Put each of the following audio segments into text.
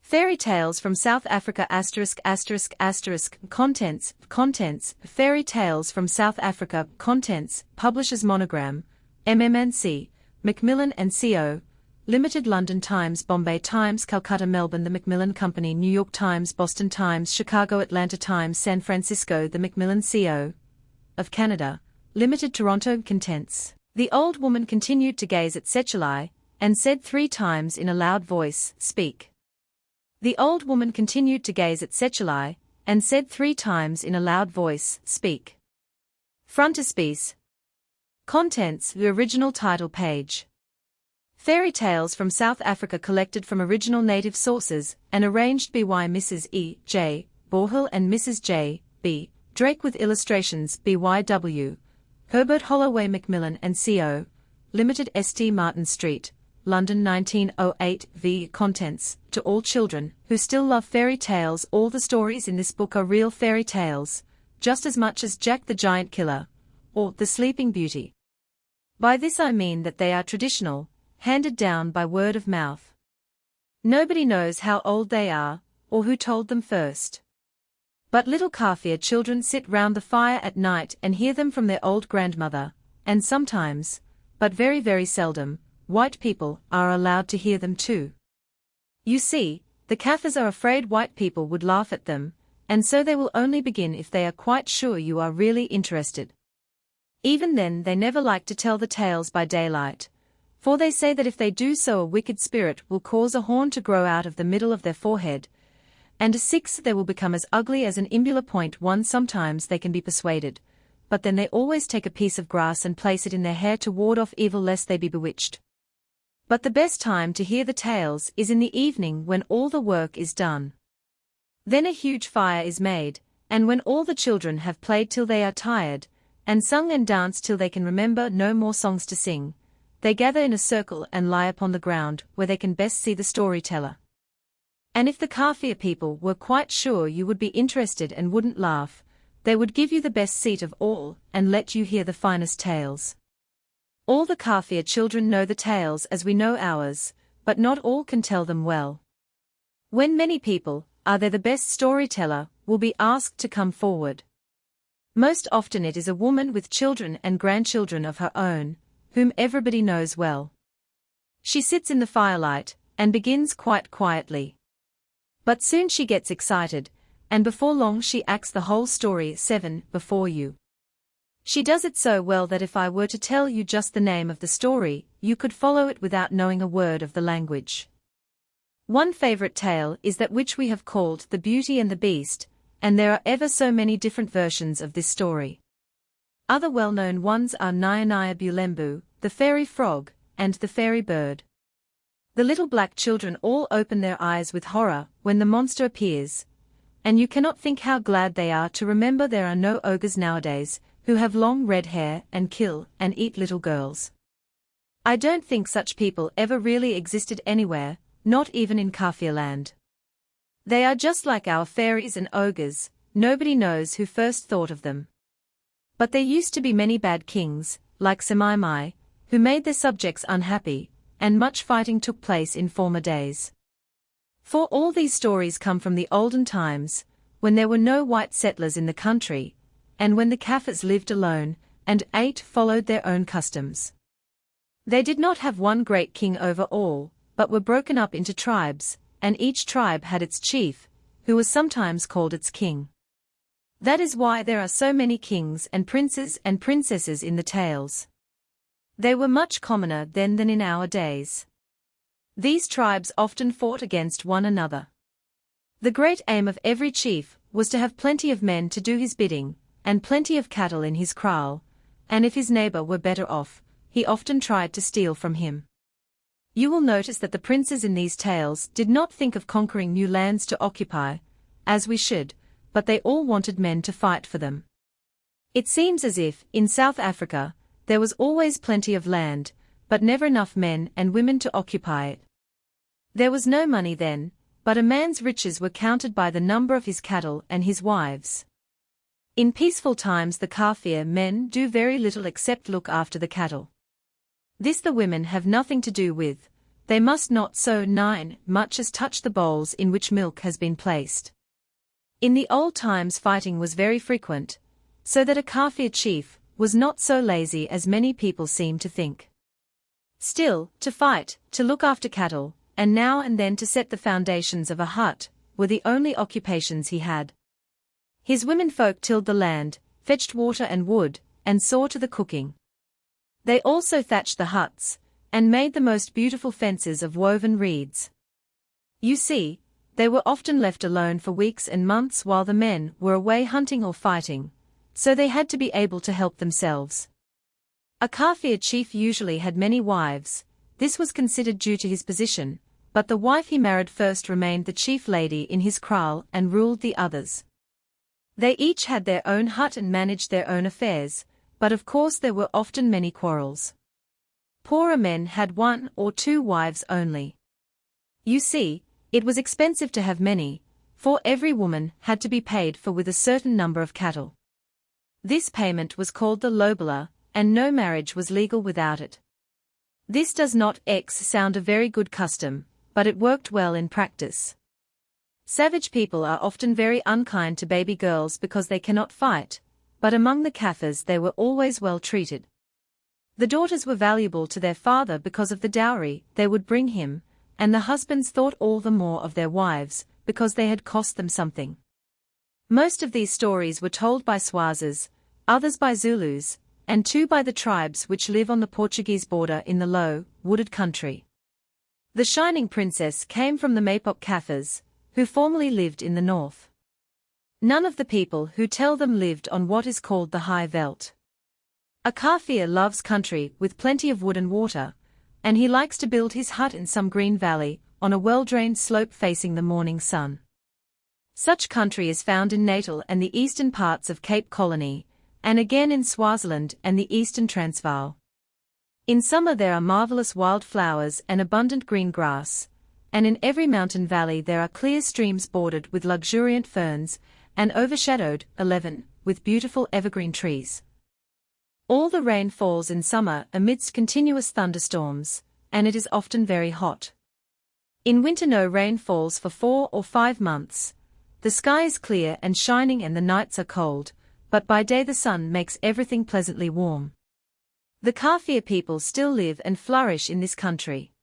Fairy Tales from South Africa Contents Fairy Tales from South Africa Contents Publishers Monogram MMNC Macmillan & Co. Limited London Times Bombay Times Calcutta Melbourne The Macmillan Company New York Times Boston Times Chicago Atlanta Times San Francisco The Macmillan Co. of Canada Limited Toronto Contents. The old woman continued to gaze at Sechelai, and said 3 times in a loud voice, Speak. The old woman continued to gaze at Sechelai, and said 3 times in a loud voice, Speak. Frontispiece. Contents The original title page. Fairy Tales from South Africa collected from original native sources, and arranged by Mrs. E. J. Bourhill and Mrs. J. B. Drake with illustrations by Herbert Holloway Macmillan & Co. Limited St. Martin Street, London 1908 v. Contents, to all children who still love fairy tales. All the stories in this book are real fairy tales, just as much as Jack the Giant Killer, or The Sleeping Beauty. By this I mean that they are traditional, handed down by word of mouth. Nobody knows how old they are, or who told them first. But little Kaffir children sit round the fire at night and hear them from their old grandmother, and sometimes, but very very seldom, white people are allowed to hear them too. You see, the Kaffirs are afraid white people would laugh at them, and so they will only begin if they are quite sure you are really interested. Even then they never like to tell the tales by daylight, for they say that if they do so a wicked spirit will cause a horn to grow out of the middle of their forehead, and a 6 they will become as ugly as an imbula point. One sometimes they can be persuaded, but then they always take a piece of grass and place it in their hair to ward off evil lest they be bewitched. But the best time to hear the tales is in the evening when all the work is done. Then a huge fire is made, and when all the children have played till they are tired, and sung and danced till they can remember no more songs to sing, they gather in a circle and lie upon the ground where they can best see the storyteller. And if the Kaffir people were quite sure you would be interested and wouldn't laugh, they would give you the best seat of all and let you hear the finest tales. All the Kaffir children know the tales as we know ours, but not all can tell them well. When many people, are they the best storyteller, will be asked to come forward. Most often it is a woman with children and grandchildren of her own, whom everybody knows well. She sits in the firelight, and begins quite quietly. But soon she gets excited, and before long she acts the whole story 7 before you. She does it so well that if I were to tell you just the name of the story, you could follow it without knowing a word of the language. One favorite tale is that which we have called The Beauty and the Beast, and there are ever so many different versions of this story. Other well-known ones are Nyanya Bulembu, The Fairy Frog, and The Fairy Bird. The little black children all open their eyes with horror when the monster appears, and you cannot think how glad they are to remember there are no ogres nowadays, who have long red hair and kill and eat little girls. I don't think such people ever really existed anywhere, not even in Kaffir land. They are just like our fairies and ogres, nobody knows who first thought of them. But there used to be many bad kings, like Semaimai, who made their subjects unhappy, and much fighting took place in former days. For all these stories come from the olden times, when there were no white settlers in the country, and when the Kaffirs lived alone, and followed their own customs. They did not have one great king over all, but were broken up into tribes, and each tribe had its chief, who was sometimes called its king. That is why there are so many kings and princes and princesses in the tales. They were much commoner then than in our days. These tribes often fought against one another. The great aim of every chief was to have plenty of men to do his bidding, and plenty of cattle in his kraal, and if his neighbor were better off, he often tried to steal from him. You will notice that the princes in these tales did not think of conquering new lands to occupy, as we should, but they all wanted men to fight for them. It seems as if, in South Africa, there was always plenty of land, but never enough men and women to occupy it. There was no money then, but a man's riches were counted by the number of his cattle and his wives. In peaceful times the Kaffir men do very little except look after the cattle. This the women have nothing to do with, they must not so much as touch the bowls in which milk has been placed. In the old times fighting was very frequent, so that a Kaffir chief was not so lazy as many people seem to think. Still, to fight, to look after cattle, and now and then to set the foundations of a hut, were the only occupations he had. His womenfolk tilled the land, fetched water and wood, and saw to the cooking. They also thatched the huts, and made the most beautiful fences of woven reeds. You see, they were often left alone for weeks and months while the men were away hunting or fighting, so they had to be able to help themselves. A Kaffir chief usually had many wives. This was considered due to his position, but the wife he married first remained the chief lady in his kraal and ruled the others. They each had their own hut and managed their own affairs, but of course there were often many quarrels. Poorer men had 1 or 2 wives only. You see, it was expensive to have many, for every woman had to be paid for with a certain number of cattle. This payment was called the lobola, and no marriage was legal without it. This does not sound a very good custom, but it worked well in practice. Savage people are often very unkind to baby girls because they cannot fight, but among the Kaffirs they were always well treated. The daughters were valuable to their father because of the dowry they would bring him, and the husbands thought all the more of their wives, because they had cost them something. Most of these stories were told by Swazis, others by Zulus, and 2 by the tribes which live on the Portuguese border in the low, wooded country. The Shining Princess came from the Mapop Kaffirs, who formerly lived in the north. None of the people who tell them lived on what is called the High Veld. A Kaffir loves country with plenty of wood and water, and he likes to build his hut in some green valley, on a well-drained slope facing the morning sun. Such country is found in Natal and the eastern parts of Cape Colony, and again in Swaziland and the eastern Transvaal. In summer there are marvelous wild flowers and abundant green grass, and in every mountain valley there are clear streams bordered with luxuriant ferns, and overshadowed, with beautiful evergreen trees. All the rain falls in summer amidst continuous thunderstorms, and it is often very hot. In winter no rain falls for 4 or 5 months. The sky is clear and shining and the nights are cold, but by day the sun makes everything pleasantly warm. The Kaffir people still live and flourish in this country.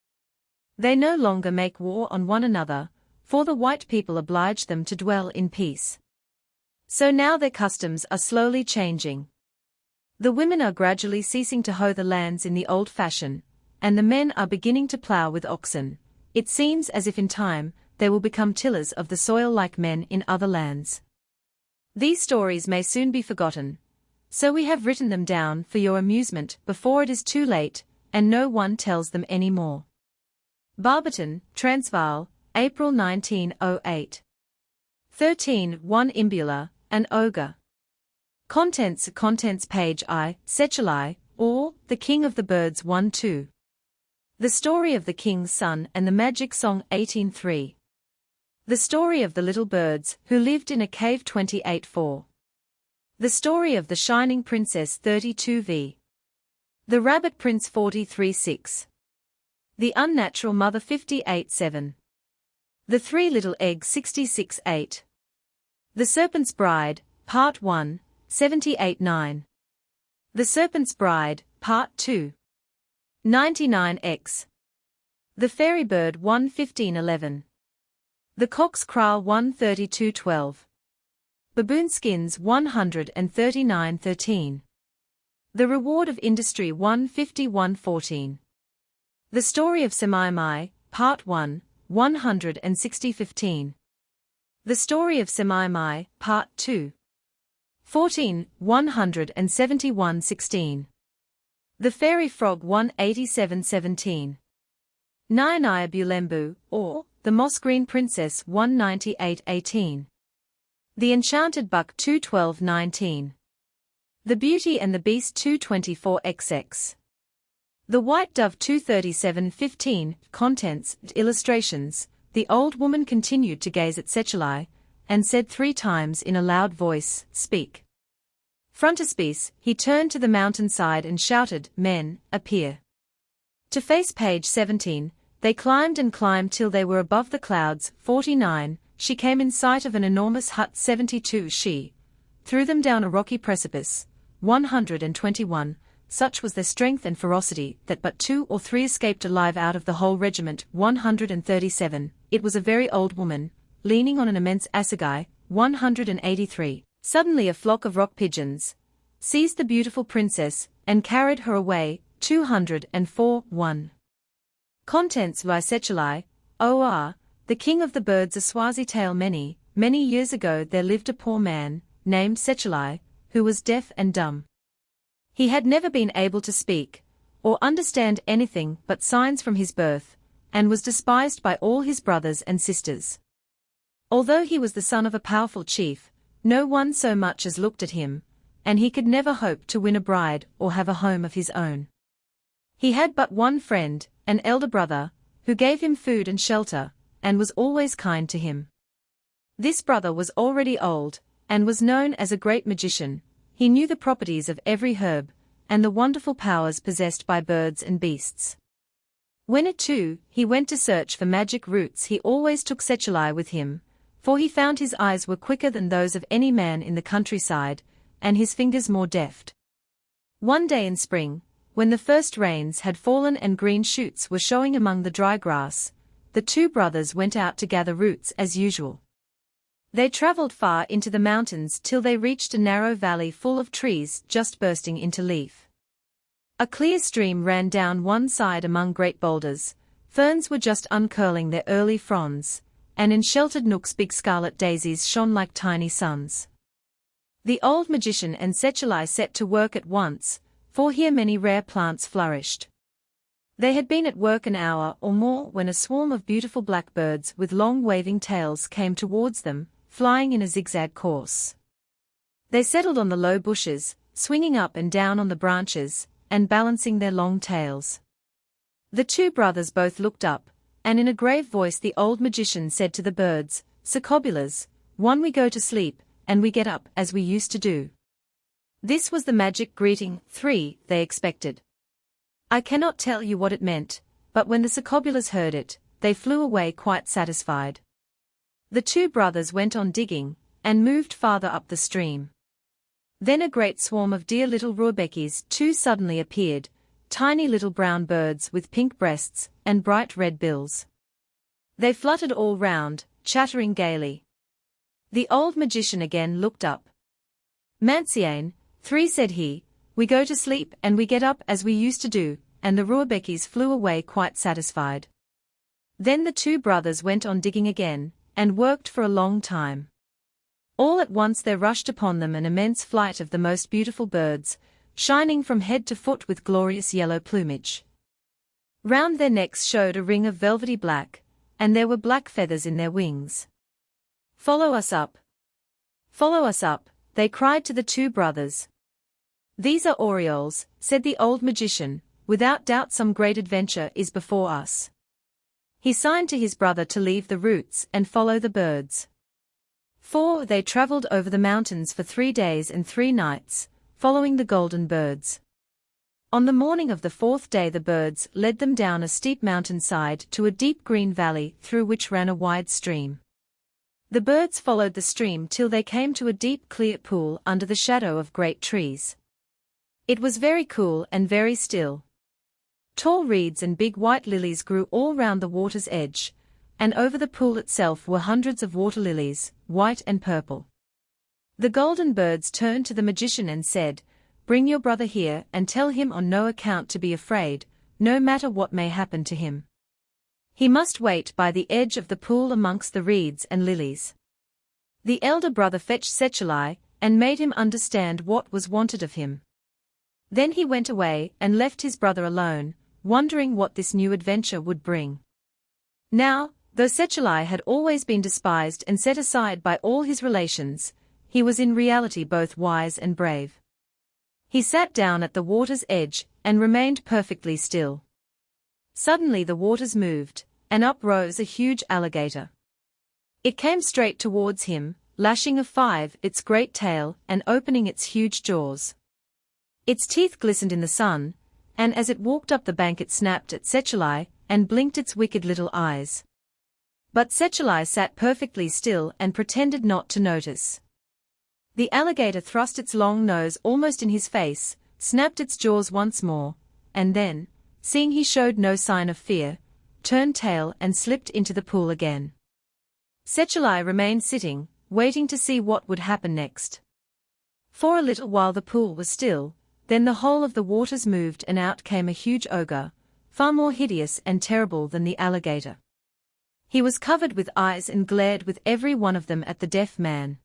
They no longer make war on one another, for the white people oblige them to dwell in peace. So now their customs are slowly changing. The women are gradually ceasing to hoe the lands in the old fashion, and the men are beginning to plough with oxen. It seems as if in time, they will become tillers of the soil like men in other lands. These stories may soon be forgotten, so we have written them down for your amusement before it is too late, and no one tells them any more. Barberton, Transvaal, April 1908. 13. 1 Imbula, an ogre. Contents page I, Sechelai, or, The King of the Birds 1-2. The Story of the King's Son and the Magic Song 18-3. The Story of the Little Birds Who Lived in a Cave 28-4. The Story of the Shining Princess 32v. The Rabbit Prince 43-6. The Unnatural Mother 58-7. The Three Little Eggs 66-8. The Serpent's Bride, Part 1, 78-9. The Serpent's Bride, Part 2. 99x. The Fairy Bird 115-11. The Cock's Kraal 132-12. Baboon Skins 139-13. The Reward of Industry 151-14. The Story of Semaimai, Part 1, 160-15. The Story of Semaimai, Part 2. 14, 171-16. The Fairy Frog 187-17. Nyanaya Bulembu, or, The Moss Green Princess 198-18. The Enchanted Buck 212-19. The Beauty and the Beast 224XX. The White Dove 237-15. Contents, illustrations. The old woman continued to gaze at Sechelai, and said 3 times in a loud voice, "Speak." Frontispiece, he turned to the mountainside and shouted, "Men, appear." To face page 17, They climbed and climbed till they were above the clouds. 49. She came in sight of an enormous hut. 72. She threw them down a rocky precipice. 121. Such was their strength and ferocity that but 2 or 3 escaped alive out of the whole regiment. 137. It was a very old woman, leaning on an immense assegai. 183. Suddenly a flock of rock pigeons seized the beautiful princess and carried her away. 204. 1. Contents by Sechelai, O.R., the king of the birds. A Swazi tale. Many, many years ago there lived a poor man, named Sechelai, who was deaf and dumb. He had never been able to speak, or understand anything but signs from his birth, and was despised by all his brothers and sisters. Although he was the son of a powerful chief, no one so much as looked at him, and he could never hope to win a bride or have a home of his own. He had but one friend, an elder brother, who gave him food and shelter, and was always kind to him. This brother was already old, and was known as a great magician. He knew the properties of every herb, and the wonderful powers possessed by birds and beasts. When at 2, he went to search for magic roots. He always took Sechelai with him, for he found his eyes were quicker than those of any man in the countryside, and his fingers more deft. One day in spring, when the first rains had fallen and green shoots were showing among the dry grass, the 2 brothers went out to gather roots as usual. They travelled far into the mountains till they reached a narrow valley full of trees just bursting into leaf. A clear stream ran down one side among great boulders, ferns were just uncurling their early fronds, and in sheltered nooks big scarlet daisies shone like tiny suns. The old magician and Sechelai set to work at once, for here many rare plants flourished. They had been at work an hour or more when a swarm of beautiful blackbirds with long waving tails came towards them, flying in a zigzag course. They settled on the low bushes, swinging up and down on the branches, and balancing their long tails. The 2 brothers both looked up, and in a grave voice the old magician said to the birds, "Secobulas, one we go to sleep, and we get up as we used to do." This was the magic greeting. 3. They expected. I cannot tell you what it meant, but when the Secobulas heard it, they flew away quite satisfied. The 2 brothers went on digging, and moved farther up the stream. Then a great swarm of dear little rooibekis too suddenly appeared, tiny little brown birds with pink breasts and bright red bills. They fluttered all round, chattering gaily. The old magician again looked up. "Mansiane, 3, said he, "we go to sleep and we get up as we used to do," and the rooibekis flew away quite satisfied. Then the 2 brothers went on digging again, and worked for a long time. All at once there rushed upon them an immense flight of the most beautiful birds, shining from head to foot with glorious yellow plumage. Round their necks showed a ring of velvety black, and there were black feathers in their wings. "Follow us up! Follow us up!" they cried to the 2 brothers. "These are orioles," said the old magician, "without doubt some great adventure is before us." He signed to his brother to leave the roots and follow the birds. 4. They travelled over the mountains for 3 days and 3 nights, following the golden birds. On the morning of the 4th day the birds led them down a steep mountainside to a deep green valley through which ran a wide stream. The birds followed the stream till they came to a deep clear pool under the shadow of great trees. It was very cool and very still. Tall reeds and big white lilies grew all round the water's edge, and over the pool itself were hundreds of water lilies, white and purple. The golden birds turned to the magician and said, "Bring your brother here and tell him on no account to be afraid, no matter what may happen to him. He must wait by the edge of the pool amongst the reeds and lilies." The elder brother fetched Sechelai, and made him understand what was wanted of him. Then he went away and left his brother alone, wondering what this new adventure would bring. Now, though Sechelai had always been despised and set aside by all his relations, he was in reality both wise and brave. He sat down at the water's edge and remained perfectly still. Suddenly the waters moved, and up rose a huge alligator. It came straight towards him, lashing of 5 its great tail and opening its huge jaws. Its teeth glistened in the sun, and as it walked up the bank it snapped at Sechelai, and blinked its wicked little eyes. But Sechelai sat perfectly still and pretended not to notice. The alligator thrust its long nose almost in his face, snapped its jaws once more, and then, seeing he showed no sign of fear, turned tail and slipped into the pool again. Sechelai remained sitting, waiting to see what would happen next. For a little while the pool was still, then the whole of the waters moved and out came a huge ogre, far more hideous and terrible than the alligator. He was covered with eyes and glared with every one of them at the deaf man.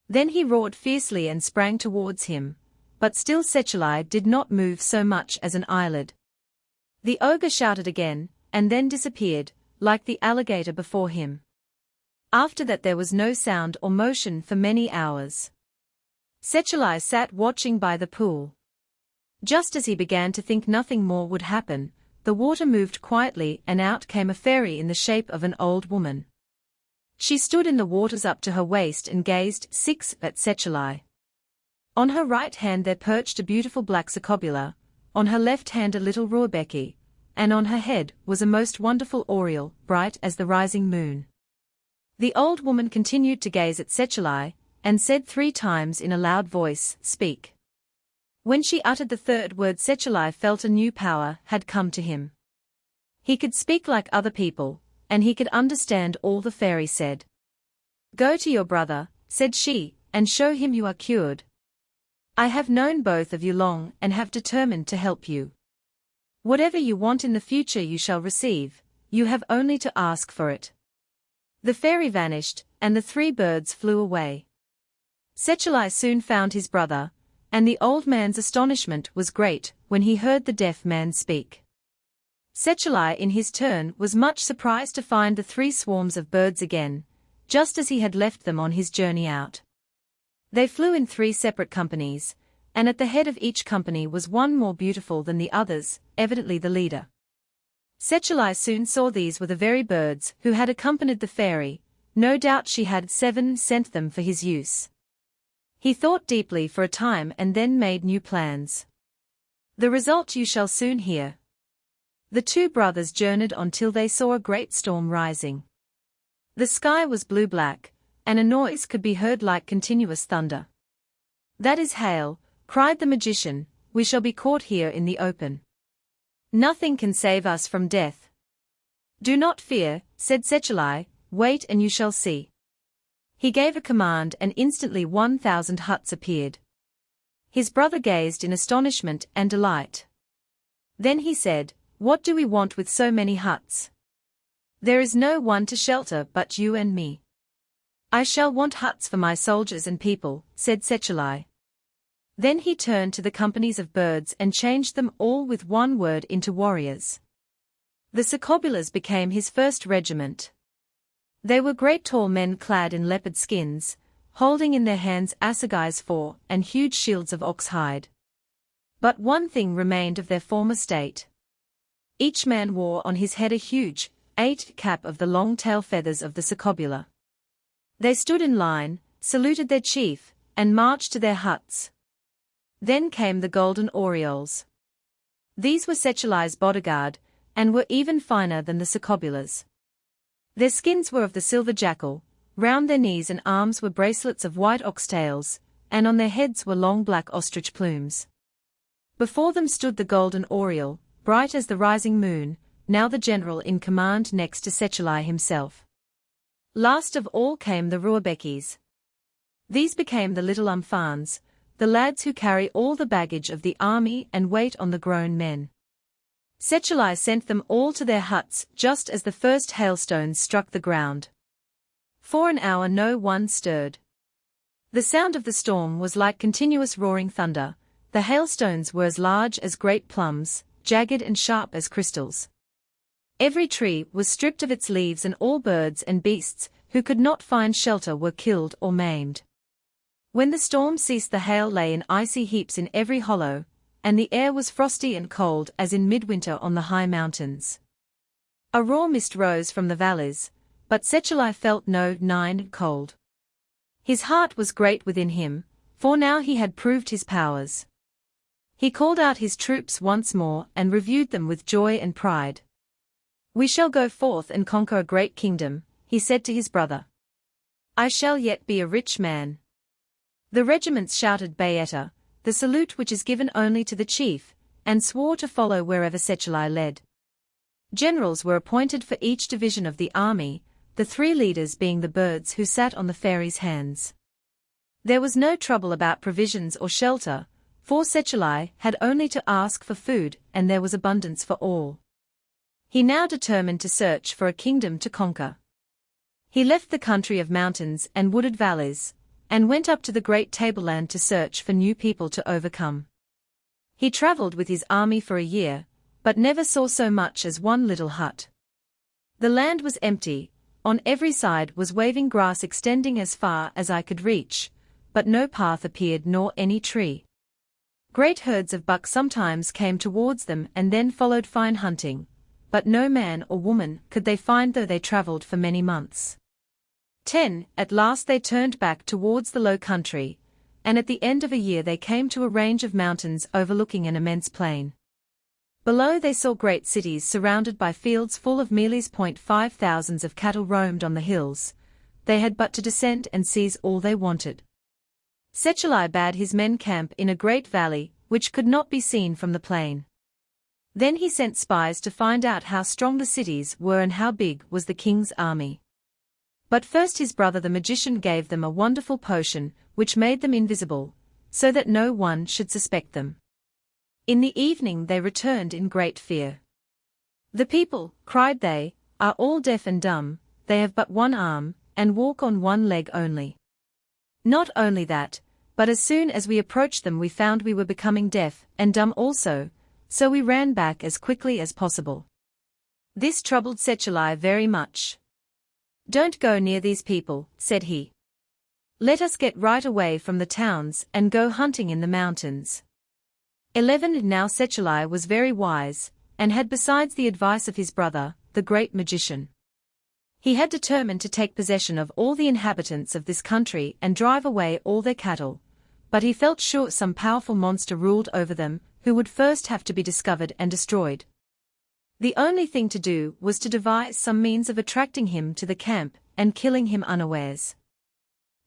Then he roared fiercely and sprang towards him, but still Sechelai did not move so much as an eyelid. The ogre shouted again, and then disappeared, like the alligator before him. After that there was no sound or motion for many hours. Sechelai sat watching by the pool. Just as he began to think nothing more would happen, the water moved quietly and out came a fairy in the shape of an old woman. She stood in the waters up to her waist and gazed at Sechelai. On her right hand there perched a beautiful black Sacobula, on her left hand a little Raubecky, and on her head was a most wonderful aureole, bright as the rising moon. The old woman continued to gaze at Sechelai, and said 3 times in a loud voice, "Speak." When she uttered the third word Sechelai felt a new power had come to him. He could speak like other people, and he could understand all the fairy said. "Go to your brother," said she, "and show him you are cured. I have known both of you long and have determined to help you. Whatever you want in the future you shall receive, you have only to ask for it." The fairy vanished, and the 3 birds flew away. Sechelai soon found his brother, and the old man's astonishment was great when he heard the deaf man speak. Sechelai in his turn was much surprised to find the 3 swarms of birds again, just as he had left them on his journey out. They flew in 3 separate companies, and at the head of each company was one more beautiful than the others, evidently the leader. Sechelai soon saw these were the very birds who had accompanied the fairy, no doubt she had sent them for his use. He thought deeply for a time and then made new plans. The result you shall soon hear. The 2 brothers journeyed on till they saw a great storm rising. The sky was blue-black, and a noise could be heard like continuous thunder. "That is hail," cried the magician, "we shall be caught here in the open. Nothing can save us from death." "Do not fear," said Sechelai, "wait and you shall see." He gave a command and instantly 1,000 huts appeared. His brother gazed in astonishment and delight. Then he said, "What do we want with so many huts? There is no one to shelter but you and me." "I shall want huts for my soldiers and people," said Sechelai. Then he turned to the companies of birds and changed them all with one word into warriors. The Sacobulas became his first regiment. They were great tall men clad in leopard skins, holding in their hands assegais and huge shields of ox hide. But one thing remained of their former state. Each man wore on his head a huge, 8 cap of the long tail feathers of the Sacobula. They stood in line, saluted their chief, and marched to their huts. Then came the golden orioles. These were Sechelai's bodyguard, and were even finer than the Sacobulas. Their skins were of the silver jackal, round their knees and arms were bracelets of white oxtails, and on their heads were long black ostrich plumes. Before them stood the golden oriole, bright as the rising moon, now the general in command next to Sechelai himself. Last of all came the Raubeckis. These became the little umfans, the lads who carry all the baggage of the army and wait on the grown men. Sechelai sent them all to their huts just as the first hailstones struck the ground. For an hour no one stirred. The sound of the storm was like continuous roaring thunder, the hailstones were as large as great plums, jagged and sharp as crystals. Every tree was stripped of its leaves and all birds and beasts who could not find shelter were killed or maimed. When the storm ceased the hail lay in icy heaps in every hollow, and the air was frosty and cold as in midwinter on the high mountains. A raw mist rose from the valleys, but Sechelai felt no cold. His heart was great within him, for now he had proved his powers. He called out his troops once more and reviewed them with joy and pride. "We shall go forth and conquer a great kingdom," he said to his brother. "I shall yet be a rich man." The regiments shouted Bayeta, the salute which is given only to the chief, and swore to follow wherever Sechelai led. Generals were appointed for each division of the army, the three leaders being the birds who sat on the fairies' hands. There was no trouble about provisions or shelter, for Sechelai had only to ask for food and there was abundance for all. He now determined to search for a kingdom to conquer. He left the country of mountains and wooded valleys, and went up to the great tableland to search for new people to overcome. He traveled with his army for a year, but never saw so much as one little hut. The land was empty, on every side was waving grass extending as far as I could reach, but no path appeared nor any tree. Great herds of buck sometimes came towards them and then followed fine hunting, but no man or woman could they find though they traveled for many months. At last they turned back towards the low country, and at the end of a year they came to a range of mountains overlooking an immense plain. Below they saw great cities surrounded by fields full of mealies. 5,000 of cattle roamed on the hills. They had but to descend and seize all they wanted. Sechelai bade his men camp in a great valley, which could not be seen from the plain. Then he sent spies to find out how strong the cities were and how big was the king's army. But first his brother the magician gave them a wonderful potion, which made them invisible, so that no one should suspect them. In the evening they returned in great fear. "The people," cried they, "are all deaf and dumb, they have but one arm, and walk on one leg only." Not only that, but as soon as we approached them we found we were becoming deaf and dumb also, so we ran back as quickly as possible. This troubled Sechelai very much. "Don't go near these people," said he. "Let us get right away from the towns and go hunting in the mountains." Now Sechelai was very wise, and had besides the advice of his brother, the great magician. He had determined to take possession of all the inhabitants of this country and drive away all their cattle, but he felt sure some powerful monster ruled over them, who would first have to be discovered and destroyed. The only thing to do was to devise some means of attracting him to the camp and killing him unawares.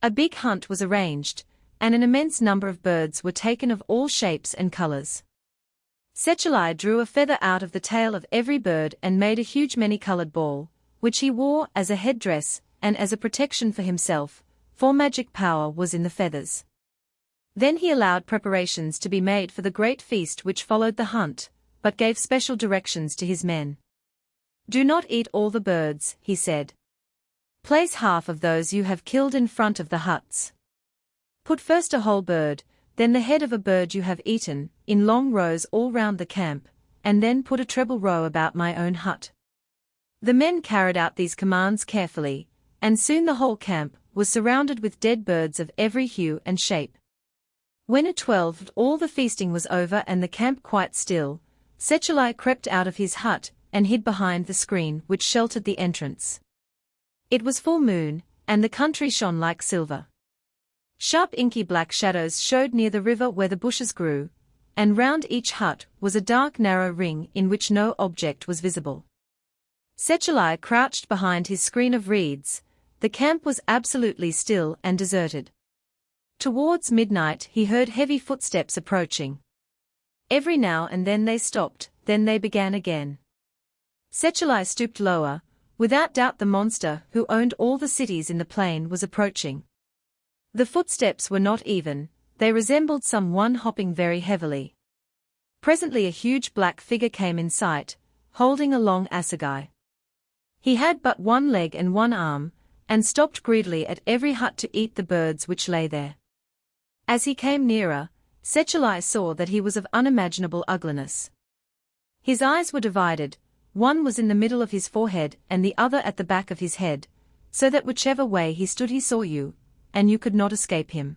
A big hunt was arranged, and an immense number of birds were taken of all shapes and colors. Sechelai drew a feather out of the tail of every bird and made a huge many-colored ball, which he wore as a headdress and as a protection for himself, for magic power was in the feathers. Then he allowed preparations to be made for the great feast which followed the hunt, but gave special directions to his men. "Do not eat all the birds," he said. "Place half of those you have killed in front of the huts. Put first a whole bird, then the head of a bird you have eaten, in long rows all round the camp, and then put a treble row about my own hut." The men carried out these commands carefully, and soon the whole camp was surrounded with dead birds of every hue and shape. When at 12 all the feasting was over and the camp quite still, Sechelai crept out of his hut and hid behind the screen which sheltered the entrance. It was full moon, and the country shone like silver. Sharp inky black shadows showed near the river where the bushes grew, and round each hut was a dark narrow ring in which no object was visible. Sechelai crouched behind his screen of reeds. The camp was absolutely still and deserted. Towards midnight he heard heavy footsteps approaching. Every now and then they stopped, then they began again. Sechelai stooped lower. Without doubt the monster who owned all the cities in the plain was approaching. The footsteps were not even, they resembled someone hopping very heavily. Presently a huge black figure came in sight, holding a long assegai. He had but one leg and one arm, and stopped greedily at every hut to eat the birds which lay there. As he came nearer, Sechelai saw that he was of unimaginable ugliness. His eyes were divided, one was in the middle of his forehead and the other at the back of his head, so that whichever way he stood he saw you, and you could not escape him.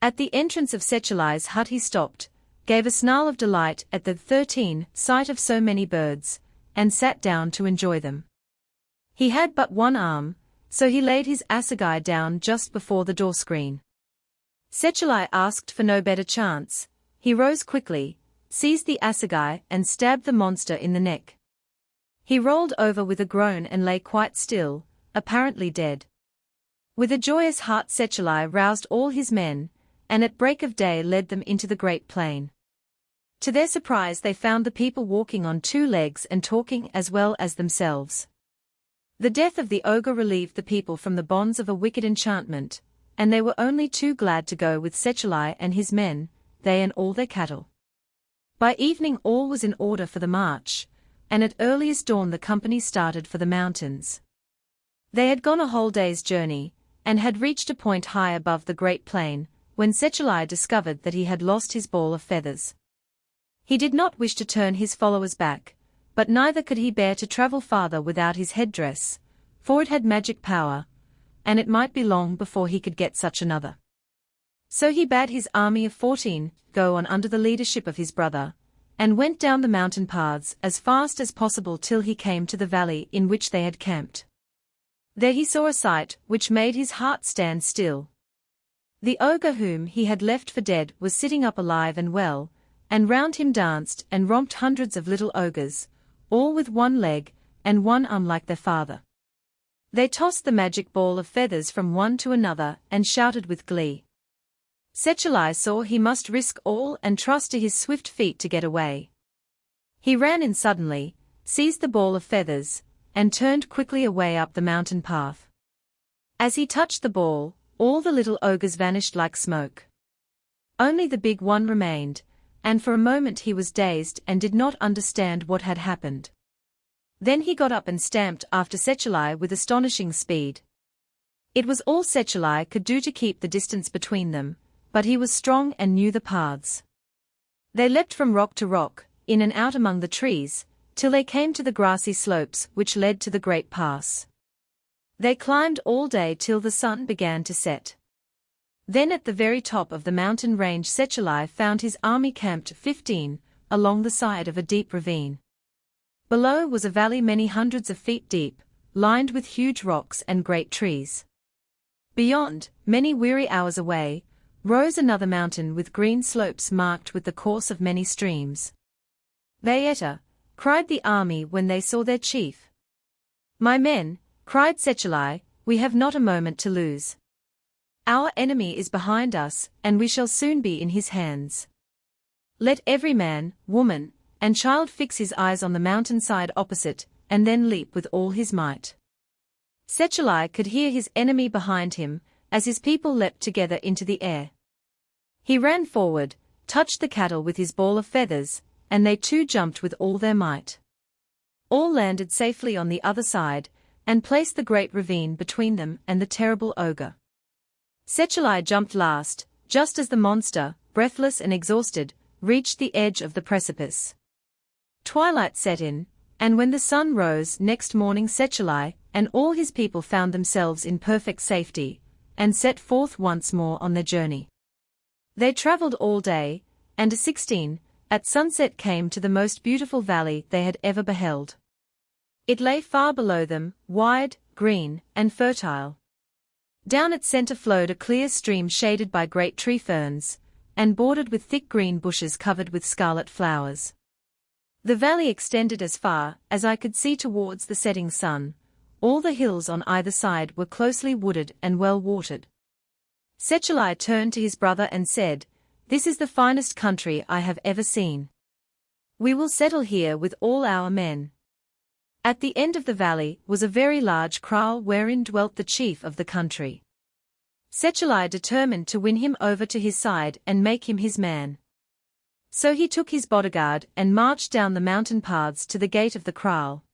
At the entrance of Sechelai's hut he stopped, gave a snarl of delight at the sight of so many birds, and sat down to enjoy them. He had but one arm, so he laid his assegai down just before the door screen. Sechelai asked for no better chance. He rose quickly, seized the assegai and stabbed the monster in the neck. He rolled over with a groan and lay quite still, apparently dead. With a joyous heart Sechelai roused all his men, and at break of day led them into the great plain. To their surprise they found the people walking on two legs and talking as well as themselves. The death of the ogre relieved the people from the bonds of a wicked enchantment, and they were only too glad to go with Sechelai and his men, they and all their cattle. By evening all was in order for the march, and at earliest dawn the company started for the mountains. They had gone a whole day's journey, and had reached a point high above the great plain, when Sechelai discovered that he had lost his ball of feathers. He did not wish to turn his followers back, but neither could he bear to travel farther without his headdress, for it had magic power, and it might be long before he could get such another. So he bade his army of 14 go on under the leadership of his brother, and went down the mountain paths as fast as possible till he came to the valley in which they had camped. There he saw a sight which made his heart stand still. The ogre whom he had left for dead was sitting up alive and well, and round him danced and romped hundreds of little ogres, all with one leg and one arm like their father. They tossed the magic ball of feathers from one to another and shouted with glee. Sechelai saw he must risk all and trust to his swift feet to get away. He ran in suddenly, seized the ball of feathers, and turned quickly away up the mountain path. As he touched the ball, all the little ogres vanished like smoke. Only the big one remained, and for a moment he was dazed and did not understand what had happened. Then he got up and stamped after Sechelai with astonishing speed. It was all Sechelai could do to keep the distance between them, but he was strong and knew the paths. They leapt from rock to rock, in and out among the trees, till they came to the grassy slopes which led to the great pass. They climbed all day till the sun began to set. Then at the very top of the mountain range Sechelai found his army camped 15, along the side of a deep ravine. Below was a valley many hundreds of feet deep, lined with huge rocks and great trees. Beyond, many weary hours away, rose another mountain with green slopes marked with the course of many streams. "Bayeta," cried the army when they saw their chief. "My men," cried Sechelai, "we have not a moment to lose. Our enemy is behind us, and we shall soon be in his hands. Let every man, woman, and child fix his eyes on the mountainside opposite, and then leap with all his might." Sechelai could hear his enemy behind him, as his people leapt together into the air. He ran forward, touched the cattle with his ball of feathers, and they too jumped with all their might. All landed safely on the other side, and placed the great ravine between them and the terrible ogre. Sechelai jumped last, just as the monster, breathless and exhausted, reached the edge of the precipice. Twilight set in, and when the sun rose next morning Sechelai and all his people found themselves in perfect safety, and set forth once more on their journey. They travelled all day, and at sunset came to the most beautiful valley they had ever beheld. It lay far below them, wide, green, and fertile. Down its centre flowed a clear stream shaded by great tree ferns, and bordered with thick green bushes covered with scarlet flowers. The valley extended as far as I could see towards the setting sun. All the hills on either side were closely wooded and well watered. Sechelai turned to his brother and said, "This is the finest country I have ever seen. We will settle here with all our men." At the end of the valley was a very large kraal wherein dwelt the chief of the country. Sechelai determined to win him over to his side and make him his man. So he took his bodyguard and marched down the mountain paths to the gate of the kraal.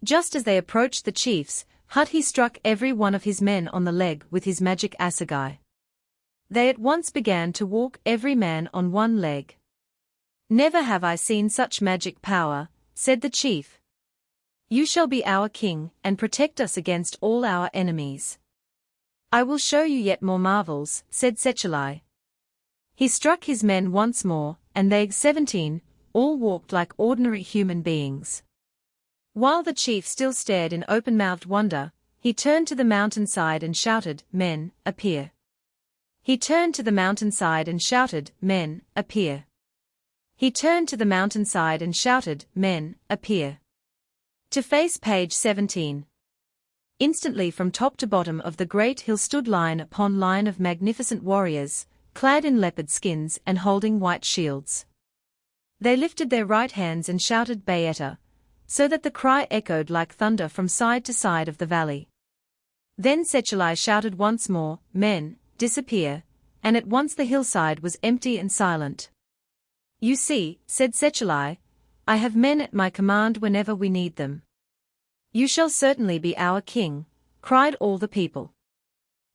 Just as they approached the chief's hut he struck every one of his men on the leg with his magic assegai. They at once began to walk every man on one leg. "Never have I seen such magic power," said the chief. "You shall be our king and protect us against all our enemies." "I will show you yet more marvels," said Sechelai. He struck his men once more, and they 17 all walked like ordinary human beings. While the chief still stared in open-mouthed wonder, he turned to the mountainside and shouted, "Men, appear." He turned to the mountainside and shouted, "Men, appear." He turned to the mountainside and shouted, "Men, appear." To face page 17. Instantly from top to bottom of the great hill stood line upon line of magnificent warriors, clad in leopard skins and holding white shields. They lifted their right hands and shouted Bayeta, so that the cry echoed like thunder from side to side of the valley. Then Sechelai shouted once more, Men, disappear, and at once the hillside was empty and silent. You see, said Sechelai, I have men at my command whenever we need them. You shall certainly be our king, cried all the people.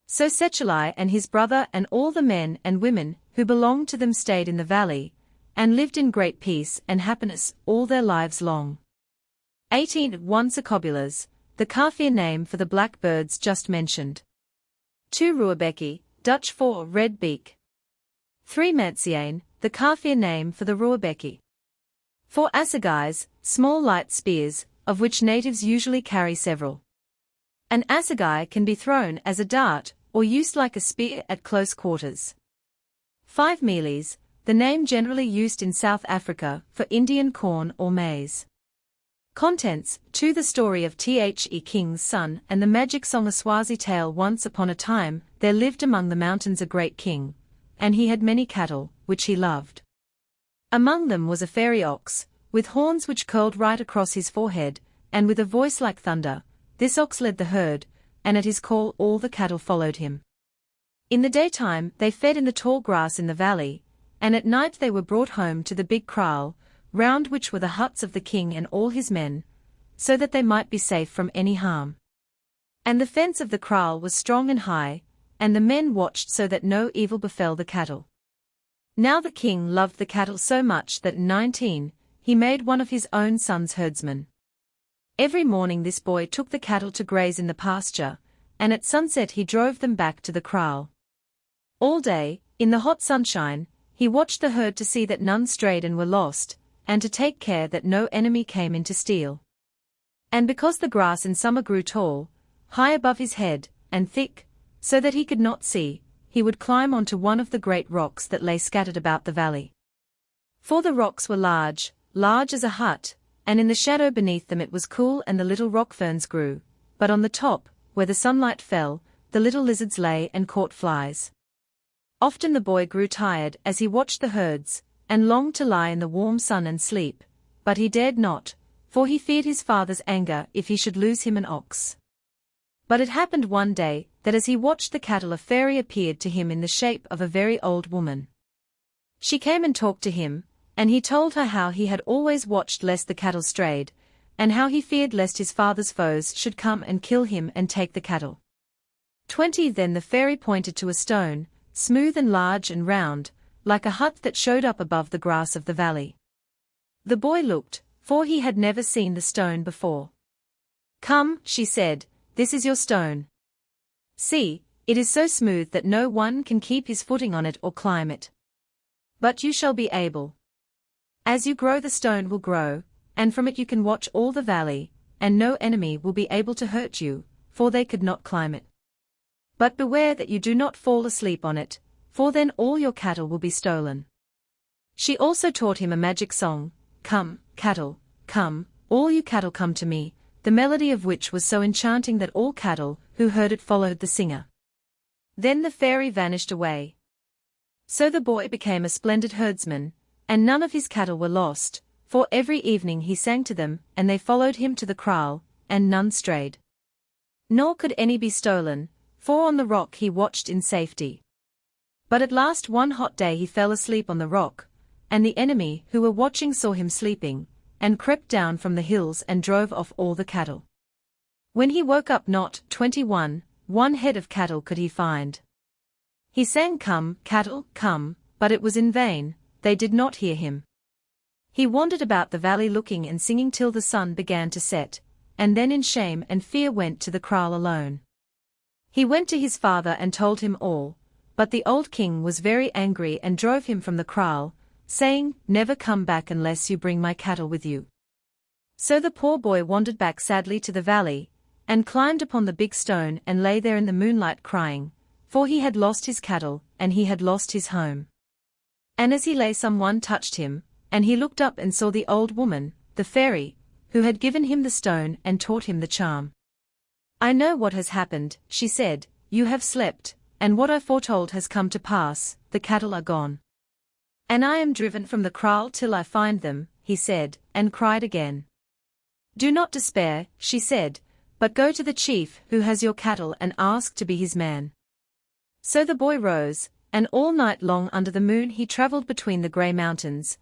So Sechelai and his brother and all the men and women who belonged to them stayed in the valley, and lived in great peace and happiness all their lives long. 18. 1 Sacobulas, the Kafir name for the black birds just mentioned. 2 Ruabeki, Dutch for red beak. 3 Mantsiane, the Kafir name for the Ruabeki. 4 Assegais, small light spears, of which natives usually carry several. An assegai can be thrown as a dart, or used like a spear at close quarters. 5 Mealies, the name generally used in South Africa for Indian corn or maize. Contents: 2 The story of The King's son and the magic song. A Swazi tale. Once upon a time, there lived among the mountains a great king, and he had many cattle, which he loved. Among them was a fairy ox, with horns which curled right across his forehead, and with a voice like thunder. This ox led the herd, and at his call all the cattle followed him. In the daytime they fed in the tall grass in the valley, and at night they were brought home to the big kraal, round which were the huts of the king and all his men, so that they might be safe from any harm. And the fence of the kraal was strong and high, and the men watched so that no evil befell the cattle. Now the king loved the cattle so much that in 19, he made one of his own sons herdsman. Every morning this boy took the cattle to graze in the pasture, and at sunset he drove them back to the kraal. All day, in the hot sunshine, he watched the herd to see that none strayed and were lost, and to take care that no enemy came in to steal. And because the grass in summer grew tall, high above his head, and thick, so that he could not see, he would climb onto one of the great rocks that lay scattered about the valley. For the rocks were large as a hut, and in the shadow beneath them it was cool and the little rock ferns grew, but on the top, where the sunlight fell, the little lizards lay and caught flies. Often the boy grew tired as he watched the herds, and longed to lie in the warm sun and sleep, but he dared not, for he feared his father's anger if he should lose him an ox. But it happened one day that as he watched the cattle a fairy appeared to him in the shape of a very old woman. She came and talked to him, and he told her how he had always watched lest the cattle strayed, and how he feared lest his father's foes should come and kill him and take the cattle. 20 Then the fairy pointed to a stone, smooth and large and round, like a hut that showed up above the grass of the valley. The boy looked, for he had never seen the stone before. Come, she said, this is your stone. See, it is so smooth that no one can keep his footing on it or climb it. But you shall be able. As you grow the stone will grow, and from it you can watch all the valley, and no enemy will be able to hurt you, for they could not climb it. But beware that you do not fall asleep on it, for then all your cattle will be stolen. She also taught him a magic song, Come, cattle, come, all you cattle come to me, the melody of which was so enchanting that all cattle who heard it followed the singer. Then the fairy vanished away. So the boy became a splendid herdsman, and none of his cattle were lost, for every evening he sang to them, and they followed him to the kraal, and none strayed. Nor could any be stolen, for on the rock he watched in safety. But at last one hot day he fell asleep on the rock, and the enemy who were watching saw him sleeping, and crept down from the hills and drove off all the cattle. When he woke up not 21, one head of cattle could he find. He sang Come, cattle, come, but it was in vain, they did not hear him. He wandered about the valley looking and singing till the sun began to set, and then in shame and fear went to the kraal alone. He went to his father and told him all, but the old king was very angry and drove him from the kraal, saying, Never come back unless you bring my cattle with you. So the poor boy wandered back sadly to the valley, and climbed upon the big stone and lay there in the moonlight crying, for he had lost his cattle, and he had lost his home. And as he lay someone touched him, and he looked up and saw the old woman, the fairy, who had given him the stone and taught him the charm. "I know what has happened," she said. "You have slept, and what I foretold has come to pass, the cattle are gone. And I am driven from the kraal till I find them," he said, and cried again. "Do not despair," she said, "but go to the chief who has your cattle and ask to be his man." So the boy rose, and all night long under the moon he travelled between the grey mountains,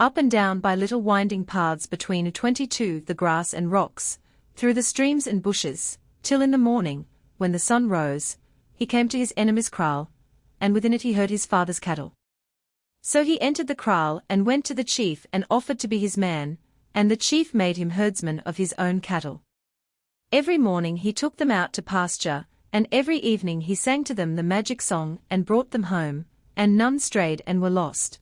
up and down by little winding paths between the grass and rocks, through the streams and bushes, till in the morning, when the sun rose, he came to his enemy's kraal, and within it he heard his father's cattle. So he entered the kraal and went to the chief and offered to be his man, and the chief made him herdsman of his own cattle. Every morning he took them out to pasture, and every evening he sang to them the magic song and brought them home, and none strayed and were lost.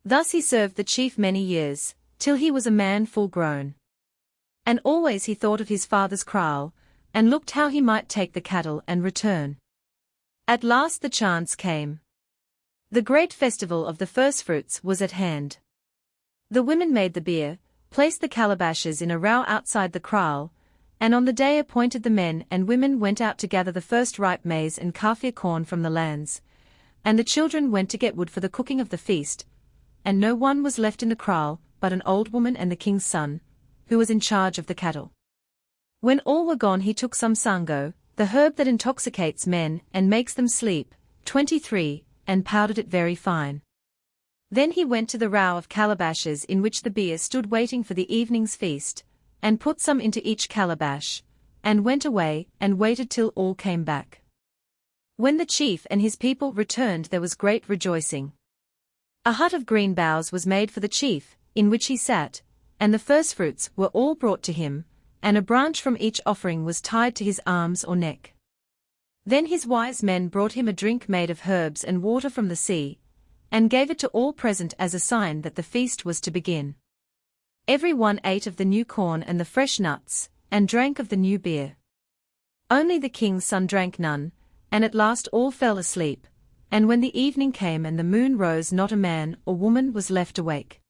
Thus he served the chief many years, till he was a man full grown. And always he thought of his father's kraal, and looked how he might take the cattle and return. At last the chance came. The great festival of the firstfruits was at hand. The women made the beer, placed the calabashes in a row outside the kraal, and on the day appointed the men and women went out to gather the first ripe maize and Kafir corn from the lands, and the children went to get wood for the cooking of the feast, and no one was left in the kraal but an old woman and the king's son, who was in charge of the cattle. When all were gone he took some sango, the herb that intoxicates men and makes them sleep, 23, and powdered it very fine. Then he went to the row of calabashes in which the beer stood waiting for the evening's feast, and put some into each calabash, and went away and waited till all came back. When the chief and his people returned there was great rejoicing. A hut of green boughs was made for the chief, in which he sat, and the firstfruits were all brought to him, and a branch from each offering was tied to his arms or neck. Then his wise men brought him a drink made of herbs and water from the sea, and gave it to all present as a sign that the feast was to begin. Every one ate of the new corn and the fresh nuts, and drank of the new beer. Only the king's son drank none, and at last all fell asleep, and when the evening came and the moon rose not a man or woman was left awake.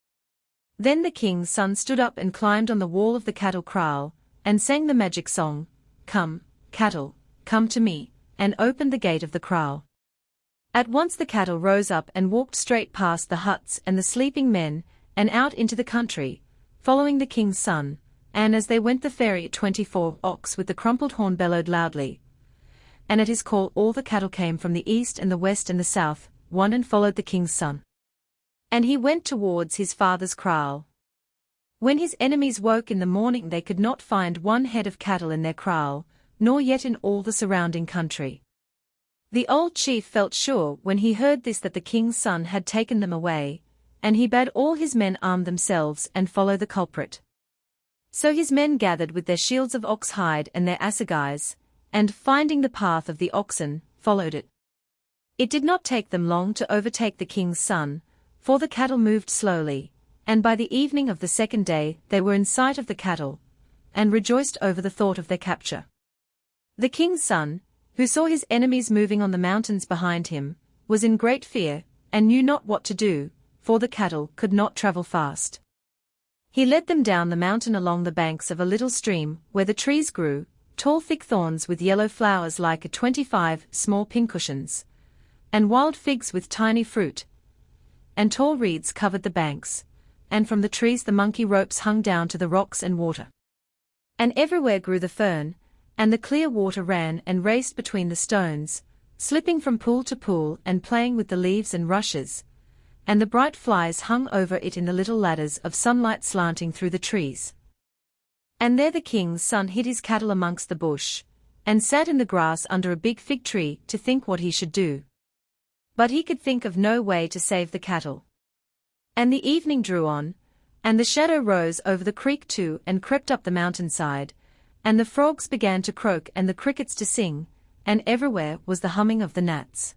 Then the king's son stood up and climbed on the wall of the cattle kraal, and sang the magic song, "Come, cattle, come to me," and opened the gate of the kraal. At once the cattle rose up and walked straight past the huts and the sleeping men, and out into the country, following the king's son, and as they went the fairy 24 ox with the crumpled horn bellowed loudly. And at his call all the cattle came from the east and the west and the south, one and followed the king's son. And he went towards his father's kraal. When his enemies woke in the morning they could not find one head of cattle in their kraal, nor yet in all the surrounding country. The old chief felt sure when he heard this that the king's son had taken them away, and he bade all his men arm themselves and follow the culprit. So his men gathered with their shields of ox hide and their assegais, and finding the path of the oxen, followed it. It did not take them long to overtake the king's son, for the cattle moved slowly, and by the evening of the second day they were in sight of the cattle, and rejoiced over the thought of their capture. The king's son, who saw his enemies moving on the mountains behind him, was in great fear, and knew not what to do, for the cattle could not travel fast. He led them down the mountain along the banks of a little stream where the trees grew, tall thick thorns with yellow flowers like 25 small pincushions, and wild figs with tiny fruit, and tall reeds covered the banks, and from the trees the monkey ropes hung down to the rocks and water. And everywhere grew the fern, and the clear water ran and raced between the stones, slipping from pool to pool and playing with the leaves and rushes, and the bright flies hung over it in the little ladders of sunlight slanting through the trees. And there the king's son hid his cattle amongst the bush, and sat in the grass under a big fig tree to think what he should do. But he could think of no way to save the cattle. And the evening drew on, and the shadow rose over the creek too and crept up the mountainside, and the frogs began to croak and the crickets to sing, and everywhere was the humming of the gnats.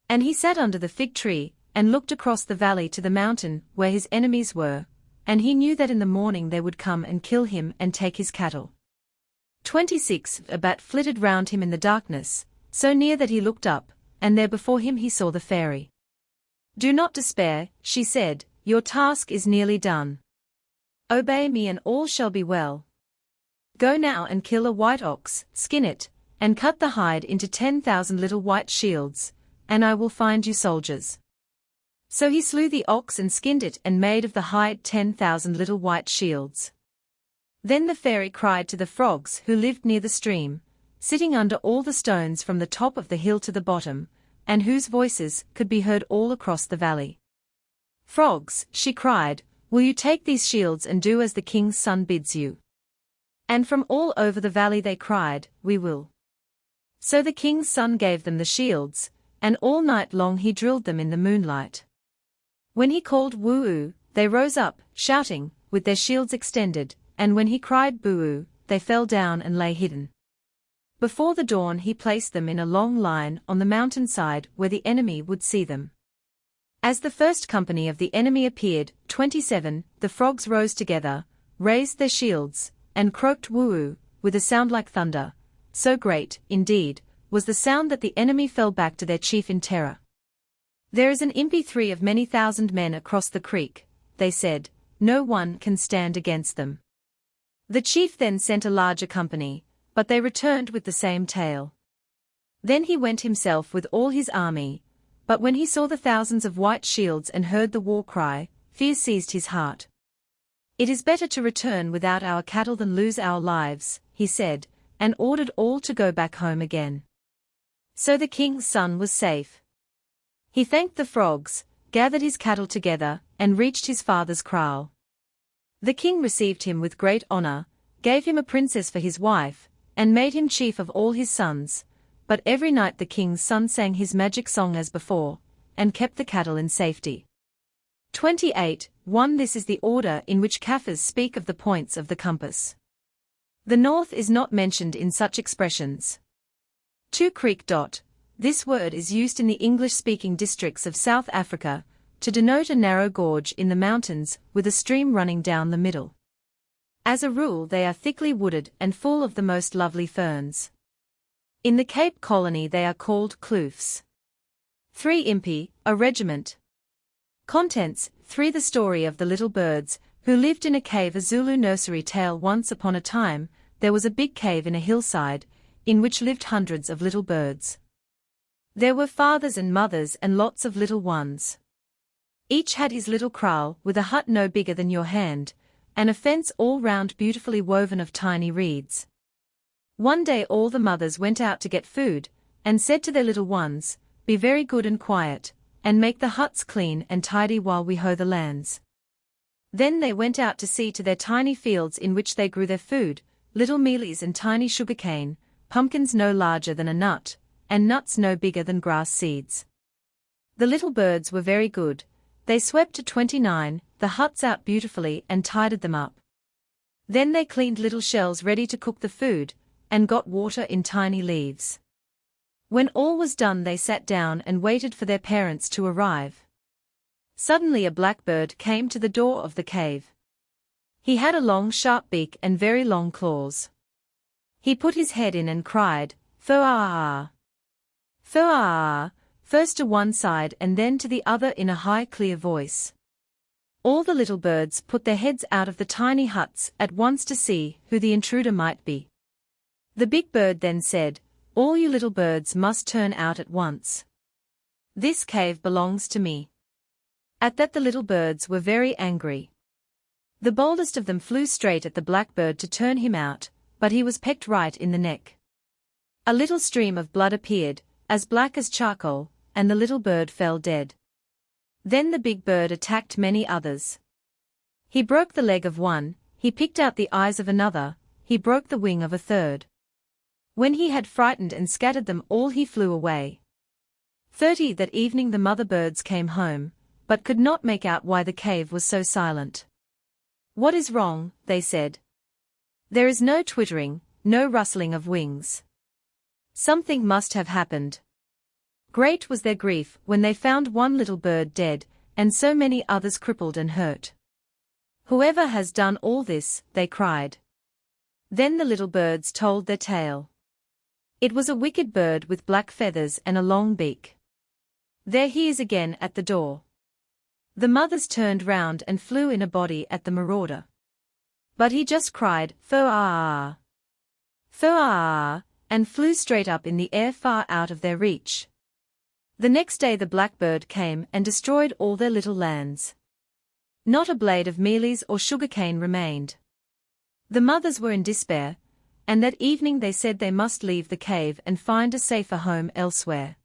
And he sat under the fig tree, and looked across the valley to the mountain where his enemies were, and he knew that in the morning they would come and kill him and take his cattle. 26 A bat flitted round him in the darkness, so near that he looked up, and there before him he saw the fairy. "Do not despair," she said, "your task is nearly done. Obey me and all shall be well. Go now and kill a white ox, skin it, and cut the hide into 10,000 little white shields, and I will find you soldiers. So he slew the ox and skinned it and made of the hide 10,000 little white shields. Then the fairy cried to the frogs who lived near the stream, sitting under all the stones from the top of the hill to the bottom, and whose voices could be heard all across the valley. Frogs, she cried, will you take these shields and do as the king's son bids you? And from all over the valley they cried, we will. So the king's son gave them the shields, and all night long he drilled them in the moonlight. When he called woo-oo, they rose up, shouting, with their shields extended, and when he cried boo-oo, they fell down and lay hidden. Before the dawn he placed them in a long line on the mountainside where the enemy would see them. As the first company of the enemy appeared, 27, the frogs rose together, raised their shields, and croaked woo-oo, with a sound like thunder. So great, indeed, was the sound that the enemy fell back to their chief in terror. There is an impi 3 of many thousand men across the creek, they said, no one can stand against them. The chief then sent a larger company, but they returned with the same tale. Then he went himself with all his army, but when he saw the thousands of white shields and heard the war cry, fear seized his heart. It is better to return without our cattle than lose our lives, he said, and ordered all to go back home again. So the king's son was safe. He thanked the frogs, gathered his cattle together, and reached his father's kraal. The king received him with great honor, gave him a princess for his wife, and made him chief of all his sons, but every night the king's son sang his magic song as before, and kept the cattle in safety. 28:1 This is the order in which Kaffirs speak of the points of the compass. The north is not mentioned in such expressions. 2 Creek. This word is used in the English-speaking districts of South Africa to denote a narrow gorge in the mountains with a stream running down the middle. As a rule they are thickly wooded and full of the most lovely ferns. In the Cape Colony they are called kloofs. 3 Impi, a regiment. Contents, 3 The story of the little birds who lived in a cave. A Zulu nursery tale. Once upon a time, there was a big cave in a hillside, in which lived hundreds of little birds. There were fathers and mothers and lots of little ones. Each had his little kraal with a hut no bigger than your hand, and a fence all round beautifully woven of tiny reeds. One day all the mothers went out to get food, and said to their little ones, be very good and quiet, and make the huts clean and tidy while we hoe the lands. Then they went out to see to their tiny fields in which they grew their food, little mealies and tiny sugarcane, pumpkins no larger than a nut, and nuts no bigger than grass seeds. The little birds were very good. They swept to 29, the huts out beautifully and tidied them up. Then they cleaned little shells ready to cook the food, and got water in tiny leaves. When all was done they sat down and waited for their parents to arrive. Suddenly a blackbird came to the door of the cave. He had a long sharp beak and very long claws. He put his head in and cried, "Fo-ah-ah! Fo-ah-ah!" first to one side and then to the other in a high clear voice. All the little birds put their heads out of the tiny huts at once to see who the intruder might be. The big bird then said, "All you little birds must turn out at once. This cave belongs to me." At that the little birds were very angry. The boldest of them flew straight at the blackbird to turn him out, but he was pecked right in the neck. A little stream of blood appeared, as black as charcoal, and the little bird fell dead. Then the big bird attacked many others. He broke the leg of one, he picked out the eyes of another, he broke the wing of a third. When he had frightened and scattered them all he flew away. 30 That evening the mother birds came home, but could not make out why the cave was so silent. "What is wrong?" they said. "There is no twittering, no rustling of wings. Something must have happened." Great was their grief when they found one little bird dead, and so many others crippled and hurt. "Whoever has done all this," they cried. Then the little birds told their tale. It was a wicked bird with black feathers and a long beak. "There he is again at the door." The mothers turned round and flew in a body at the marauder. But he just cried, "Fo-ah! Fo-ah!" and flew straight up in the air far out of their reach. The next day the blackbird came and destroyed all their little lands. Not a blade of mealies or sugarcane remained. The mothers were in despair, and that evening they said they must leave the cave and find a safer home elsewhere.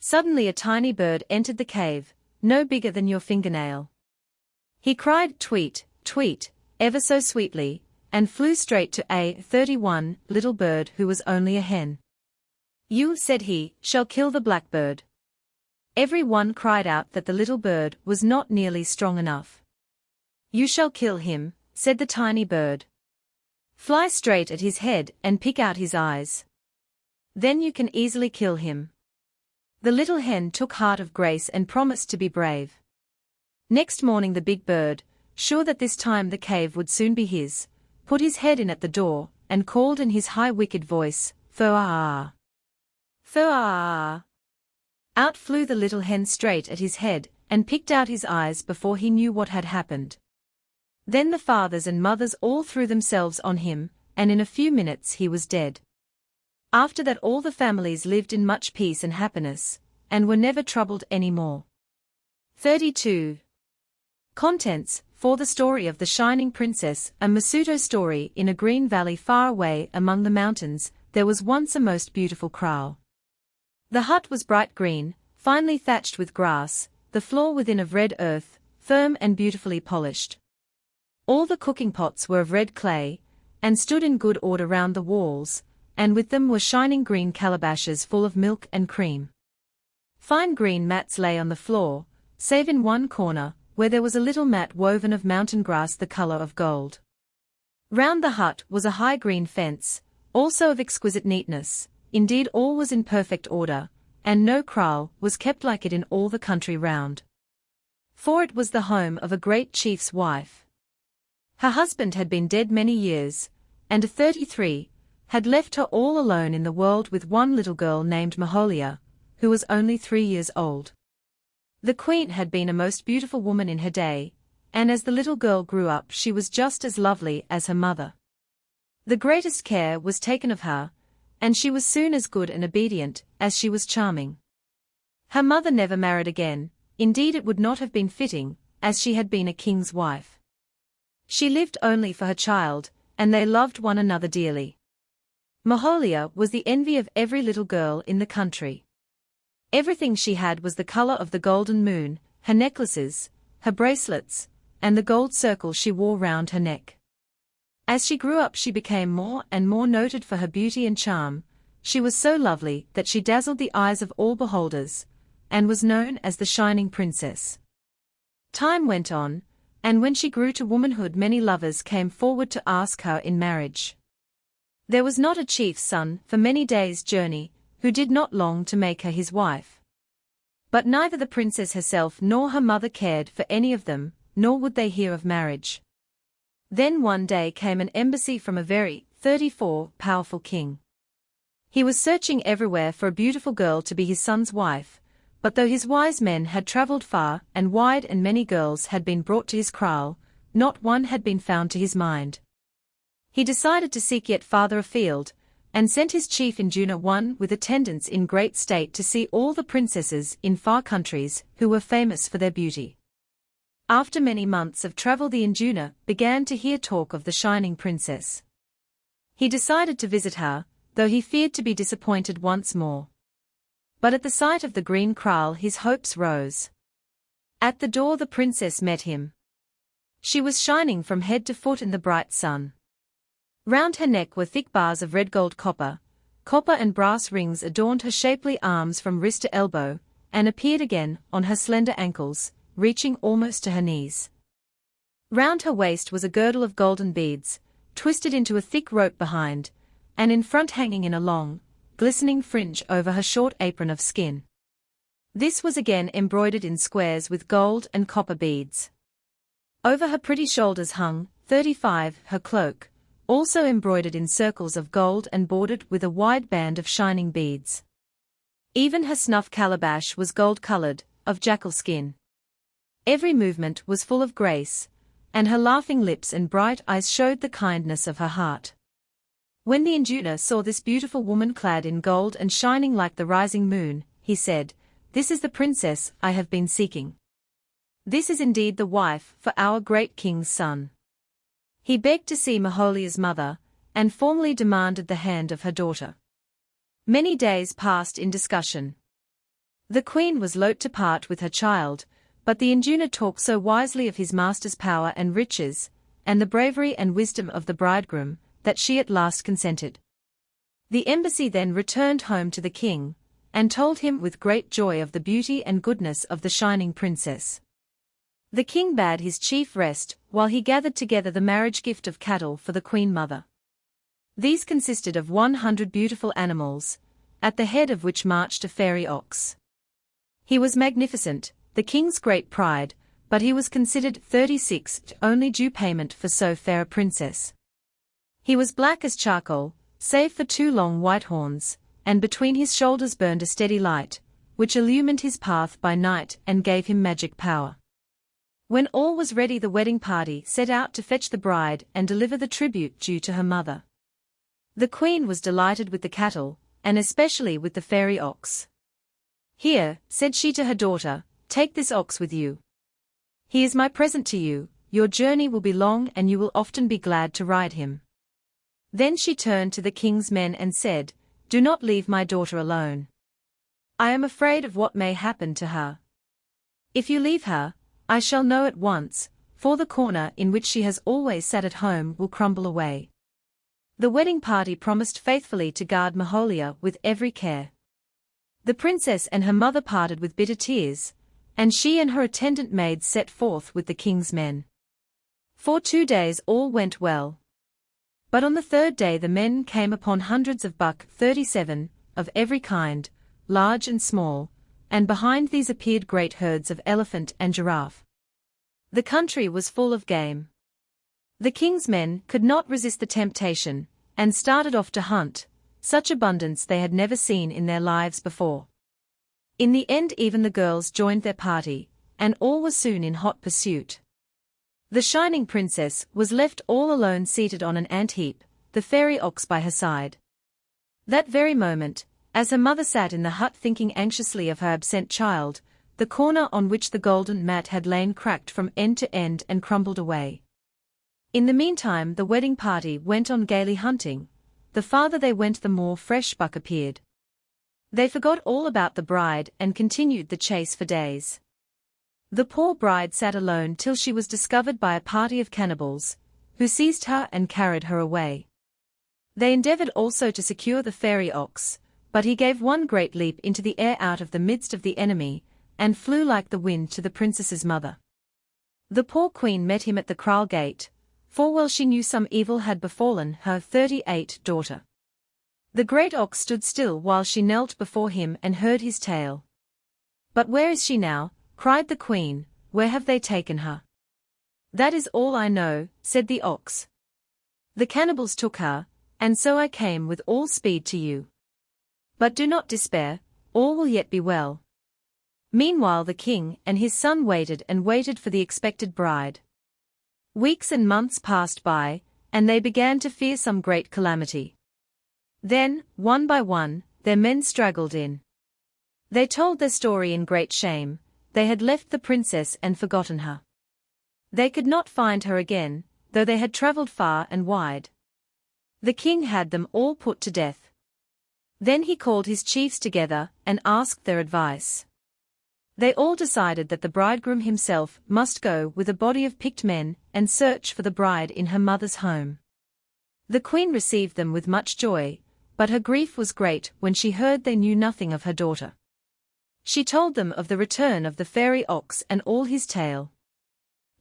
Suddenly a tiny bird entered the cave, no bigger than your fingernail. He cried tweet, tweet, ever so sweetly, and flew straight to A31, little bird who was only a hen. "You," said he, "shall kill the blackbird." Every one cried out that the little bird was not nearly strong enough. "You shall kill him," said the tiny bird. "Fly straight at his head and pick out his eyes. Then you can easily kill him." The little hen took heart of grace and promised to be brave. Next morning the big bird, sure that this time the cave would soon be his, put his head in at the door, and called in his high wicked voice, "Fo-ah! Fo-ah!" Out flew the little hen straight at his head, and picked out his eyes before he knew what had happened. Then the fathers and mothers all threw themselves on him, and in a few minutes he was dead. After that all the families lived in much peace and happiness, and were never troubled any more. 32. Contents, for the story of the Shining Princess, a Masuto story. In a green valley far away among the mountains, there was once a most beautiful kraal. The hut was bright green, finely thatched with grass, the floor within of red earth, firm and beautifully polished. All the cooking pots were of red clay, and stood in good order round the walls, and with them were shining green calabashes full of milk and cream. Fine green mats lay on the floor, save in one corner, where there was a little mat woven of mountain grass the color of gold. Round the hut was a high green fence, also of exquisite neatness, indeed all was in perfect order, and no kraal was kept like it in all the country round. For it was the home of a great chief's wife. Her husband had been dead many years, and at 33, had left her all alone in the world with one little girl named Maholia, who was only 3 years old. The queen had been a most beautiful woman in her day, and as the little girl grew up she was just as lovely as her mother. The greatest care was taken of her, and she was soon as good and obedient as she was charming. Her mother never married again, indeed it would not have been fitting, as she had been a king's wife. She lived only for her child, and they loved one another dearly. Maholia was the envy of every little girl in the country. Everything she had was the color of the golden moon, her necklaces, her bracelets, and the gold circle she wore round her neck. As she grew up she became more and more noted for her beauty and charm. She was so lovely that she dazzled the eyes of all beholders, and was known as the Shining Princess. Time went on, and when she grew to womanhood many lovers came forward to ask her in marriage. There was not a chief's son for many days' journey who did not long to make her his wife. But neither the princess herself nor her mother cared for any of them, nor would they hear of marriage. Then one day came an embassy from a very, 34, powerful king. He was searching everywhere for a beautiful girl to be his son's wife, but though his wise men had traveled far and wide and many girls had been brought to his kraal, not one had been found to his mind. He decided to seek yet farther afield, and sent his chief Induna one with attendants in great state to see all the princesses in far countries who were famous for their beauty. After many months of travel the Induna began to hear talk of the Shining Princess. He decided to visit her, though he feared to be disappointed once more. But at the sight of the green kraal his hopes rose. At the door the princess met him. She was shining from head to foot in the bright sun. Round her neck were thick bars of red gold copper and brass rings adorned her shapely arms from wrist to elbow, and appeared again on her slender ankles, reaching almost to her knees. Round her waist was a girdle of golden beads, twisted into a thick rope behind, and in front hanging in a long, glistening fringe over her short apron of skin. This was again embroidered in squares with gold and copper beads. Over her pretty shoulders hung, 35, her cloak, also embroidered in circles of gold and bordered with a wide band of shining beads. Even her snuff calabash was gold-colored, of jackal skin. Every movement was full of grace, and her laughing lips and bright eyes showed the kindness of her heart. When the induna saw this beautiful woman clad in gold and shining like the rising moon, he said, "This is the princess I have been seeking. This is indeed the wife for our great king's son." He begged to see Maholia's mother, and formally demanded the hand of her daughter. Many days passed in discussion. The queen was loath to part with her child, but the induna talked so wisely of his master's power and riches, and the bravery and wisdom of the bridegroom, that she at last consented. The embassy then returned home to the king, and told him with great joy of the beauty and goodness of the shining princess. The king bade his chief rest, while he gathered together the marriage gift of cattle for the queen mother. These consisted of 100 beautiful animals, at the head of which marched a fairy ox. He was magnificent, the king's great pride, but he was considered 36 only due payment for so fair a princess. He was black as charcoal, save for 2 long white horns, and between his shoulders burned a steady light, which illumined his path by night and gave him magic power. When all was ready, the wedding party set out to fetch the bride and deliver the tribute due to her mother. The queen was delighted with the cattle, and especially with the fairy ox. "Here," said she to her daughter, "take this ox with you. He is my present to you, your journey will be long and you will often be glad to ride him." Then she turned to the king's men and said, "Do not leave my daughter alone. I am afraid of what may happen to her. If you leave her, I shall know at once, for the corner in which she has always sat at home will crumble away." The wedding party promised faithfully to guard Maholia with every care. The princess and her mother parted with bitter tears, and she and her attendant maids set forth with the king's men. For 2 days all went well. But on the 3rd day the men came upon hundreds of buck 37, of every kind, large and small, and behind these appeared great herds of elephant and giraffe. The country was full of game. The king's men could not resist the temptation, and started off to hunt. Such abundance they had never seen in their lives before. In the end even the girls joined their party, and all was soon in hot pursuit. The shining princess was left all alone seated on an ant-heap, the fairy ox by her side. That very moment, as her mother sat in the hut thinking anxiously of her absent child, the corner on which the golden mat had lain cracked from end to end and crumbled away. In the meantime the wedding party went on gaily hunting. The farther they went the more fresh buck appeared. They forgot all about the bride and continued the chase for days. The poor bride sat alone till she was discovered by a party of cannibals, who seized her and carried her away. They endeavored also to secure the fairy ox, but he gave one great leap into the air out of the midst of the enemy, and flew like the wind to the princess's mother. The poor queen met him at the kraal gate, for well she knew some evil had befallen her 38 daughter. The great ox stood still while she knelt before him and heard his tale. "But where is she now?" cried the queen, "where have they taken her?" "That is all I know," said the ox. "The cannibals took her, and so I came with all speed to you. But do not despair, all will yet be well." Meanwhile the king and his son waited and waited for the expected bride. Weeks and months passed by, and they began to fear some great calamity. Then, one by one, their men straggled in. They told their story in great shame. They had left the princess and forgotten her. They could not find her again, though they had travelled far and wide. The king had them all put to death. Then he called his chiefs together and asked their advice. They all decided that the bridegroom himself must go with a body of picked men and search for the bride in her mother's home. The queen received them with much joy, but her grief was great when she heard they knew nothing of her daughter. She told them of the return of the fairy ox and all his tale.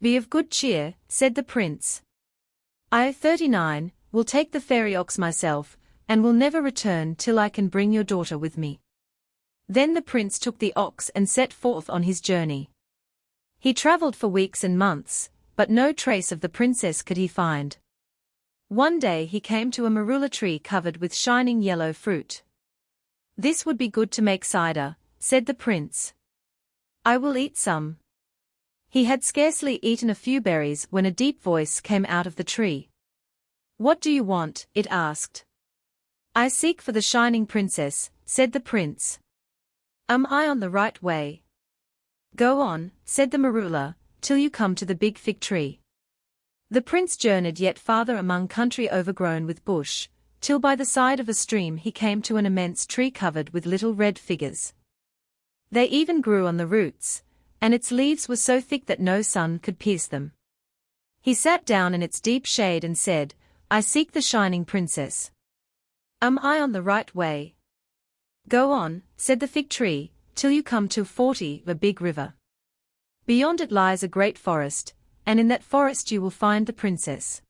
"Be of good cheer," said the prince. "I, 39, will take the fairy ox myself, and will never return till I can bring your daughter with me." Then the prince took the ox and set forth on his journey. He travelled for weeks and months, but no trace of the princess could he find. One day he came to a marula tree covered with shining yellow fruit. "This would be good to make cider," said the prince. "I will eat some." He had scarcely eaten a few berries when a deep voice came out of the tree. "What do you want?" it asked. "I seek for the shining princess," said the prince. "Am I on the right way?" "Go on," said the marula, "till you come to the big fig tree." The prince journeyed yet farther among country overgrown with bush, till by the side of a stream he came to an immense tree covered with little red figures. They even grew on the roots, and its leaves were so thick that no sun could pierce them. He sat down in its deep shade and said, "I seek the shining princess. Am I on the right way?" "Go on," said the fig tree, "till you come to 40 a big river. Beyond it lies a great forest, and in that forest you will find the princess."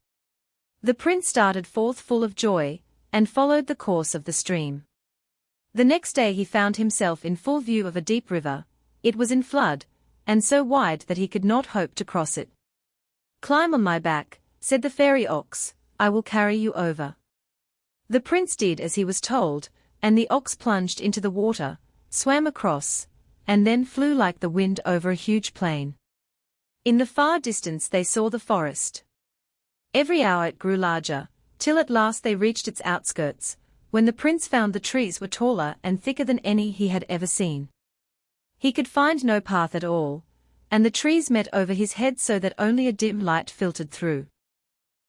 The prince started forth full of joy, and followed the course of the stream. The next day he found himself in full view of a deep river. It was in flood, and so wide that he could not hope to cross it. "Climb on my back," said the fairy ox, "I will carry you over." The prince did as he was told, and the ox plunged into the water, swam across, and then flew like the wind over a huge plain. In the far distance they saw the forest. Every hour it grew larger, till at last they reached its outskirts, when the prince found the trees were taller and thicker than any he had ever seen. He could find no path at all, and the trees met over his head so that only a dim light filtered through.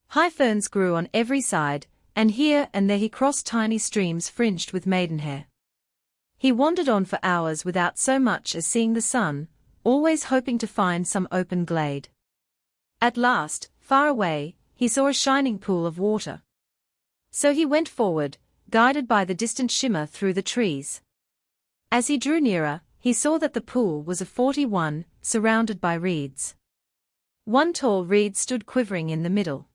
High ferns grew on every side, and here and there he crossed tiny streams fringed with maidenhair. He wandered on for hours without so much as seeing the sun, always hoping to find some open glade. At last, far away, he saw a shining pool of water. So he went forward, guided by the distant shimmer through the trees. As he drew nearer, he saw that the pool was a 41, surrounded by reeds. One tall reed stood quivering in the middle.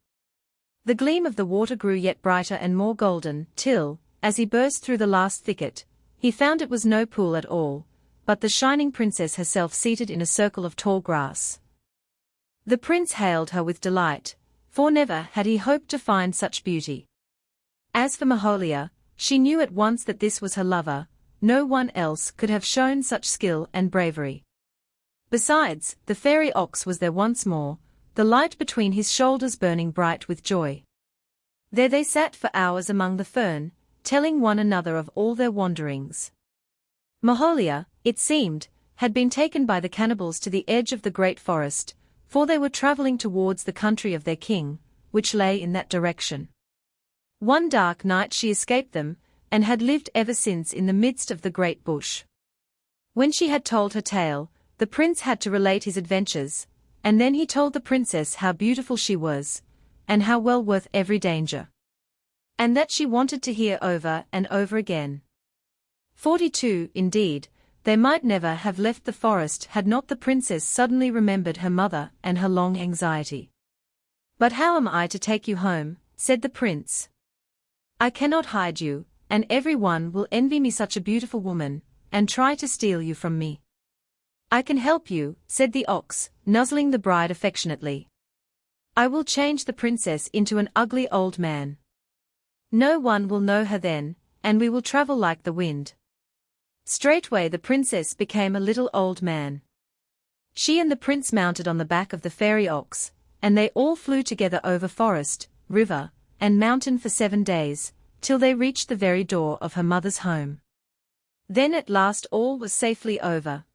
The gleam of the water grew yet brighter and more golden, till, as he burst through the last thicket, he found it was no pool at all, but the shining princess herself seated in a circle of tall grass. The prince hailed her with delight, for never had he hoped to find such beauty. As for Maholia, she knew at once that this was her lover. No one else could have shown such skill and bravery. Besides, the fairy ox was there once more, the light between his shoulders burning bright with joy. There they sat for hours among the fern, telling one another of all their wanderings. Maholia, it seemed, had been taken by the cannibals to the edge of the great forest, for they were traveling towards the country of their king, which lay in that direction. One dark night she escaped them, and had lived ever since in the midst of the great bush. When she had told her tale, the prince had to relate his adventures, and then he told the princess how beautiful she was, and how well worth every danger. And that she wanted to hear over and over again. 42, indeed, they might never have left the forest had not the princess suddenly remembered her mother and her long anxiety. "But how am I to take you home?" said the prince. "I cannot hide you, and every one will envy me such a beautiful woman, and try to steal you from me." "I can help you," said the ox, nuzzling the bride affectionately. "I will change the princess into an ugly old man. No one will know her then, and we will travel like the wind." Straightway the princess became a little old man. She and the prince mounted on the back of the fairy ox, and they all flew together over forest, river, and mountain for 7 days, till they reached the very door of her mother's home. Then at last all was safely over.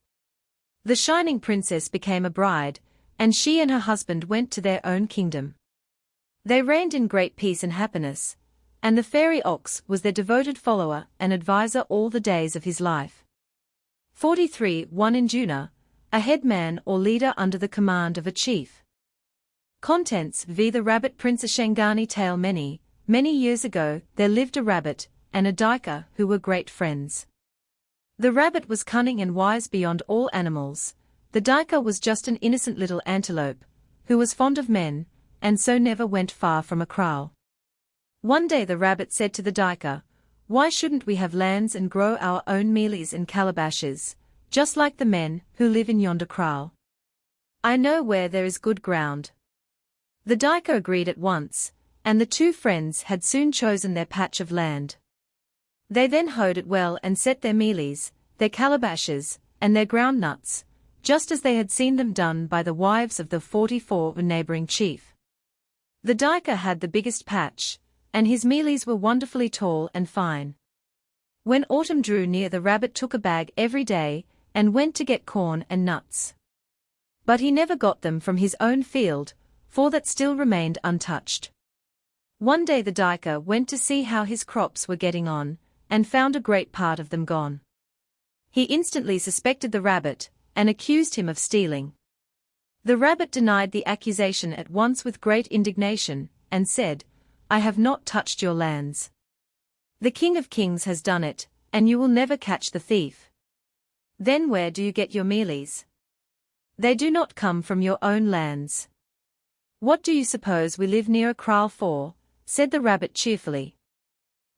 The shining princess became a bride, and she and her husband went to their own kingdom. They reigned in great peace and happiness, and the fairy ox was their devoted follower and adviser all the days of his life. 43 1 Induna, a headman or leader under the command of a chief. Contents v. The Rabbit Prince. A Shangani tale. Many years ago there lived a rabbit and a duiker who were great friends. The rabbit was cunning and wise beyond all animals. The duiker was just an innocent little antelope, who was fond of men, and so never went far from a kraal. One day the rabbit said to the duiker, "Why shouldn't we have lands and grow our own mealies and calabashes, just like the men who live in yonder kraal? I know where there is good ground." The duiker agreed at once, and the two friends had soon chosen their patch of land. They then hoed it well and set their mealies, their calabashes, and their ground nuts, just as they had seen them done by the wives of the 44 neighboring chief. The dyker had the biggest patch, and his mealies were wonderfully tall and fine. When autumn drew near, the rabbit took a bag every day and went to get corn and nuts. But he never got them from his own field, for that still remained untouched. One day the dyker went to see how his crops were getting on, and found a great part of them gone. He instantly suspected the rabbit, and accused him of stealing. The rabbit denied the accusation at once with great indignation, and said, "I have not touched your lands. The King of Kings has done it, and you will never catch the thief. Then where do you get your mealies? They do not come from your own lands." "What do you suppose we live near a kraal for?" said the rabbit cheerfully.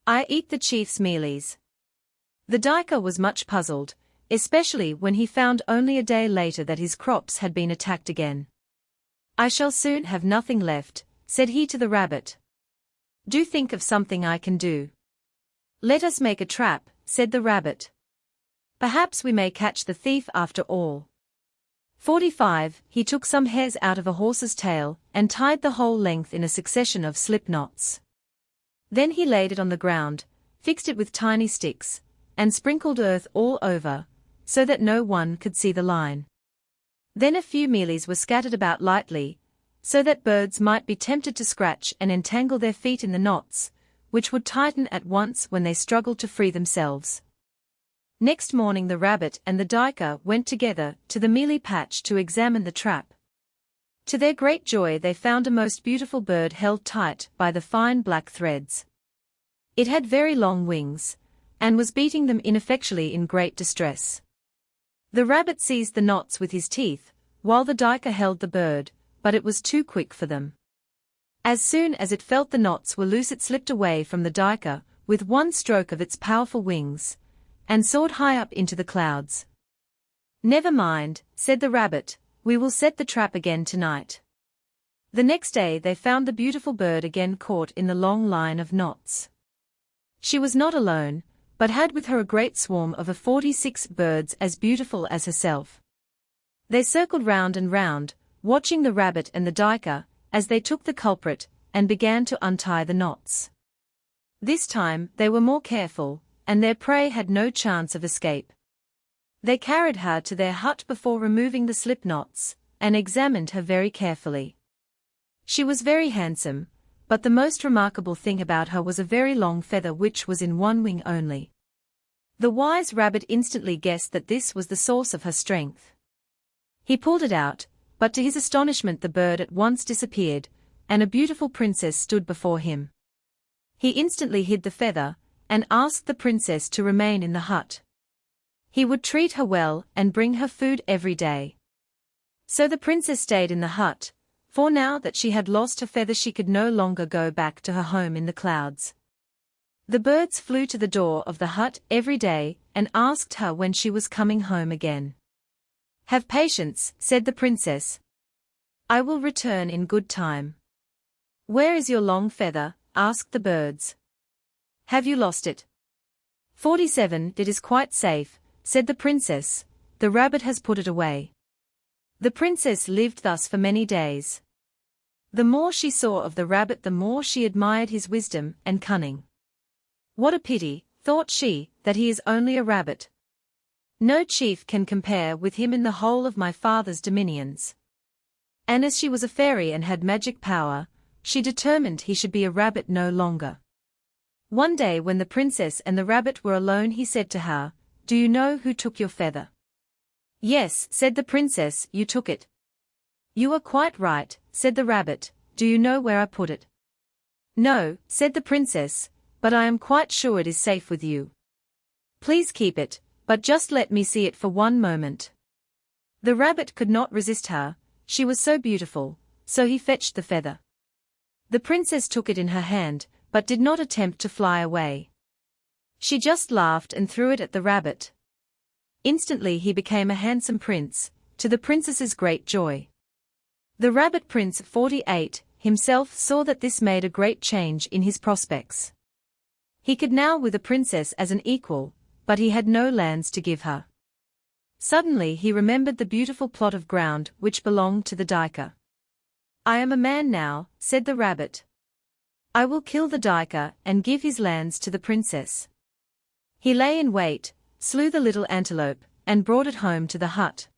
"I eat the chief's mealies." The dyker was much puzzled, especially when he found only a day later that his crops had been attacked again. "I shall soon have nothing left," said he to the rabbit. "Do think of something I can do." "Let us make a trap," said the rabbit. "Perhaps we may catch the thief after all." 45. He took some hairs out of a horse's tail, and tied the whole length in a succession of slip knots. Then he laid it on the ground, fixed it with tiny sticks, and sprinkled earth all over, so that no one could see the line. Then a few mealies were scattered about lightly, so that birds might be tempted to scratch and entangle their feet in the knots, which would tighten at once when they struggled to free themselves. Next morning the rabbit and the dyker went together to the mealie patch to examine the trap. To their great joy they found a most beautiful bird held tight by the fine black threads. It had very long wings, and was beating them ineffectually in great distress. The rabbit seized the knots with his teeth, while the dyker held the bird, but it was too quick for them. As soon as it felt the knots were loose, it slipped away from the dyker with one stroke of its powerful wings, and soared high up into the clouds. "Never mind," said the rabbit, "we will set the trap again tonight." The next day they found the beautiful bird again caught in the long line of knots. She was not alone, but had with her a great swarm of 46 birds as beautiful as herself. They circled round and round, watching the rabbit and the dyker, as they took the culprit, and began to untie the knots. This time they were more careful, and their prey had no chance of escape. They carried her to their hut before removing the slip knots, and examined her very carefully. She was very handsome, but the most remarkable thing about her was a very long feather which was in one wing only. The wise rabbit instantly guessed that this was the source of her strength. He pulled it out, but to his astonishment the bird at once disappeared, and a beautiful princess stood before him. He instantly hid the feather, and asked the princess to remain in the hut. He would treat her well and bring her food every day. So the princess stayed in the hut, for now that she had lost her feather she could no longer go back to her home in the clouds. The birds flew to the door of the hut every day and asked her when she was coming home again. "Have patience," said the princess. "I will return in good time." "Where is your long feather?" asked the birds. "Have you lost it?" 47. It is quite safe, said the princess. "The rabbit has put it away." The princess lived thus for many days. The more she saw of the rabbit the more she admired his wisdom and cunning. "What a pity," thought she, "that he is only a rabbit. No chief can compare with him in the whole of my father's dominions." And as she was a fairy and had magic power, she determined he should be a rabbit no longer. One day when the princess and the rabbit were alone he said to her, "Do you know who took your feather?" "Yes," said the princess, "you took it." "You are quite right," said the rabbit. "Do you know where I put it?" "No," said the princess, "but I am quite sure it is safe with you. Please keep it, but just let me see it for one moment." The rabbit could not resist her, she was so beautiful, so he fetched the feather. The princess took it in her hand, but did not attempt to fly away. She just laughed and threw it at the rabbit. Instantly he became a handsome prince, to the princess's great joy. The rabbit prince 48 himself saw that this made a great change in his prospects. He could now with the princess as an equal, but he had no lands to give her. Suddenly he remembered the beautiful plot of ground which belonged to the dyker. "I am a man now," said the rabbit. "I will kill the dyker and give his lands to the princess." He lay in wait, slew the little antelope, and brought it home to the hut.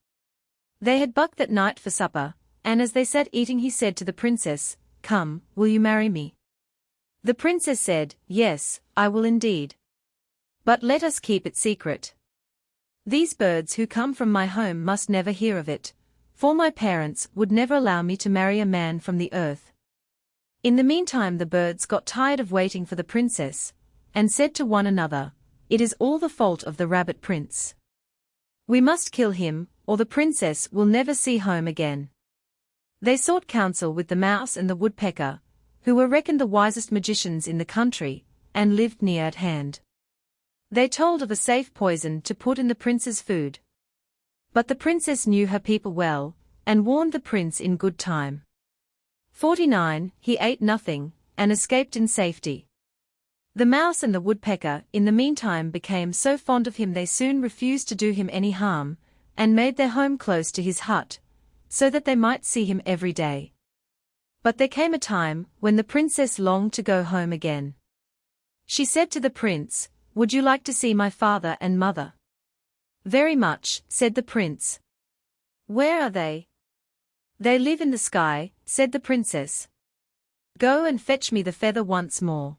They had bucked that night for supper, and as they sat eating he said to the princess, "Come, will you marry me?" The princess said, "Yes, I will indeed. But let us keep it secret. These birds who come from my home must never hear of it, for my parents would never allow me to marry a man from the earth." In the meantime the birds got tired of waiting for the princess, and said to one another, "It is all the fault of the rabbit prince. We must kill him, or the princess will never see home again." They sought counsel with the mouse and the woodpecker, who were reckoned the wisest magicians in the country, and lived near at hand. They told of a safe poison to put in the prince's food. But the princess knew her people well, and warned the prince in good time. 49. He ate nothing, and escaped in safety. The mouse and the woodpecker in the meantime became so fond of him they soon refused to do him any harm, and made their home close to his hut, so that they might see him every day. But there came a time when the princess longed to go home again. She said to the prince, "Would you like to see my father and mother?" "Very much," said the prince. "Where are they?" "They live in the sky," said the princess. "Go and fetch me the feather once more."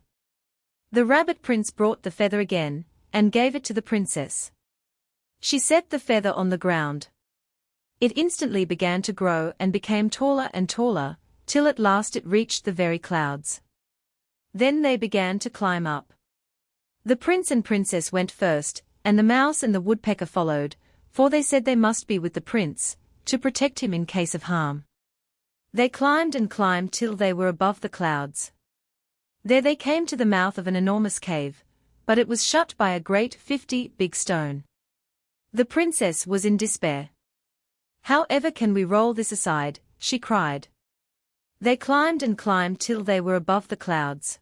The rabbit prince brought the feather again, and gave it to the princess. She set the feather on the ground. It instantly began to grow and became taller and taller, till at last it reached the very clouds. Then they began to climb up. The prince and princess went first, and the mouse and the woodpecker followed, for they said they must be with the prince, to protect him in case of harm. They climbed and climbed till they were above the clouds. There they came to the mouth of an enormous cave, but it was shut by a great 50 big stone. The princess was in despair. "How ever can we roll this aside?" she cried. They climbed and climbed till they were above the clouds.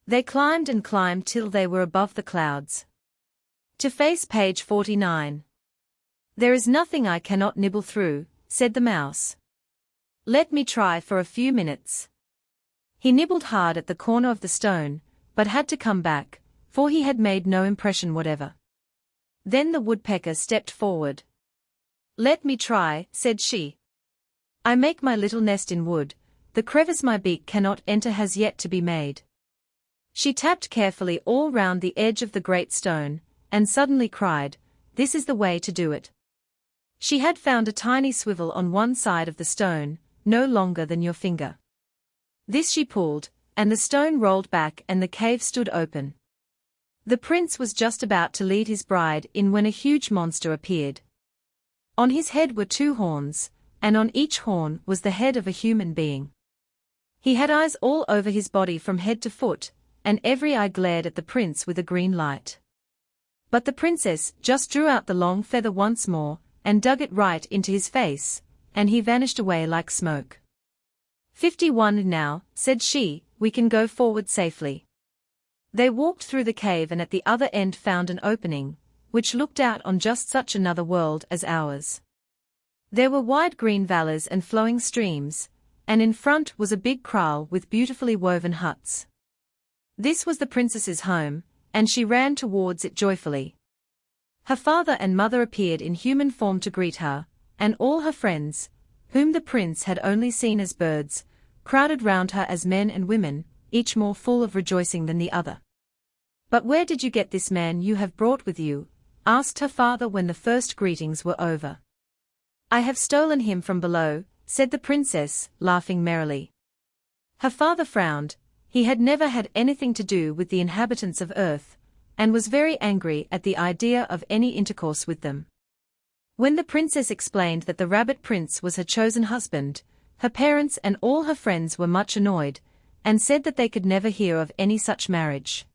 They climbed and climbed till they were above the clouds. To face page 49. "There is nothing I cannot nibble through," said the mouse. "Let me try for a few minutes." He nibbled hard at the corner of the stone, but had to come back, for he had made no impression whatever. Then the woodpecker stepped forward. "Let me try," said she. "I make my little nest in wood, the crevice my beak cannot enter has yet to be made." She tapped carefully all round the edge of the great stone, and suddenly cried, "This is the way to do it." She had found a tiny swivel on one side of the stone, no longer than your finger. This she pulled, and the stone rolled back and the cave stood open. The prince was just about to lead his bride in when a huge monster appeared. On his head were 2 horns, and on each horn was the head of a human being. He had eyes all over his body from head to foot, and every eye glared at the prince with a green light. But the princess just drew out the long feather once more, and dug it right into his face, and he vanished away like smoke. 51 Now, said she, we can go forward safely. They walked through the cave and at the other end found an opening, which looked out on just such another world as ours. There were wide green valleys and flowing streams, and in front was a big kraal with beautifully woven huts. This was the princess's home, and she ran towards it joyfully. Her father and mother appeared in human form to greet her, and all her friends, whom the prince had only seen as birds, crowded round her as men and women, each more full of rejoicing than the other. "But where did you get this man you have brought with you?" asked her father when the first greetings were over. "I have stolen him from below," said the princess, laughing merrily. Her father frowned. He had never had anything to do with the inhabitants of earth, and was very angry at the idea of any intercourse with them. When the princess explained that the rabbit prince was her chosen husband, her parents and all her friends were much annoyed, and said that they could never hear of any such marriage.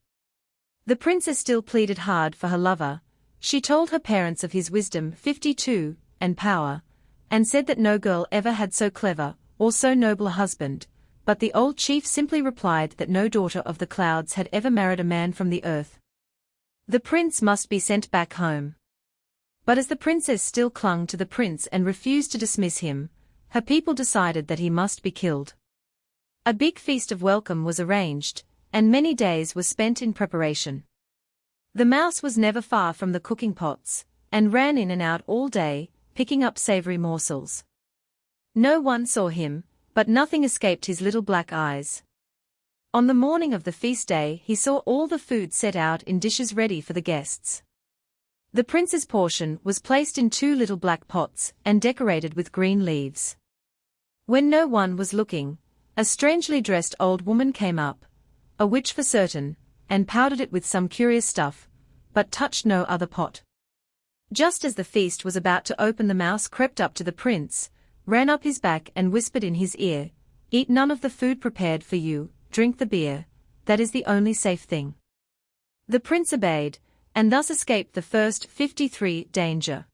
The princess still pleaded hard for her lover. She told her parents of his wisdom 52 and power, and said that no girl ever had so clever or so noble a husband, but the old chief simply replied that no daughter of the clouds had ever married a man from the earth. The prince must be sent back home. But as the princess still clung to the prince and refused to dismiss him, her people decided that he must be killed. A big feast of welcome was arranged, and many days were spent in preparation. The mouse was never far from the cooking pots, and ran in and out all day, picking up savory morsels. No one saw him, but nothing escaped his little black eyes. On the morning of the feast day he saw all the food set out in dishes ready for the guests. The prince's portion was placed in 2 little black pots and decorated with green leaves. When no one was looking, a strangely dressed old woman came up, a witch for certain, and powdered it with some curious stuff, but touched no other pot. Just as the feast was about to open, the mouse crept up to the prince, ran up his back and whispered in his ear, "Eat none of the food prepared for you, drink the beer, that is the only safe thing." The prince obeyed, and thus escaped the first 53 danger.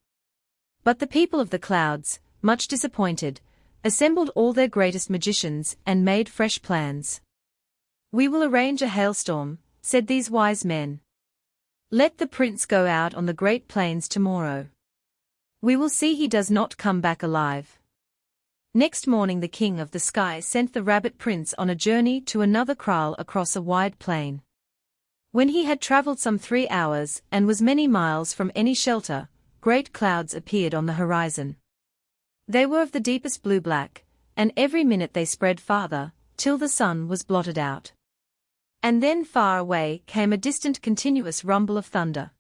But the people of the clouds, much disappointed, assembled all their greatest magicians and made fresh plans. "We will arrange a hailstorm," said these wise men. "Let the prince go out on the great plains tomorrow. We will see he does not come back alive." Next morning the king of the sky sent the rabbit prince on a journey to another kraal across a wide plain. When he had traveled some 3 hours and was many miles from any shelter, great clouds appeared on the horizon. They were of the deepest blue-black, and every minute they spread farther, till the sun was blotted out. And then far away came a distant continuous rumble of thunder.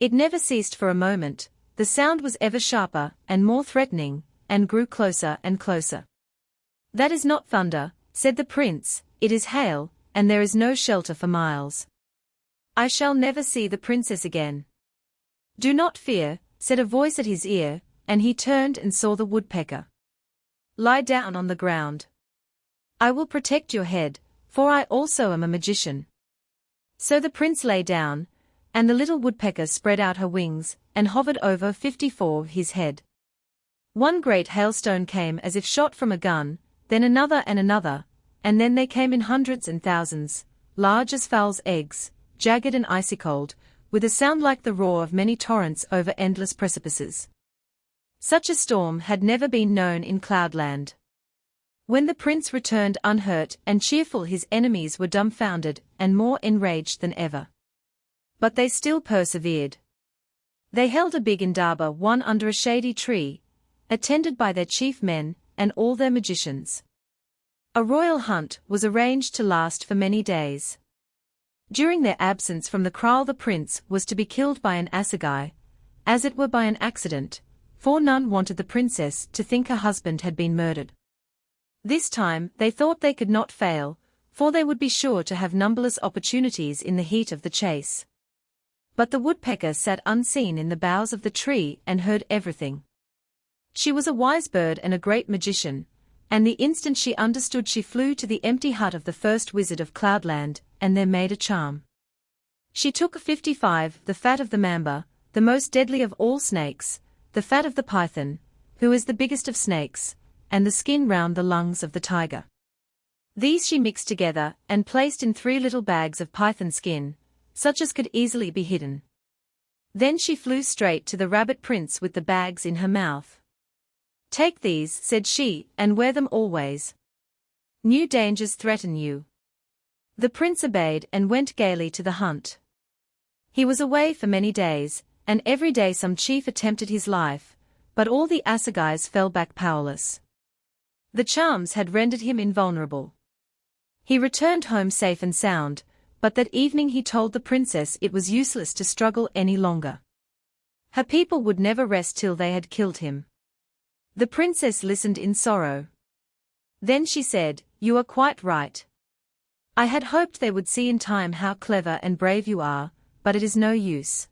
It never ceased for a moment, the sound was ever sharper and more threatening, and grew closer and closer. "That is not thunder," said the prince, "it is hail, and there is no shelter for miles. I shall never see the princess again." "Do not fear," said a voice at his ear, and he turned and saw the woodpecker. "Lie down on the ground. I will protect your head, for I also am a magician." So the prince lay down, and the little woodpecker spread out her wings, and hovered over 54 his head. One great hailstone came as if shot from a gun, then another, and then they came in hundreds and thousands, large as fowls' eggs, jagged and icy cold, with a sound like the roar of many torrents over endless precipices. Such a storm had never been known in Cloudland. When the prince returned unhurt and cheerful, his enemies were dumbfounded and more enraged than ever. But they still persevered. They held a big indaba one under a shady tree, attended by their chief men and all their magicians. A royal hunt was arranged to last for many days. During their absence from the kraal the prince was to be killed by an assegai, as it were by an accident, for none wanted the princess to think her husband had been murdered. This time they thought they could not fail, for they would be sure to have numberless opportunities in the heat of the chase. But the woodpecker sat unseen in the boughs of the tree and heard everything. She was a wise bird and a great magician, and the instant she understood she flew to the empty hut of the first wizard of Cloudland, and there made a charm. She took 55, the fat of the mamba, the most deadly of all snakes, the fat of the python, who is the biggest of snakes, and the skin round the lungs of the tiger. These she mixed together and placed in 3 little bags of python skin, such as could easily be hidden. Then she flew straight to the rabbit prince with the bags in her mouth. "Take these," said she, "and wear them always. New dangers threaten you." The prince obeyed and went gaily to the hunt. He was away for many days, and every day some chief attempted his life, but all the assegais fell back powerless. The charms had rendered him invulnerable. He returned home safe and sound, but that evening he told the princess it was useless to struggle any longer. Her people would never rest till they had killed him. The princess listened in sorrow. Then she said, "You are quite right. I had hoped they would see in time how clever and brave you are, but it is no use.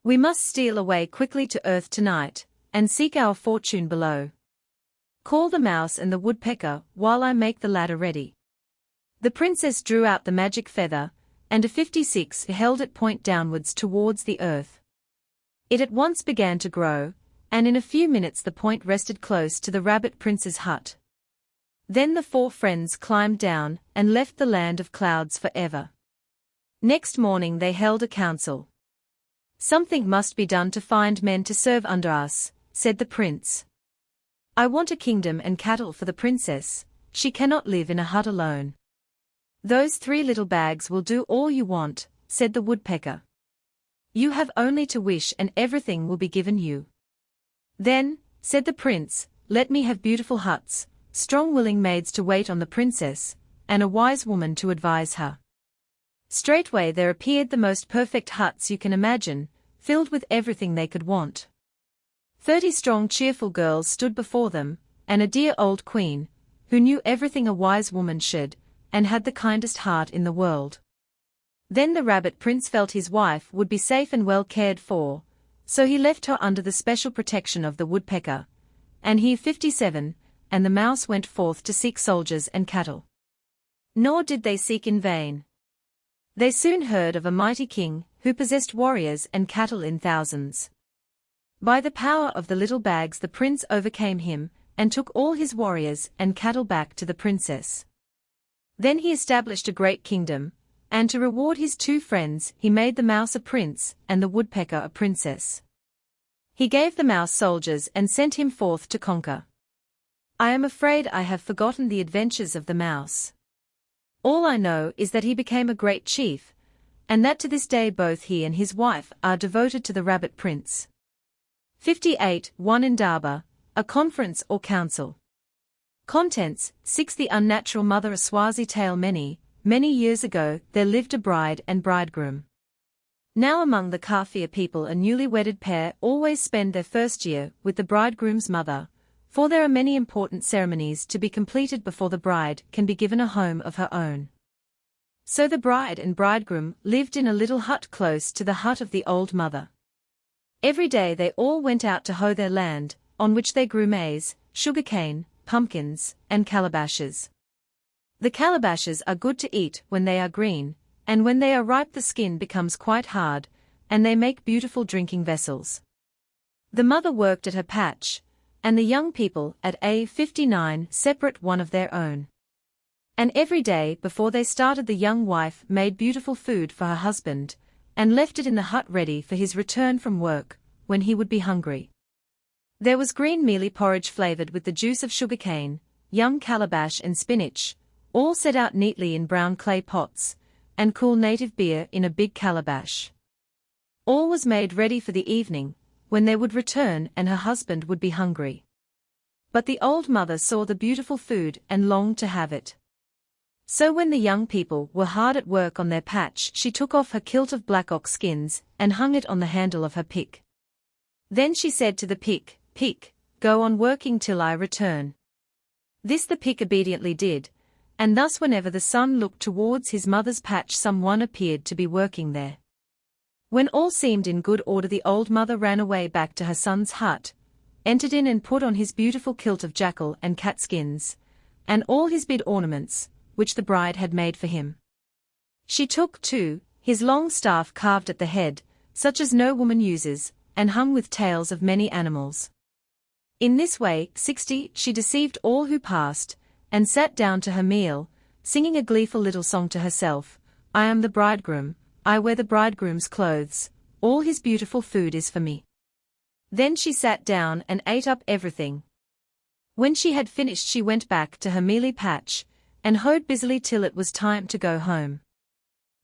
We must steal away quickly to earth tonight, and seek our fortune below. Call the mouse and the woodpecker while I make the ladder ready." The princess drew out the magic feather, and a 56 held it point downwards towards the earth. It at once began to grow, and in a few minutes the point rested close to the rabbit prince's hut. Then the 4 friends climbed down and left the land of clouds forever. Next morning they held a council. "Something must be done to find men to serve under us," said the prince. "I want a kingdom and cattle for the princess. She cannot live in a hut alone." "Those 3 little bags will do all you want," said the woodpecker. "You have only to wish and everything will be given you." "Then," said the prince, "let me have beautiful huts, strong willing maids to wait on the princess, and a wise woman to advise her." Straightway there appeared the most perfect huts you can imagine, filled with everything they could want. 30 strong cheerful girls stood before them, and a dear old queen, who knew everything a wise woman should, and had the kindest heart in the world. Then the rabbit prince felt his wife would be safe and well cared for, so he left her under the special protection of the woodpecker, and he 57, and the mouse went forth to seek soldiers and cattle. Nor did they seek in vain. They soon heard of a mighty king, who possessed warriors and cattle in thousands. By the power of the little bags the prince overcame him, and took all his warriors and cattle back to the princess. Then he established a great kingdom, and to reward his 2 friends he made the mouse a prince and the woodpecker a princess. He gave the mouse soldiers and sent him forth to conquer. I am afraid I have forgotten the adventures of the mouse. All I know is that he became a great chief, and that to this day both he and his wife are devoted to the rabbit prince. 58. 1 Indaba, a conference or council. Contents: 6. The unnatural mother. A Swazi tale. Many years ago there lived a bride and bridegroom. Now among the Kafir people a newly wedded pair always spend their first year with the bridegroom's mother, for there are many important ceremonies to be completed before the bride can be given a home of her own. So the bride and bridegroom lived in a little hut close to the hut of the old mother. Every day they all went out to hoe their land, on which they grew maize, sugarcane, pumpkins, and calabashes. The calabashes are good to eat when they are green, and when they are ripe the skin becomes quite hard, and they make beautiful drinking vessels. The mother worked at her patch, and the young people at a 59 separate one of their own. And every day before they started the young wife made beautiful food for her husband, and left it in the hut ready for his return from work, when he would be hungry. There was green mealy porridge flavored with the juice of sugarcane, young calabash and spinach, all set out neatly in brown clay pots, and cool native beer in a big calabash. All was made ready for the evening, when they would return and her husband would be hungry. But the old mother saw the beautiful food and longed to have it. So when the young people were hard at work on their patch she took off her kilt of black ox skins and hung it on the handle of her pick. Then she said to the pick, "Pick, go on working till I return." This the pick obediently did, and thus whenever the son looked towards his mother's patch someone appeared to be working there. When all seemed in good order the old mother ran away back to her son's hut, entered in and put on his beautiful kilt of jackal and cat skins, and all his bead ornaments, which the bride had made for him. She took, too, his long staff carved at the head, such as no woman uses, and hung with tails of many animals. In this way, 60, she deceived all who passed, and sat down to her meal, singing a gleeful little song to herself, "I am the bridegroom, I wear the bridegroom's clothes, all his beautiful food is for me." Then she sat down and ate up everything. When she had finished she went back to her mealy patch, and hoed busily till it was time to go home.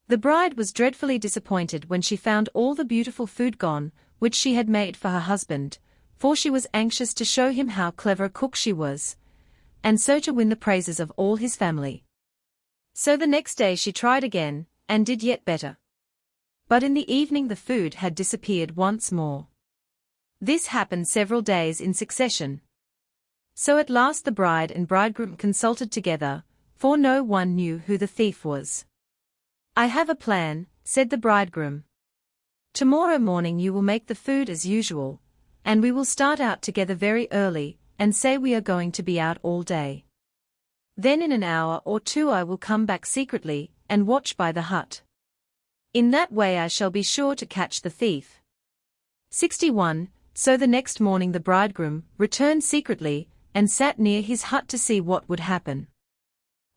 The bride was dreadfully disappointed when she found all the beautiful food gone, which she had made for her husband, for she was anxious to show him how clever a cook she was, and so to win the praises of all his family. So the next day she tried again, and did yet better. But in the evening the food had disappeared once more. This happened several days in succession. So at last the bride and bridegroom consulted together, for no one knew who the thief was. "I have a plan," said the bridegroom. "Tomorrow morning you will make the food as usual, and we will start out together very early, and say we are going to be out all day. Then in an hour or two I will come back secretly, and watch by the hut. In that way I shall be sure to catch the thief." 61. So the next morning the bridegroom returned secretly, and sat near his hut to see what would happen.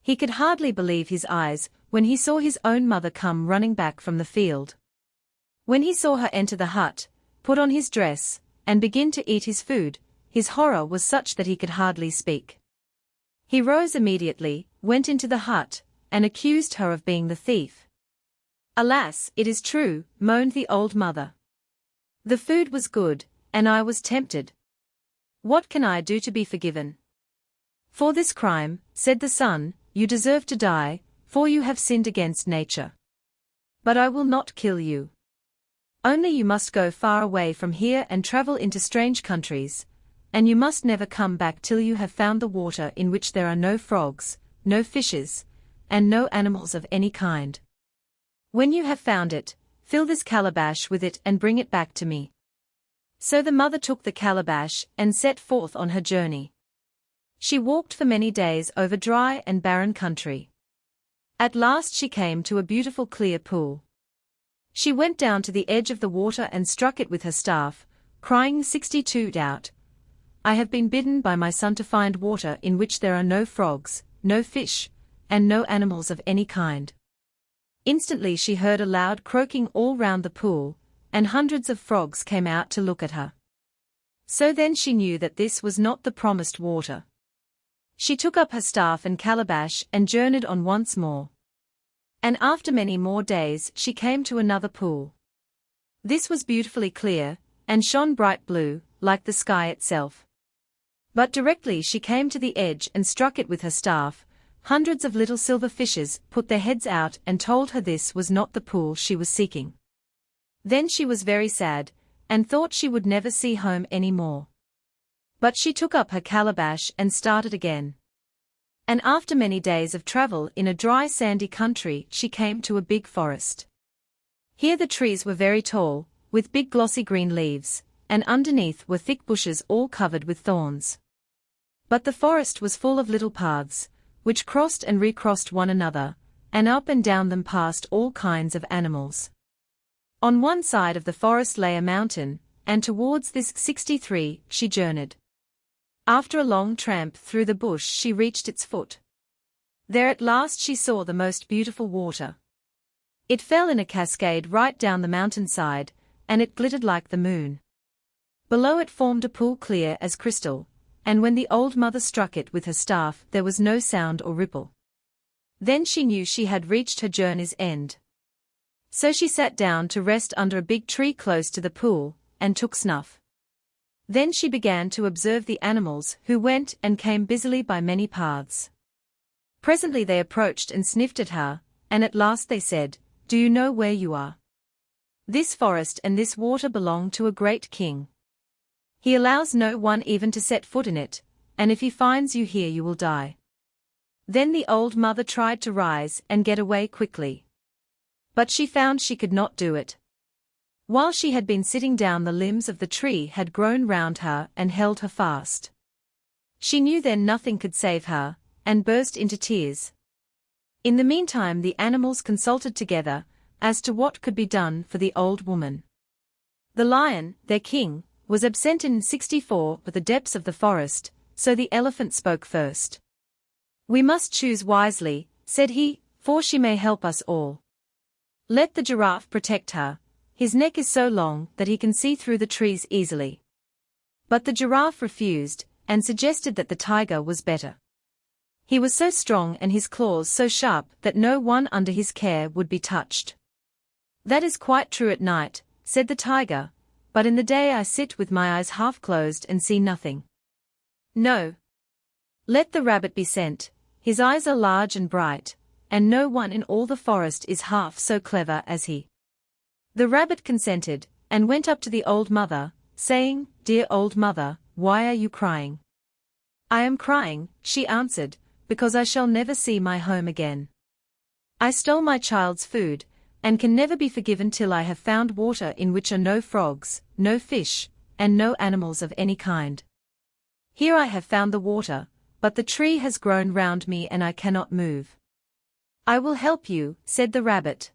He could hardly believe his eyes when he saw his own mother come running back from the field. When he saw her enter the hut, put on his dress, and begin to eat his food, his horror was such that he could hardly speak. He rose immediately, went into the hut, and accused her of being the thief. "Alas, it is true," moaned the old mother. "The food was good, and I was tempted. What can I do to be forgiven?" "For this crime," said the son, "you deserve to die, for you have sinned against nature. But I will not kill you. Only you must go far away from here and travel into strange countries, and you must never come back till you have found the water in which there are no frogs, no fishes, and no animals of any kind. When you have found it, fill this calabash with it and bring it back to me." So the mother took the calabash and set forth on her journey. She walked for many days over dry and barren country. At last she came to a beautiful clear pool. She went down to the edge of the water and struck it with her staff, crying 62 out, "I have been bidden by my son to find water in which there are no frogs, no fish, and no animals of any kind." Instantly she heard a loud croaking all round the pool, and hundreds of frogs came out to look at her. So then she knew that this was not the promised water. She took up her staff and calabash and journeyed on once more. And after many more days she came to another pool. This was beautifully clear, and shone bright blue, like the sky itself. But directly she came to the edge and struck it with her staff, hundreds of little silver fishes put their heads out and told her this was not the pool she was seeking. Then she was very sad, and thought she would never see home any more. But she took up her calabash and started again. And after many days of travel in a dry sandy country she came to a big forest. Here the trees were very tall, with big glossy green leaves, and underneath were thick bushes all covered with thorns. But the forest was full of little paths, which crossed and recrossed one another, and up and down them passed all kinds of animals. On one side of the forest lay a mountain, and towards this 63 she journeyed. After a long tramp through the bush she reached its foot. There at last she saw the most beautiful water. It fell in a cascade right down the mountainside, and it glittered like the moon. Below it formed a pool clear as crystal, and when the old mother struck it with her staff there was no sound or ripple. Then she knew she had reached her journey's end. So she sat down to rest under a big tree close to the pool, and took snuff. Then she began to observe the animals who went and came busily by many paths. Presently they approached and sniffed at her, and at last they said, "Do you know where you are? This forest and this water belong to a great king. He allows no one even to set foot in it, and if he finds you here you will die." Then the old mother tried to rise and get away quickly. But she found she could not do it. While she had been sitting down the limbs of the tree had grown round her and held her fast. She knew then nothing could save her, and burst into tears. In the meantime the animals consulted together, as to what could be done for the old woman. The lion, their king, was absent in 64 but the depths of the forest, so the elephant spoke first. "We must choose wisely," said he, "for she may help us all. Let the giraffe protect her. His neck is so long that he can see through the trees easily." But the giraffe refused, and suggested that the tiger was better. He was so strong and his claws so sharp that no one under his care would be touched. "That is quite true at night," said the tiger, "but in the day I sit with my eyes half closed and see nothing." "No. Let the rabbit be sent. His eyes are large and bright, and no one in all the forest is half so clever as he." The rabbit consented, and went up to the old mother, saying, "Dear old mother, why are you crying?" "I am crying," she answered, "because I shall never see my home again. I stole my child's food, and can never be forgiven till I have found water in which are no frogs, no fish, and no animals of any kind. Here I have found the water, but the tree has grown round me and I cannot move." "I will help you," said the rabbit.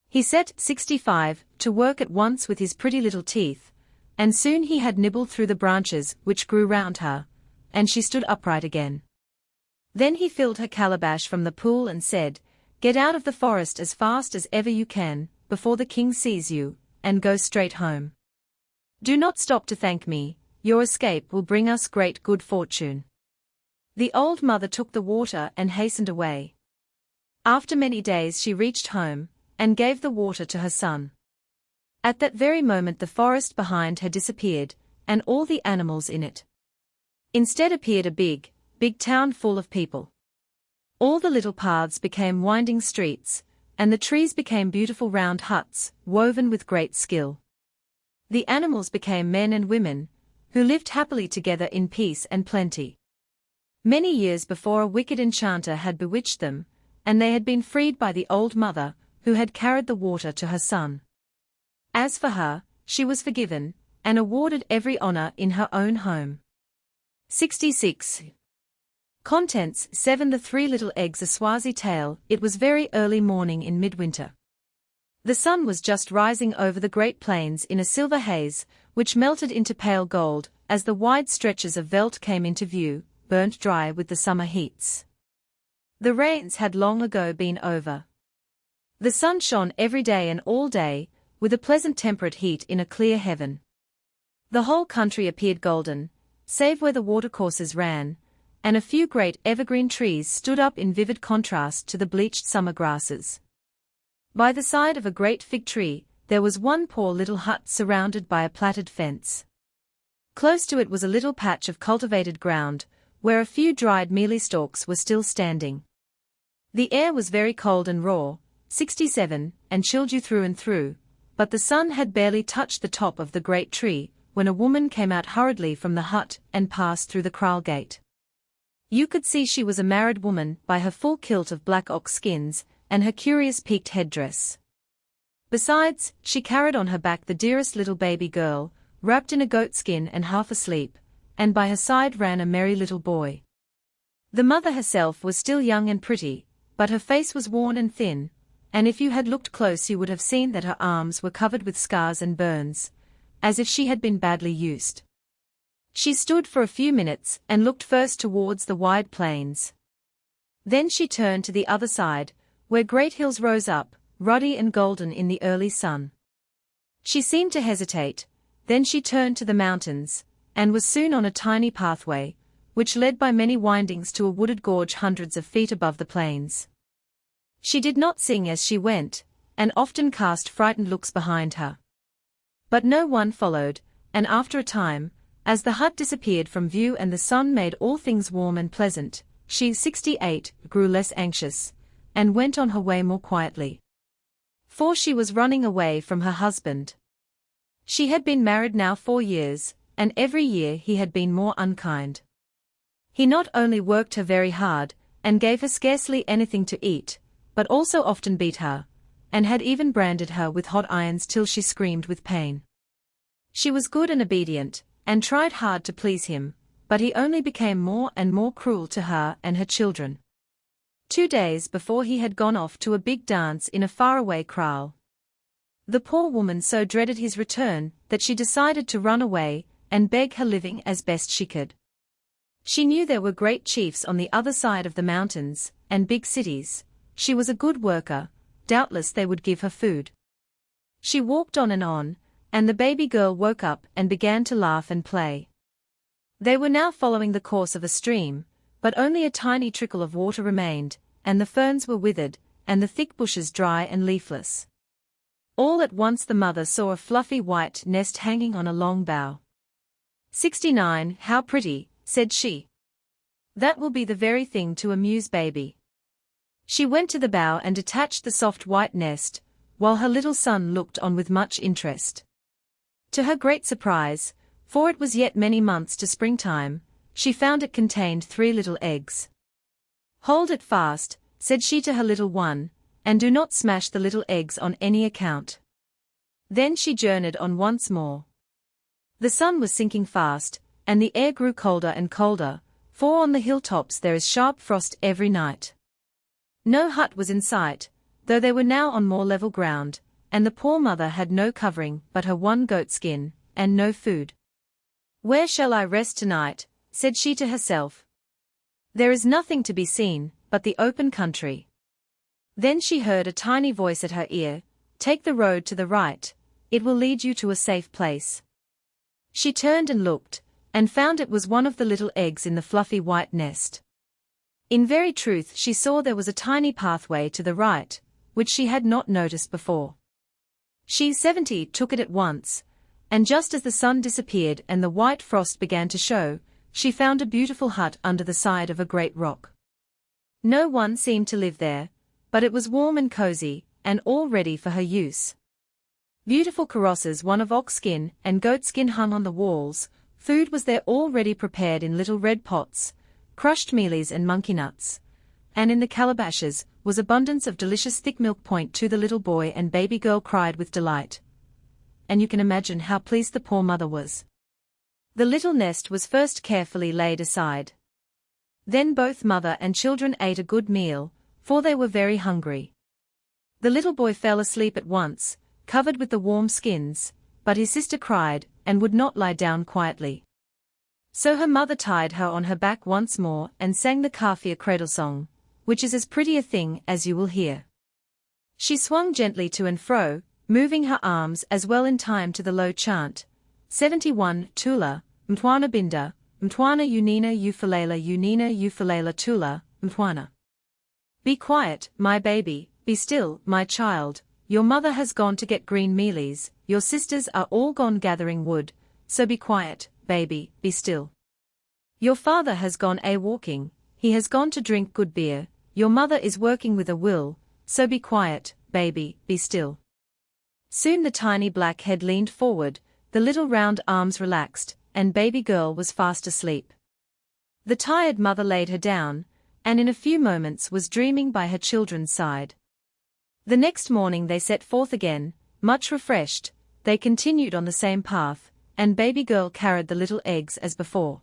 He set 65 to work at once with his pretty little teeth, and soon he had nibbled through the branches which grew round her, and she stood upright again. Then he filled her calabash from the pool and said, "Get out of the forest as fast as ever you can, before the king sees you, and go straight home. Do not stop to thank me, your escape will bring us great good fortune." The old mother took the water and hastened away. After many days she reached home, and gave the water to her son. At that very moment the forest behind her disappeared, and all the animals in it. Instead appeared a big, big town full of people. All the little paths became winding streets, and the trees became beautiful round huts, woven with great skill. The animals became men and women, who lived happily together in peace and plenty. Many years before a wicked enchanter had bewitched them, and they had been freed by the old mother, who had carried the water to her son. As for her, she was forgiven, and awarded every honor in her own home. 66. Contents 7. The Three Little Eggs. A Swazi Tale. It was very early morning in midwinter. The sun was just rising over the great plains in a silver haze, which melted into pale gold, as the wide stretches of veldt came into view, burnt dry with the summer heats. The rains had long ago been over. The sun shone every day and all day, with a pleasant temperate heat in a clear heaven. The whole country appeared golden, save where the watercourses ran, and a few great evergreen trees stood up in vivid contrast to the bleached summer grasses. By the side of a great fig tree, there was one poor little hut surrounded by a plaited fence. Close to it was a little patch of cultivated ground, where a few dried mealie stalks were still standing. The air was very cold and raw, 67, and chilled you through and through, but the sun had barely touched the top of the great tree, when a woman came out hurriedly from the hut and passed through the kraal gate. You could see she was a married woman by her full kilt of black ox skins, and her curious peaked headdress. Besides, she carried on her back the dearest little baby girl, wrapped in a goatskin and half asleep, and by her side ran a merry little boy. The mother herself was still young and pretty, but her face was worn and thin, and if you had looked close you would have seen that her arms were covered with scars and burns, as if she had been badly used. She stood for a few minutes and looked first towards the wide plains. Then she turned to the other side, where great hills rose up, ruddy and golden in the early sun. She seemed to hesitate, then she turned to the mountains, and was soon on a tiny pathway, which led by many windings to a wooded gorge hundreds of feet above the plains. She did not sing as she went, and often cast frightened looks behind her. But no one followed, and after a time, as the hut disappeared from view and the sun made all things warm and pleasant, she 68 grew less anxious, and went on her way more quietly. For she was running away from her husband. She had been married now 4 years, and every year he had been more unkind. He not only worked her very hard, and gave her scarcely anything to eat, but also often beat her, and had even branded her with hot irons till she screamed with pain. She was good and obedient, and tried hard to please him, but he only became more and more cruel to her and her children. 2 days before he had gone off to a big dance in a faraway kraal. The poor woman so dreaded his return that she decided to run away and beg her living as best she could. She knew there were great chiefs on the other side of the mountains, and big cities. She was a good worker, doubtless they would give her food. She walked on, and the baby girl woke up and began to laugh and play. They were now following the course of a stream, but only a tiny trickle of water remained, and the ferns were withered, and the thick bushes dry and leafless. All at once the mother saw a fluffy white nest hanging on a long bough. 69 How pretty, said she. That will be the very thing to amuse baby. She went to the bough and detached the soft white nest, while her little son looked on with much interest. To her great surprise, for it was yet many months to springtime, she found it contained 3 little eggs. Hold it fast, said she to her little one, and do not smash the little eggs on any account. Then she journeyed on once more. The sun was sinking fast, and the air grew colder and colder, for on the hilltops there is sharp frost every night. No hut was in sight, though they were now on more level ground, and the poor mother had no covering but her one goatskin, and no food. Where shall I rest tonight? Said she to herself. There is nothing to be seen but the open country. Then she heard a tiny voice at her ear, take the road to the right, It will lead you to a safe place. She turned and looked, and found it was one of the little eggs in the fluffy white nest. In very truth she saw there was a tiny pathway to the right, which she had not noticed before. She 70 took it at once, and just as the sun disappeared and the white frost began to show, she found a beautiful hut under the side of a great rock. No one seemed to live there, but it was warm and cozy, and all ready for her use. Beautiful carrosses, one of ox skin and goat skin, hung on the walls. Food was there already prepared in little red pots, crushed mealies and monkey nuts, and in the calabashes was abundance of delicious thick milk. To the little boy and baby girl cried with delight. And you can imagine how pleased the poor mother was. The little nest was first carefully laid aside. Then both mother and children ate a good meal, for they were very hungry. The little boy fell asleep at once, covered with the warm skins, but his sister cried, and would not lie down quietly. So her mother tied her on her back once more and sang the Kafir cradle song, which is as pretty a thing as you will hear. She swung gently to and fro, moving her arms as well in time to the low chant, 71 Tula, Mtwana Binda, Mtwana Unina Ufalela Tula, Mtwana. Be quiet, my baby, be still, my child, your mother has gone to get green mealies, your sisters are all gone gathering wood, so be quiet, baby, be still. Your father has gone a-walking, he has gone to drink good beer, your mother is working with a will, so be quiet, baby, be still. Soon the tiny black head leaned forward, the little round arms relaxed, and baby girl was fast asleep. The tired mother laid her down, and in a few moments was dreaming by her children's side. The next morning they set forth again, much refreshed. They continued on the same path, and baby girl carried the little eggs as before.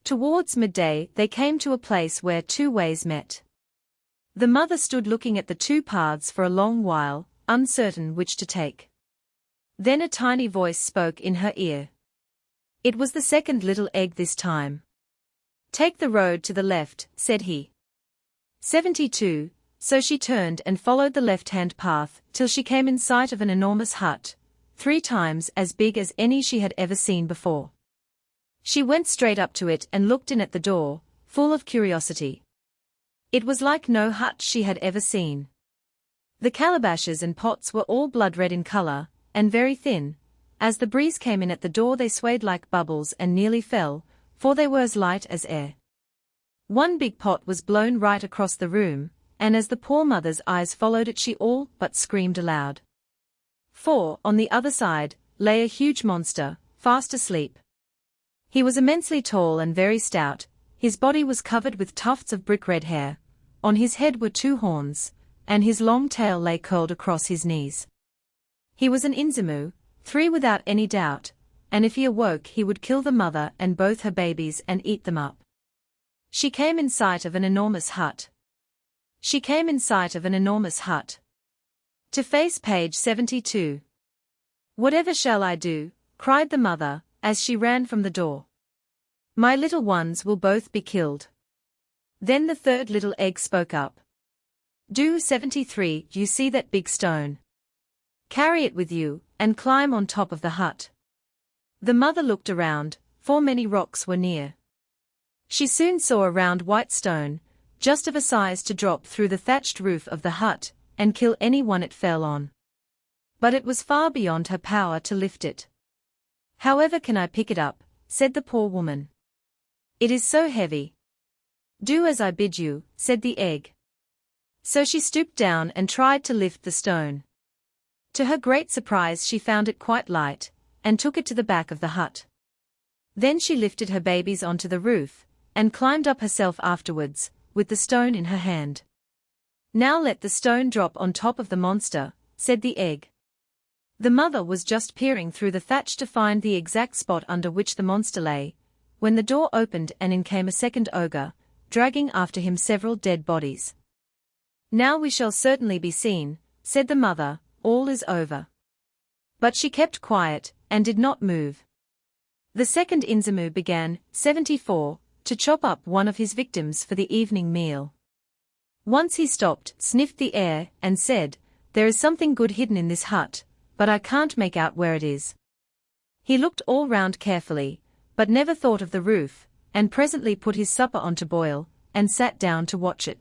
Towards midday they came to a place where two ways met. The mother stood looking at the two paths for a long while, uncertain which to take. Then a tiny voice spoke in her ear. It was the second little egg this time. Take the road to the left, said he. 72. So she turned and followed the left-hand path till she came in sight of an enormous hut, 3 times as big as any she had ever seen before. She went straight up to it and looked in at the door, full of curiosity. It was like no hut she had ever seen. The calabashes and pots were all blood-red in color, and very thin. As the breeze came in at the door they swayed like bubbles and nearly fell, for they were as light as air. One big pot was blown right across the room, and as the poor mother's eyes followed it she all but screamed aloud. For, on the other side, lay a huge monster, fast asleep. He was immensely tall and very stout, his body was covered with tufts of brick-red hair, on his head were 2 horns, and his long tail lay curled across his knees. He was an Inzimu, 3 without any doubt, and if he awoke he would kill the mother and both her babies and eat them up. She came in sight of an enormous hut. She came in sight of an enormous hut. To face page 72. Whatever shall I do? Cried the mother, as she ran from the door. My little ones will both be killed. Then the third little egg spoke up. Do 73, you see that big stone? Carry it with you, and climb on top of the hut. The mother looked around, for many rocks were near. She soon saw a round white stone, just of a size to drop through the thatched roof of the hut, and kill anyone it fell on. But it was far beyond her power to lift it. However can I pick it up? Said the poor woman. It is so heavy. Do as I bid you, said the egg. So she stooped down and tried to lift the stone. To her great surprise she found it quite light, and took it to the back of the hut. Then she lifted her babies onto the roof, and climbed up herself afterwards, with the stone in her hand. Now let the stone drop on top of the monster, said the egg. The mother was just peering through the thatch to find the exact spot under which the monster lay, when the door opened and in came a second ogre, dragging after him several dead bodies. Now we shall certainly be seen, said the mother, all is over. But she kept quiet, and did not move. The second Inzimu began, 74, to chop up one of his victims for the evening meal. Once he stopped, sniffed the air, and said, There is something good hidden in this hut, but I can't make out where it is." He looked all round carefully, but never thought of the roof, and presently put his supper on to boil, and sat down to watch it.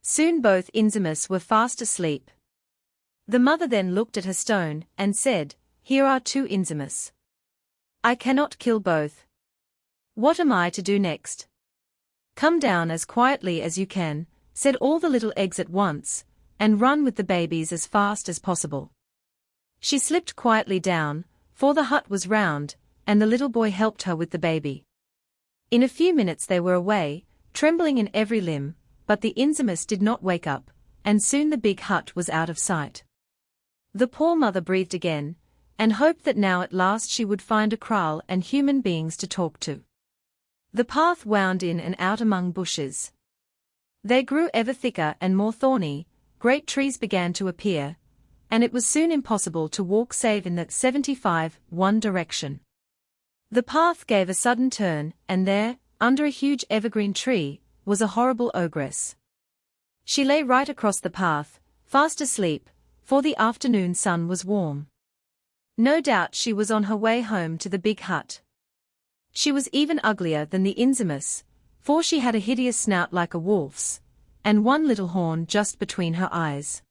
Soon both Inzimus were fast asleep. The mother then looked at her stone, and said, "Here are 2 Inzimus. I cannot kill both. What am I to do next?" "Come down as quietly as you can," said all the little eggs at once, "and run with the babies as fast as possible." She slipped quietly down, for the hut was round, and the little boy helped her with the baby. In a few minutes they were away, trembling in every limb, but the Inzimus did not wake up, and soon the big hut was out of sight. The poor mother breathed again, and hoped that now at last she would find a kraal and human beings to talk to. The path wound in and out among bushes. They grew ever thicker and more thorny, great trees began to appear, and it was soon impossible to walk save in the 75 direction. The path gave a sudden turn, and there, under a huge evergreen tree, was a horrible ogress. She lay right across the path, fast asleep, for the afternoon sun was warm. No doubt she was on her way home to the big hut. She was even uglier than the Inzimus, for she had a hideous snout like a wolf's, and one little horn just between her eyes.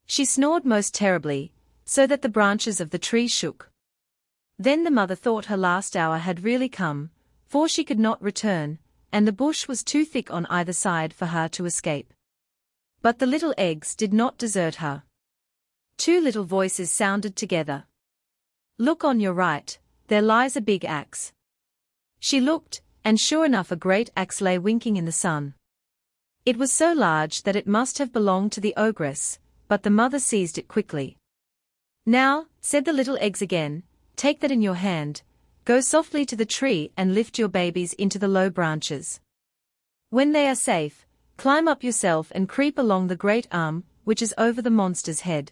She snored most terribly, so that the branches of the tree shook. Then the mother thought her last hour had really come, for she could not return, and the bush was too thick on either side for her to escape. But the little eggs did not desert her. 2 little voices sounded together. "Look on your right, there lies a big axe." She looked, and sure enough a great axe lay winking in the sun. It was so large that it must have belonged to the ogress, but the mother seized it quickly. "Now," said the little eggs again, "take that in your hand, go softly to the tree and lift your babies into the low branches. When they are safe, climb up yourself and creep along the great arm, which is over the monster's head."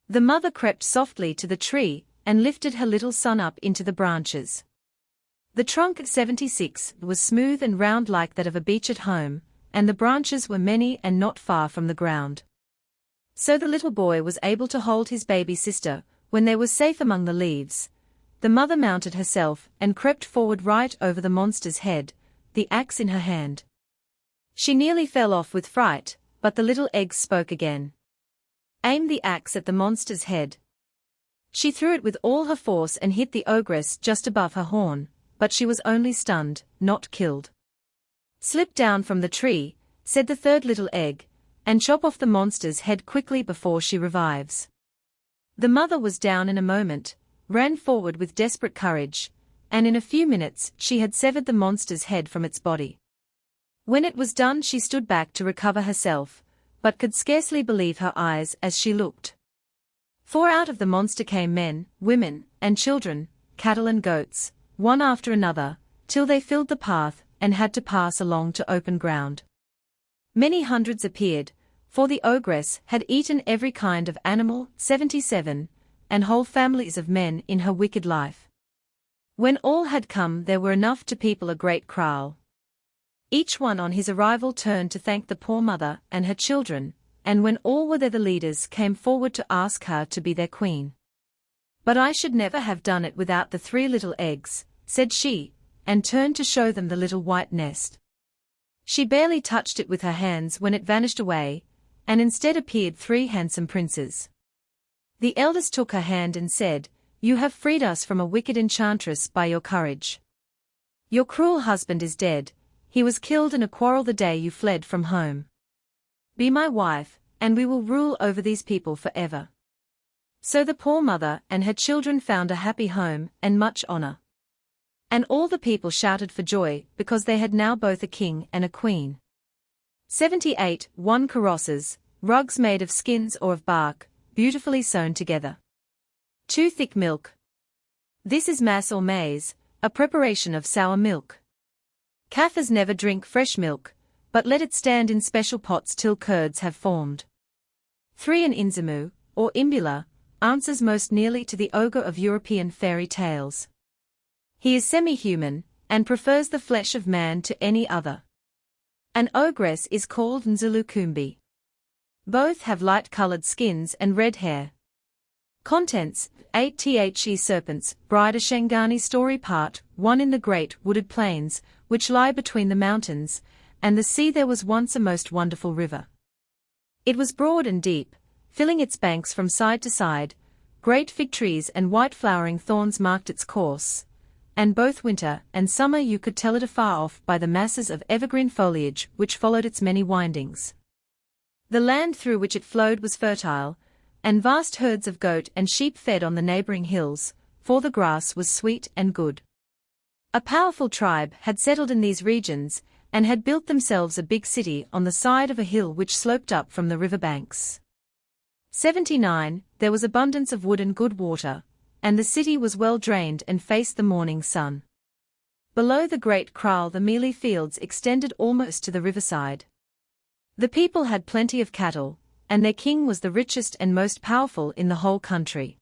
The mother crept softly to the tree, and lifted her little son up into the branches. The trunk at 76 was smooth and round like that of a beech at home, and the branches were many and not far from the ground. So the little boy was able to hold his baby sister, when they were safe among the leaves. The mother mounted herself and crept forward right over the monster's head, the axe in her hand. She nearly fell off with fright, but the little eggs spoke again. "Aim the axe at the monster's head." She threw it with all her force and hit the ogress just above her horn, but she was only stunned, not killed. "Slip down from the tree," said the 3rd little egg, "and chop off the monster's head quickly before she revives." The mother was down in a moment, ran forward with desperate courage, and in a few minutes she had severed the monster's head from its body. When it was done she stood back to recover herself, but could scarcely believe her eyes as she looked. For out of the monster came men, women, and children, cattle and goats, one after another, till they filled the path, and had to pass along to open ground. Many hundreds appeared, for the ogress had eaten every kind of animal, 77, and whole families of men in her wicked life. When all had come there were enough to people a great kraal. Each one on his arrival turned to thank the poor mother and her children, and when all were there the leaders came forward to ask her to be their queen. "But I should never have done it without the 3 little eggs," said she, and turned to show them the little white nest. She barely touched it with her hands when it vanished away, and instead appeared 3 handsome princes. The eldest took her hand and said, "You have freed us from a wicked enchantress by your courage. Your cruel husband is dead, he was killed in a quarrel the day you fled from home. Be my wife, and we will rule over these people forever." So the poor mother and her children found a happy home and much honor. And all the people shouted for joy because they had now both a king and a queen. 78 Karosses, rugs made of skins or of bark, beautifully sewn together. 2 thick milk. This is mass or maize, a preparation of sour milk. Kaffirs never drink fresh milk, but let it stand in special pots till curds have formed. 3 An Inzimu, or Imbula, answers most nearly to the ogre of European fairy tales. He is semi-human, and prefers the flesh of man to any other. An ogress is called Nzulukumbi. Both have light-colored skins and red hair. Contents: 8 The Serpents, Bride Ashengani Story Part 1. In the great wooded plains, which lie between the mountains and the sea, there was once a most wonderful river. It was broad and deep, filling its banks from side to side. Great fig trees and white flowering thorns marked its course, and both winter and summer you could tell it afar off by the masses of evergreen foliage which followed its many windings. The land through which it flowed was fertile, and vast herds of goat and sheep fed on the neighboring hills, for the grass was sweet and good. A powerful tribe had settled in these regions, and had built themselves a big city on the side of a hill which sloped up from the river banks. 79 There was abundance of wood and good water, and the city was well drained and faced the morning sun. Below the great kraal the mealie fields extended almost to the riverside. The people had plenty of cattle, and their king was the richest and most powerful in the whole country.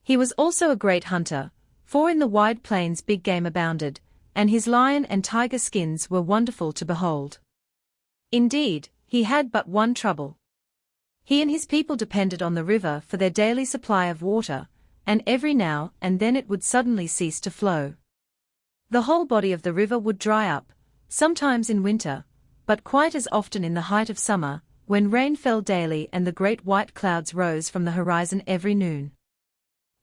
He was also a great hunter, for in the wide plains big game abounded, and his lion and tiger skins were wonderful to behold. Indeed, he had but one trouble. He and his people depended on the river for their daily supply of water, and every now and then it would suddenly cease to flow. The whole body of the river would dry up, sometimes in winter, but quite as often in the height of summer, when rain fell daily and the great white clouds rose from the horizon every noon.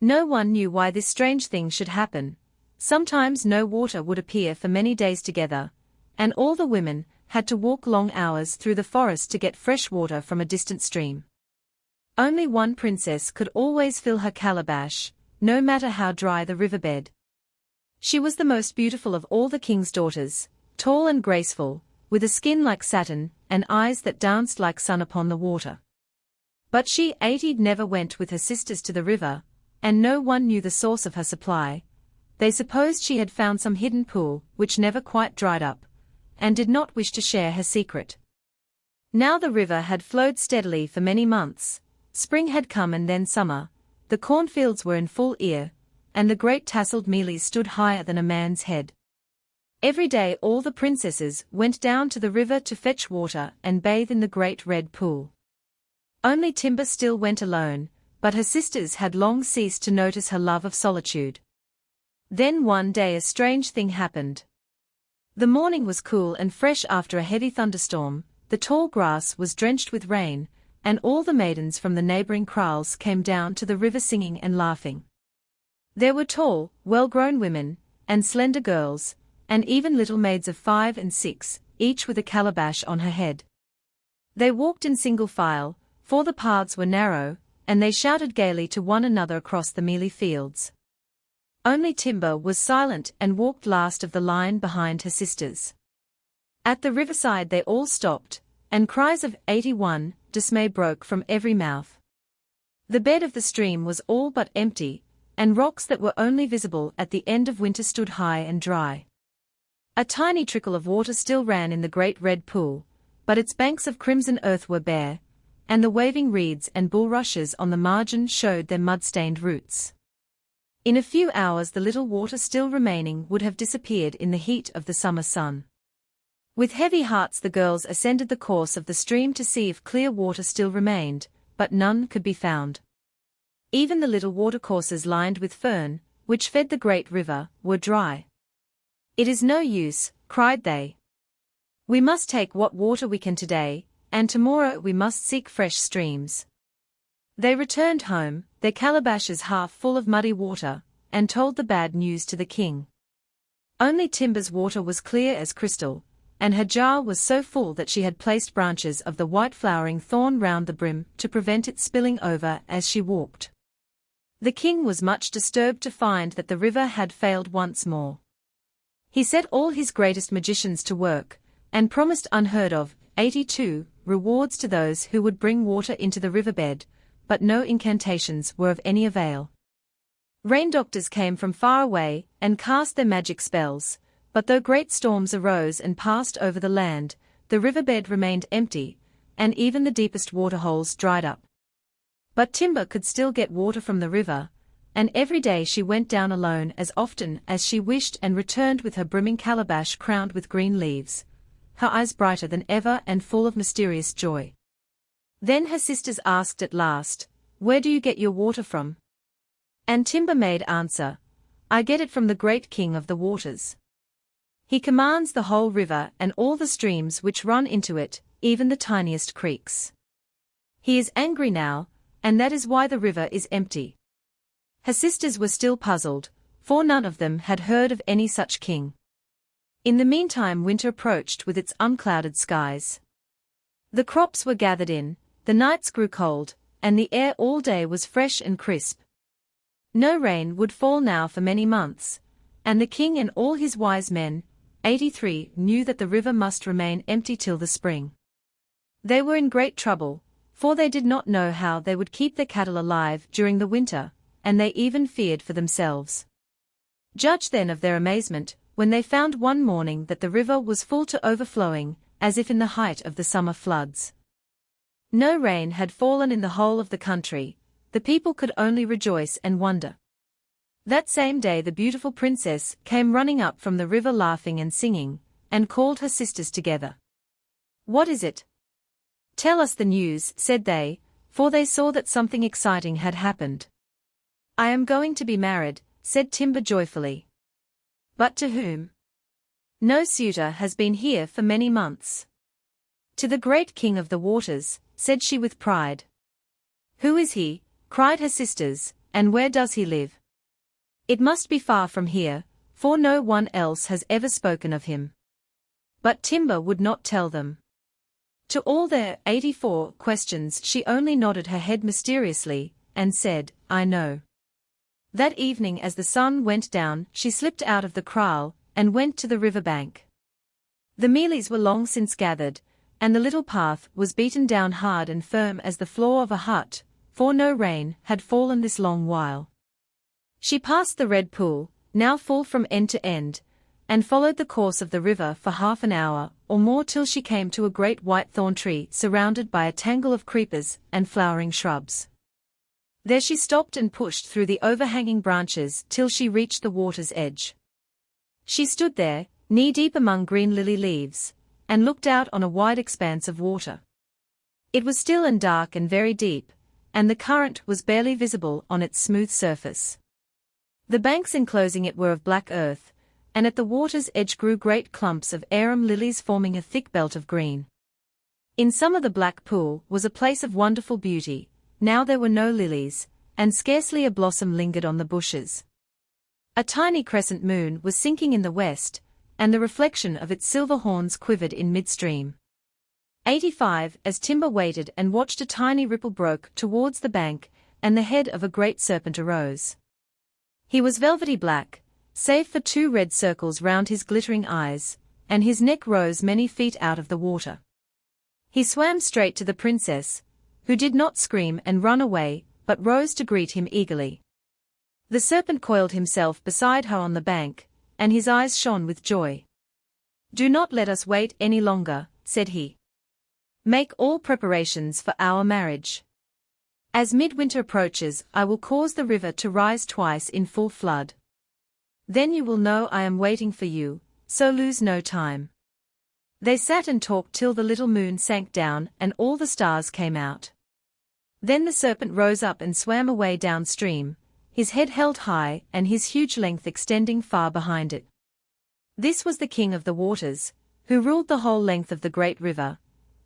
No one knew why this strange thing should happen. Sometimes no water would appear for many days together, and all the women had to walk long hours through the forest to get fresh water from a distant stream. Only one princess could always fill her calabash, no matter how dry the riverbed. She was the most beautiful of all the king's daughters, tall and graceful, with a skin like satin, and eyes that danced like sun upon the water. But she never went with her sisters to the river, and no one knew the source of her supply. They supposed she had found some hidden pool which never quite dried up, and did not wish to share her secret. Now the river had flowed steadily for many months, spring had come and then summer, the cornfields were in full ear, and the great tasseled mealies stood higher than a man's head. Every day all the princesses went down to the river to fetch water and bathe in the great red pool. Only Timber still went alone, but her sisters had long ceased to notice her love of solitude. Then one day a strange thing happened. The morning was cool and fresh after a heavy thunderstorm, the tall grass was drenched with rain, and all the maidens from the neighboring kraals came down to the river singing and laughing. There were tall, well-grown women, and slender girls, and even little maids of 5 and 6, each with a calabash on her head. They walked in single file, for the paths were narrow, and they shouted gaily to one another across the mealie fields. Only Timber was silent and walked last of the line behind her sisters. At the riverside they all stopped, and cries of 81 dismay broke from every mouth. The bed of the stream was all but empty, and rocks that were only visible at the end of winter stood high and dry. A tiny trickle of water still ran in the great red pool, but its banks of crimson earth were bare, and the waving reeds and bulrushes on the margin showed their mud-stained roots. In a few hours the little water still remaining would have disappeared in the heat of the summer sun. With heavy hearts the girls ascended the course of the stream to see if clear water still remained, but none could be found. Even the little watercourses lined with fern, which fed the great river, were dry. "It is no use," cried they. "We must take what water we can today, and tomorrow we must seek fresh streams." They returned home, their calabashes half full of muddy water, and told the bad news to the king. Only Timber's water was clear as crystal, and her jar was so full that she had placed branches of the white flowering thorn round the brim to prevent it spilling over as she walked. The king was much disturbed to find that the river had failed once more. He set all his greatest magicians to work, and promised unheard of 82 rewards to those who would bring water into the riverbed, but no incantations were of any avail. Rain doctors came from far away and cast their magic spells, but though great storms arose and passed over the land, the riverbed remained empty, and even the deepest waterholes dried up. But Timber could still get water from the river, and every day she went down alone as often as she wished and returned with her brimming calabash crowned with green leaves, her eyes brighter than ever and full of mysterious joy. Then her sisters asked at last, "Where do you get your water from?" And Timber made answer, "I get it from the great king of the waters. He commands the whole river and all the streams which run into it, even the tiniest creeks. He is angry now, and that is why the river is empty." Her sisters were still puzzled, for none of them had heard of any such king. In the meantime winter approached with its unclouded skies. The crops were gathered in, the nights grew cold, and the air all day was fresh and crisp. No rain would fall now for many months, and the king and all his wise men, 83, knew that the river must remain empty till the spring. They were in great trouble, for they did not know how they would keep their cattle alive during the winter, and they even feared for themselves. Judge then of their amazement, when they found one morning that the river was full to overflowing, as if in the height of the summer floods. No rain had fallen in the whole of the country, the people could only rejoice and wonder. That same day the beautiful princess came running up from the river laughing and singing, and called her sisters together. "What is it? Tell us the news," said they, for they saw that something exciting had happened. "I am going to be married," said Timber joyfully. "But to whom? No suitor has been here for many months." "To the great king of the waters," said she with pride. "Who is he?" cried her sisters, "and where does he live?" "It must be far from here, for no one else has ever spoken of him." But Timber would not tell them. To all their 84 questions she only nodded her head mysteriously, and said, "I know." That evening as the sun went down she slipped out of the kraal, and went to the river bank. The mealies were long since gathered, and the little path was beaten down hard and firm as the floor of a hut, for no rain had fallen this long while. She passed the red pool, now full from end to end, and followed the course of the river for half an hour or more till she came to a great white thorn tree surrounded by a tangle of creepers and flowering shrubs. There she stopped and pushed through the overhanging branches till she reached the water's edge. She stood there, knee-deep among green lily leaves, and looked out on a wide expanse of water. It was still and dark and very deep, and the current was barely visible on its smooth surface. The banks enclosing it were of black earth, and at the water's edge grew great clumps of arum lilies forming a thick belt of green. In some of the black pool was a place of wonderful beauty. Now there were no lilies, and scarcely a blossom lingered on the bushes. A tiny crescent moon was sinking in the west, and the reflection of its silver horns quivered in midstream. 85 As Timber waited and watched, a tiny ripple broke towards the bank, and the head of a great serpent arose. He was velvety black, save for 2 red circles round his glittering eyes, and his neck rose many feet out of the water. He swam straight to the princess, who did not scream and run away, but rose to greet him eagerly. The serpent coiled himself beside her on the bank, and his eyes shone with joy. "Do not let us wait any longer," said he. "Make all preparations for our marriage. As midwinter approaches, I will cause the river to rise twice in full flood. Then you will know I am waiting for you, so lose no time." They sat and talked till the little moon sank down and all the stars came out. Then the serpent rose up and swam away downstream, his head held high and his huge length extending far behind it. This was the king of the waters, who ruled the whole length of the great river,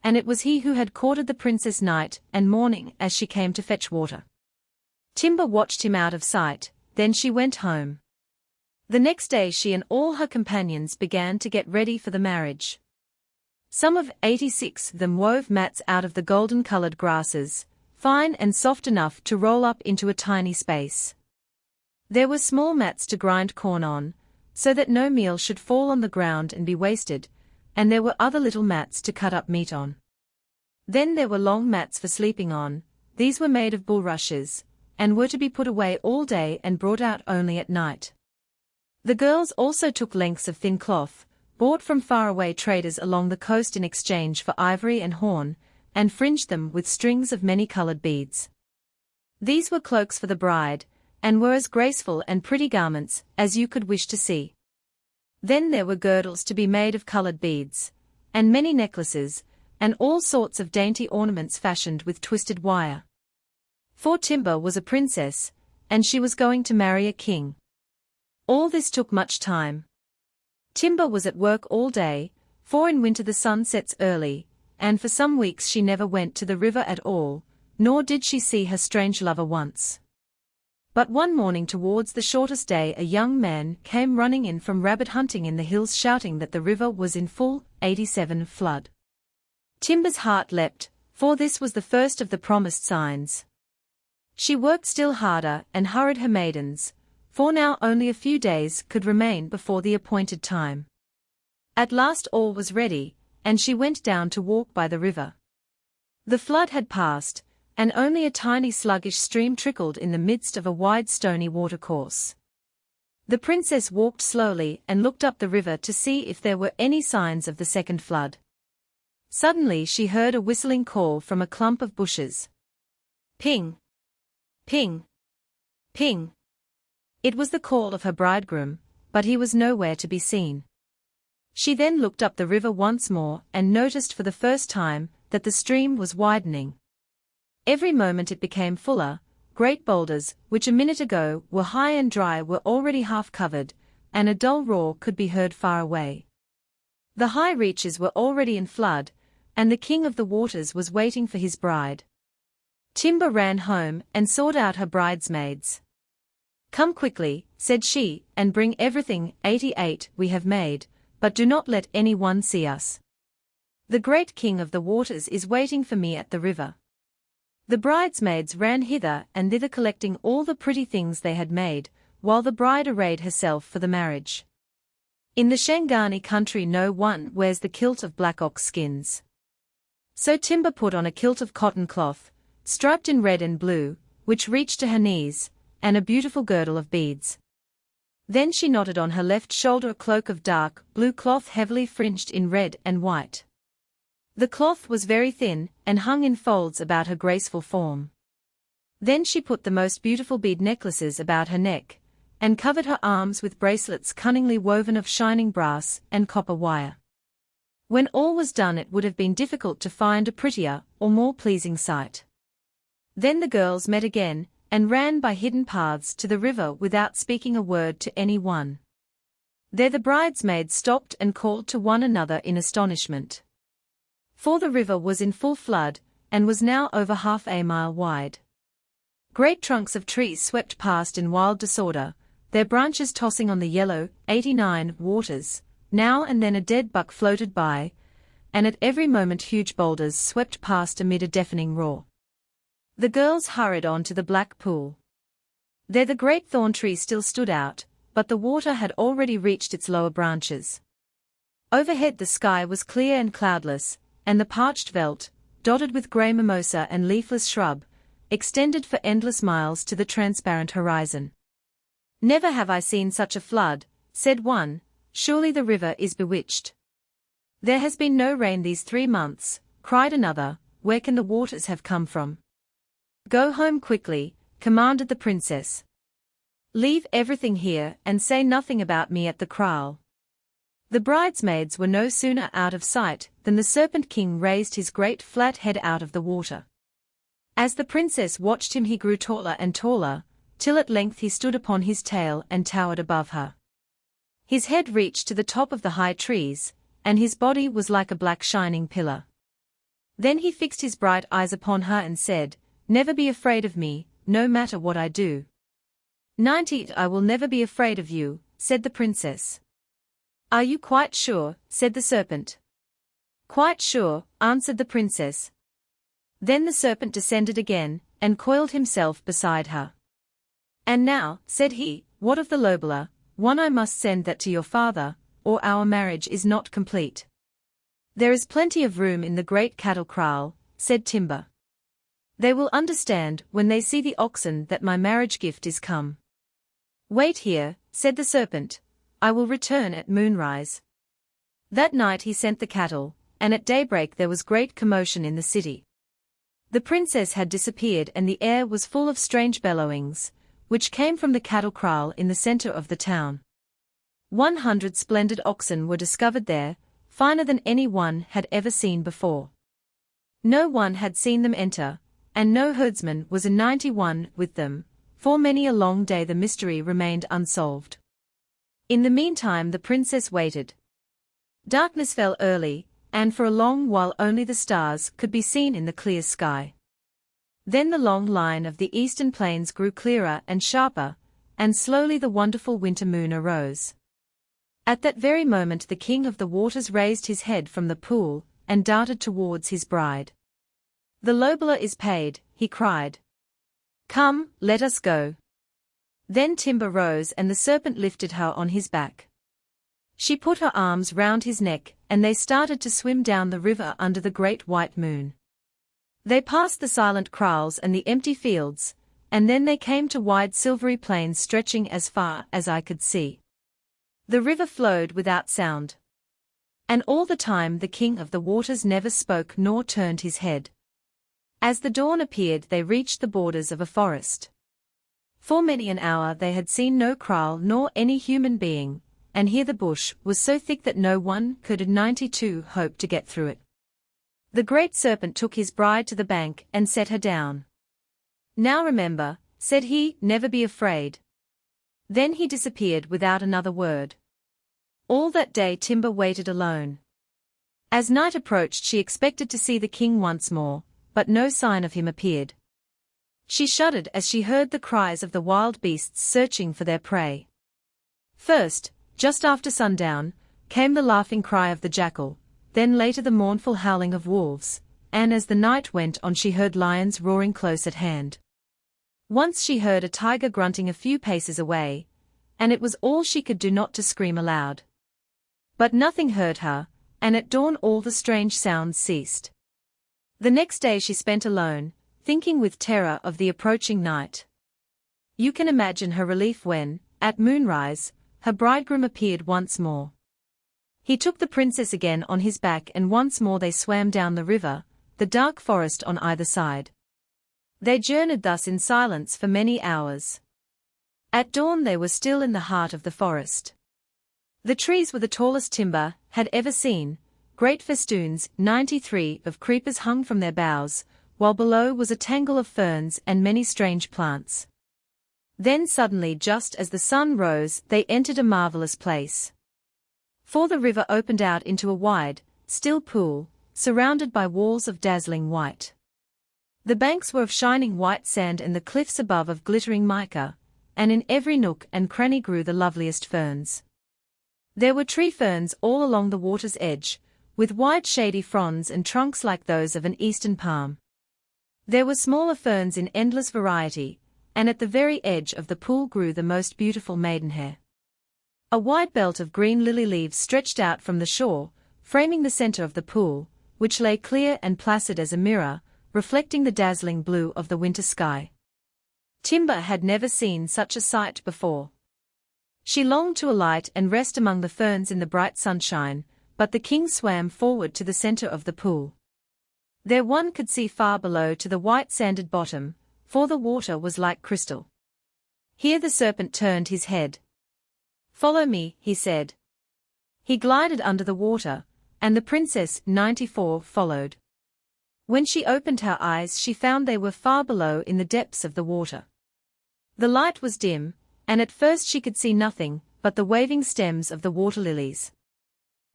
and it was he who had courted the princess night and morning as she came to fetch water. Timber watched him out of sight, then she went home. The next day she and all her companions began to get ready for the marriage. Some of 86 of them wove mats out of the golden-colored grasses, fine and soft enough to roll up into a tiny space. There were small mats to grind corn on, so that no meal should fall on the ground and be wasted, and there were other little mats to cut up meat on. Then there were long mats for sleeping on. These were made of bulrushes, and were to be put away all day and brought out only at night. The girls also took lengths of thin cloth, bought from faraway traders along the coast in exchange for ivory and horn, and fringed them with strings of many-colored beads. These were cloaks for the bride, and were as graceful and pretty garments as you could wish to see. Then there were girdles to be made of colored beads, and many necklaces, and all sorts of dainty ornaments fashioned with twisted wire. For Timber was a princess, and she was going to marry a king. All this took much time. Timber was at work all day, for in winter the sun sets early, and for some weeks she never went to the river at all, nor did she see her strange lover once. But one morning towards the shortest day a young man came running in from rabbit hunting in the hills shouting that the river was in full 87 flood. Timber's heart leapt, for this was the first of the promised signs. She worked still harder and hurried her maidens, for now only a few days could remain before the appointed time. At last all was ready, and she went down to walk by the river. The flood had passed, and only a tiny sluggish stream trickled in the midst of a wide stony watercourse. The princess walked slowly and looked up the river to see if there were any signs of the second flood. Suddenly she heard a whistling call from a clump of bushes. Ping! Ping! Ping! It was the call of her bridegroom, but he was nowhere to be seen. She then looked up the river once more and noticed for the first time that the stream was widening. Every moment it became fuller. Great boulders, which a minute ago were high and dry, were already half covered, and a dull roar could be heard far away. The high reaches were already in flood, and the king of the waters was waiting for his bride. Timber ran home and sought out her bridesmaids. "Come quickly," said she, "and bring everything 88 we have made, but do not let any one see us. The great king of the waters is waiting for me at the river." The bridesmaids ran hither and thither collecting all the pretty things they had made, while the bride arrayed herself for the marriage. In the Shangani country no one wears the kilt of black ox skins. So Timber put on a kilt of cotton cloth, striped in red and blue, which reached to her knees, and a beautiful girdle of beads. Then she knotted on her left shoulder a cloak of dark blue cloth heavily fringed in red and white. The cloth was very thin, and hung in folds about her graceful form. Then she put the most beautiful bead necklaces about her neck, and covered her arms with bracelets cunningly woven of shining brass and copper wire. When all was done it would have been difficult to find a prettier or more pleasing sight. Then the girls met again, and ran by hidden paths to the river without speaking a word to any one. There the bridesmaids stopped and called to one another in astonishment. For the river was in full flood, and was now over half a mile wide. Great trunks of trees swept past in wild disorder, their branches tossing on the yellow 89 waters. Now and then a dead buck floated by, and at every moment huge boulders swept past amid a deafening roar. The girls hurried on to the black pool. There the great thorn tree still stood out, but the water had already reached its lower branches. Overhead the sky was clear and cloudless, and the parched veldt, dotted with grey mimosa and leafless shrub, extended for endless miles to the transparent horizon. "Never have I seen such a flood," said one. "Surely the river is bewitched." "There has been no rain these 3 months," cried another. "Where can the waters have come from?" "Go home quickly," commanded the princess. "Leave everything here and say nothing about me at the kraal." The bridesmaids were no sooner out of sight than the Serpent King raised his great flat head out of the water. As the princess watched him he grew taller and taller, till at length he stood upon his tail and towered above her. His head reached to the top of the high trees, and his body was like a black shining pillar. Then he fixed his bright eyes upon her and said, "Never be afraid of me, no matter what I do." 90 I will never be afraid of you," said the princess. "Are you quite sure?" said the serpent. "Quite sure," answered the princess. Then the serpent descended again, and coiled himself beside her. "And now," said he, "what of the lobola? One I must send that to your father, or our marriage is not complete." "There is plenty of room in the great cattle kraal," said Timber. "They will understand when they see the oxen that my marriage gift is come." "Wait here," said the serpent. "I will return at moonrise." That night he sent the cattle, and at daybreak there was great commotion in the city. The princess had disappeared and the air was full of strange bellowings, which came from the cattle kraal in the center of the town. 100 splendid oxen were discovered there, finer than any one had ever seen before. No one had seen them enter, and no herdsman was in 91 with them. For many a long day the mystery remained unsolved. In the meantime the princess waited. Darkness fell early, and for a long while only the stars could be seen in the clear sky. Then the long line of the eastern plains grew clearer and sharper, and slowly the wonderful winter moon arose. At that very moment the king of the waters raised his head from the pool, and darted towards his bride. "The lobeler is paid," he cried. "Come, let us go." Then Timber rose and the serpent lifted her on his back. She put her arms round his neck, and they started to swim down the river under the great white moon. They passed the silent kraals and the empty fields, and then they came to wide silvery plains stretching as far as I could see. The river flowed without sound. And all the time the king of the waters never spoke nor turned his head. As the dawn appeared they reached the borders of a forest. For many an hour they had seen no kraal nor any human being, and here the bush was so thick that no one could in 92 hope to get through it. The great serpent took his bride to the bank and set her down. "Now remember," said he, "never be afraid." Then he disappeared without another word. All that day Timber waited alone. As night approached she expected to see the king once more, but no sign of him appeared. She shuddered as she heard the cries of the wild beasts searching for their prey. First, just after sundown, came the laughing cry of the jackal, then later the mournful howling of wolves, and as the night went on she heard lions roaring close at hand. Once she heard a tiger grunting a few paces away, and it was all she could do not to scream aloud. But nothing hurt her, and at dawn all the strange sounds ceased. The next day she spent alone, thinking with terror of the approaching night. You can imagine her relief when, at moonrise, her bridegroom appeared once more. He took the princess again on his back and once more they swam down the river, the dark forest on either side. They journeyed thus in silence for many hours. At dawn they were still in the heart of the forest. The trees were the tallest Timber had ever seen, great festoons 93 of creepers hung from their boughs, while below was a tangle of ferns and many strange plants. Then suddenly just as the sun rose they entered a marvelous place. For the river opened out into a wide, still pool, surrounded by walls of dazzling white. The banks were of shining white sand and the cliffs above of glittering mica, and in every nook and cranny grew the loveliest ferns. There were tree ferns all along the water's edge, with wide shady fronds and trunks like those of an eastern palm. There were smaller ferns in endless variety, and at the very edge of the pool grew the most beautiful maidenhair. A wide belt of green lily leaves stretched out from the shore, framing the center of the pool, which lay clear and placid as a mirror, reflecting the dazzling blue of the winter sky. Timber had never seen such a sight before. She longed to alight and rest among the ferns in the bright sunshine, but the king swam forward to the center of the pool. There one could see far below to the white sanded bottom, for the water was like crystal. Here the serpent turned his head. "Follow me," he said. He glided under the water, and the princess 94 followed. When she opened her eyes she found they were far below in the depths of the water. The light was dim, and at first she could see nothing but the waving stems of the water lilies.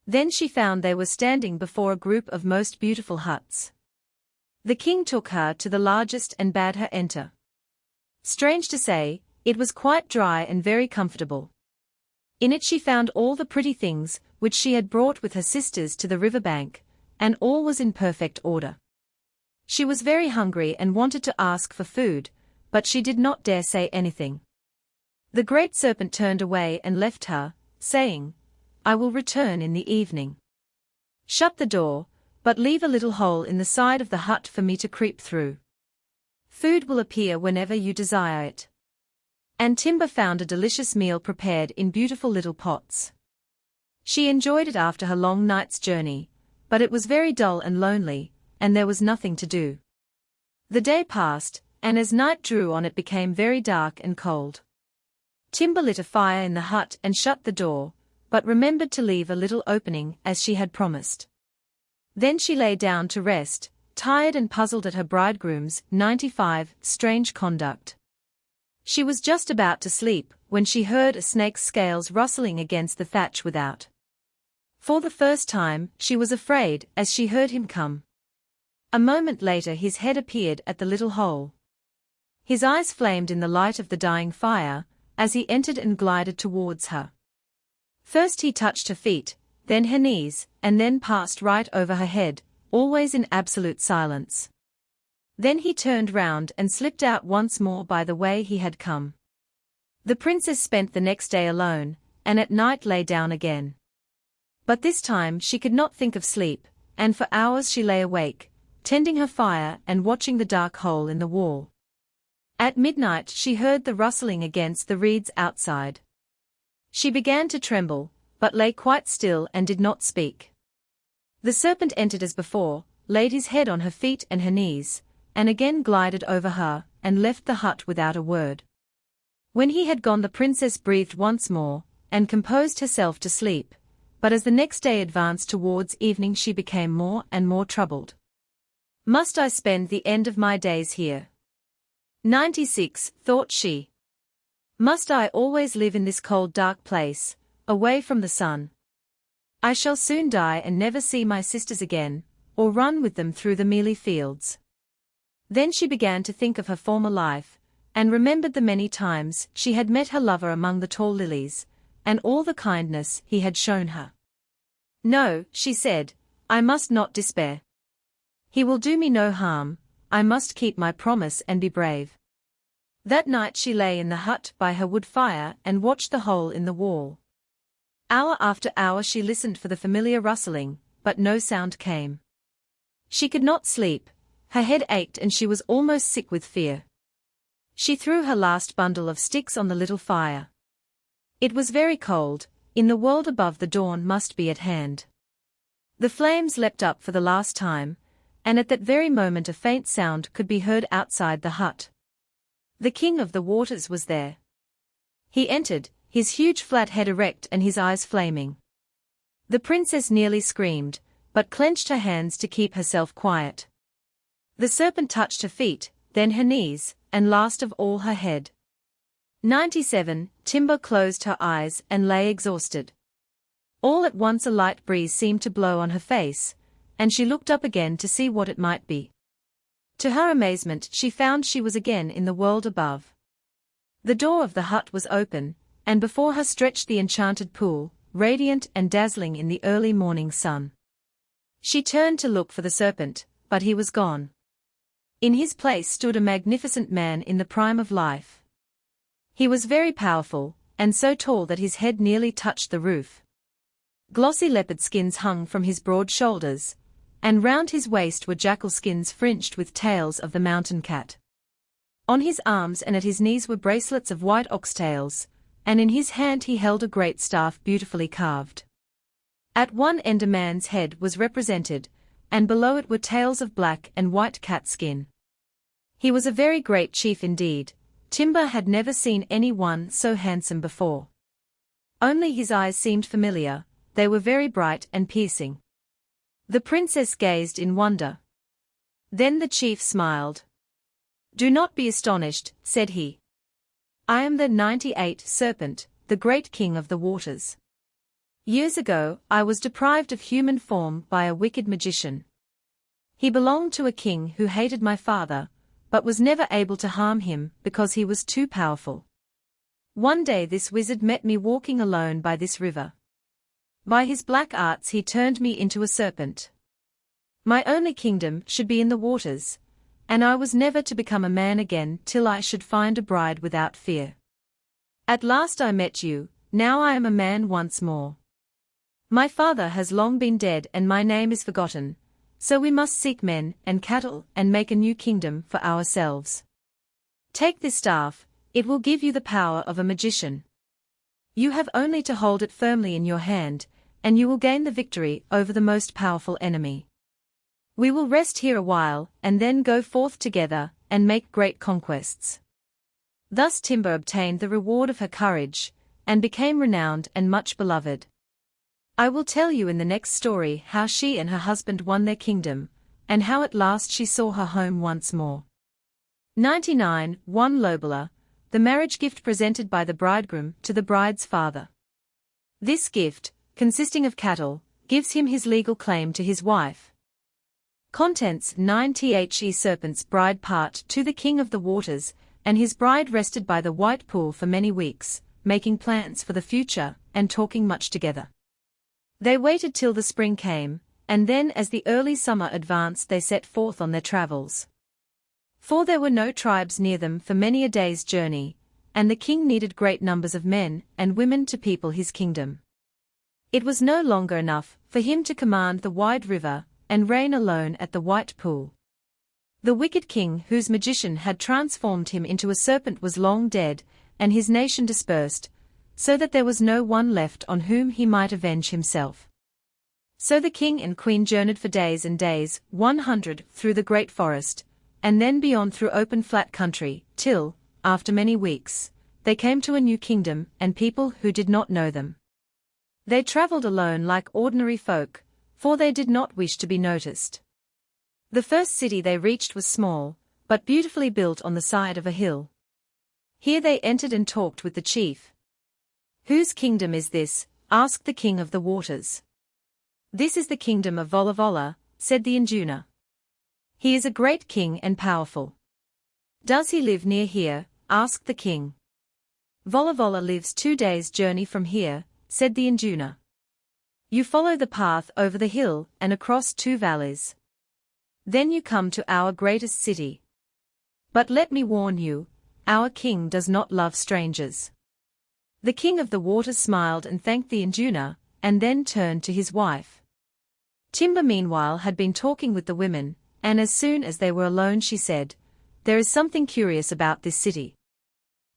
Then she found they were standing before a group of most beautiful huts. The king took her to the largest and bade her enter. Strange to say, it was quite dry and very comfortable. In it she found all the pretty things which she had brought with her sisters to the river bank, and all was in perfect order. She was very hungry and wanted to ask for food, but she did not dare say anything. The great serpent turned away and left her, saying, "I will return in the evening. Shut the door, but leave a little hole in the side of the hut for me to creep through. Food will appear whenever you desire it." And Timber found a delicious meal prepared in beautiful little pots. She enjoyed it after her long night's journey, but it was very dull and lonely, and there was nothing to do. The day passed, and as night drew on it became very dark and cold. Timber lit a fire in the hut and shut the door, but remembered to leave a little opening as she had promised. Then she lay down to rest, tired and puzzled at her bridegroom's 95 strange conduct. She was just about to sleep when she heard a snake's scales rustling against the thatch without. For the first time, she was afraid as she heard him come. A moment later his head appeared at the little hole. His eyes flamed in the light of the dying fire, as he entered and glided towards her. First he touched her feet, then her knees, and then passed right over her head, always in absolute silence. Then he turned round and slipped out once more by the way he had come. The princess spent the next day alone, and at night lay down again. But this time she could not think of sleep, and for hours she lay awake, tending her fire and watching the dark hole in the wall. At midnight she heard the rustling against the reeds outside. She began to tremble, but lay quite still and did not speak. The serpent entered as before, laid his head on her feet and her knees, and again glided over her, and left the hut without a word. When he had gone the princess breathed once more, and composed herself to sleep, but as the next day advanced towards evening she became more and more troubled. Must I spend the end of my days here? 96, thought she. Must I always live in this cold dark place, away from the sun? I shall soon die and never see my sisters again, or run with them through the mealy fields. Then she began to think of her former life, and remembered the many times she had met her lover among the tall lilies, and all the kindness he had shown her. No, she said, I must not despair. He will do me no harm, I must keep my promise and be brave. That night she lay in the hut by her wood fire and watched the hole in the wall. Hour after hour she listened for the familiar rustling, but no sound came. She could not sleep, her head ached and she was almost sick with fear. She threw her last bundle of sticks on the little fire. It was very cold, in the world above the dawn must be at hand. The flames leapt up for the last time, and at that very moment a faint sound could be heard outside the hut. The king of the waters was there. He entered, his huge flat head erect and his eyes flaming. The princess nearly screamed, but clenched her hands to keep herself quiet. The serpent touched her feet, then her knees, and last of all her head. 97, Timber closed her eyes and lay exhausted. All at once a light breeze seemed to blow on her face, and she looked up again to see what it might be. To her amazement she found she was again in the world above. The door of the hut was open, and before her stretched the enchanted pool, radiant and dazzling in the early morning sun. She turned to look for the serpent, but he was gone. In his place stood a magnificent man in the prime of life. He was very powerful, and so tall that his head nearly touched the roof. Glossy leopard skins hung from his broad shoulders, and round his waist were jackal skins fringed with tails of the mountain cat. On his arms and at his knees were bracelets of white oxtails, and in his hand he held a great staff beautifully carved. At one end a man's head was represented, and below it were tails of black and white cat skin. He was a very great chief indeed. Timber had never seen any one so handsome before. Only his eyes seemed familiar, they were very bright and piercing. The princess gazed in wonder. Then the chief smiled. Do not be astonished, said he. I am the 98 serpent, the great king of the waters. Years ago, I was deprived of human form by a wicked magician. He belonged to a king who hated my father, but was never able to harm him because he was too powerful. One day this wizard met me walking alone by this river. By his black arts he turned me into a serpent. My only kingdom should be in the waters, and I was never to become a man again till I should find a bride without fear. At last I met you, now I am a man once more. My father has long been dead and my name is forgotten, so we must seek men and cattle and make a new kingdom for ourselves. Take this staff, it will give you the power of a magician. You have only to hold it firmly in your hand, and you will gain the victory over the most powerful enemy. We will rest here a while, and then go forth together, and make great conquests. Thus Timber obtained the reward of her courage, and became renowned and much beloved. I will tell you in the next story how she and her husband won their kingdom, and how at last she saw her home once more. 99. 1 Lobola, the marriage gift presented by the bridegroom to the bride's father. This gift, consisting of cattle, gives him his legal claim to his wife. Contents 9 The serpent's bride part to the king of the waters, and his bride rested by the white pool for many weeks, making plans for the future, and talking much together. They waited till the spring came, and then as the early summer advanced they set forth on their travels. For there were no tribes near them for many a day's journey, and the king needed great numbers of men and women to people his kingdom. It was no longer enough for him to command the wide river, and reign alone at the white pool. The wicked king whose magician had transformed him into a serpent was long dead, and his nation dispersed, so that there was no one left on whom he might avenge himself. So the king and queen journeyed for days and days, 100, through the great forest, and then beyond through open flat country, till, after many weeks, they came to a new kingdom and people who did not know them. They travelled alone like ordinary folk, for they did not wish to be noticed. The first city they reached was small, but beautifully built on the side of a hill. Here they entered and talked with the chief. "Whose kingdom is this?" asked the king of the waters. "This is the kingdom of Volavola," said the induna. "He is a great king and powerful." "Does he live near here?" asked the king. "Volavola lives 2 days' journey from here," said the induna. "You follow the path over the hill and across 2 valleys. Then you come to our greatest city. But let me warn you, our king does not love strangers." The king of the waters smiled and thanked the induna, and then turned to his wife. Timber meanwhile had been talking with the women, and as soon as they were alone she said, "There is something curious about this city.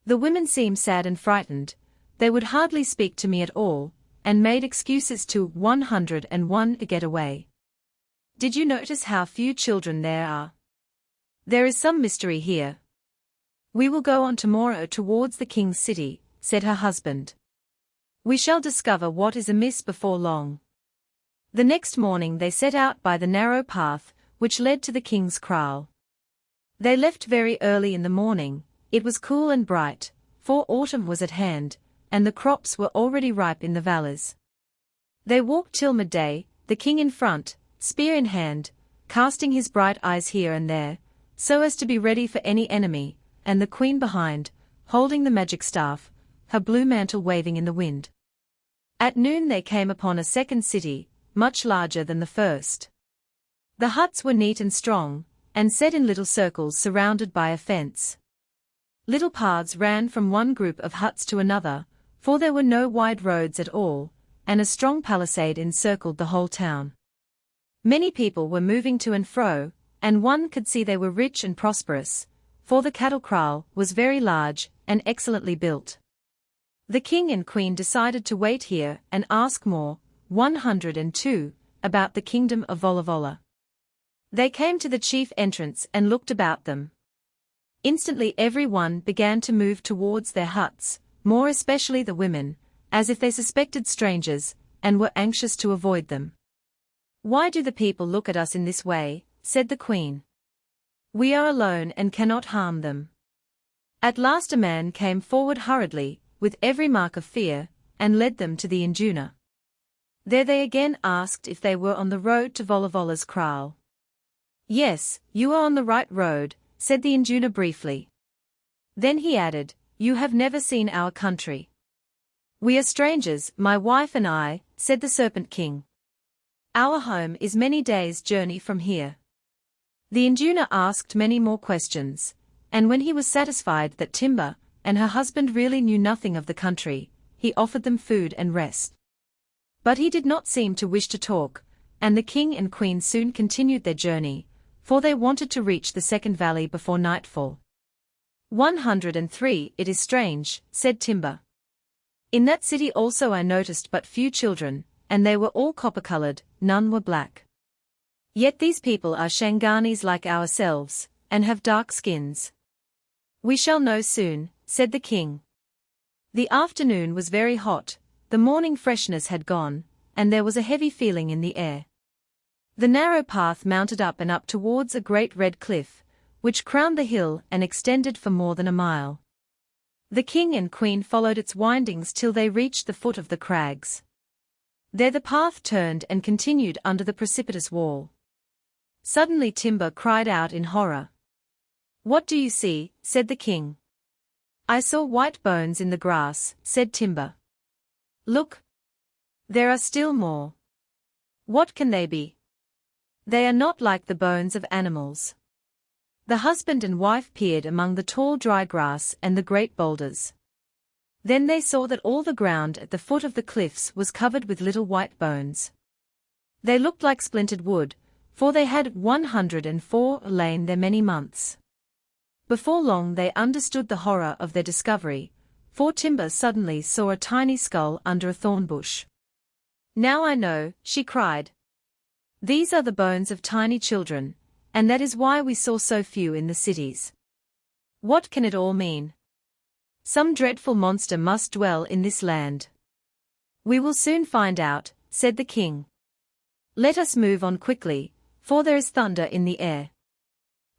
The women seem sad and frightened, they would hardly speak to me at all, and made excuses to 101 to get away. Did you notice how few children there are? There is some mystery here." "We will go on tomorrow towards the king's city," said her husband. "We shall discover what is amiss before long." The next morning they set out by the narrow path, which led to the king's kraal. They left very early in the morning. It was cool and bright, for autumn was at hand, and the crops were already ripe in the valleys. They walked till midday, the king in front, spear in hand, casting his bright eyes here and there, so as to be ready for any enemy, and the queen behind, holding the magic staff, her blue mantle waving in the wind. At noon they came upon a second city, much larger than the first. The huts were neat and strong, and set in little circles surrounded by a fence. Little paths ran from one group of huts to another, for there were no wide roads at all, and a strong palisade encircled the whole town. Many people were moving to and fro, and one could see they were rich and prosperous, for the cattle kraal was very large and excellently built. The king and queen decided to wait here and ask more, 102, about the kingdom of Volavola. They came to the chief entrance and looked about them. Instantly every one began to move towards their huts, more especially the women, as if they suspected strangers, and were anxious to avoid them. "Why do the people look at us in this way?" said the queen. "We are alone and cannot harm them." At last a man came forward hurriedly, with every mark of fear, and led them to the induna. There they again asked if they were on the road to Volavola's kraal. "Yes, you are on the right road," said the induna briefly. Then he added, "You have never seen our country." "We are strangers, my wife and I," said the Serpent King. "Our home is many days' journey from here." The induna asked many more questions, and when he was satisfied that Timber and her husband really knew nothing of the country, he offered them food and rest. But he did not seem to wish to talk, and the king and queen soon continued their journey, for they wanted to reach the second valley before nightfall. 103 It is strange, said Timber. In that city also I noticed but few children, and they were all copper-colored, none were black. Yet these people are Shanganis like ourselves, and have dark skins. We shall know soon, said the king. The afternoon was very hot, the morning freshness had gone, and there was a heavy feeling in the air. The narrow path mounted up and up towards a great red cliff, which crowned the hill and extended for more than a mile. The king and queen followed its windings till they reached the foot of the crags. There the path turned and continued under the precipitous wall. Suddenly Timber cried out in horror. "What do you see?" said the king. "I saw white bones in the grass," said Timber. "Look. There are still more. What can they be? They are not like the bones of animals." The husband and wife peered among the tall dry grass and the great boulders. Then they saw that all the ground at the foot of the cliffs was covered with little white bones. They looked like splintered wood, for they had 104 lain there many months. Before long they understood the horror of their discovery, for Timber suddenly saw a tiny skull under a thorn bush. "Now I know," she cried. "These are the bones of tiny children, and that is why we saw so few in the cities. What can it all mean? Some dreadful monster must dwell in this land." "We will soon find out," said the king. "Let us move on quickly, for there is thunder in the air."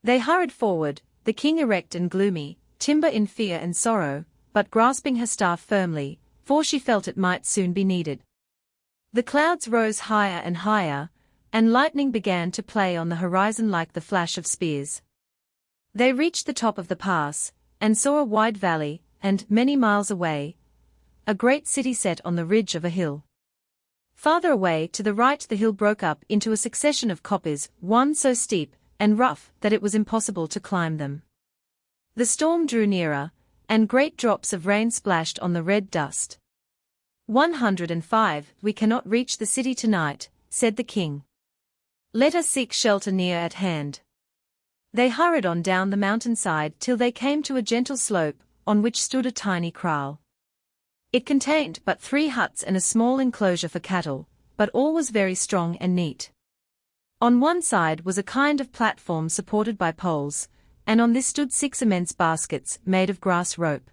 They hurried forward, the king erect and gloomy, Timber in fear and sorrow, but grasping her staff firmly, for she felt it might soon be needed. The clouds rose higher and higher, and lightning began to play on the horizon like the flash of spears. They reached the top of the pass, and saw a wide valley, and, many miles away, a great city set on the ridge of a hill. Farther away to the right the hill broke up into a succession of kopjes, one so steep and rough that it was impossible to climb them. The storm drew nearer, and great drops of rain splashed on the red dust. 105 "We cannot reach the city tonight," said the king. "Let us seek shelter near at hand." They hurried on down the mountainside till they came to a gentle slope, on which stood a tiny kraal. It contained but 3 huts and a small enclosure for cattle, but all was very strong and neat. On one side was a kind of platform supported by poles, and on this stood 6 immense baskets made of grass rope.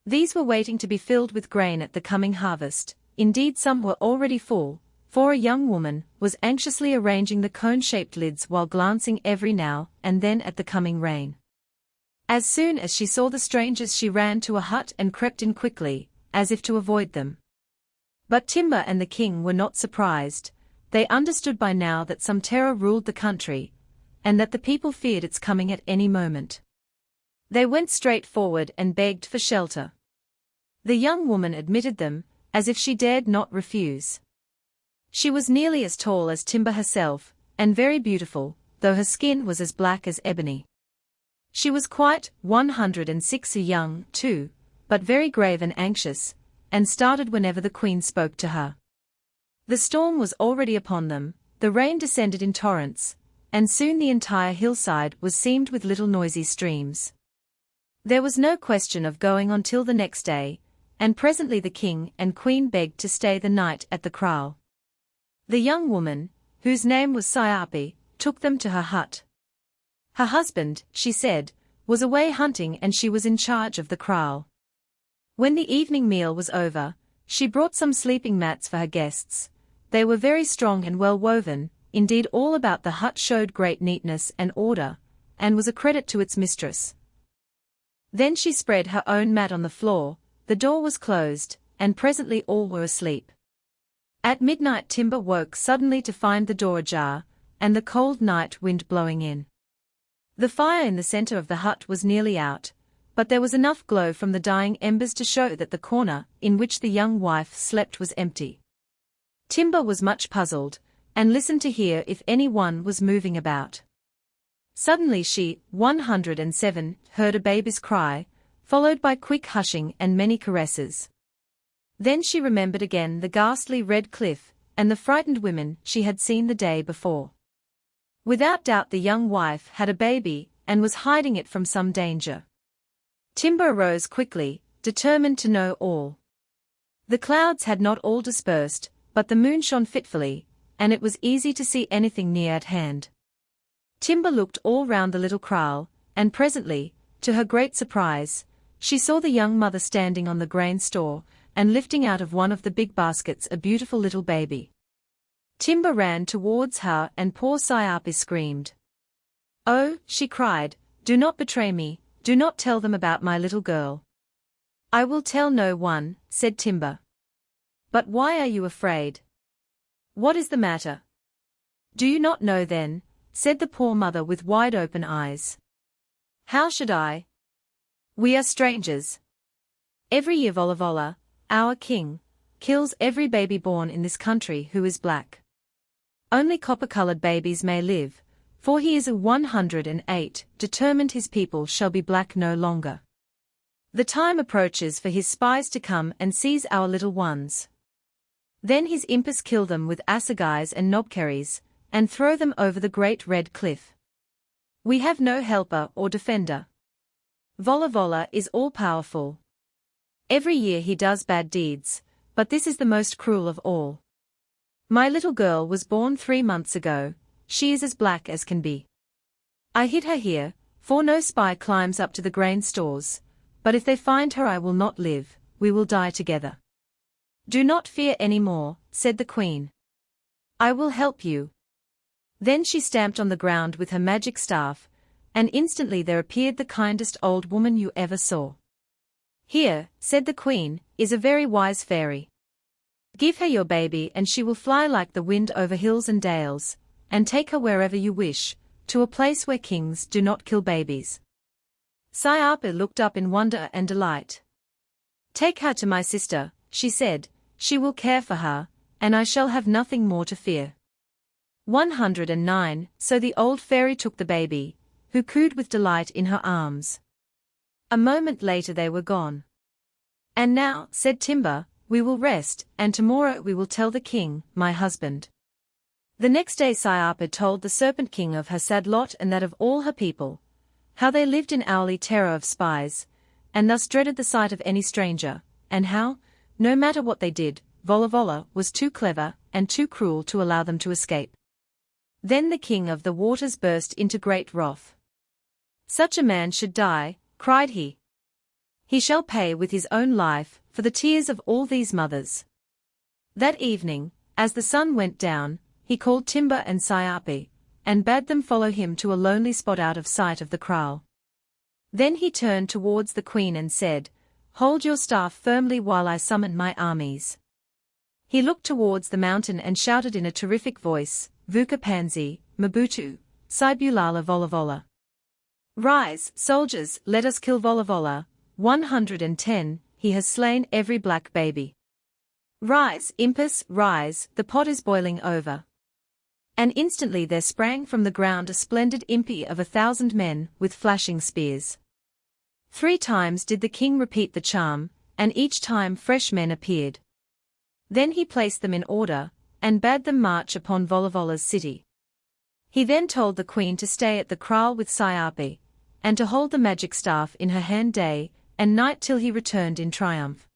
These were waiting to be filled with grain at the coming harvest, indeed some were already full, for a young woman was anxiously arranging the cone-shaped lids while glancing every now and then at the coming rain. As soon as she saw the strangers she ran to a hut and crept in quickly, as if to avoid them. But Timber and the king were not surprised. They understood by now that some terror ruled the country, and that the people feared its coming at any moment. They went straight forward and begged for shelter. The young woman admitted them, as if she dared not refuse. She was nearly as tall as Timber herself, and very beautiful, though her skin was as black as ebony. She was quite 106 young, too, but very grave and anxious, and started whenever the queen spoke to her. The storm was already upon them, the rain descended in torrents, and soon the entire hillside was seamed with little noisy streams. There was no question of going on till the next day, and presently the king and queen begged to stay the night at the kraal. The young woman, whose name was Siapi, took them to her hut. Her husband, she said, was away hunting and she was in charge of the kraal. When the evening meal was over, she brought some sleeping mats for her guests. They were very strong and well woven, indeed all about the hut showed great neatness and order, and was a credit to its mistress. Then she spread her own mat on the floor, the door was closed, and presently all were asleep. At midnight Timber woke suddenly to find the door ajar, and the cold night wind blowing in. The fire in the center of the hut was nearly out, but there was enough glow from the dying embers to show that the corner in which the young wife slept was empty. Timber was much puzzled, and listened to hear if any one was moving about. Suddenly she, 107, heard a baby's cry, followed by quick hushing and many caresses. Then she remembered again the ghastly red cliff, and the frightened women she had seen the day before. Without doubt the young wife had a baby, and was hiding it from some danger. Timber arose quickly, determined to know all. The clouds had not all dispersed, but the moon shone fitfully, and it was easy to see anything near at hand. Timber looked all round the little kraal, and presently, to her great surprise, she saw the young mother standing on the grain store, and lifting out of one of the big baskets a beautiful little baby. Timber ran towards her and poor Syapi screamed. "Oh," she cried, "do not betray me, do not tell them about my little girl." "I will tell no one," said Timber. "But why are you afraid? What is the matter?" "Do you not know then?" said the poor mother with wide open eyes. "How should I? We are strangers. Every year Volavola, our king, kills every baby born in this country who is black. Only copper-colored babies may live, for he is a 108, determined his people shall be black no longer. The time approaches for his spies to come and seize our little ones. Then his imps kill them with assegais and knobkerries, and throw them over the great red cliff. We have no helper or defender. Volavola is all-powerful. Every year he does bad deeds, but this is the most cruel of all. My little girl was born 3 months ago, she is as black as can be. I hid her here, for no spy climbs up to the grain stores, but if they find her I will not live, we will die together." "Do not fear any more," said the queen. "I will help you." Then she stamped on the ground with her magic staff, and instantly there appeared the kindest old woman you ever saw. "Here," said the queen, "is a very wise fairy. Give her your baby and she will fly like the wind over hills and dales, and take her wherever you wish, to a place where kings do not kill babies." Syapi looked up in wonder and delight. "Take her to my sister," she said, "she will care for her, and I shall have nothing more to fear." 109 So the old fairy took the baby, who cooed with delight in her arms. A moment later they were gone. "And now," said Timber, "we will rest, and tomorrow we will tell the king, my husband." The next day Syapi told the Serpent King of her sad lot and that of all her people, how they lived in hourly terror of spies, and thus dreaded the sight of any stranger, and how, no matter what they did, Volavola was too clever and too cruel to allow them to escape. Then the King of the Waters burst into great wrath. "Such a man should die," cried he. "He shall pay with his own life for the tears of all these mothers." That evening, as the sun went down, he called Timber and Syapi, and bade them follow him to a lonely spot out of sight of the kraal. Then he turned towards the queen and said, "Hold your staff firmly while I summon my armies." He looked towards the mountain and shouted in a terrific voice, "Vuka Panzi, Mabutu, Sibulala Volavola. Rise, soldiers, let us kill Volavola, 110, he has slain every black baby. Rise, impis, rise, the pot is boiling over." And instantly there sprang from the ground a splendid impi of 1,000 men, with flashing spears. 3 times did the king repeat the charm, and each time fresh men appeared. Then he placed them in order, and bade them march upon Volavola's city. He then told the queen to stay at the kraal with Syapi, and to hold the magic staff in her hand day and night till he returned in triumph.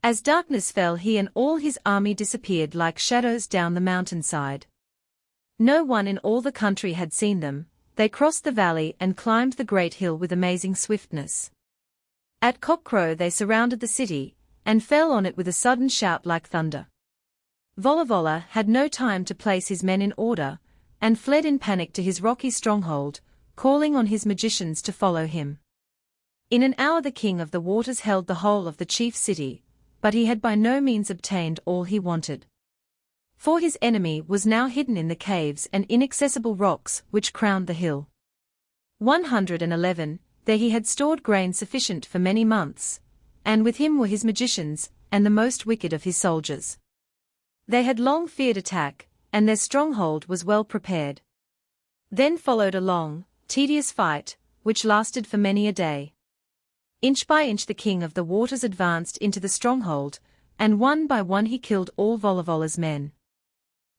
As darkness fell he and all his army disappeared like shadows down the mountainside. No one in all the country had seen them. They crossed the valley and climbed the great hill with amazing swiftness. At cockcrow they surrounded the city, and fell on it with a sudden shout like thunder. Volavola had no time to place his men in order, and fled in panic to his rocky stronghold, calling on his magicians to follow him. In an hour the King of the Waters held the whole of the chief city, but he had by no means obtained all he wanted. For his enemy was now hidden in the caves and inaccessible rocks which crowned the hill. 111 There he had stored grain sufficient for many months, and with him were his magicians, and the most wicked of his soldiers. They had long feared attack, and their stronghold was well prepared. Then followed a long, tedious fight, which lasted for many a day. Inch by inch the King of the Waters advanced into the stronghold, and one by one he killed all Volavola's men.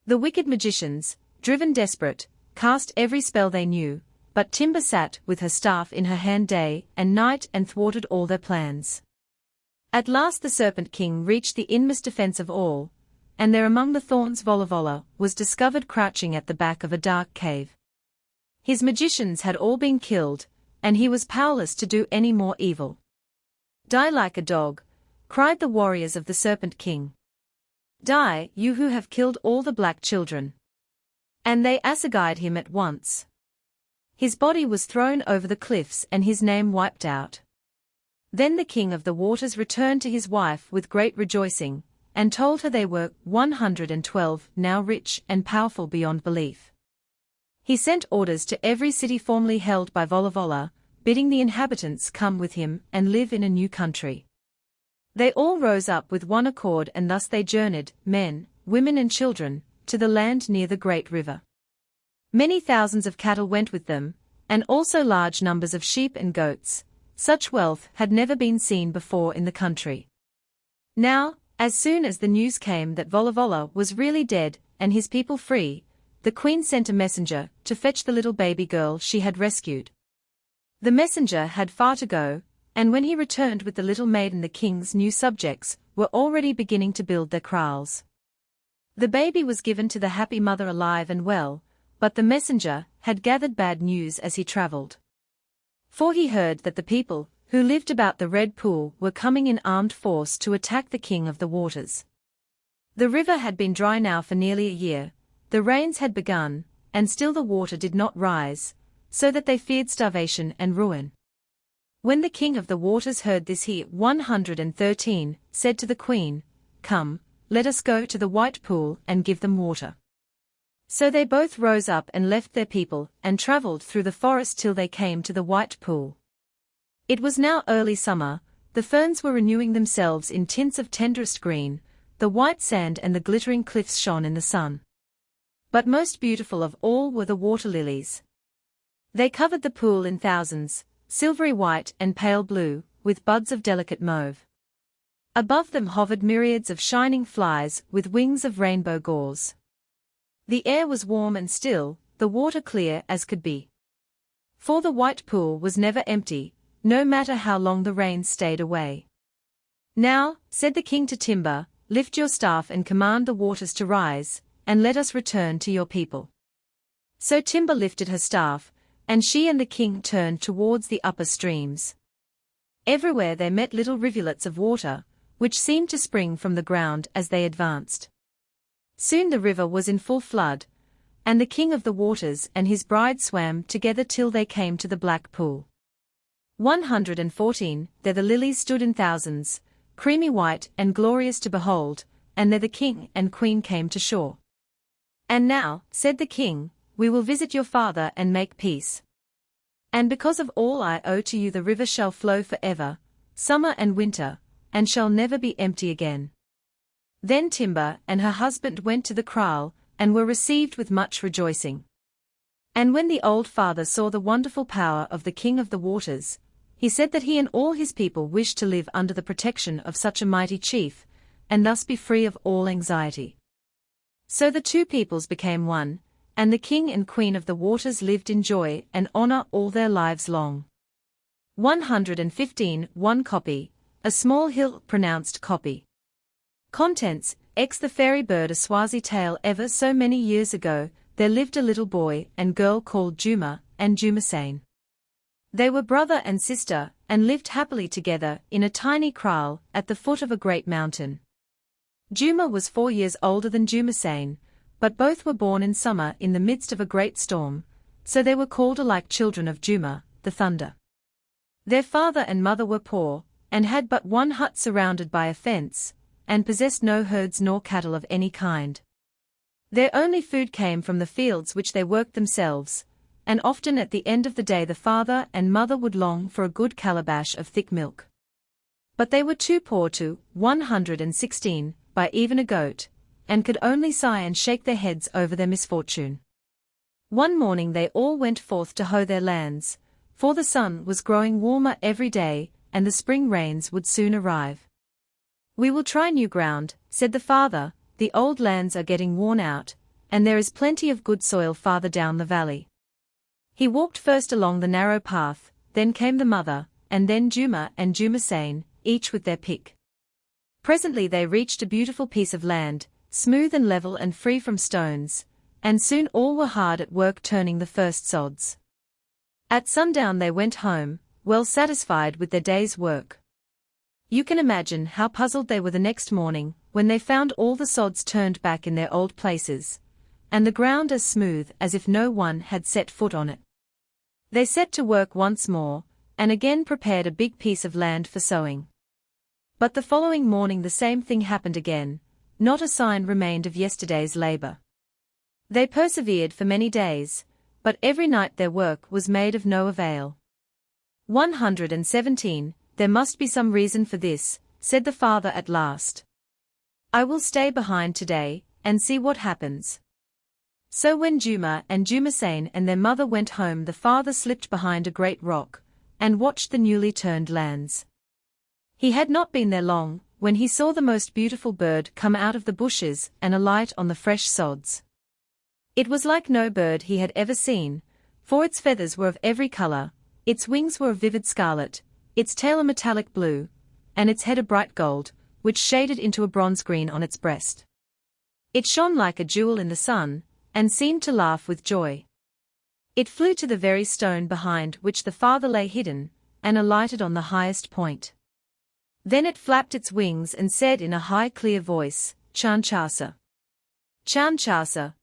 The wicked magicians, driven desperate, cast every spell they knew, but Timber sat with her staff in her hand day and night and thwarted all their plans. At last the Serpent King reached the inmost defense of all, and there among the thorns Volavola was discovered crouching at the back of a dark cave. His magicians had all been killed, and he was powerless to do any more evil. "Die like a dog," cried the warriors of the Serpent King. Die, you who have killed all the black children. And they assegaied him at once. His body was thrown over the cliffs and his name wiped out. Then the king of the waters returned to his wife with great rejoicing, and told her they were 112, now rich and powerful beyond belief. He sent orders to every city formerly held by Volavola, bidding the inhabitants come with him and live in a new country. They all rose up with one accord, and thus they journeyed, men, women and children, to the land near the great river. Many thousands of cattle went with them, and also large numbers of sheep and goats. Such wealth had never been seen before in the country. Now, as soon as the news came that Volavola was really dead and his people free, the queen sent a messenger to fetch the little baby girl she had rescued. The messenger had far to go, and when he returned with the little maiden, the king's new subjects were already beginning to build their kraals. The baby was given to the happy mother alive and well, but the messenger had gathered bad news as he travelled. For he heard that the people who lived about the Red Pool were coming in armed force to attack the king of the waters. The river had been dry now for nearly a year, the rains had begun, and still the water did not rise, so that they feared starvation and ruin. When the king of the waters heard this, he 113 said to the queen, "Come, let us go to the White Pool and give them water." So they both rose up and left their people and travelled through the forest till they came to the White Pool. It was now early summer, the ferns were renewing themselves in tints of tenderest green, the white sand and the glittering cliffs shone in the sun. But most beautiful of all were the water lilies. They covered the pool in thousands, silvery white and pale blue, with buds of delicate mauve. Above them hovered myriads of shining flies with wings of rainbow gauze. The air was warm and still, the water clear as could be. For the White Pool was never empty, no matter how long the rains stayed away. "Now," said the king to Timber, "lift your staff and command the waters to rise, and let us return to your people." So Timber lifted her staff, and she and the king turned towards the upper streams. Everywhere they met little rivulets of water, which seemed to spring from the ground as they advanced. Soon the river was in full flood, and the king of the waters and his bride swam together till they came to the Black Pool. 114 There the lilies stood in thousands, creamy white and glorious to behold, and there the king and queen came to shore. "And now," said the king, "we will visit your father and make peace. And because of all I owe to you, the river shall flow forever, summer and winter, and shall never be empty again." Then Timber and her husband went to the kraal, and were received with much rejoicing. And when the old father saw the wonderful power of the king of the waters, he said that he and all his people wished to live under the protection of such a mighty chief, and thus be free of all anxiety. So the two peoples became one, and the king and queen of the waters lived in joy and honor all their lives long. 115 One copy, a small hill pronounced copy. Contents, the fairy bird. A Swazi tale. Ever so many years ago, there lived a little boy and girl called Juma and Jumasane. They were brother and sister, and lived happily together in a tiny kraal at the foot of a great mountain. Juma was 4 years older than Jumasane, but both were born in summer in the midst of a great storm, so they were called alike children of Juma, the thunder. Their father and mother were poor, and had but one hut surrounded by a fence, and possessed no herds nor cattle of any kind. Their only food came from the fields which they worked themselves, and often at the end of the day the father and mother would long for a good calabash of thick milk. But they were too poor to 116 buy even a goat, and could only sigh and shake their heads over their misfortune. One morning they all went forth to hoe their lands, for the sun was growing warmer every day, and the spring rains would soon arrive. "We will try new ground," said the father, "the old lands are getting worn out, and there is plenty of good soil farther down the valley." He walked first along the narrow path, then came the mother, and then Juma and Jumasane, each with their pick. Presently they reached a beautiful piece of land, smooth and level and free from stones, and soon all were hard at work turning the first sods. At sundown they went home, well satisfied with their day's work. You can imagine how puzzled they were the next morning, when they found all the sods turned back in their old places, and the ground as smooth as if no one had set foot on it. They set to work once more, and again prepared a big piece of land for sowing. But the following morning the same thing happened again, not a sign remained of yesterday's labor. They persevered for many days, but every night their work was made of no avail. 117. There must be some reason for this, said the father at last. I will stay behind today, and see what happens. So when Juma and Jumasain and their mother went home, the father slipped behind a great rock, and watched the newly turned lands. He had not been there long, when he saw the most beautiful bird come out of the bushes and alight on the fresh sods. It was like no bird he had ever seen, for its feathers were of every color, its wings were of vivid scarlet, its tail a metallic blue, and its head a bright gold, which shaded into a bronze green on its breast. It shone like a jewel in the sun, and seemed to laugh with joy. It flew to the very stone behind which the father lay hidden, and alighted on the highest point. Then it flapped its wings and said in a high clear voice, Chanchasa. Chanchasa.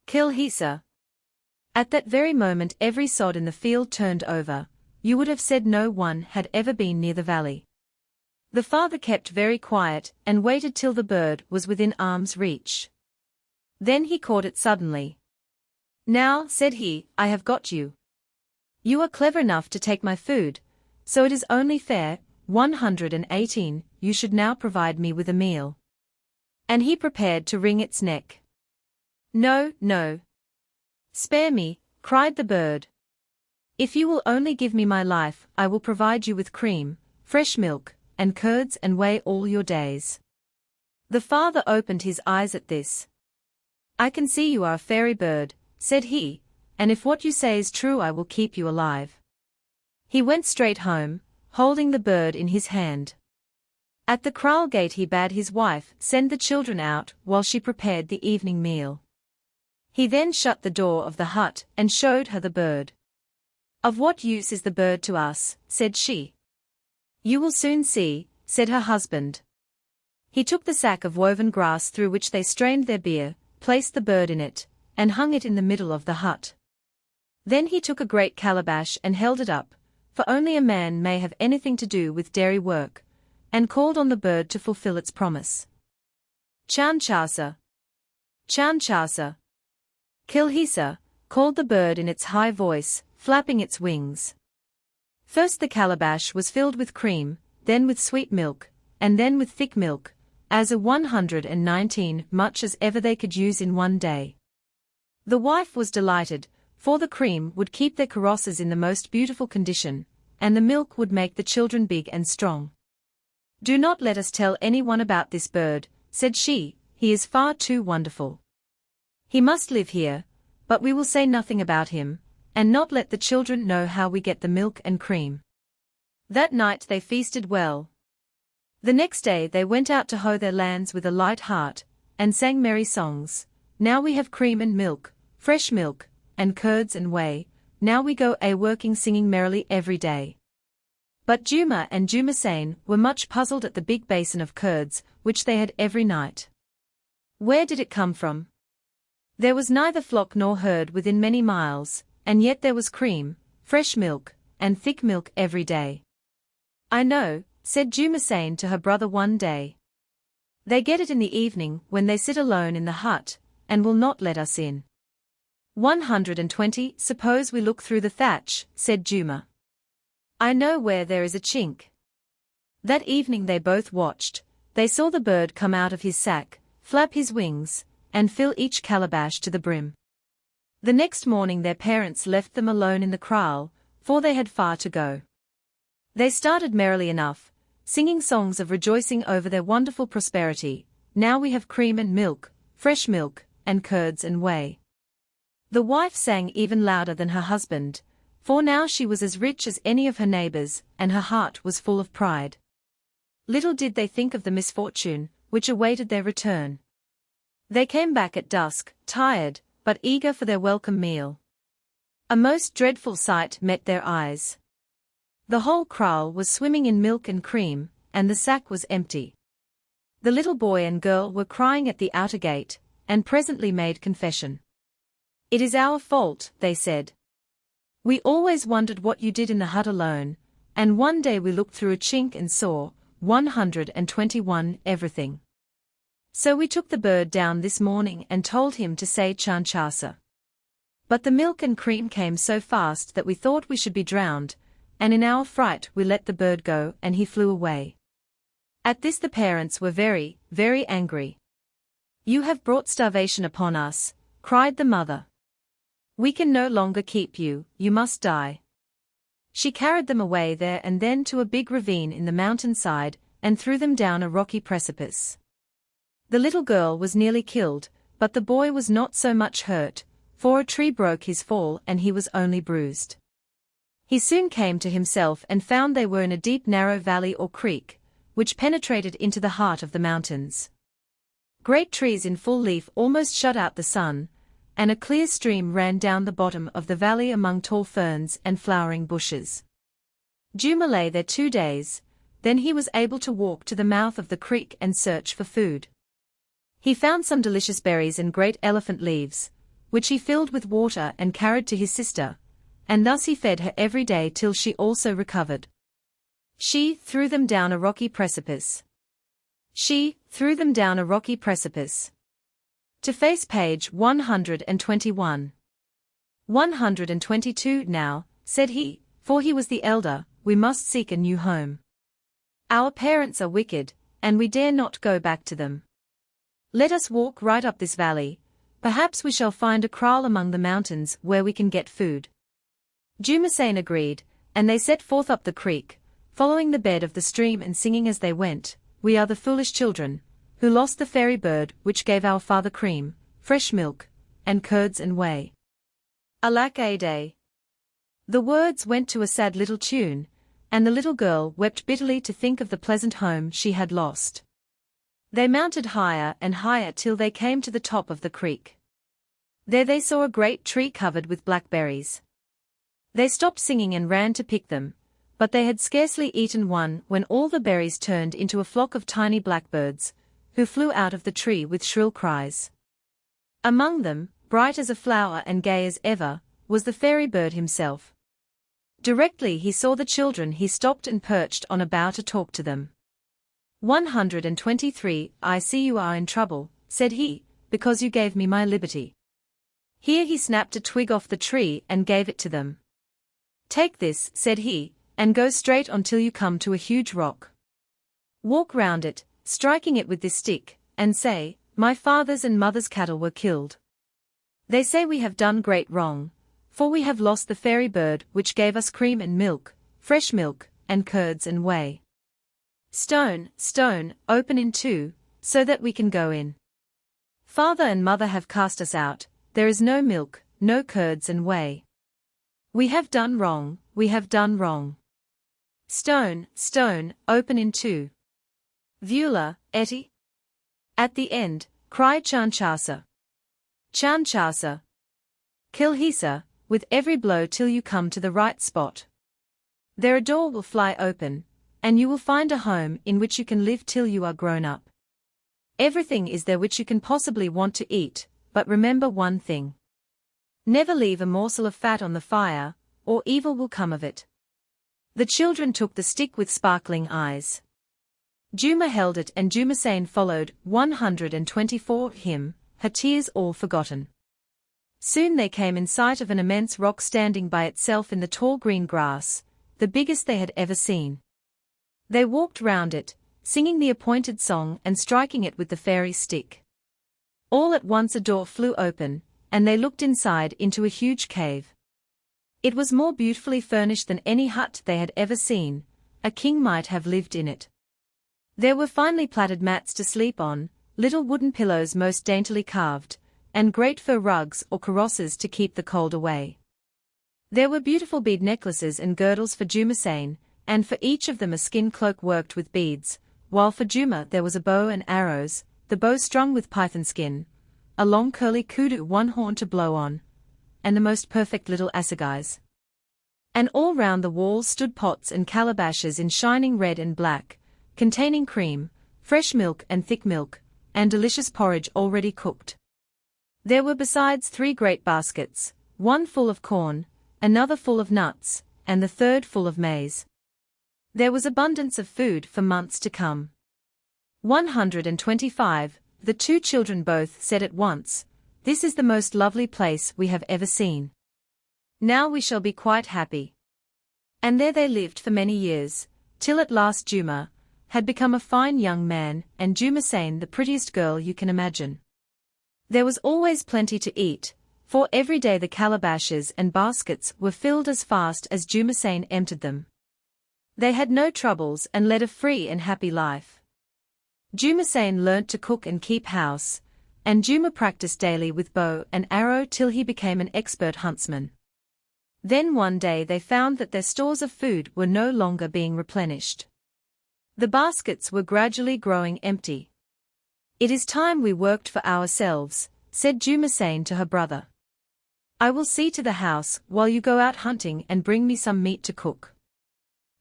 Kilhisa. At that very moment every sod in the field turned over. You would have said no one had ever been near the valley. The father kept very quiet and waited till the bird was within arm's reach. Then he caught it suddenly. Now, said he, I have got you. You are clever enough to take my food, so it is only fair. 118. You should now provide me with a meal. And he prepared to wring its neck. No, no. Spare me, cried the bird. If you will only give me my life, I will provide you with cream, fresh milk, and curds and whey all your days. The father opened his eyes at this. I can see you are a fairy bird, said he, and if what you say is true I will keep you alive. He went straight home, holding the bird in his hand. At the kraal gate he bade his wife send the children out while she prepared the evening meal. He then shut the door of the hut and showed her the bird. Of what use is the bird to us, said she. You will soon see, said her husband. He took the sack of woven grass through which they strained their beer, placed the bird in it, and hung it in the middle of the hut. Then he took a great calabash and held it up, for only a man may have anything to do with dairy work, and called on the bird to fulfill its promise. Chanchasa. Chanchasa. Kilhisa, called the bird in its high voice, flapping its wings. First the calabash was filled with cream, then with sweet milk, and then with thick milk, as a 119, much as ever they could use in one day. The wife was delighted, for the cream would keep their carosses in the most beautiful condition, and the milk would make the children big and strong. Do not let us tell anyone about this bird, said she, he is far too wonderful. He must live here, but we will say nothing about him, and not let the children know how we get the milk and cream. That night they feasted well. The next day they went out to hoe their lands with a light heart, and sang merry songs. Now we have cream and milk, fresh milk, and curds and whey, now we go a-working singing merrily every day. But Juma and Jumasain were much puzzled at the big basin of curds, which they had every night. Where did it come from? There was neither flock nor herd within many miles, and yet there was cream, fresh milk, and thick milk every day. I know, said Jumasain to her brother one day. They get it in the evening when they sit alone in the hut, and will not let us in. 120. Suppose we look through the thatch, said Juma. I know where there is a chink. That evening they both watched. They saw the bird come out of his sack, flap his wings, and fill each calabash to the brim. The next morning their parents left them alone in the kraal, for they had far to go. They started merrily enough, singing songs of rejoicing over their wonderful prosperity. Now we have cream and milk, fresh milk, and curds and whey. The wife sang even louder than her husband, for now she was as rich as any of her neighbors, and her heart was full of pride. Little did they think of the misfortune which awaited their return. They came back at dusk, tired, but eager for their welcome meal. A most dreadful sight met their eyes. The whole kraal was swimming in milk and cream, and the sack was empty. The little boy and girl were crying at the outer gate, and presently made confession. "It is our fault," they said. "We always wondered what you did in the hut alone, and one day we looked through a chink and saw 121 everything. So we took the bird down this morning and told him to say Chanchasa. But the milk and cream came so fast that we thought we should be drowned, and in our fright we let the bird go and he flew away." At this the parents were very, very angry. "You have brought starvation upon us," cried the mother. "We can no longer keep you, you must die." She carried them away there and then to a big ravine in the mountainside, and threw them down a rocky precipice. The little girl was nearly killed, but the boy was not so much hurt, for a tree broke his fall and he was only bruised. He soon came to himself and found they were in a deep narrow valley or creek, which penetrated into the heart of the mountains. Great trees in full leaf almost shut out the sun, and a clear stream ran down the bottom of the valley among tall ferns and flowering bushes. Juma lay there 2 days, then he was able to walk to the mouth of the creek and search for food. He found some delicious berries and great elephant leaves, which he filled with water and carried to his sister, and thus he fed her every day till she also recovered. She threw them down a rocky precipice. She threw them down a rocky precipice. To face page 121. 122 Now, said he, for he was the elder, we must seek a new home. Our parents are wicked, and we dare not go back to them. Let us walk right up this valley, perhaps we shall find a kraal among the mountains where we can get food. Jumasain agreed, and they set forth up the creek, following the bed of the stream and singing as they went, "We are the foolish children, who lost the fairy bird which gave our father cream, fresh milk, and curds and whey. Alack a day." The words went to a sad little tune, and the little girl wept bitterly to think of the pleasant home she had lost. They mounted higher and higher till they came to the top of the creek. There they saw a great tree covered with blackberries. They stopped singing and ran to pick them, but they had scarcely eaten one when all the berries turned into a flock of tiny blackbirds, who flew out of the tree with shrill cries. Among them, bright as a flower and gay as ever, was the fairy bird himself. Directly he saw the children he stopped and perched on a bough to talk to them. 123 I see you are in trouble, said he, because you gave me my liberty. Here he snapped a twig off the tree and gave it to them. Take this, said he, and go straight on till you come to a huge rock. Walk round it, striking it with this stick, and say, my father's and mother's cattle were killed. They say we have done great wrong, for we have lost the fairy bird which gave us cream and milk, fresh milk, and curds and whey. Stone, stone, open in two, so that we can go in. Father and mother have cast us out, there is no milk, no curds and whey. We have done wrong, we have done wrong. Stone, stone, open in two. Vula, Etty? At the end, cried Chanchasa. Chanchasa. Kill Hisa, with every blow till you come to the right spot. There a door will fly open, and you will find a home in which you can live till you are grown up. Everything is there which you can possibly want to eat, but remember one thing. Never leave a morsel of fat on the fire, or evil will come of it. The children took the stick with sparkling eyes. Juma held it and Jumasain followed, 124 him, her tears all forgotten. Soon they came in sight of an immense rock standing by itself in the tall green grass, the biggest they had ever seen. They walked round it, singing the appointed song and striking it with the fairy stick. All at once a door flew open, and they looked inside into a huge cave. It was more beautifully furnished than any hut they had ever seen, a king might have lived in it. There were finely plaited mats to sleep on, little wooden pillows most daintily carved, and great fur rugs or karosses to keep the cold away. There were beautiful bead necklaces and girdles for Jumasain, and for each of them a skin cloak worked with beads, while for Juma there was a bow and arrows, the bow strung with python skin, a long curly kudu one horn to blow on, and the most perfect little assegais. And all round the walls stood pots and calabashes in shining red and black, containing cream, fresh milk and thick milk, and delicious porridge already cooked. There were besides 3 great baskets, one full of corn, another full of nuts, and the third full of maize. There was abundance of food for months to come. 125, the 2 children both said at once, "This is the most lovely place we have ever seen. Now we shall be quite happy." And there they lived for many years, till at last Juma had become a fine young man and Jumasain the prettiest girl you can imagine. There was always plenty to eat, for every day the calabashes and baskets were filled as fast as Jumasain emptied them. They had no troubles and led a free and happy life. Jumasain learnt to cook and keep house, and Juma practiced daily with bow and arrow till he became an expert huntsman. Then one day they found that their stores of food were no longer being replenished. The baskets were gradually growing empty. "It is time we worked for ourselves," said Jumasain to her brother. "I will see to the house while you go out hunting and bring me some meat to cook."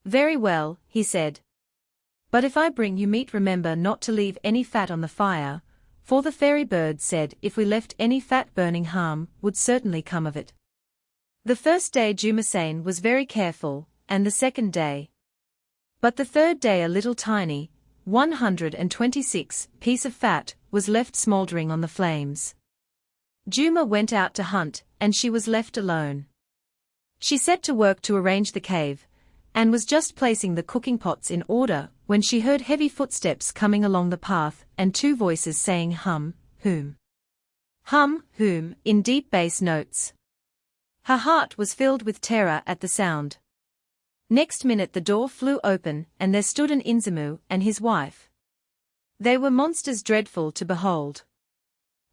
"Very well," he said. "But if I bring you meat, remember not to leave any fat on the fire, for the fairy bird said if we left any fat burning harm would certainly come of it." The first day Jumasain was very careful, and the second day. But the third day a little tiny, 126 piece of fat was left smouldering on the flames. Juma went out to hunt, and she was left alone. She set to work to arrange the cave, and was just placing the cooking pots in order when she heard heavy footsteps coming along the path and 2 voices saying hum, whom. Hum, whom, in deep bass notes. Her heart was filled with terror at the sound. Next minute the door flew open and there stood an Inzimu and his wife. They were monsters dreadful to behold.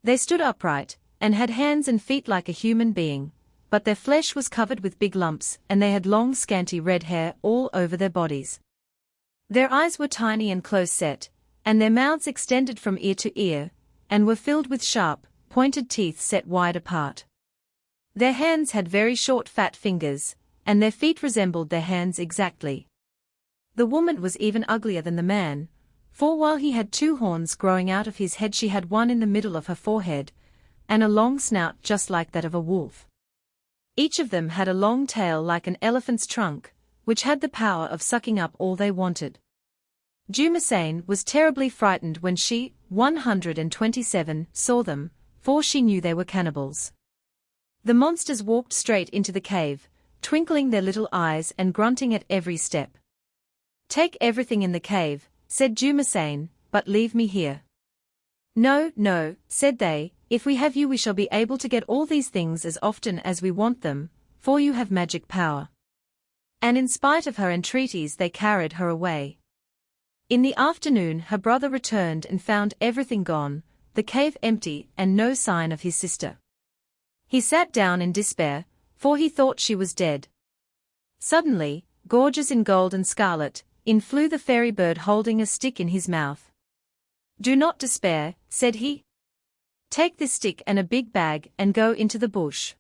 They stood upright, and had hands and feet like a human being, but their flesh was covered with big lumps and they had long scanty red hair all over their bodies. Their eyes were tiny and close set, and their mouths extended from ear to ear, and were filled with sharp, pointed teeth set wide apart. Their hands had very short fat fingers, and their feet resembled their hands exactly. The woman was even uglier than the man, for while he had 2 horns growing out of his head she had one in the middle of her forehead, and a long snout just like that of a wolf. Each of them had a long tail like an elephant's trunk, which had the power of sucking up all they wanted. Jumasain was terribly frightened when she, 127, saw them, for she knew they were cannibals. The monsters walked straight into the cave, twinkling their little eyes and grunting at every step. "Take everything in the cave," said Jumasain, "but leave me here." "No, no," said they, "if we have you we shall be able to get all these things as often as we want them, for you have magic power." And in spite of her entreaties they carried her away. In the afternoon her brother returned and found everything gone, the cave empty and no sign of his sister. He sat down in despair, for he thought she was dead. Suddenly, gorgeous in gold and scarlet, in flew the fairy bird holding a stick in his mouth. "Do not despair," said he. "Take this stick and a big bag and go into the bush.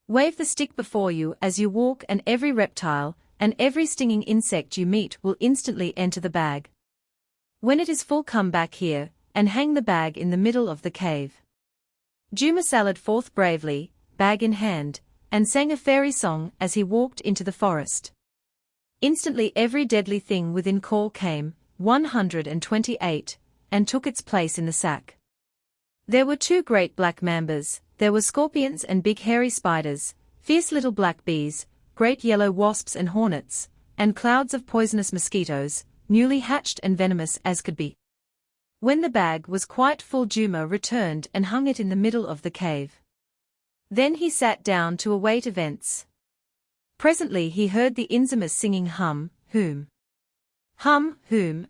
Wave the stick before you as you walk and every reptile and every stinging insect you meet will instantly enter the bag. When it is full come back here, and hang the bag in the middle of the cave." Juma sallied forth bravely, bag in hand, and sang a fairy song as he walked into the forest. Instantly every deadly thing within call came, 128, and took its place in the sack. There were 2 great black mambas, there were scorpions and big hairy spiders, fierce little black bees, great yellow wasps and hornets, and clouds of poisonous mosquitoes, newly hatched and venomous as could be. When the bag was quite full Juma returned and hung it in the middle of the cave. Then he sat down to await events. Presently he heard the Inzimus singing hum, whom,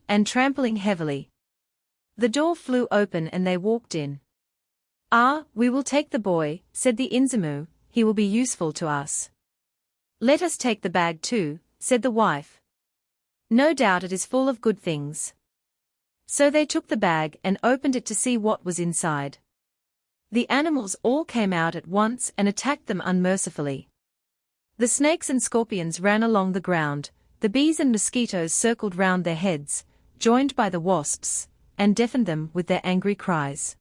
and trampling heavily. The door flew open and they walked in. "Ah, we will take the boy," said the Inzimu, "he will be useful to us." "Let us take the bag too," said the wife. "No doubt it is full of good things." So they took the bag and opened it to see what was inside. The animals all came out at once and attacked them unmercifully. The snakes and scorpions ran along the ground, the bees and mosquitoes circled round their heads, joined by the wasps, and deafened them with their angry cries.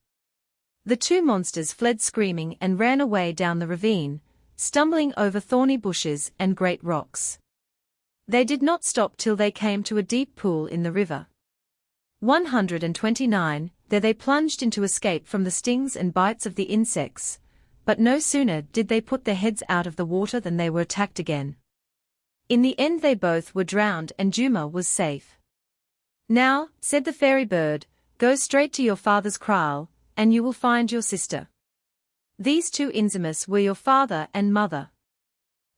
The two monsters fled screaming and ran away down the ravine, stumbling over thorny bushes and great rocks. They did not stop till they came to a deep pool in the river. 129. There they plunged in to escape from the stings and bites of the insects, but no sooner did they put their heads out of the water than they were attacked again. In the end they both were drowned and Juma was safe. Now, said the fairy bird, go straight to your father's kraal, and you will find your sister. These two Inzimus were your father and mother.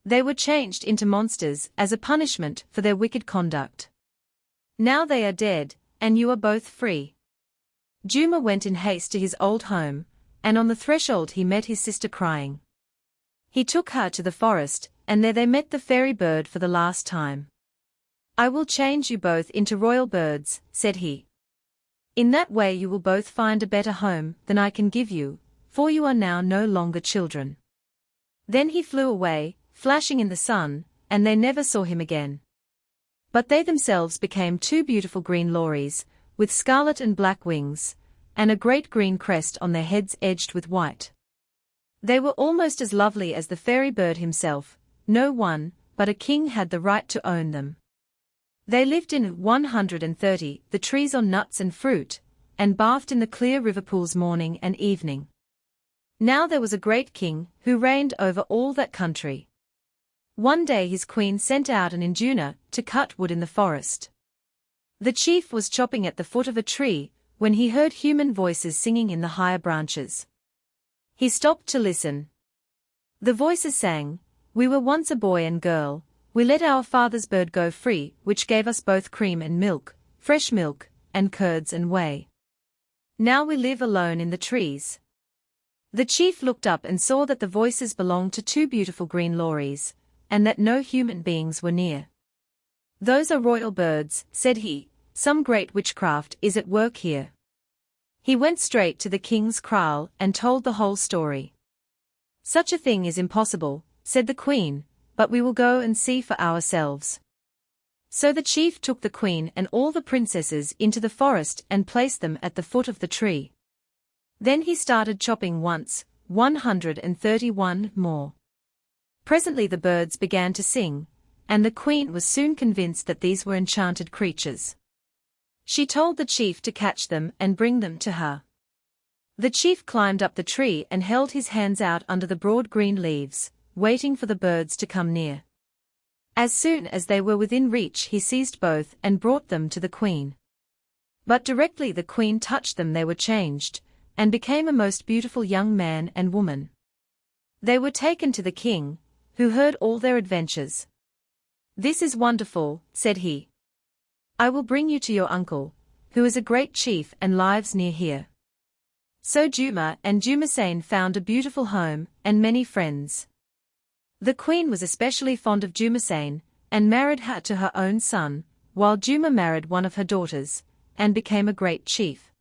They were changed into monsters as a punishment for their wicked conduct. Now they are dead, and you are both free. Juma went in haste to his old home, and on the threshold he met his sister crying. He took her to the forest, and there they met the fairy bird for the last time. I will change you both into royal birds, said he. In that way you will both find a better home than I can give you, for you are now no longer children. Then he flew away, flashing in the sun, and they never saw him again. But they themselves became two beautiful green lories, with scarlet and black wings, and a great green crest on their heads edged with white. They were almost as lovely as the fairy bird himself. No one but a king had the right to own them. They lived in 130 the trees on nuts and fruit, and bathed in the clear river pools morning and evening. Now there was a great king who reigned over all that country. One day his queen sent out an induna to cut wood in the forest. The chief was chopping at the foot of a tree when he heard human voices singing in the higher branches. He stopped to listen. The voices sang, "We were once a boy and girl, we let our father's bird go free, which gave us both cream and milk, fresh milk, and curds and whey. Now we live alone in the trees." The chief looked up and saw that the voices belonged to two beautiful green lories, and that no human beings were near. "Those are royal birds," said he, "some great witchcraft is at work here." He went straight to the king's kraal and told the whole story. "Such a thing is impossible," said the queen, "but we will go and see for ourselves." So the chief took the queen and all the princesses into the forest and placed them at the foot of the tree. Then he started chopping once, 131 more. Presently the birds began to sing, and the queen was soon convinced that these were enchanted creatures. She told the chief to catch them and bring them to her. The chief climbed up the tree and held his hands out under the broad green leaves, waiting for the birds to come near. As soon as they were within reach he seized both and brought them to the queen. But directly the queen touched them they were changed, and became a most beautiful young man and woman. They were taken to the king, who heard all their adventures. "This is wonderful," said he. "I will bring you to your uncle, who is a great chief and lives near here." So Juma and Jumasain found a beautiful home and many friends. The queen was especially fond of Jumasain, and married her to her own son, while Juma married one of her daughters, and became a great chief.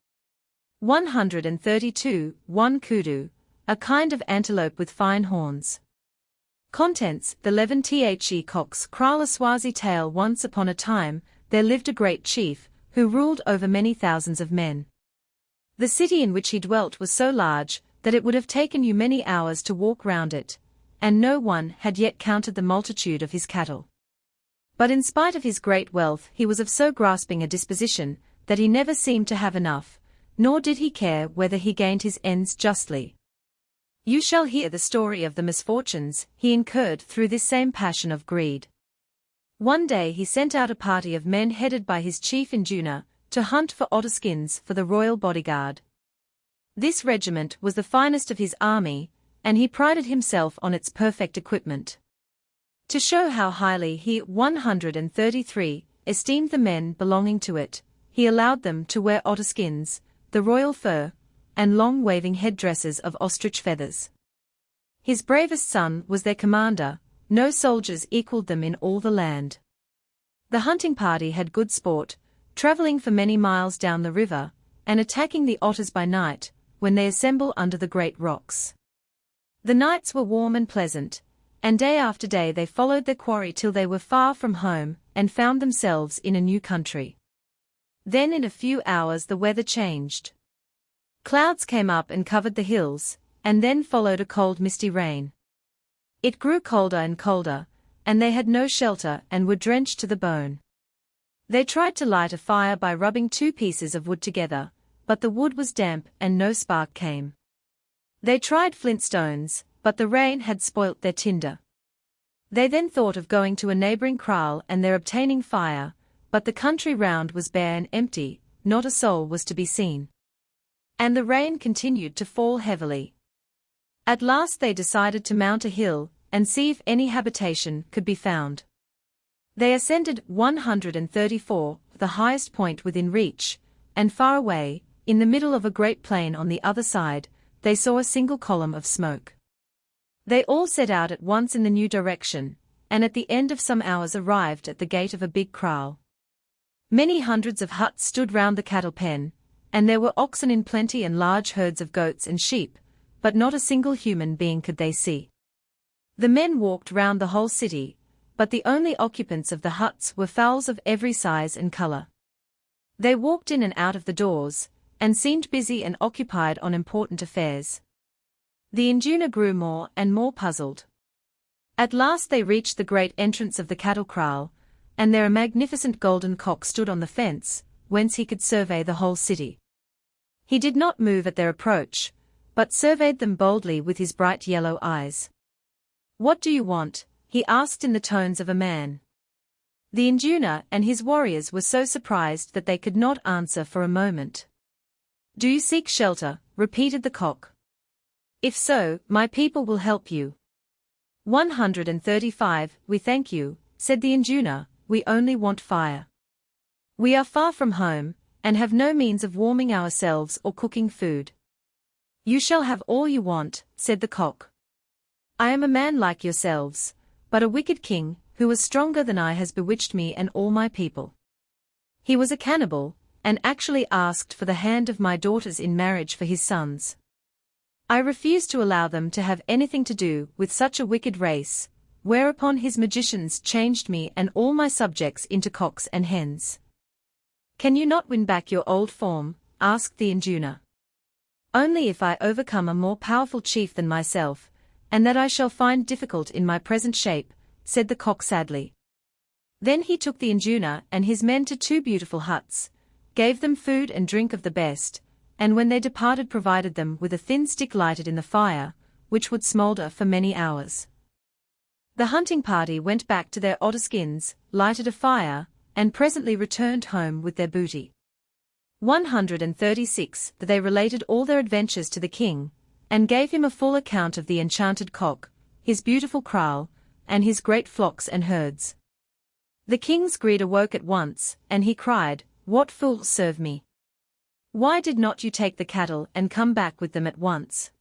132 1 kudu, a kind of antelope with fine horns. Contents: the 11 The Cox Kraal. A Swazi tale. Once upon a time, there lived a great chief, who ruled over many thousands of men. The city in which he dwelt was so large, that it would have taken you many hours to walk round it, and no one had yet counted the multitude of his cattle. But in spite of his great wealth he was of so grasping a disposition, that he never seemed to have enough, nor did he care whether he gained his ends justly. You shall hear the story of the misfortunes he incurred through this same passion of greed. One day he sent out a party of men headed by his chief induna, to hunt for otter skins for the royal bodyguard. This regiment was the finest of his army, and he prided himself on its perfect equipment. To show how highly he 133 esteemed the men belonging to it, he allowed them to wear otter skins, the royal fur, and long waving headdresses of ostrich feathers. His bravest son was their commander. No soldiers equaled them in all the land. The hunting party had good sport, traveling for many miles down the river, and attacking the otters by night, when they assemble under the great rocks. The nights were warm and pleasant, and day after day they followed their quarry till they were far from home, and found themselves in a new country. Then in a few hours the weather changed. Clouds came up and covered the hills, and then followed a cold misty rain. It grew colder and colder, and they had no shelter and were drenched to the bone. They tried to light a fire by rubbing 2 pieces of wood together, but the wood was damp and no spark came. They tried flintstones, but the rain had spoilt their tinder. They then thought of going to a neighboring kraal and there obtaining fire, but the country round was bare and empty, not a soul was to be seen. And the rain continued to fall heavily. At last they decided to mount a hill and see if any habitation could be found. They ascended 134, the highest point within reach, and far away, in the middle of a great plain on the other side, they saw a single column of smoke. They all set out at once in the new direction, and at the end of some hours arrived at the gate of a big kraal. Many hundreds of huts stood round the cattle pen, and there were oxen in plenty and large herds of goats and sheep, but not a single human being could they see. The men walked round the whole city, but the only occupants of the huts were fowls of every size and color. They walked in and out of the doors, and seemed busy and occupied on important affairs. The induna grew more and more puzzled. At last they reached the great entrance of the cattle kraal, and there a magnificent golden cock stood on the fence, whence he could survey the whole city. He did not move at their approach, but surveyed them boldly with his bright yellow eyes. "What do you want?" he asked in the tones of a man. The induna and his warriors were so surprised that they could not answer for a moment. "Do you seek shelter?" repeated the cock. "If so, my people will help you." 135, "We thank you," said the induna, "we only want fire. We are far from home, and have no means of warming ourselves or cooking food." "You shall have all you want," said the cock. "I am a man like yourselves, but a wicked king, who was stronger than I has bewitched me and all my people. He was a cannibal, and actually asked for the hand of my daughters in marriage for his sons. I refused to allow them to have anything to do with such a wicked race, whereupon his magicians changed me and all my subjects into cocks and hens." "Can you not win back your old form?" asked the induna. "Only if I overcome a more powerful chief than myself, and that I shall find difficult in my present shape," said the cock sadly. Then he took the induna and his men to 2 beautiful huts, gave them food and drink of the best, and when they departed provided them with a thin stick lighted in the fire, which would smoulder for many hours. The hunting party went back to their otterskins, lighted a fire, and presently returned home with their booty. 136, they related all their adventures to the king, and gave him a full account of the enchanted cock, his beautiful kraal, and his great flocks and herds. The king's greed awoke at once, and he cried, "What fools serve me! Why did not you take the cattle and come back with them at once?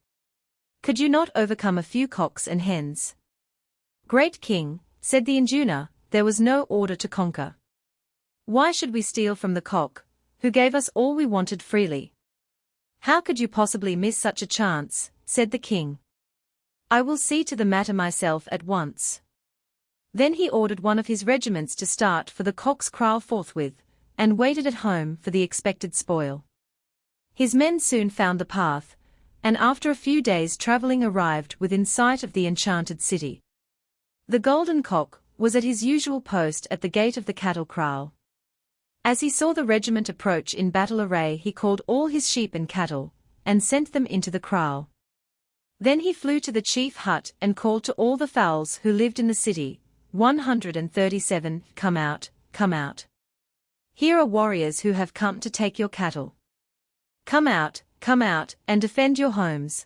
Could you not overcome a few cocks and hens?" "Great king," said the induna, "there was no order to conquer. Why should we steal from the cock, who gave us all we wanted freely?" "How could you possibly miss such a chance?" said the king. "I will see to the matter myself at once." Then he ordered one of his regiments to start for the cock's kraal forthwith, and waited at home for the expected spoil. His men soon found the path, and after a few days' traveling arrived within sight of the enchanted city. The golden cock was at his usual post at the gate of the cattle kraal. As he saw the regiment approach in battle array, he called all his sheep and cattle, and sent them into the kraal. Then he flew to the chief hut and called to all the fowls who lived in the city, 137, "Come out, come out. Here are warriors who have come to take your cattle. Come out, and defend your homes."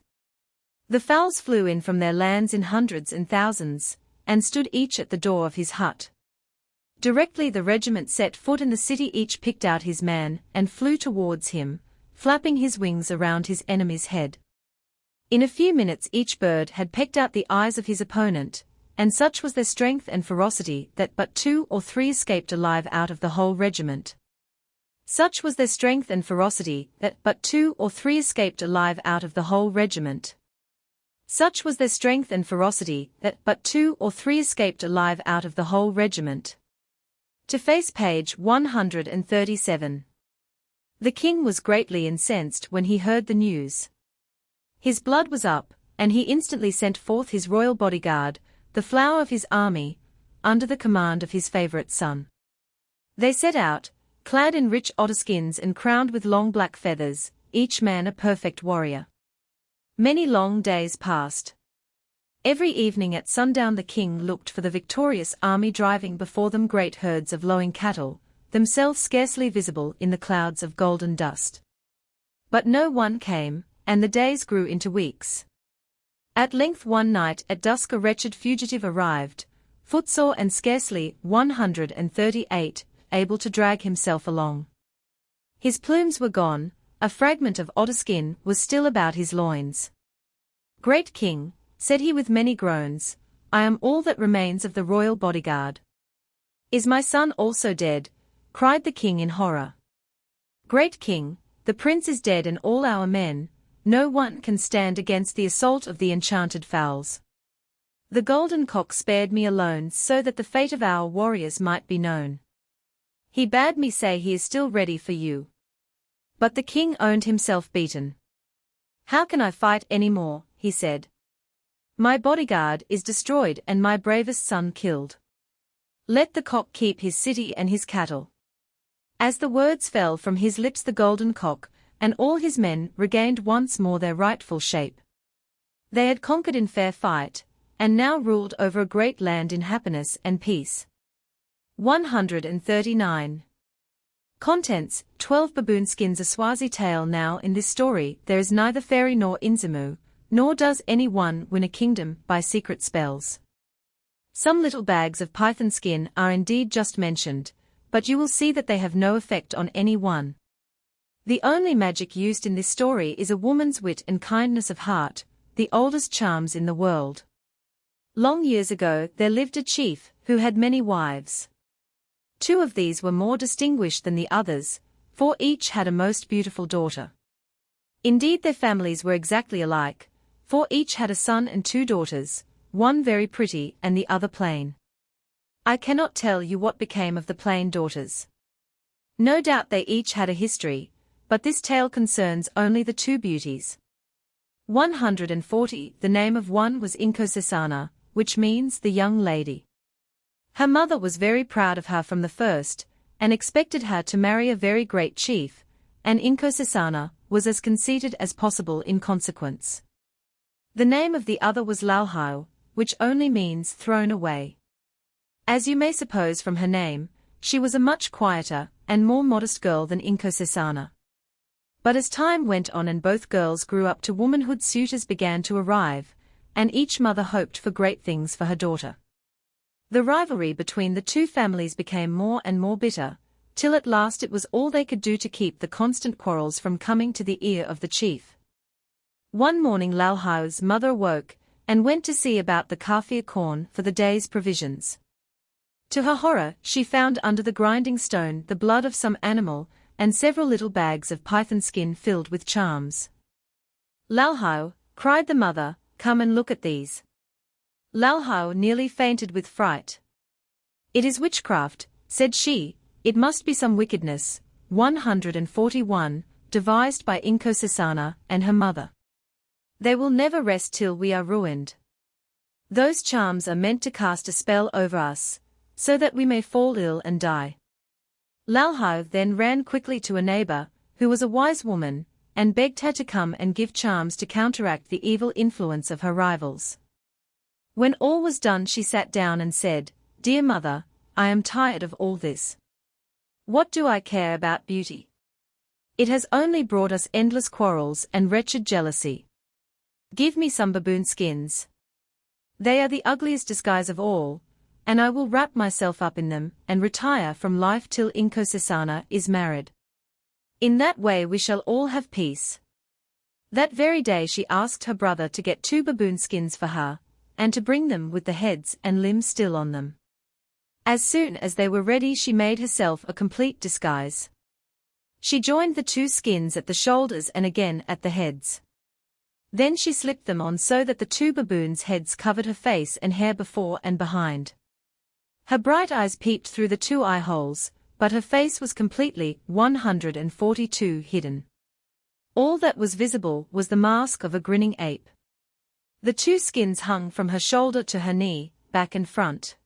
The fowls flew in from their lands in hundreds and thousands, and stood each at the door of his hut. Directly the regiment set foot in the city, each picked out his man and flew towards him, flapping his wings around his enemy's head. In a few minutes each bird had pecked out the eyes of his opponent, and such was their strength and ferocity that but 2 or 3 escaped alive out of the whole regiment. Such was their strength and ferocity that but 2 or 3 escaped alive out of the whole regiment. Such was their strength and ferocity that but 2 or 3 escaped alive out of the whole regiment. To face page 137. The king was greatly incensed when he heard the news. His blood was up, and he instantly sent forth his royal bodyguard, the flower of his army, under the command of his favorite son. They set out, clad in rich otterskins and crowned with long black feathers, each man a perfect warrior. Many long days passed. Every evening at sundown the king looked for the victorious army driving before them great herds of lowing cattle, themselves scarcely visible in the clouds of golden dust. But no one came, and the days grew into weeks. At length one night at dusk a wretched fugitive arrived, footsore and scarcely 138, able to drag himself along. His plumes were gone, a fragment of otterskin was still about his loins. "Great king," said he with many groans, "I am all that remains of the royal bodyguard." "Is my son also dead?" cried the king in horror. "Great king, the prince is dead and all our men, no one can stand against the assault of the enchanted fowls. The golden cock spared me alone so that the fate of our warriors might be known. He bade me say he is still ready for you." But the king owned himself beaten. "How can I fight any more?" he said. "My bodyguard is destroyed and my bravest son killed. Let the cock keep his city and his cattle." As the words fell from his lips the golden cock, and all his men regained once more their rightful shape. They had conquered in fair fight, and now ruled over a great land in happiness and peace. 139. Contents: 12 baboon skins. A Swazi tale. Now in this story there is neither fairy nor inzimu, nor does any one win a kingdom by secret spells. Some little bags of python skin are indeed just mentioned, but you will see that they have no effect on any one. The only magic used in this story is a woman's wit and kindness of heart, the oldest charms in the world. Long years ago there lived a chief who had many wives. 2 of these were more distinguished than the others, for each had a most beautiful daughter. Indeed their families were exactly alike, for each had a son and 2 daughters, one very pretty and the other plain. I cannot tell you what became of the plain daughters. No doubt they each had a history, but this tale concerns only the 2 beauties. 140. The name of one was Inkosesana, which means the young lady. Her mother was very proud of her from the first, and expected her to marry a very great chief, and Inkosesana was as conceited as possible in consequence. The name of the other was Lalhau, which only means thrown away. As you may suppose from her name, she was a much quieter and more modest girl than Inkosesana. But as time went on and both girls grew up to womanhood, suitors began to arrive, and each mother hoped for great things for her daughter. The rivalry between the 2 families became more and more bitter, till at last it was all they could do to keep the constant quarrels from coming to the ear of the chief. One morning Lalhau's mother awoke, and went to see about the kafir corn for the day's provisions. To her horror, she found under the grinding stone the blood of some animal, and several little bags of python skin filled with charms. "Lalhau," cried the mother, "come and look at these." Lalhau nearly fainted with fright. "It is witchcraft," said she, "it must be some wickedness." 141, devised by Inkosesana and her mother. "They will never rest till we are ruined. Those charms are meant to cast a spell over us, so that we may fall ill and die." Lalhau then ran quickly to a neighbor, who was a wise woman, and begged her to come and give charms to counteract the evil influence of her rivals. When all was done she sat down and said, "Dear mother, I am tired of all this. What do I care about beauty? It has only brought us endless quarrels and wretched jealousy. Give me some baboon skins. They are the ugliest disguise of all, and I will wrap myself up in them and retire from life till Inkosesana is married. In that way we shall all have peace." That very day she asked her brother to get 2 baboon skins for her, and to bring them with the heads and limbs still on them. As soon as they were ready she made herself a complete disguise. She joined the 2 skins at the shoulders and again at the heads. Then she slipped them on so that the 2 baboons' heads covered her face and hair before and behind. Her bright eyes peeped through the 2 eye holes, but her face was completely 142 hidden. All that was visible was the mask of a grinning ape. The two skins hung from her shoulder to her knee, back and front.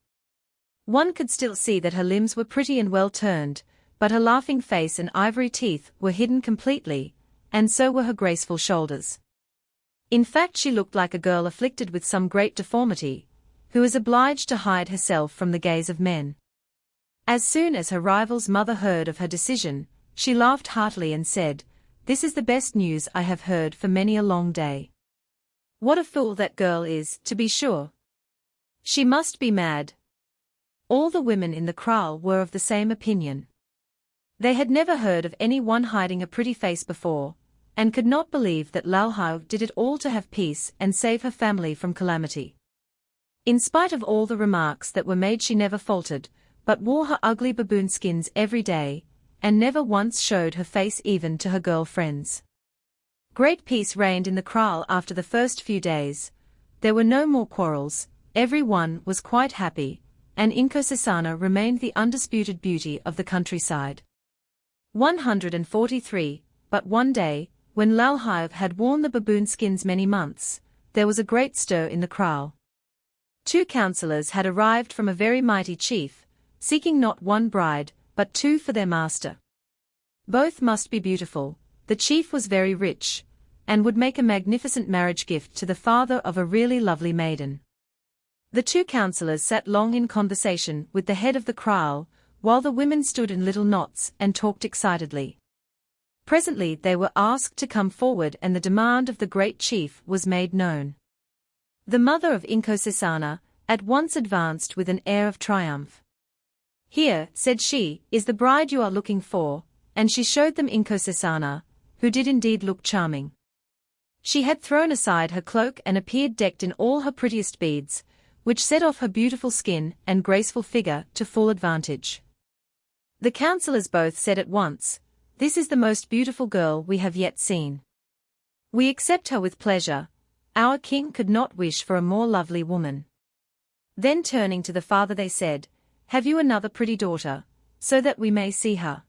One could still see that her limbs were pretty and well turned, but her laughing face and ivory teeth were hidden completely, and so were her graceful shoulders. In fact, she looked like a girl afflicted with some great deformity, who is obliged to hide herself from the gaze of men. As soon as her rival's mother heard of her decision, she laughed heartily and said, "This is the best news I have heard for many a long day. What a fool that girl is, to be sure. She must be mad." All the women in the kraal were of the same opinion. They had never heard of any one hiding a pretty face before, and could not believe that Lalhao did it all to have peace and save her family from calamity. In spite of all the remarks that were made, she never faltered, but wore her ugly baboon skins every day, and never once showed her face even to her girl friends. Great peace reigned in the kraal after the first few days. There were no more quarrels, every one was quite happy, and Inkosesana remained the undisputed beauty of the countryside. 143. But one day, when Lalhao had worn the baboon skins many months, there was a great stir in the kraal. Two counselors had arrived from a very mighty chief, seeking not one bride, but two for their master. Both must be beautiful. The chief was very rich, and would make a magnificent marriage gift to the father of a really lovely maiden. The two counselors sat long in conversation with the head of the kraal, while the women stood in little knots and talked excitedly. Presently they were asked to come forward, and the demand of the great chief was made known. The mother of Inkosesana at once advanced with an air of triumph. "Here," said she, "is the bride you are looking for," and she showed them Inkosesana, who did indeed look charming. She had thrown aside her cloak and appeared decked in all her prettiest beads, which set off her beautiful skin and graceful figure to full advantage. The counselors both said at once, "This is the most beautiful girl we have yet seen. We accept her with pleasure. Our king could not wish for a more lovely woman." Then turning to the father they said, "Have you another pretty daughter, so that we may see her?"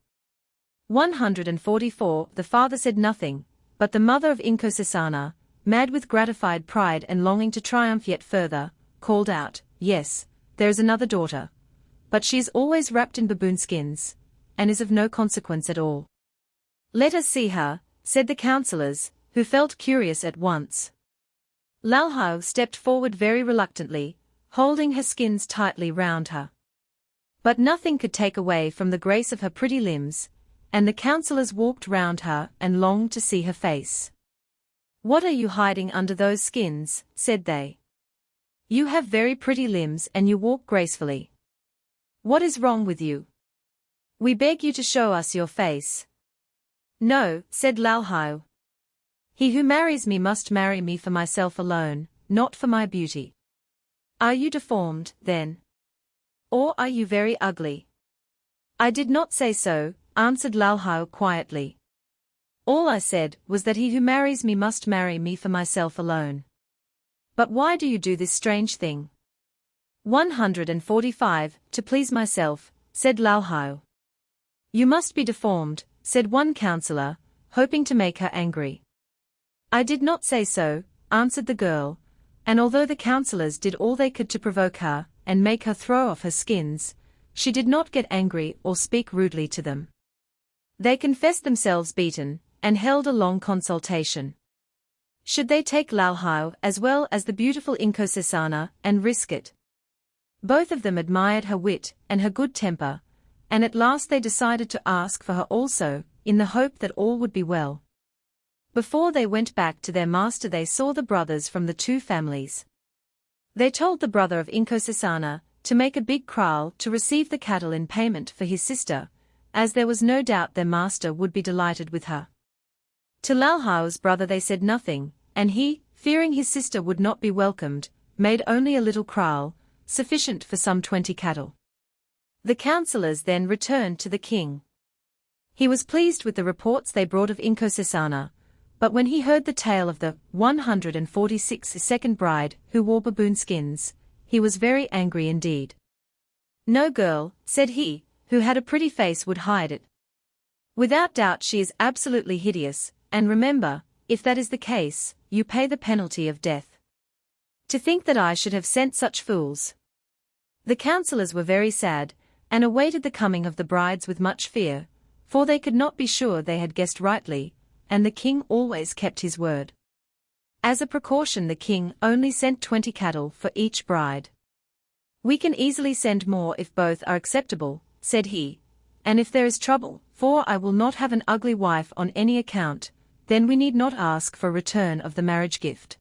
144. The father said nothing, but the mother of Inkosesana, mad with gratified pride and longing to triumph yet further, called out, "Yes, there is another daughter. But she is always wrapped in baboon skins, and is of no consequence at all." "Let us see her," said the counselors, who felt curious at once. Lalhao stepped forward very reluctantly, holding her skins tightly round her. But nothing could take away from the grace of her pretty limbs, and the counselors walked round her and longed to see her face. "What are you hiding under those skins?" said they. "You have very pretty limbs and you walk gracefully. What is wrong with you? We beg you to show us your face." "No," said Lalhao. "He who marries me must marry me for myself alone, not for my beauty." "Are you deformed, then? Or are you very ugly?" "I did not say so," answered Lalhao quietly. "All I said was that he who marries me must marry me for myself alone." "But why do you do this strange thing?" 145. To please myself, said Lalhao. "You must be deformed," said one counselor, hoping to make her angry. "I did not say so," answered the girl, and although the counselors did all they could to provoke her and make her throw off her skins, she did not get angry or speak rudely to them. They confessed themselves beaten, and held a long consultation. Should they take Lalhao as well as the beautiful Inkosesana and risk it? Both of them admired her wit and her good temper, and at last they decided to ask for her also, in the hope that all would be well. Before they went back to their master they saw the brothers from the two families. They told the brother of Inkosesana to make a big kraal to receive the cattle in payment for his sister, as there was no doubt their master would be delighted with her. To Lalhao's brother they said nothing, and he, fearing his sister would not be welcomed, made only a little kraal, sufficient for some 20 cattle. The counselors then returned to the king. He was pleased with the reports they brought of Inkosesana, but when he heard the tale of the 146th second bride who wore baboon skins, he was very angry indeed. "No girl," said he, who had a pretty face would hide it. Without doubt she is absolutely hideous, and remember, if that is the case, you pay the penalty of death. To think that I should have sent such fools. The councillors were very sad, and awaited the coming of the brides with much fear, for they could not be sure they had guessed rightly, and the king always kept his word. As a precaution the king only sent 20 cattle for each bride. "We can easily send more if both are acceptable," said he, "and if there is trouble, for I will not have an ugly wife on any account, then we need not ask for return of the marriage gift.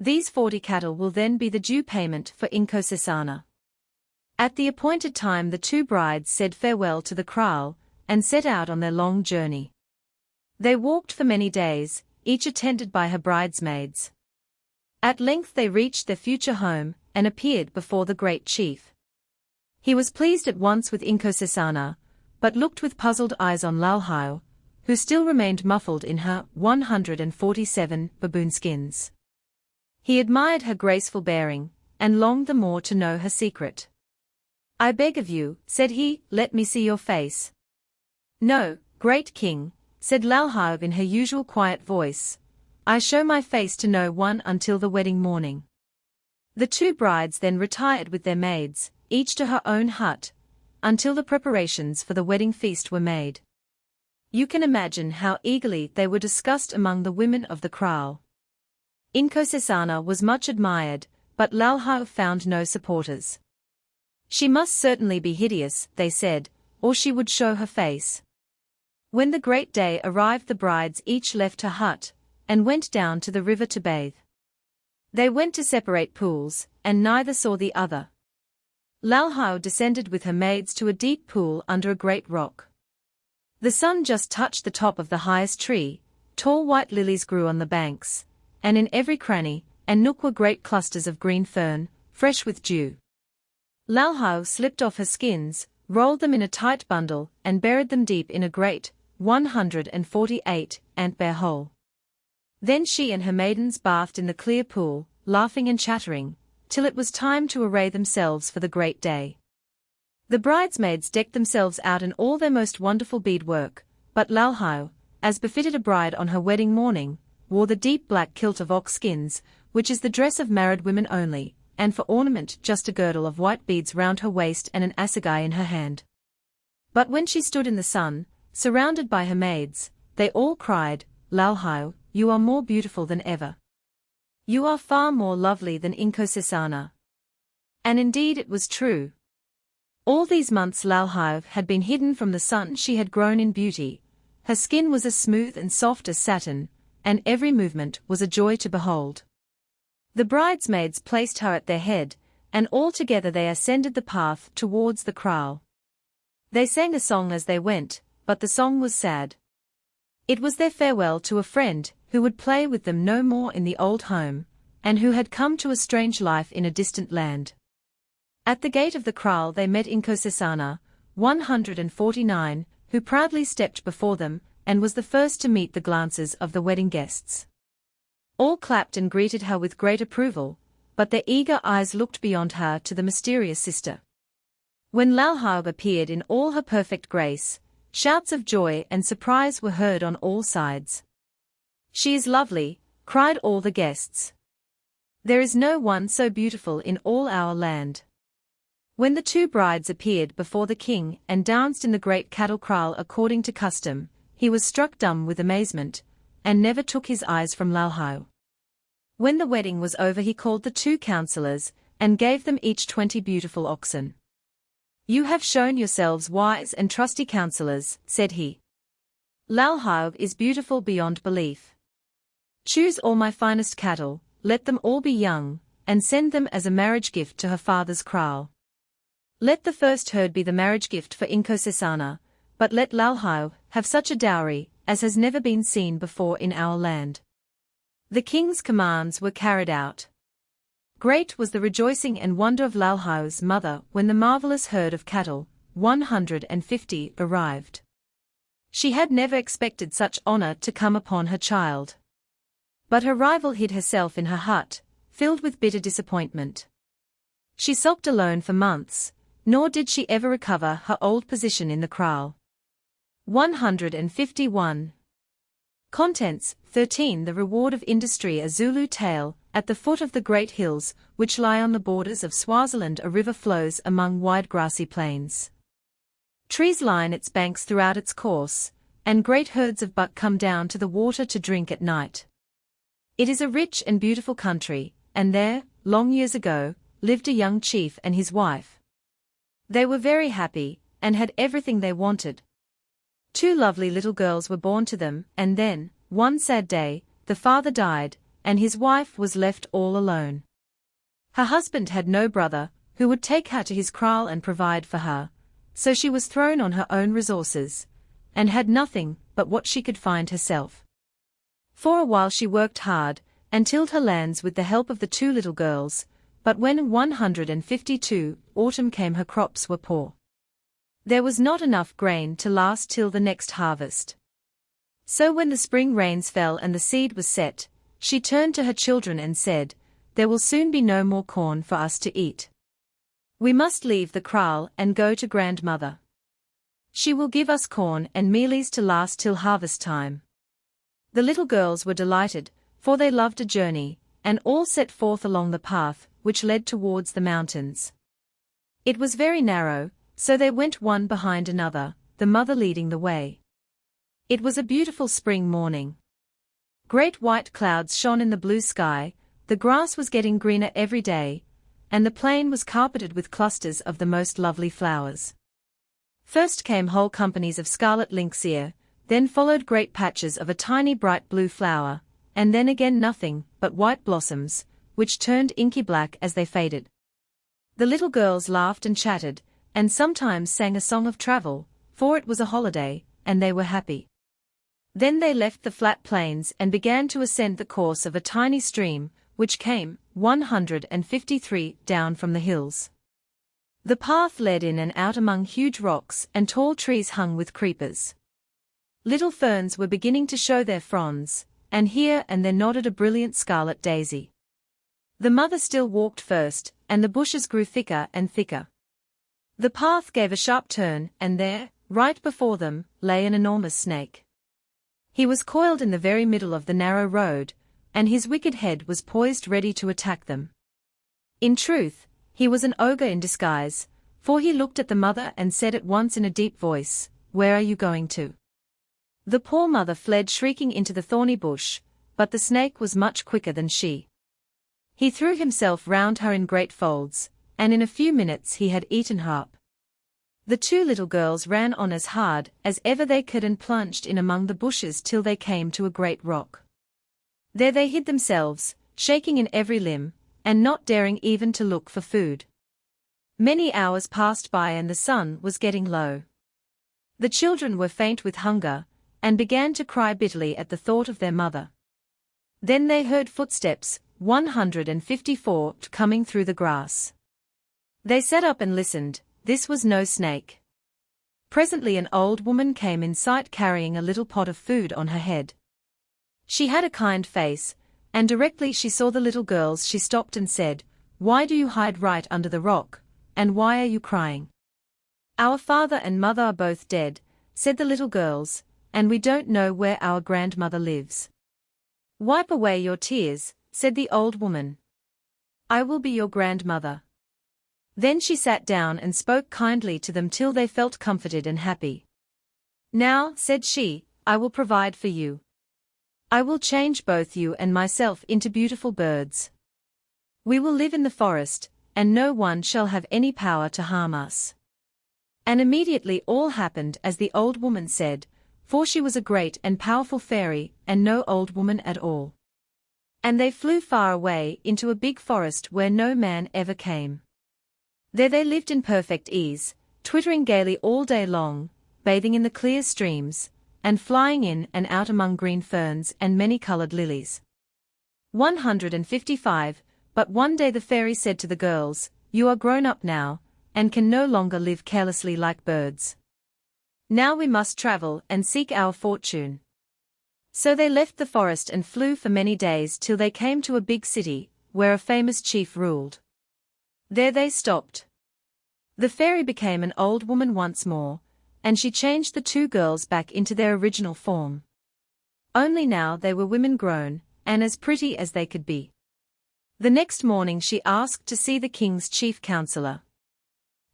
These 40 cattle will then be the due payment for Inkosesana." At the appointed time the two brides said farewell to the kraal, and set out on their long journey. They walked for many days, each attended by her bridesmaids. At length they reached their future home, and appeared before the great chief. He was pleased at once with Inkosesana, but looked with puzzled eyes on Lalhao, who still remained muffled in her 147 baboon skins. He admired her graceful bearing, and longed the more to know her secret. "I beg of you," said he, "let me see your face." "No, great king," said Lalhao in her usual quiet voice, "I show my face to no one until the wedding morning." The two brides then retired with their maids, each to her own hut, until the preparations for the wedding feast were made. You can imagine how eagerly they were discussed among the women of the kraal. Inkosesana was much admired, but Lalhao found no supporters. "She must certainly be hideous," they said, "or she would show her face." When the great day arrived the brides each left her hut, and went down to the river to bathe. They went to separate pools, and neither saw the other. Lalhao descended with her maids to a deep pool under a great rock. The sun just touched the top of the highest tree, tall white lilies grew on the banks, and in every cranny and nook were great clusters of green fern, fresh with dew. Lalhao slipped off her skins, rolled them in a tight bundle, and buried them deep in a great 148 ant-bear hole. Then she and her maidens bathed in the clear pool, laughing and chattering, till it was time to array themselves for the great day. The bridesmaids decked themselves out in all their most wonderful beadwork, but Lalhao, as befitted a bride on her wedding morning, wore the deep black kilt of ox skins, which is the dress of married women only, and for ornament just a girdle of white beads round her waist and an assegai in her hand. But when she stood in the sun, surrounded by her maids, they all cried, "Lalhao, you are more beautiful than ever. You are far more lovely than Inkosesana." And indeed it was true. All these months Lalhao had been hidden from the sun. She had grown in beauty. Her skin was as smooth and soft as satin, and every movement was a joy to behold. The bridesmaids placed her at their head, and all together they ascended the path towards the kraal. They sang a song as they went, but the song was sad. It was their farewell to a friend who would play with them no more in the old home, and who had come to a strange life in a distant land. At the gate of the kraal they met Inkosesana, 149, who proudly stepped before them, and was the first to meet the glances of the wedding guests. All clapped and greeted her with great approval, but their eager eyes looked beyond her to the mysterious sister. When Lalhao appeared in all her perfect grace, shouts of joy and surprise were heard on all sides. "She is lovely," cried all the guests. "There is no one so beautiful in all our land." When the two brides appeared before the king and danced in the great cattle kraal according to custom, he was struck dumb with amazement, and never took his eyes from Lalhao. When the wedding was over he called the two councillors, and gave them each 20 beautiful oxen. "You have shown yourselves wise and trusty councillors," said he. "Lalhao is beautiful beyond belief. Choose all my finest cattle, let them all be young, and send them as a marriage gift to her father's kraal. Let the first herd be the marriage gift for Inkosesana, but let Lalhao have such a dowry as has never been seen before in our land." The king's commands were carried out. Great was the rejoicing and wonder of Lalhao's mother when the marvelous herd of cattle, 150, arrived. She had never expected such honor to come upon her child. But her rival hid herself in her hut, filled with bitter disappointment. She sulked alone for months, Nor did she ever recover her old position in the kraal. 151. Contents. 13. The Reward of Industry. A Zulu tale. At the foot of the great hills, which lie on the borders of Swaziland, a river flows among wide grassy plains. Trees line its banks throughout its course, and great herds of buck come down to the water to drink at night. It is a rich and beautiful country, and there, long years ago, lived a young chief and his wife. They were very happy, and had everything they wanted. 2 lovely little girls were born to them, and then, one sad day, the father died, and his wife was left all alone. Her husband had no brother, who would take her to his kraal and provide for her, so she was thrown on her own resources, and had nothing but what she could find herself. For a while she worked hard, and tilled her lands with the help of the 2 little girls, but when 152 autumn came her crops were poor. There was not enough grain to last till the next harvest. So when the spring rains fell and the seed was set, she turned to her children and said, "There will soon be no more corn for us to eat. We must leave the kraal and go to grandmother. She will give us corn and mealies to last till harvest time." The little girls were delighted, for they loved a journey, and all set forth along the path which led towards the mountains. It was very narrow, so they went one behind another, the mother leading the way. It was a beautiful spring morning. Great white clouds shone in the blue sky, the grass was getting greener every day, and the plain was carpeted with clusters of the most lovely flowers. First came whole companies of scarlet lynxia, then followed great patches of a tiny bright blue flower, and then again nothing but white blossoms, which turned inky black as they faded. The little girls laughed and chatted, and sometimes sang a song of travel, for it was a holiday, and they were happy. Then they left the flat plains and began to ascend the course of a tiny stream, which came, 153, down from the hills. The path led in and out among huge rocks and tall trees hung with creepers. Little ferns were beginning to show their fronds, and here and there nodded a brilliant scarlet daisy. The mother still walked first, and the bushes grew thicker and thicker. The path gave a sharp turn, and there, right before them, lay an enormous snake. He was coiled in the very middle of the narrow road, and his wicked head was poised ready to attack them. In truth, he was an ogre in disguise, for he looked at the mother and said at once in a deep voice, "Where are you going to?" The poor mother fled shrieking into the thorny bush, but the snake was much quicker than she. He threw himself round her in great folds, and in a few minutes he had eaten her up. The 2 little girls ran on as hard as ever they could and plunged in among the bushes till they came to a great rock. There they hid themselves, shaking in every limb, and not daring even to look for food. Many hours passed by and the sun was getting low. The children were faint with hunger, and began to cry bitterly at the thought of their mother. Then they heard footsteps, 154, coming through the grass. They sat up and listened. This was no snake. Presently an old woman came in sight carrying a little pot of food on her head. She had a kind face, and directly she saw the little girls she stopped and said, "Why do you hide right under the rock, and why are you crying?" "Our father and mother are both dead," said the little girls, "and we don't know where our grandmother lives." "Wipe away your tears," said the old woman. "I will be your grandmother." Then she sat down and spoke kindly to them till they felt comforted and happy. "Now," said she, "I will provide for you. I will change both you and myself into beautiful birds. We will live in the forest, and no one shall have any power to harm us." And immediately all happened as the old woman said, for she was a great and powerful fairy and no old woman at all. And they flew far away into a big forest where no man ever came. There they lived in perfect ease, twittering gaily all day long, bathing in the clear streams, and flying in and out among green ferns and many-colored lilies. 155. But one day the fairy said to the girls, "You are grown up now, and can no longer live carelessly like birds. Now we must travel and seek our fortune." So they left the forest and flew for many days till they came to a big city, where a famous chief ruled. There they stopped. The fairy became an old woman once more, and she changed the two girls back into their original form. Only now they were women grown, and as pretty as they could be. The next morning she asked to see the king's chief counselor.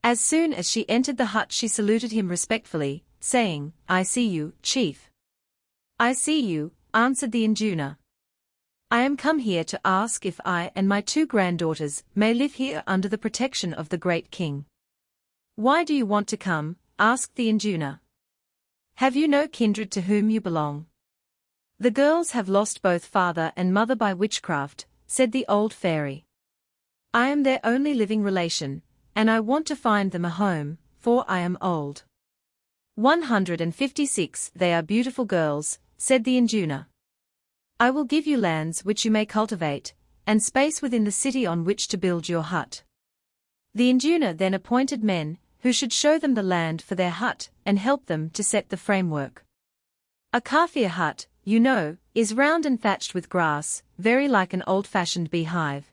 As soon as she entered the hut she saluted him respectfully, saying, "I see you, chief." "I see you," answered the induna. "I am come here to ask if I and my two granddaughters may live here under the protection of the great king." "Why do you want to come?" asked the induna. "Have you no kindred to whom you belong?" "The girls have lost both father and mother by witchcraft," said the old fairy. "I am their only living relation, and I want to find them a home, for I am old." 156 They are beautiful girls, said the induna. "I will give you lands which you may cultivate, and space within the city on which to build your hut." The induna then appointed men, who should show them the land for their hut, and help them to set the framework. A Kafir hut, you know, is round and thatched with grass, very like an old-fashioned beehive.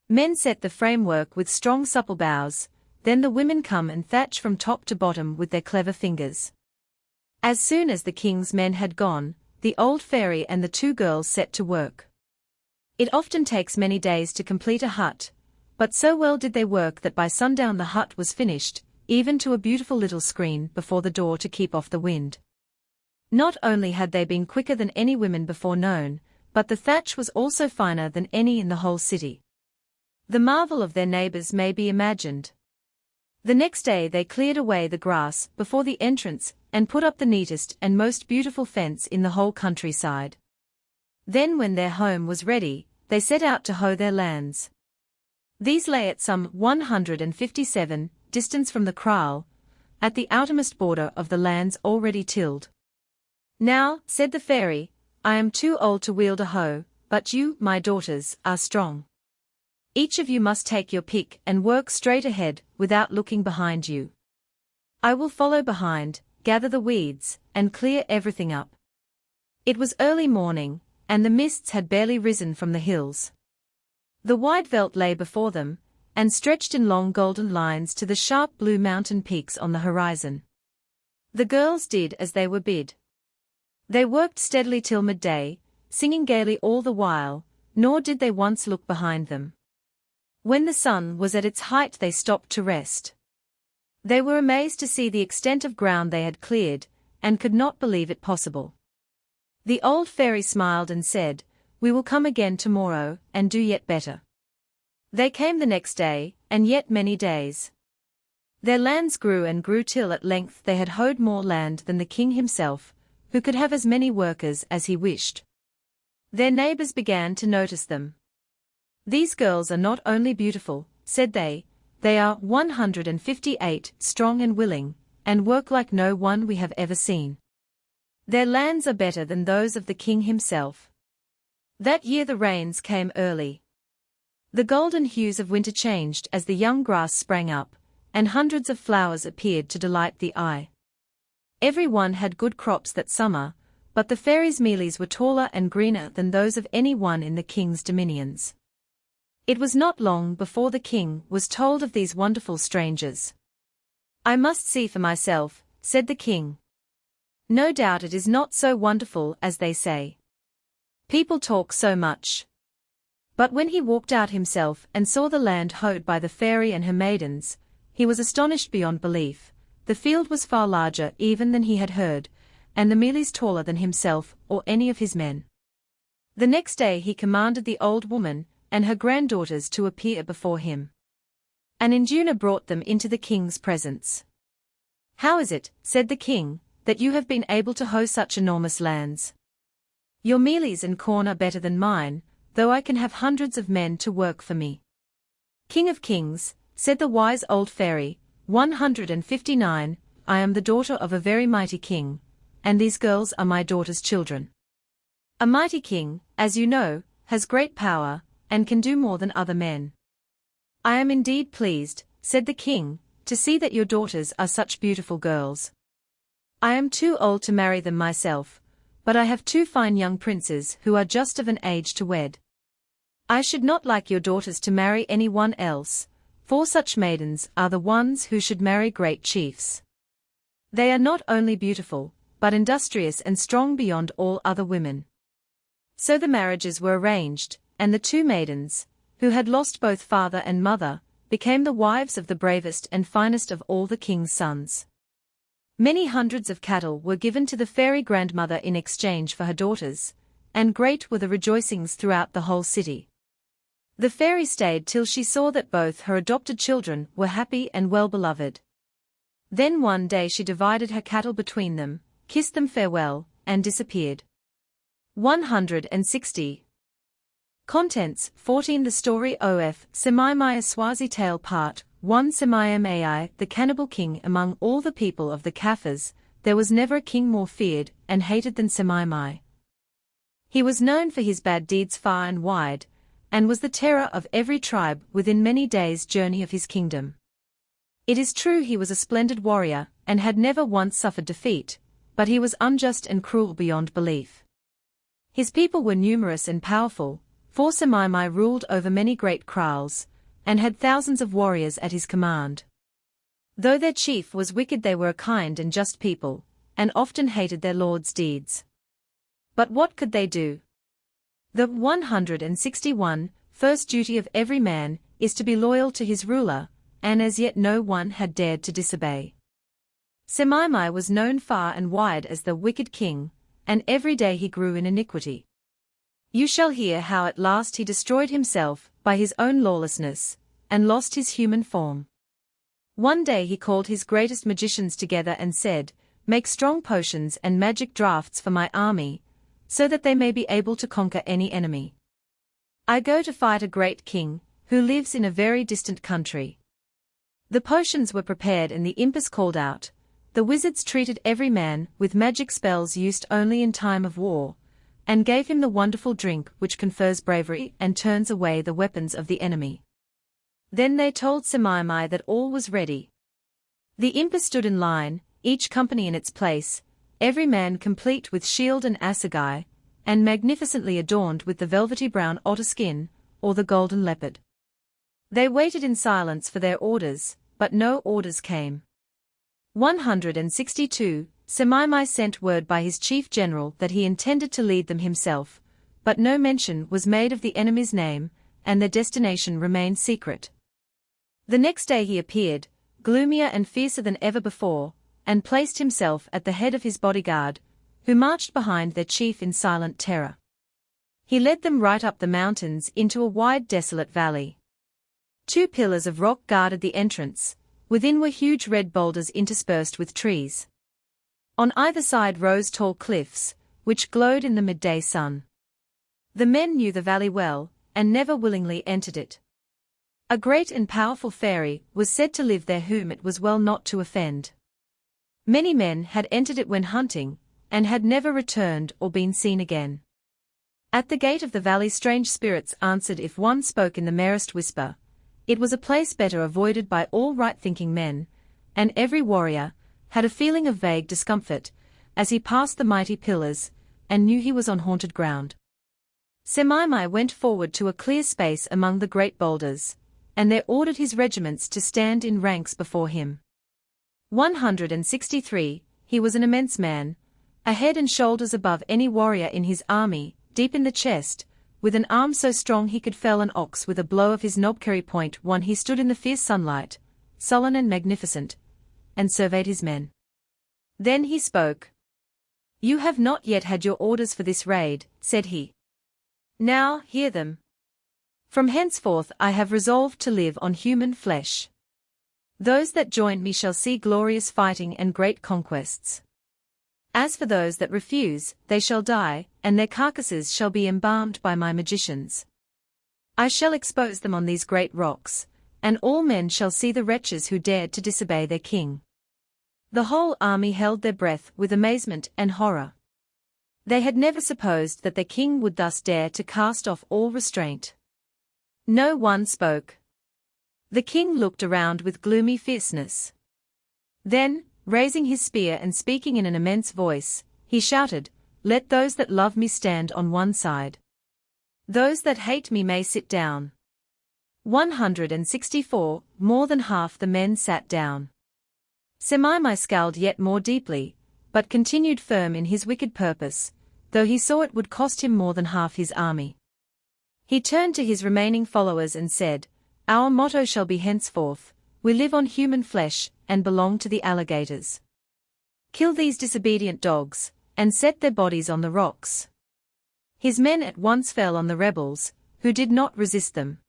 Men set the framework with strong supple boughs, then the women come and thatch from top to bottom with their clever fingers. As soon as the king's men had gone, the old fairy and the two girls set to work. It often takes many days to complete a hut, but so well did they work that by sundown the hut was finished, even to a beautiful little screen before the door to keep off the wind. Not only had they been quicker than any women before known, but the thatch was also finer than any in the whole city. The marvel of their neighbors may be imagined. The next day they cleared away the grass before the entrance and put up the neatest and most beautiful fence in the whole countryside. Then when their home was ready, they set out to hoe their lands. These lay at some 157 distance from the kraal, at the outermost border of the lands already tilled. "Now," said the fairy, "I am too old to wield a hoe, but you, my daughters, are strong. Each of you must take your pick and work straight ahead, without looking behind you. I will follow behind, gather the weeds, and clear everything up." It was early morning, and the mists had barely risen from the hills. The wide veldt lay before them, and stretched in long golden lines to the sharp blue mountain peaks on the horizon. The girls did as they were bid. They worked steadily till midday, singing gaily all the while, nor did they once look behind them. When the sun was at its height they stopped to rest. They were amazed to see the extent of ground they had cleared, and could not believe it possible. The old fairy smiled and said, "We will come again tomorrow, and do yet better." They came the next day, and yet many days. Their lands grew and grew till at length they had hoed more land than the king himself, who could have as many workers as he wished. Their neighbors began to notice them. "These girls are not only beautiful," said they are 158 strong and willing, and work like no one we have ever seen. Their lands are better than those of the king himself." That year the rains came early. The golden hues of winter changed as the young grass sprang up, and hundreds of flowers appeared to delight the eye. Every one had good crops that summer, but the fairies' mealies were taller and greener than those of any one in the king's dominions. It was not long before the king was told of these wonderful strangers. "I must see for myself," said the king. "No doubt it is not so wonderful as they say. People talk so much." But when he walked out himself and saw the land hoed by the fairy and her maidens, he was astonished beyond belief. The field was far larger even than he had heard, and the mealies taller than himself or any of his men. The next day he commanded the old woman and her granddaughters to appear before him. An induna brought them into the king's presence. "How is it," said the king, "that you have been able to hoe such enormous lands? Your mealies and corn are better than mine, though I can have hundreds of men to work for me." "King of kings," said the wise old fairy, 159, "I am the daughter of a very mighty king, and these girls are my daughter's children. A mighty king, as you know, has great power, and can do more than other men. I am indeed pleased," said the king, "to see that your daughters are such beautiful girls. I am too old to marry them myself, but I have two fine young princes who are just of an age to wed. I should not like your daughters to marry any one else, 4 such maidens are the ones who should marry great chiefs. They are not only beautiful, but industrious and strong beyond all other women. So the marriages were arranged, and the 2 maidens, who had lost both father and mother, became the wives of the bravest and finest of all the king's sons. Many hundreds of cattle were given to the fairy grandmother in exchange for her daughters, and great were the rejoicings throughout the whole city. The fairy stayed till she saw that both her adopted children were happy and well-beloved. Then one day she divided her cattle between them, kissed them farewell, and disappeared. 160. Contents 14. The story of Semimai Swazi Tale Part 1. Semimai, the cannibal king. Among all the people of the Kafirs, there was never a king more feared and hated than Semimai. He was known for his bad deeds far and wide, and was the terror of every tribe within many days' journey of his kingdom. It is true he was a splendid warrior, and had never once suffered defeat, but he was unjust and cruel beyond belief. His people were numerous and powerful, for Semimai ruled over many great kraals, and had thousands of warriors at his command. Though their chief was wicked, they were a kind and just people, and often hated their lord's deeds. But what could they do? The 161 first duty of every man is to be loyal to his ruler, and as yet no one had dared to disobey. Semimai was known far and wide as the wicked king, and every day he grew in iniquity. You shall hear how at last he destroyed himself by his own lawlessness, and lost his human form. One day he called his greatest magicians together and said, "Make strong potions and magic draughts for my army, so that they may be able to conquer any enemy. I go to fight a great king, who lives in a very distant country." The potions were prepared and the imps called out. The wizards treated every man with magic spells used only in time of war, and gave him the wonderful drink which confers bravery and turns away the weapons of the enemy. Then they told Semimai that all was ready. The imps stood in line, each company in its place, every man complete with shield and assegai, and magnificently adorned with the velvety brown otter skin, or the golden leopard. They waited in silence for their orders, but no orders came. 162. Semimai sent word by his chief general that he intended to lead them himself, but no mention was made of the enemy's name, and their destination remained secret. The next day he appeared, gloomier and fiercer than ever before, and placed himself at the head of his bodyguard, who marched behind their chief in silent terror. He led them right up the mountains into a wide desolate valley. 2 pillars of rock guarded the entrance, within were huge red boulders interspersed with trees. On either side rose tall cliffs, which glowed in the midday sun. The men knew the valley well, and never willingly entered it. A great and powerful fairy was said to live there whom it was well not to offend. Many men had entered it when hunting, and had never returned or been seen again. At the gate of the valley strange spirits answered if one spoke in the merest whisper. It was a place better avoided by all right-thinking men, and every warrior had a feeling of vague discomfort, as he passed the mighty pillars, and knew he was on haunted ground. Semimai went forward to a clear space among the great boulders, and there ordered his regiments to stand in ranks before him. 163. He was an immense man, a head and shoulders above any warrior in his army, deep in the chest, with an arm so strong he could fell an ox with a blow of his knobkerrie point. 1. He stood in the fierce sunlight, sullen and magnificent, and surveyed his men. Then he spoke. "You have not yet had your orders for this raid," said he. "Now, hear them. From henceforth I have resolved to live on human flesh. Those that join me shall see glorious fighting and great conquests. As for those that refuse, they shall die, and their carcasses shall be embalmed by my magicians. I shall expose them on these great rocks, and all men shall see the wretches who dared to disobey their king." The whole army held their breath with amazement and horror. They had never supposed that their king would thus dare to cast off all restraint. No one spoke. The king looked around with gloomy fierceness. Then, raising his spear and speaking in an immense voice, he shouted, "Let those that love me stand on one side. Those that hate me may sit down." 164. More than half the men sat down. Semimai scowled yet more deeply, but continued firm in his wicked purpose, though he saw it would cost him more than half his army. He turned to his remaining followers and said, "Our motto shall be henceforth, we live on human flesh and belong to the alligators. Kill these disobedient dogs, and set their bodies on the rocks." His men at once fell on the rebels, who did not resist them.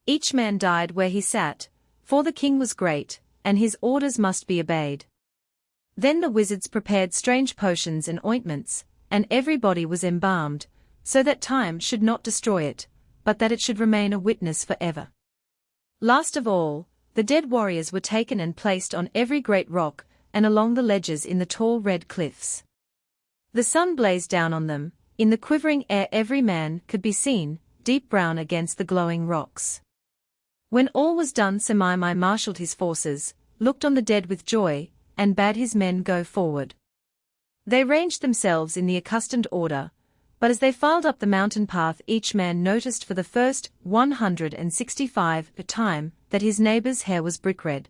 Each man died where he sat, for the king was great, and his orders must be obeyed. Then the wizards prepared strange potions and ointments, and everybody was embalmed, so that time should not destroy it, but that it should remain a witness forever. Last of all, the dead warriors were taken and placed on every great rock, and along the ledges in the tall red cliffs. The sun blazed down on them, in the quivering air every man could be seen, deep brown against the glowing rocks. When all was done, Semimai marshaled his forces, looked on the dead with joy, and bade his men go forward. They ranged themselves in the accustomed order, but as they filed up the mountain path each man noticed for the first 165 time that his neighbor's hair was brick-red.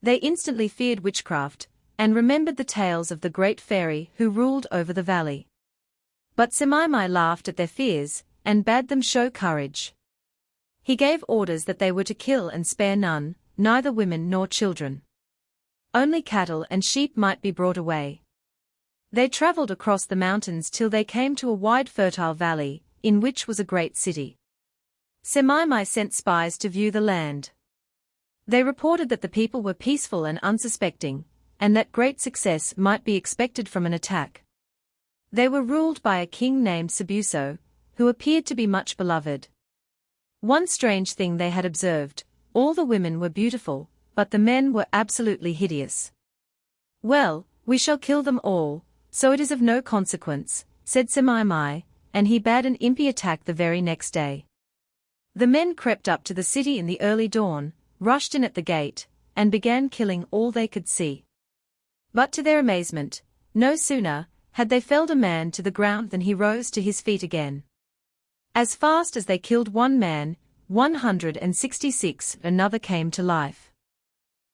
They instantly feared witchcraft, and remembered the tales of the great fairy who ruled over the valley. But Semimai laughed at their fears, and bade them show courage. He gave orders that they were to kill and spare none, neither women nor children. Only cattle and sheep might be brought away. They traveled across the mountains till they came to a wide fertile valley, in which was a great city. Semimai sent spies to view the land. They reported that the people were peaceful and unsuspecting, and that great success might be expected from an attack. They were ruled by a king named Sabuso, who appeared to be much beloved. One strange thing they had observed: all the women were beautiful, but the men were absolutely hideous. "Well, we shall kill them all, so it is of no consequence," said Semimai, and he bade an impi attack the very next day. The men crept up to the city in the early dawn, rushed in at the gate, and began killing all they could see. But to their amazement, no sooner had they felled a man to the ground than he rose to his feet again. As fast as they killed one man, 166 another came to life.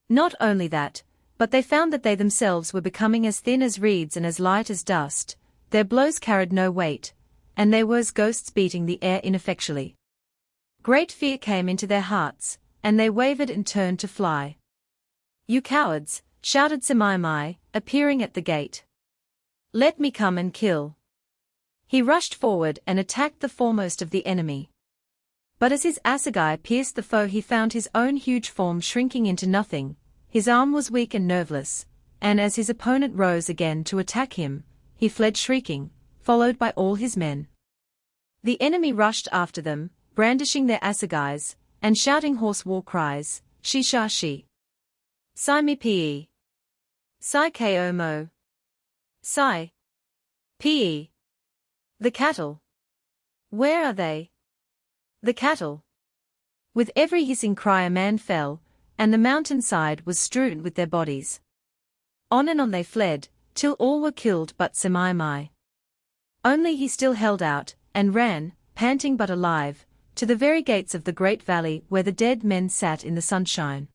Not only that, but they found that they themselves were becoming as thin as reeds and as light as dust, their blows carried no weight, and they were as ghosts beating the air ineffectually. Great fear came into their hearts, and they wavered and turned to fly. "You cowards," shouted Semimai, appearing at the gate. "Let me come and kill." He rushed forward and attacked the foremost of the enemy. But as his assegai pierced the foe he found his own huge form shrinking into nothing, his arm was weak and nerveless, and as his opponent rose again to attack him, he fled shrieking, followed by all his men. The enemy rushed after them, brandishing their assegais, and shouting hoarse war cries, "Shi-sha-shi! Sai-mi-pe! Sai-ko-mo! Sai-pe! The cattle! Where are they? The cattle!" With every hissing cry a man fell, and the mountainside was strewn with their bodies. On and on they fled, till all were killed but Semimai. Only he still held out, and ran, panting but alive, to the very gates of the great valley where the dead men sat in the sunshine.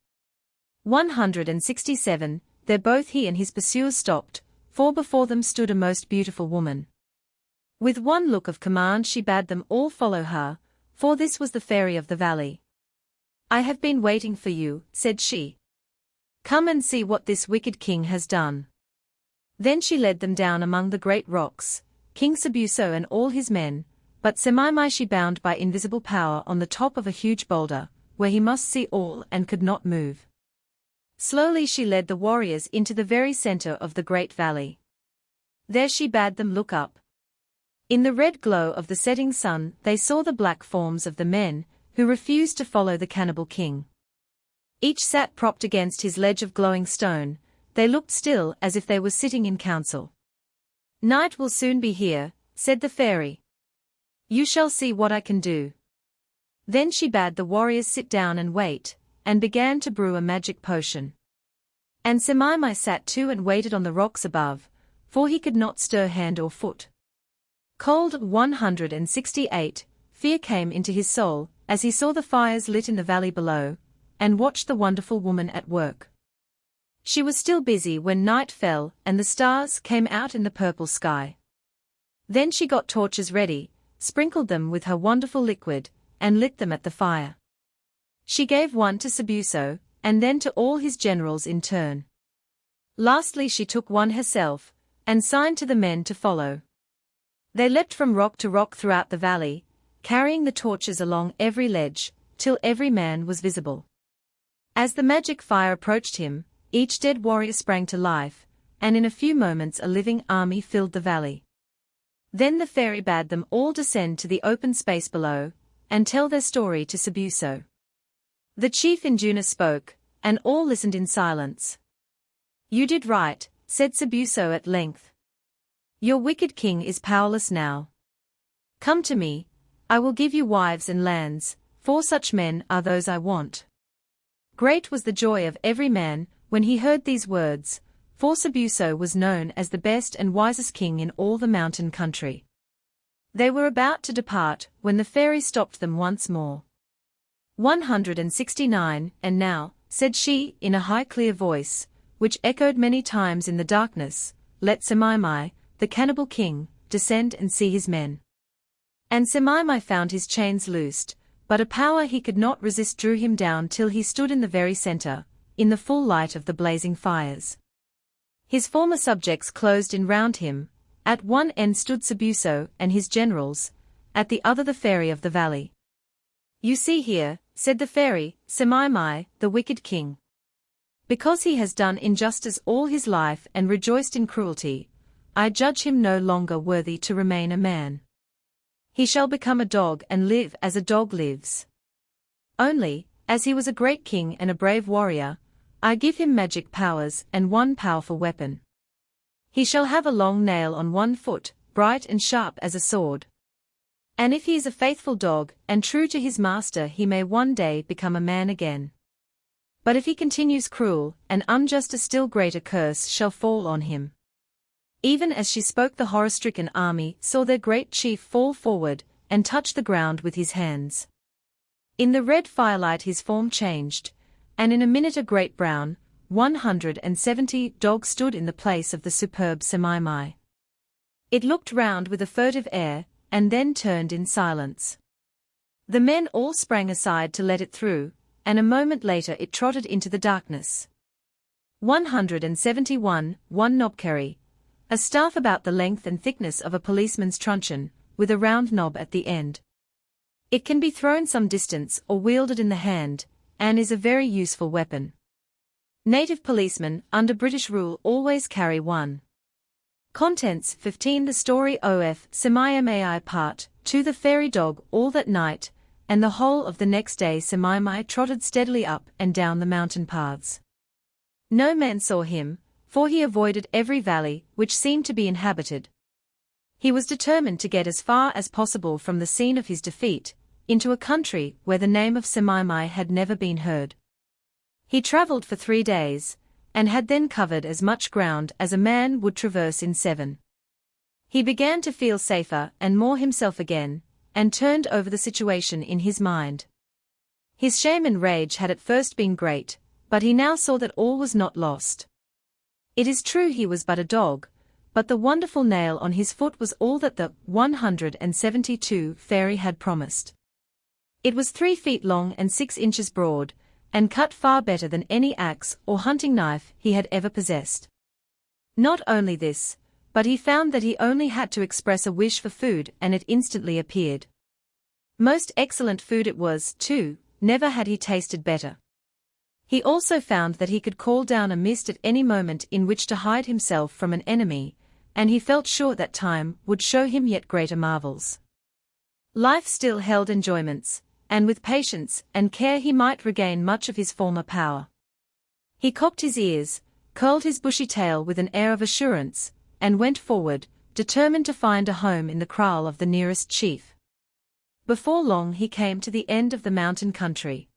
167. There both he and his pursuers stopped, for before them stood a most beautiful woman. With one look of command she bade them all follow her, for this was the fairy of the valley. "I have been waiting for you," said she. "Come and see what this wicked king has done." Then she led them down among the great rocks, King Sabuso and all his men, but Semimai she bound by invisible power on the top of a huge boulder, where he must see all and could not move. Slowly she led the warriors into the very center of the great valley. There she bade them look up. In the red glow of the setting sun they saw the black forms of the men, who refused to follow the cannibal king. Each sat propped against his ledge of glowing stone, they looked still as if they were sitting in council. "Night will soon be here," said the fairy. "You shall see what I can do." Then she bade the warriors sit down and wait, and began to brew a magic potion. And Semimai sat too and waited on the rocks above, for he could not stir hand or foot. Cold 168, fear came into his soul, as he saw the fires lit in the valley below, and watched the wonderful woman at work. She was still busy when night fell and the stars came out in the purple sky. Then she got torches ready, sprinkled them with her wonderful liquid, and lit them at the fire. She gave one to Sabuso, and then to all his generals in turn. Lastly she took one herself, and signed to the men to follow. They leapt from rock to rock throughout the valley, carrying the torches along every ledge, till every man was visible. As the magic fire approached him, each dead warrior sprang to life, and in a few moments a living army filled the valley. Then the fairy bade them all descend to the open space below, and tell their story to Sabuso. The chief Induna spoke, and all listened in silence. "You did right," said Sabuso at length. "Your wicked king is powerless now. Come to me, I will give you wives and lands, for such men are those I want." Great was the joy of every man when he heard these words, for Sabuso was known as the best and wisest king in all the mountain country. They were about to depart when the fairy stopped them once more. 169, and now, said she in a high clear voice, which echoed many times in the darkness, let Semimai, the cannibal king, descend and see his men. And Semimai found his chains loosed, but a power he could not resist drew him down till he stood in the very center, in the full light of the blazing fires. His former subjects closed in round him, at one end stood Sabuso and his generals, at the other the fairy of the valley. "You see here," said the fairy, "Semimai, the wicked king. Because he has done injustice all his life and rejoiced in cruelty, I judge him no longer worthy to remain a man. He shall become a dog and live as a dog lives. Only, as he was a great king and a brave warrior, I give him magic powers and one powerful weapon. He shall have a long nail on one foot, bright and sharp as a sword. And if he is a faithful dog and true to his master, he may one day become a man again. But if he continues cruel and unjust, a still greater curse shall fall on him." Even as she spoke, the horror-stricken army saw their great chief fall forward and touch the ground with his hands. In the red firelight his form changed, and in a minute a great brown, 170 dog stood in the place of the superb Semimai. It looked round with a furtive air, and then turned in silence. The men all sprang aside to let it through, and a moment later it trotted into the darkness. 171, one knobkerry, a staff about the length and thickness of a policeman's truncheon, with a round knob at the end. It can be thrown some distance or wielded in the hand, and is a very useful weapon. Native policemen, under British rule, always carry one. Contents 15. The story of Semimai Part 2. The fairy dog. All that night, and the whole of the next day, Semimai trotted steadily up and down the mountain paths. No man saw him, for he avoided every valley which seemed to be inhabited. He was determined to get as far as possible from the scene of his defeat, into a country where the name of Semimai had never been heard. He travelled for 3 days, and had then covered as much ground as a man would traverse in 7. He began to feel safer and more himself again, and turned over the situation in his mind. His shame and rage had at first been great, but he now saw that all was not lost. It is true he was but a dog, but the wonderful nail on his foot was all that the 172 fairy had promised. It was 3 feet long and 6 inches broad, and cut far better than any axe or hunting knife he had ever possessed. Not only this, but he found that he only had to express a wish for food and it instantly appeared. Most excellent food it was, too, never had he tasted better. He also found that he could call down a mist at any moment in which to hide himself from an enemy, and he felt sure that time would show him yet greater marvels. Life still held enjoyments, and with patience and care he might regain much of his former power. He cocked his ears, curled his bushy tail with an air of assurance, and went forward, determined to find a home in the kraal of the nearest chief. Before long he came to the end of the mountain country.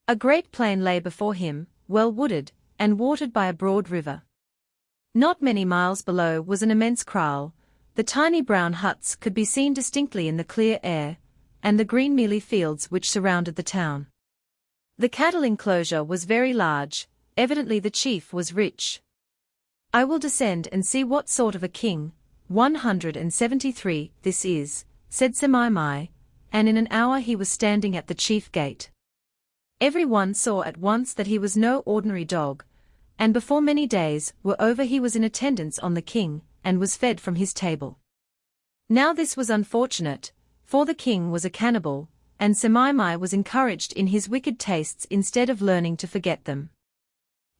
A great plain lay before him, well wooded, and watered by a broad river. Not many miles below was an immense kraal. The tiny brown huts could be seen distinctly in the clear air, and the green mealie fields which surrounded the town. The cattle enclosure was very large, evidently the chief was rich. "I will descend and see what sort of a king, 173, this is," said Semimai, and in an hour he was standing at the chief gate. Every one saw at once that he was no ordinary dog, and before many days were over he was in attendance on the king, and was fed from his table. Now this was unfortunate, for the king was a cannibal, and Semimai was encouraged in his wicked tastes instead of learning to forget them.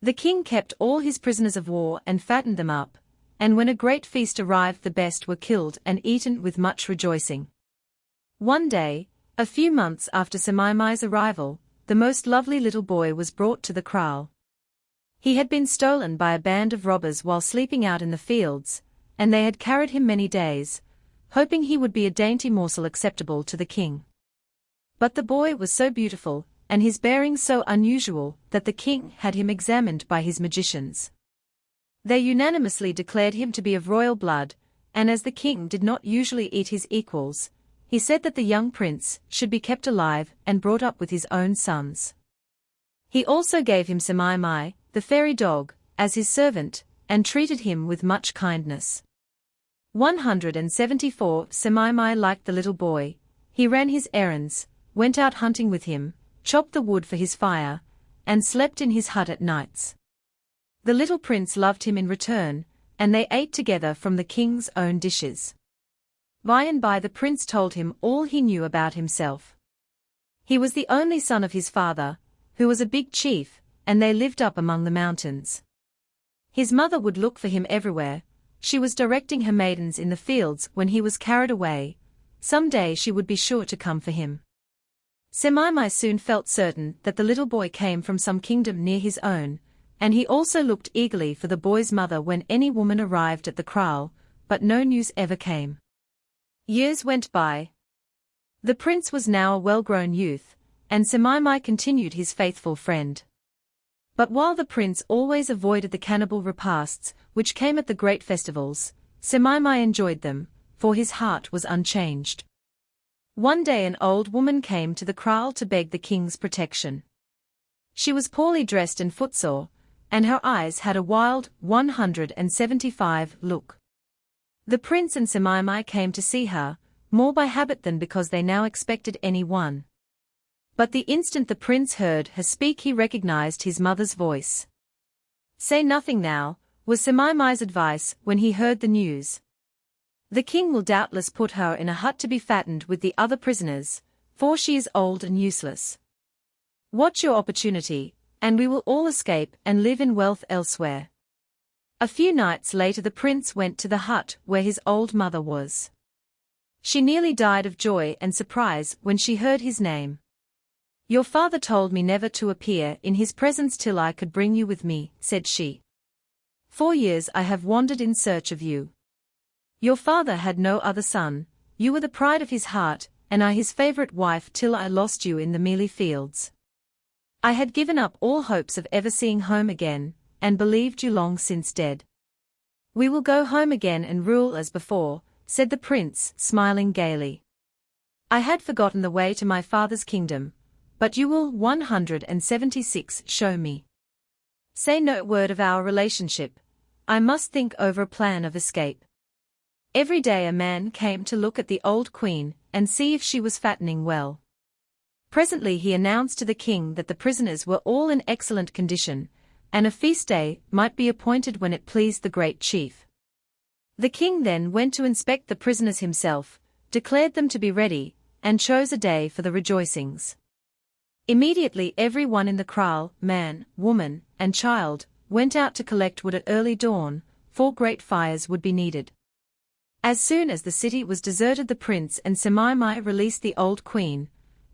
The king kept all his prisoners of war and fattened them up, and when a great feast arrived the best were killed and eaten with much rejoicing. One day, a few months after Semimai's arrival, the most lovely little boy was brought to the kraal. He had been stolen by a band of robbers while sleeping out in the fields, and they had carried him many days, hoping he would be a dainty morsel acceptable to the king. But the boy was so beautiful, and his bearing so unusual, that the king had him examined by his magicians. They unanimously declared him to be of royal blood, and as the king did not usually eat his equals, he said that the young prince should be kept alive and brought up with his own sons. He also gave him Semimai, the fairy dog, as his servant, and treated him with much kindness. 174 Semimai liked the little boy. He ran his errands, went out hunting with him, chopped the wood for his fire, and slept in his hut at nights. The little prince loved him in return, and they ate together from the king's own dishes. By and by the prince told him all he knew about himself. He was the only son of his father, who was a big chief, and they lived up among the mountains. His mother would look for him everywhere. She was directing her maidens in the fields when he was carried away. Some day she would be sure to come for him. Semimai soon felt certain that the little boy came from some kingdom near his own, and he also looked eagerly for the boy's mother when any woman arrived at the kraal, but no news ever came. Years went by. The prince was now a well-grown youth, and Semimai continued his faithful friend. But while the prince always avoided the cannibal repasts, which came at the great festivals, Semimai enjoyed them, for his heart was unchanged. One day an old woman came to the kraal to beg the king's protection. She was poorly dressed and footsore, and her eyes had a wild 175 look. The prince and Semimai came to see her, more by habit than because they now expected any one. But the instant the prince heard her speak he recognized his mother's voice. "Say nothing now," was Semimai's advice when he heard the news. "The king will doubtless put her in a hut to be fattened with the other prisoners, for she is old and useless. Watch your opportunity, and we will all escape and live in wealth elsewhere." A few nights later the prince went to the hut where his old mother was. She nearly died of joy and surprise when she heard his name. "Your father told me never to appear in his presence till I could bring you with me," said she. "4 years I have wandered in search of you. Your father had no other son, you were the pride of his heart, and I his favorite wife till I lost you in the mealie fields. I had given up all hopes of ever seeing home again, and believed you long since dead. We will go home again and rule as before," said the prince, smiling gaily. "I had forgotten the way to my father's kingdom, but you will 176 show me. Say no word of our relationship. I must think over a plan of escape." Every day a man came to look at the old queen and see if she was fattening well. Presently he announced to the king that the prisoners were all in excellent condition, and a feast day might be appointed when it pleased the great chief. The king then went to inspect the prisoners himself, declared them to be ready, and chose a day for the rejoicings. Immediately every one in the kraal, man, woman, and child, went out to collect wood at early dawn, for great fires would be needed. As soon as the city was deserted the prince and Semimai released the old queen,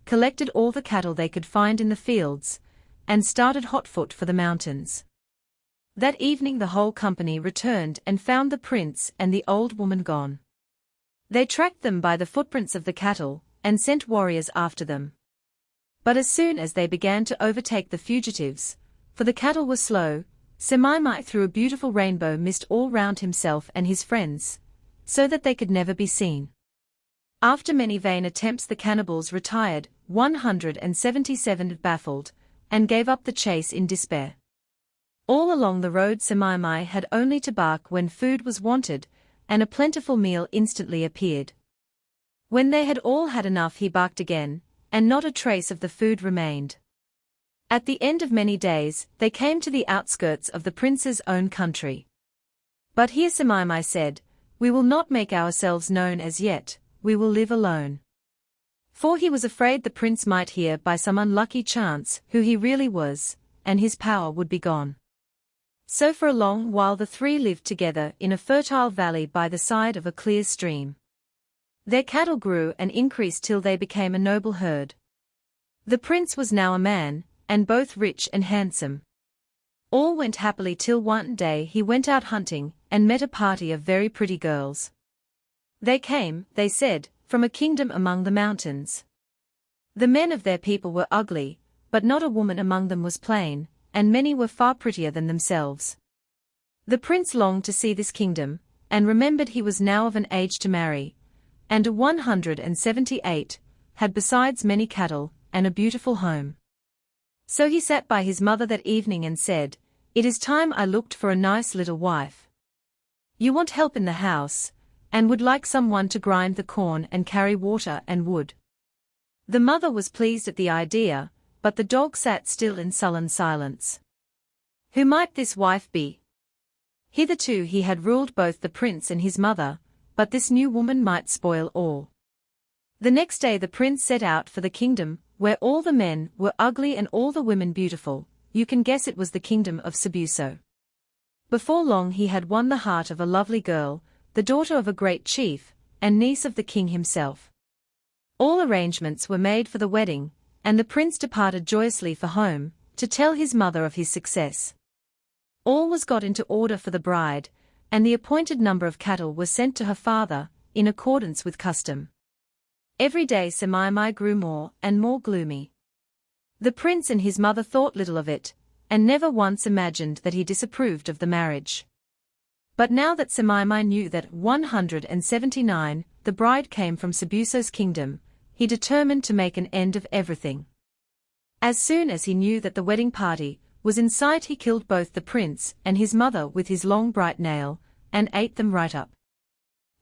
collected all the cattle they could find in the fields, and started hotfoot for the mountains. That evening the whole company returned and found the prince and the old woman gone. They tracked them by the footprints of the cattle, and sent warriors after them. But as soon as they began to overtake the fugitives, for the cattle were slow, Semimai threw a beautiful rainbow mist all round himself and his friends, so that they could never be seen. After many vain attempts, the cannibals retired, 177 baffled, and gave up the chase in despair. All along the road Semimai had only to bark when food was wanted, and a plentiful meal instantly appeared. When they had all had enough, he barked again, and not a trace of the food remained. At the end of many days, they came to the outskirts of the prince's own country. But here Semimai said, "We will not make ourselves known as yet, we will live alone." For he was afraid the prince might hear by some unlucky chance who he really was, and his power would be gone. So for a long while the three lived together in a fertile valley by the side of a clear stream. Their cattle grew and increased till they became a noble herd. The prince was now a man, and both rich and handsome. All went happily till one day he went out hunting, and met a party of very pretty girls. They came, they said, from a kingdom among the mountains. The men of their people were ugly, but not a woman among them was plain, and many were far prettier than themselves. The prince longed to see this kingdom, and remembered he was now of an age to marry, and 178, had besides many cattle, and a beautiful home. So he sat by his mother that evening and said, "It is time I looked for a nice little wife. You want help in the house, and would like someone to grind the corn and carry water and wood." The mother was pleased at the idea, but the dog sat still in sullen silence. Who might this wife be? Hitherto he had ruled both the prince and his mother, but this new woman might spoil all. The next day the prince set out for the kingdom, where all the men were ugly and all the women beautiful. You can guess it was the kingdom of Sabuso. Before long he had won the heart of a lovely girl, the daughter of a great chief, and niece of the king himself. All arrangements were made for the wedding, and the prince departed joyously for home, to tell his mother of his success. All was got into order for the bride, and the appointed number of cattle were sent to her father, in accordance with custom. Every day Semimai grew more and more gloomy. The prince and his mother thought little of it, and never once imagined that he disapproved of the marriage. But now that Semimai knew that 179, the bride came from Sabuso's kingdom, he determined to make an end of everything. As soon as he knew that the wedding party was in sight, he killed both the prince and his mother with his long bright nail, and ate them right up.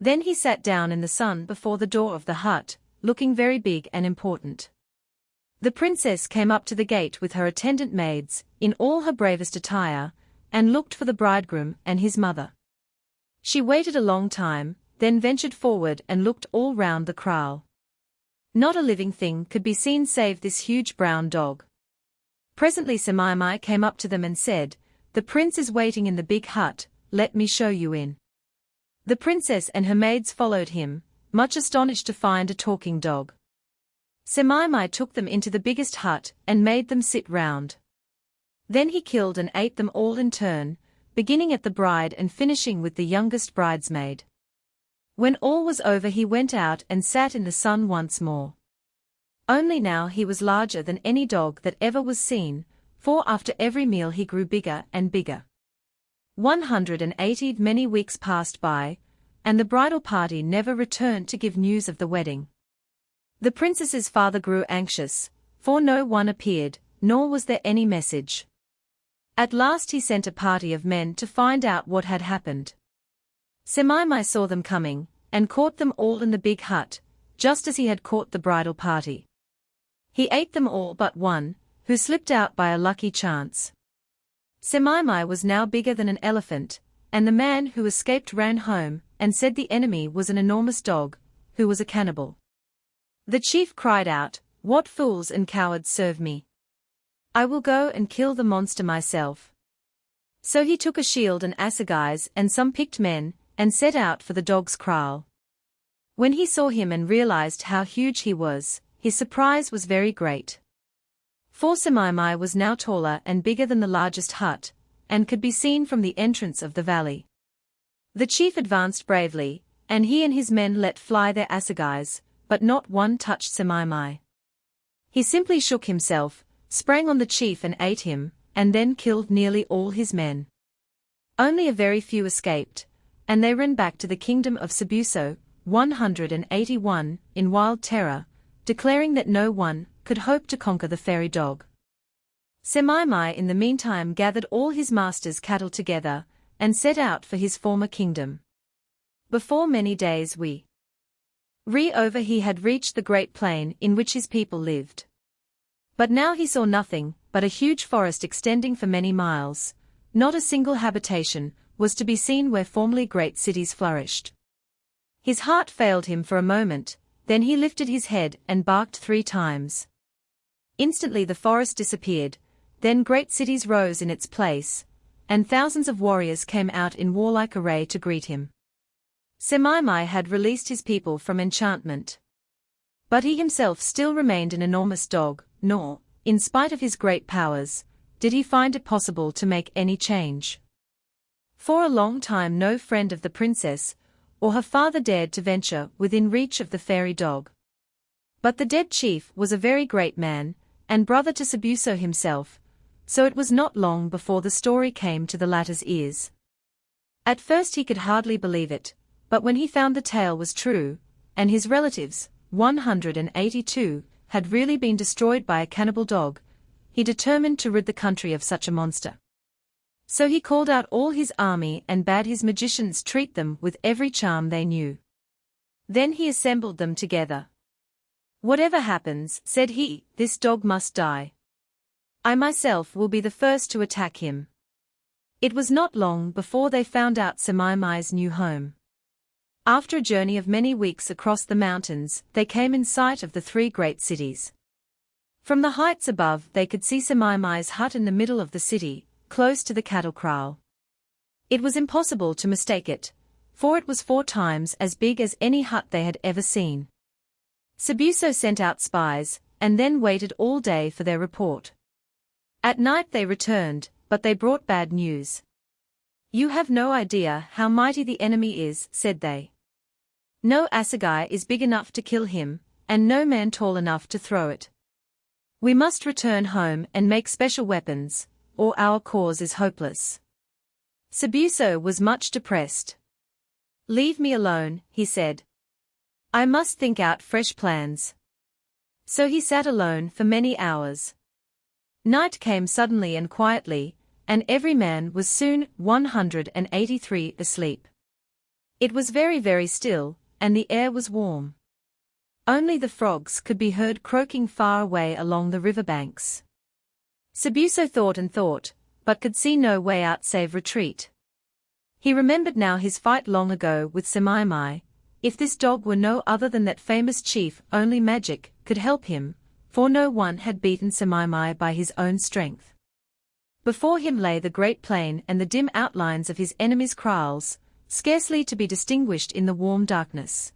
Then he sat down in the sun before the door of the hut, looking very big and important. The princess came up to the gate with her attendant maids, in all her bravest attire, and looked for the bridegroom and his mother. She waited a long time, then ventured forward and looked all round the kraal. Not a living thing could be seen save this huge brown dog. Presently Semimai came up to them and said, "The prince is waiting in the big hut, let me show you in." The princess and her maids followed him, much astonished to find a talking dog. Semimai took them into the biggest hut and made them sit round. Then he killed and ate them all in turn, beginning at the bride and finishing with the youngest bridesmaid. When all was over he went out and sat in the sun once more. Only now he was larger than any dog that ever was seen, for after every meal he grew bigger and bigger. 180 many weeks passed by, and the bridal party never returned to give news of the wedding. The princess's father grew anxious, for no one appeared, nor was there any message. At last he sent a party of men to find out what had happened. Semimai saw them coming, and caught them all in the big hut, just as he had caught the bridal party. He ate them all but one, who slipped out by a lucky chance. Semimai was now bigger than an elephant, and the man who escaped ran home, and said the enemy was an enormous dog, who was a cannibal. The chief cried out, "What fools and cowards serve me! I will go and kill the monster myself." So he took a shield and assegais and some picked men, and set out for the dog's kraal. When he saw him and realized how huge he was, his surprise was very great. For Semimai was now taller and bigger than the largest hut, and could be seen from the entrance of the valley. The chief advanced bravely, and he and his men let fly their assegais, but not one touched Semimai. He simply shook himself, sprang on the chief and ate him, and then killed nearly all his men. Only a very few escaped, and they ran back to the kingdom of Sabuso, 181, in wild terror, declaring that no one could hope to conquer the fairy dog. Semimai in the meantime gathered all his master's cattle together, and set out for his former kingdom. Before many days over he had reached the great plain in which his people lived. But now he saw nothing but a huge forest extending for many miles. Not a single habitation was to be seen where formerly great cities flourished. His heart failed him for a moment, then he lifted his head and barked 3 times. Instantly the forest disappeared, then great cities rose in its place, and thousands of warriors came out in warlike array to greet him. Semimai had released his people from enchantment. But he himself still remained an enormous dog, nor, in spite of his great powers, did he find it possible to make any change. For a long time no friend of the princess or her father dared to venture within reach of the fairy dog. But the dead chief was a very great man, and brother to Sabuso himself, so it was not long before the story came to the latter's ears. At first he could hardly believe it, but when he found the tale was true, and his relatives, 182, had really been destroyed by a cannibal dog, he determined to rid the country of such a monster. So he called out all his army and bade his magicians treat them with every charm they knew. Then he assembled them together. "Whatever happens," said he, "this dog must die. I myself will be the first to attack him." It was not long before they found out Semimai's new home. After a journey of many weeks across the mountains, they came in sight of the 3 great cities. From the heights above they could see Semimai's hut in the middle of the city, close to the cattle kraal. It was impossible to mistake it, for it was 4 times as big as any hut they had ever seen. Sabuso sent out spies, and then waited all day for their report. At night they returned, but they brought bad news. "You have no idea how mighty the enemy is," said they. "No assegai is big enough to kill him, and no man tall enough to throw it. We must return home and make special weapons, or our cause is hopeless." Sabuso was much depressed. "Leave me alone," he said. "I must think out fresh plans." So he sat alone for many hours. Night came suddenly and quietly, and every man was soon 183 asleep. It was very, very still, and the air was warm. Only the frogs could be heard croaking far away along the river banks. Sabuso thought and thought, but could see no way out save retreat. He remembered now his fight long ago with Semimai. If this dog were no other than that famous chief, only magic could help him, for no one had beaten Semimai by his own strength. Before him lay the great plain and the dim outlines of his enemies' kraals, scarcely to be distinguished in the warm darkness.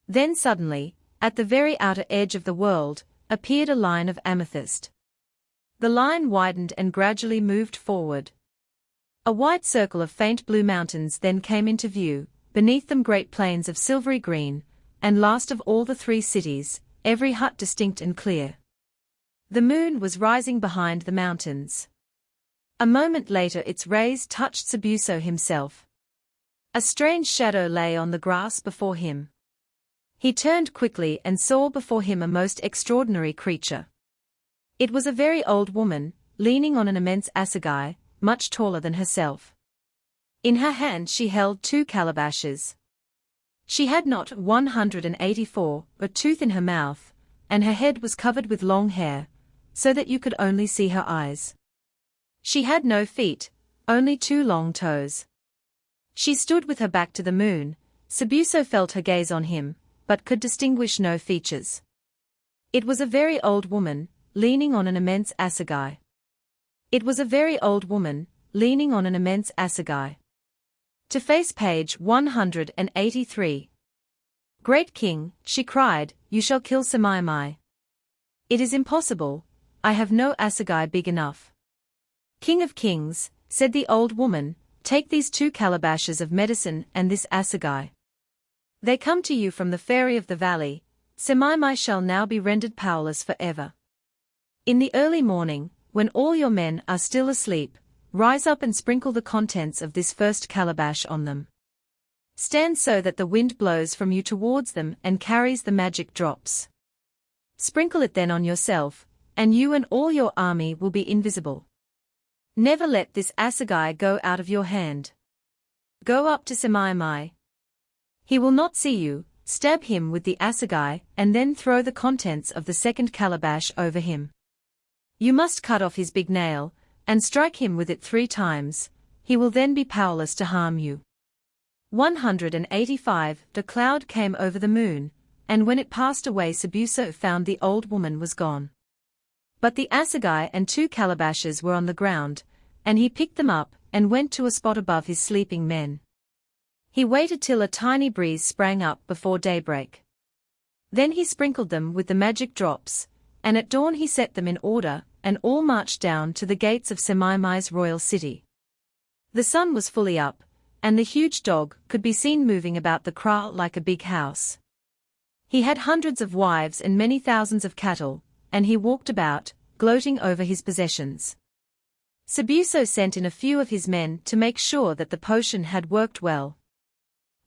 Then suddenly, at the very outer edge of the world, appeared a line of amethyst. The line widened and gradually moved forward. A white circle of faint blue mountains then came into view, beneath them great plains of silvery green, and last of all the 3 cities, every hut distinct and clear. The moon was rising behind the mountains. A moment later its rays touched Sabuso himself. A strange shadow lay on the grass before him. He turned quickly and saw before him a most extraordinary creature. It was a very old woman, leaning on an immense assegai, much taller than herself. In her hand she held 2 calabashes. She had not 184 a tooth in her mouth, and her head was covered with long hair, so that you could only see her eyes. She had no feet, only 2 long toes. She stood with her back to the moon. Sabuso felt her gaze on him, but could distinguish no features. It was a very old woman, leaning on an immense assegai. It was a very old woman, leaning on an immense assegai. To face page 183. "Great king," she cried, "you shall kill Semimai." "It is impossible, I have no assegai big enough." "King of kings," said the old woman, "take these 2 calabashes of medicine and this assegai. They come to you from the fairy of the valley. Semimai shall now be rendered powerless forever. In the early morning, when all your men are still asleep, rise up and sprinkle the contents of this first calabash on them. Stand so that the wind blows from you towards them and carries the magic drops. Sprinkle it then on yourself, and you and all your army will be invisible. Never let this assegai go out of your hand. Go up to Semaimai. He will not see you, stab him with the assegai, and then throw the contents of the second calabash over him. You must cut off his big nail, and strike him with it 3 times, he will then be powerless to harm you. 185 The cloud came over the moon, and when it passed away Sabuso found the old woman was gone. But the assegai and 2 calabashes were on the ground, and he picked them up, and went to a spot above his sleeping men. He waited till a tiny breeze sprang up before daybreak. Then he sprinkled them with the magic drops, and at dawn he set them in order, and all marched down to the gates of Semaimai's royal city. The sun was fully up, and the huge dog could be seen moving about the kraal like a big house. He had hundreds of wives and many thousands of cattle, and he walked about, gloating over his possessions. Sabuso sent in a few of his men to make sure that the potion had worked well.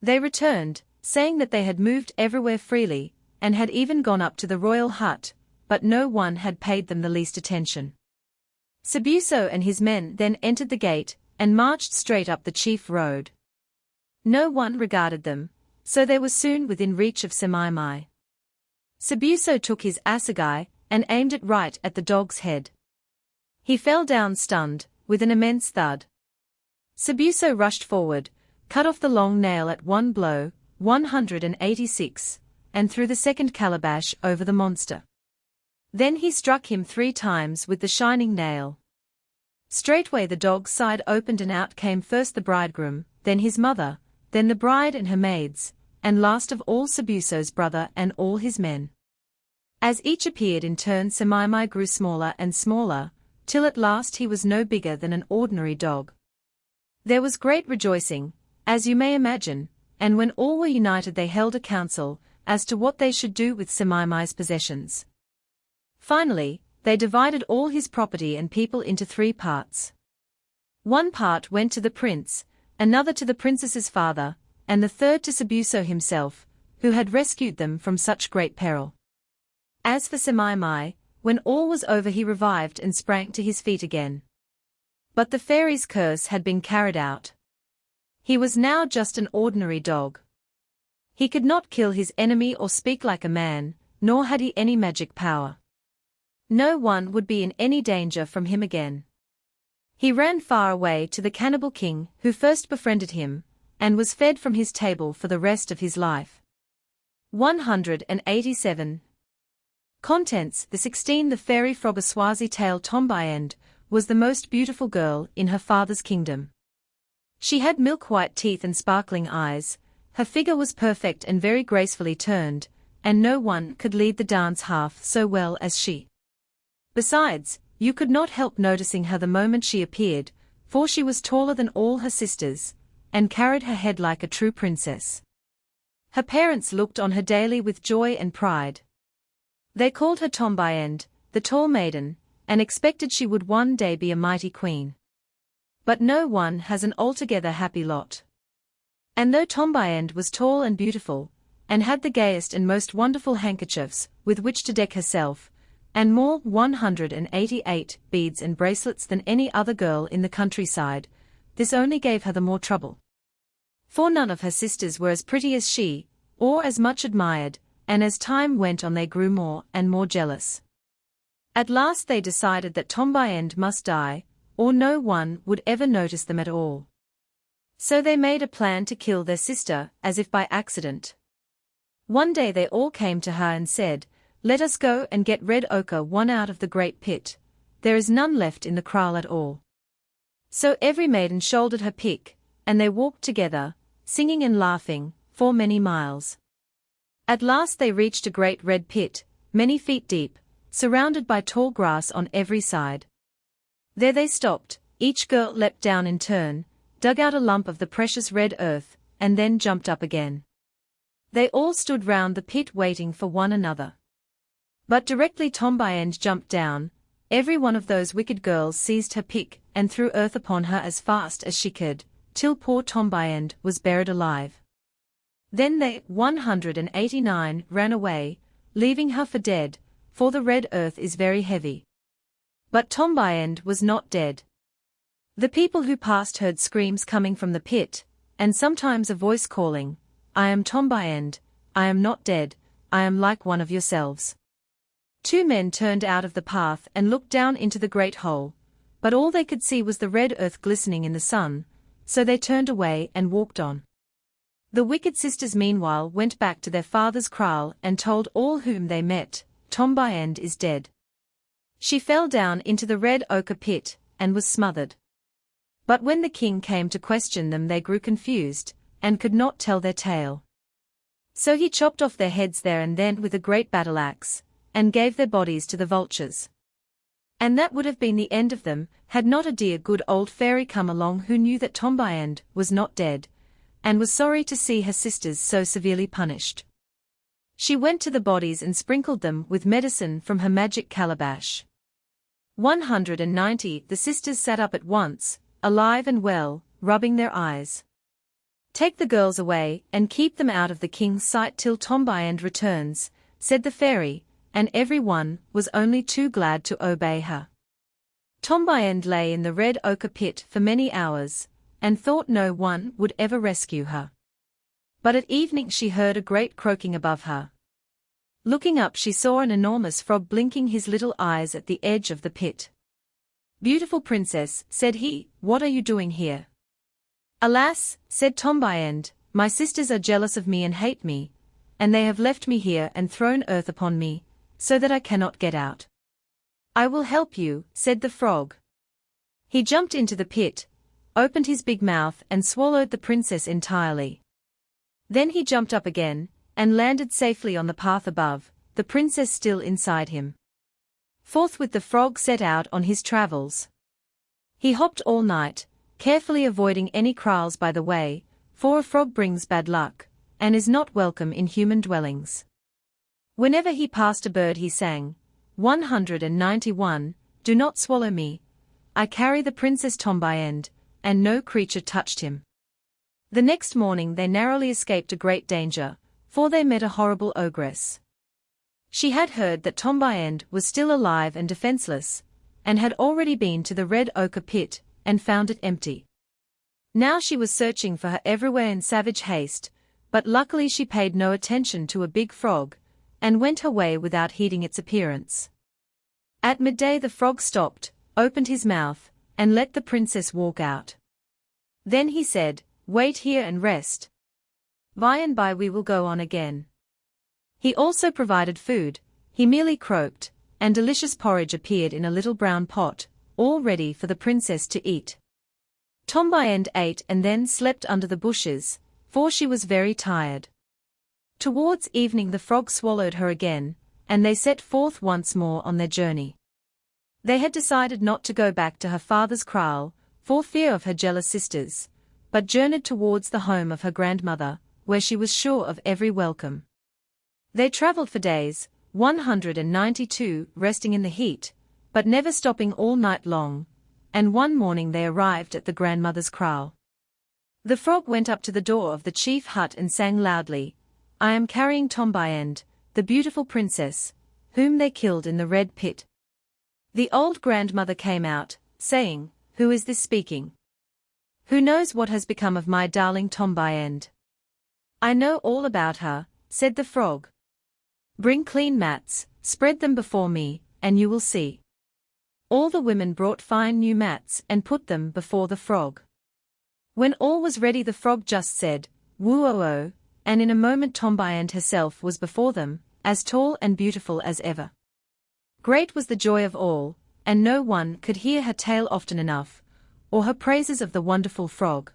They returned, saying that they had moved everywhere freely, and had even gone up to the royal hut, but no one had paid them the least attention. Sabuso and his men then entered the gate, and marched straight up the chief road. No one regarded them, so they were soon within reach of Semaimai. Sabuso took his assegai, and aimed it right at the dog's head. He fell down stunned, with an immense thud. Sabuso rushed forward, cut off the long nail at one blow, 186, and threw the second calabash over the monster. Then he struck him 3 times with the shining nail. Straightway the dog's side opened and out came first the bridegroom, then his mother, then the bride and her maids, and last of all Sabuso's brother and all his men. As each appeared in turn Semaimai grew smaller and smaller, till at last he was no bigger than an ordinary dog. There was great rejoicing, as you may imagine, and when all were united they held a council, as to what they should do with Semaimai's possessions. Finally, they divided all his property and people into 3 parts. 1 part went to the prince, another to the princess's father, and the third to Sabuso himself, who had rescued them from such great peril. As for Semaimai, when all was over he revived and sprang to his feet again. But the fairy's curse had been carried out. He was now just an ordinary dog. He could not kill his enemy or speak like a man, nor had he any magic power. No one would be in any danger from him again. He ran far away to the cannibal king who first befriended him, and was fed from his table for the rest of his life. 187. Contents The 16 The fairy Frobiswazi tale Tombiend was the most beautiful girl in her father's kingdom. She had milk-white teeth and sparkling eyes, her figure was perfect and very gracefully turned, and no one could lead the dance half so well as she. Besides, you could not help noticing her the moment she appeared, for she was taller than all her sisters, and carried her head like a true princess. Her parents looked on her daily with joy and pride. They called her Tombiend, the tall maiden, and expected she would one day be a mighty queen. But no one has an altogether happy lot. And though Tombiend was tall and beautiful, and had the gayest and most wonderful handkerchiefs with which to deck herself, and more 188 beads and bracelets than any other girl in the countryside, this only gave her the more trouble. For none of her sisters were as pretty as she, or as much admired, and as time went on they grew more and more jealous. At last they decided that Tombiend must die, or no one would ever notice them at all. So they made a plan to kill their sister, as if by accident. One day they all came to her and said, "Let us go and get red ochre one out of the great pit. There is none left in the kraal at all." So every maiden shouldered her pick, and they walked together, singing and laughing, for many miles. At last they reached a great red pit, many feet deep, surrounded by tall grass on every side. There they stopped, each girl leapt down in turn, dug out a lump of the precious red earth, and then jumped up again. They all stood round the pit waiting for one another. But directly Tombiend jumped down, every one of those wicked girls seized her pick and threw earth upon her as fast as she could, till poor Tombiend was buried alive. Then they 189 ran away, leaving her for dead, for the red earth is very heavy. But Tombiend was not dead. The people who passed heard screams coming from the pit, and sometimes a voice calling, "I am Tombiend, I am not dead, I am like one of yourselves." 2 men turned out of the path and looked down into the great hole, but all they could see was the red earth glistening in the sun, so they turned away and walked on. The wicked sisters meanwhile went back to their father's kraal and told all whom they met, "Tombiend is dead." She fell down into the red ochre pit, and was smothered. But when the king came to question them they grew confused, and could not tell their tale. So he chopped off their heads there and then with a great battle-axe, and gave their bodies to the vultures. And that would have been the end of them, had not a dear good old fairy come along who knew that Tombiend was not dead, and was sorry to see her sisters so severely punished. She went to the bodies and sprinkled them with medicine from her magic calabash. 190 The sisters sat up at once, alive and well, rubbing their eyes. "Take the girls away, and keep them out of the king's sight till Tombiend returns," said the fairy, and every one was only too glad to obey her. Tombiend lay in the red ochre pit for many hours, and thought no one would ever rescue her. But at evening she heard a great croaking above her. Looking up she saw an enormous frog blinking his little eyes at the edge of the pit. "Beautiful princess," said he, "what are you doing here?" "Alas," said Tombiend, "my sisters are jealous of me and hate me, and they have left me here and thrown earth upon me, so that I cannot get out." "I will help you," said the frog. He jumped into the pit, opened his big mouth and swallowed the princess entirely. Then he jumped up again, and landed safely on the path above, the princess still inside him. Forthwith the frog set out on his travels. He hopped all night, carefully avoiding any kraals by the way, for a frog brings bad luck, and is not welcome in human dwellings. Whenever he passed a bird he sang, 191, "Do not swallow me, I carry the Princess Tombiend," and no creature touched him. The next morning they narrowly escaped a great danger, for they met a horrible ogress. She had heard that Tombiend was still alive and defenseless, and had already been to the red ochre pit, and found it empty. Now she was searching for her everywhere in savage haste, but luckily she paid no attention to a big frog, and went her way without heeding its appearance. At midday the frog stopped, opened his mouth, and let the princess walk out. Then he said, "Wait here and rest. By and by we will go on again." He also provided food, he merely croaked, and delicious porridge appeared in a little brown pot, all ready for the princess to eat. Tombiend ate and then slept under the bushes, for she was very tired. Towards evening the frog swallowed her again, and they set forth once more on their journey. They had decided not to go back to her father's kraal, for fear of her jealous sisters, but journeyed towards the home of her grandmother, where she was sure of every welcome. They traveled for days, 192, resting in the heat, but never stopping all night long, and one morning they arrived at the grandmother's kraal. The frog went up to the door of the chief hut and sang loudly, "I am carrying Tombiend, the beautiful princess, whom they killed in the red pit." The old grandmother came out, saying, "Who is this speaking? Who knows what has become of my darling Tombiend?" "I know all about her," said the frog. "Bring clean mats, spread them before me, and you will see." All the women brought fine new mats and put them before the frog. When all was ready the frog just said, "Woo-oh-oh," and in a moment Tombiend herself was before them, as tall and beautiful as ever. Great was the joy of all, and no one could hear her tale often enough, or her praises of the wonderful frog.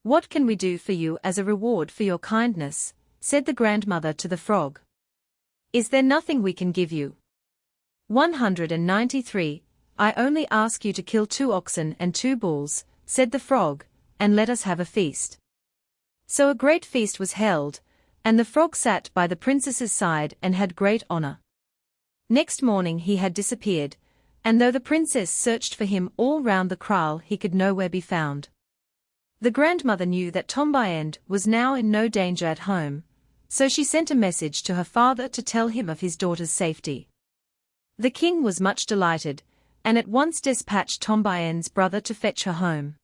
"What can we do for you as a reward for your kindness?" said the grandmother to the frog. "Is there nothing we can give you?" 193, "I only ask you to kill 2 oxen and 2 bulls, said the frog, "and let us have a feast." So a great feast was held, and the frog sat by the princess's side and had great honor. Next morning he had disappeared, and though the princess searched for him all round the kraal he could nowhere be found. The grandmother knew that Tombiend was now in no danger at home, so she sent a message to her father to tell him of his daughter's safety. The king was much delighted, and at once dispatched Tombiend's brother to fetch her home.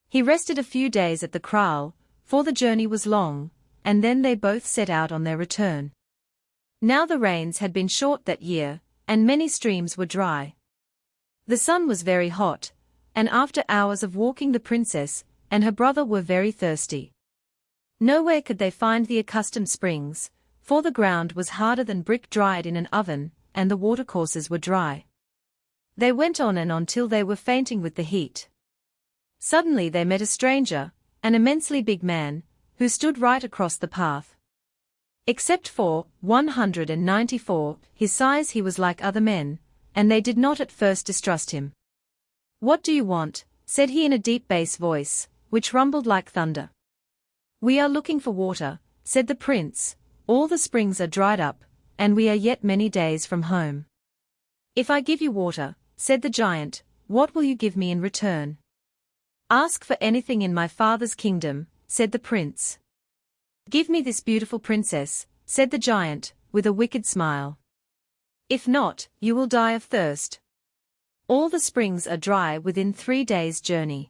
He rested a few days at the kraal, for the journey was long, and then they both set out on their return. Now the rains had been short that year, and many streams were dry. The sun was very hot, and after hours of walking the princess and her brother were very thirsty. Nowhere could they find the accustomed springs, for the ground was harder than brick dried in an oven, and the watercourses were dry. They went on and on till they were fainting with the heat. Suddenly they met a stranger, an immensely big man, who stood right across the path. Except for 194, his size he was like other men, and they did not at first distrust him. "What do you want?" said he in a deep bass voice, which rumbled like thunder. "We are looking for water," said the prince. "All the springs are dried up, and we are yet many days from home." "If I give you water," said the giant, "what will you give me in return?" "Ask for anything in my father's kingdom," said the prince. "Give me this beautiful princess," said the giant, with a wicked smile. "If not, you will die of thirst. All the springs are dry within 3 days' journey."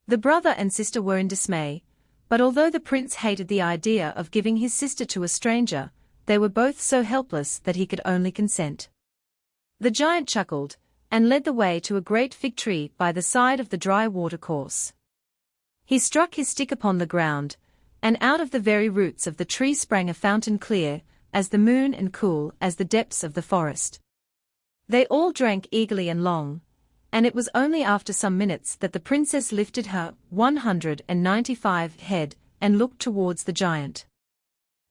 The brother and sister were in dismay, but although the prince hated the idea of giving his sister to a stranger, they were both so helpless that he could only consent. The giant chuckled, and led the way to a great fig tree by the side of the dry watercourse. He struck his stick upon the ground, and out of the very roots of the tree sprang a fountain clear as the moon and cool as the depths of the forest. They all drank eagerly and long, and it was only after some minutes that the princess lifted her 195 head and looked towards the giant.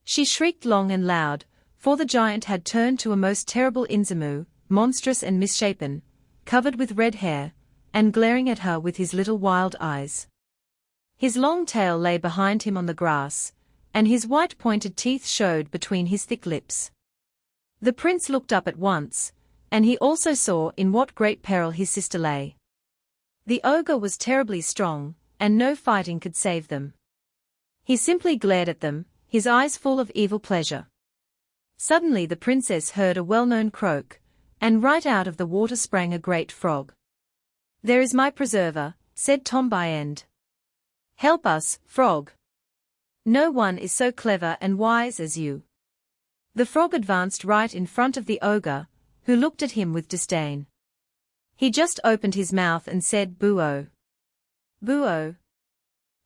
She shrieked long and loud, for the giant had turned to a most terrible Inzimu, monstrous and misshapen, covered with red hair, and glaring at her with his little wild eyes. His long tail lay behind him on the grass, and his white pointed teeth showed between his thick lips. The prince looked up at once, and he also saw in what great peril his sister lay. The ogre was terribly strong, and no fighting could save them. He simply glared at them, his eyes full of evil pleasure. Suddenly the princess heard a well-known croak, and right out of the water sprang a great frog. "There is my preserver," said Tombiend. "Help us, frog. No one is so clever and wise as you." The frog advanced right in front of the ogre, who looked at him with disdain. He just opened his mouth and said "Boo-oh! Boo-oh!"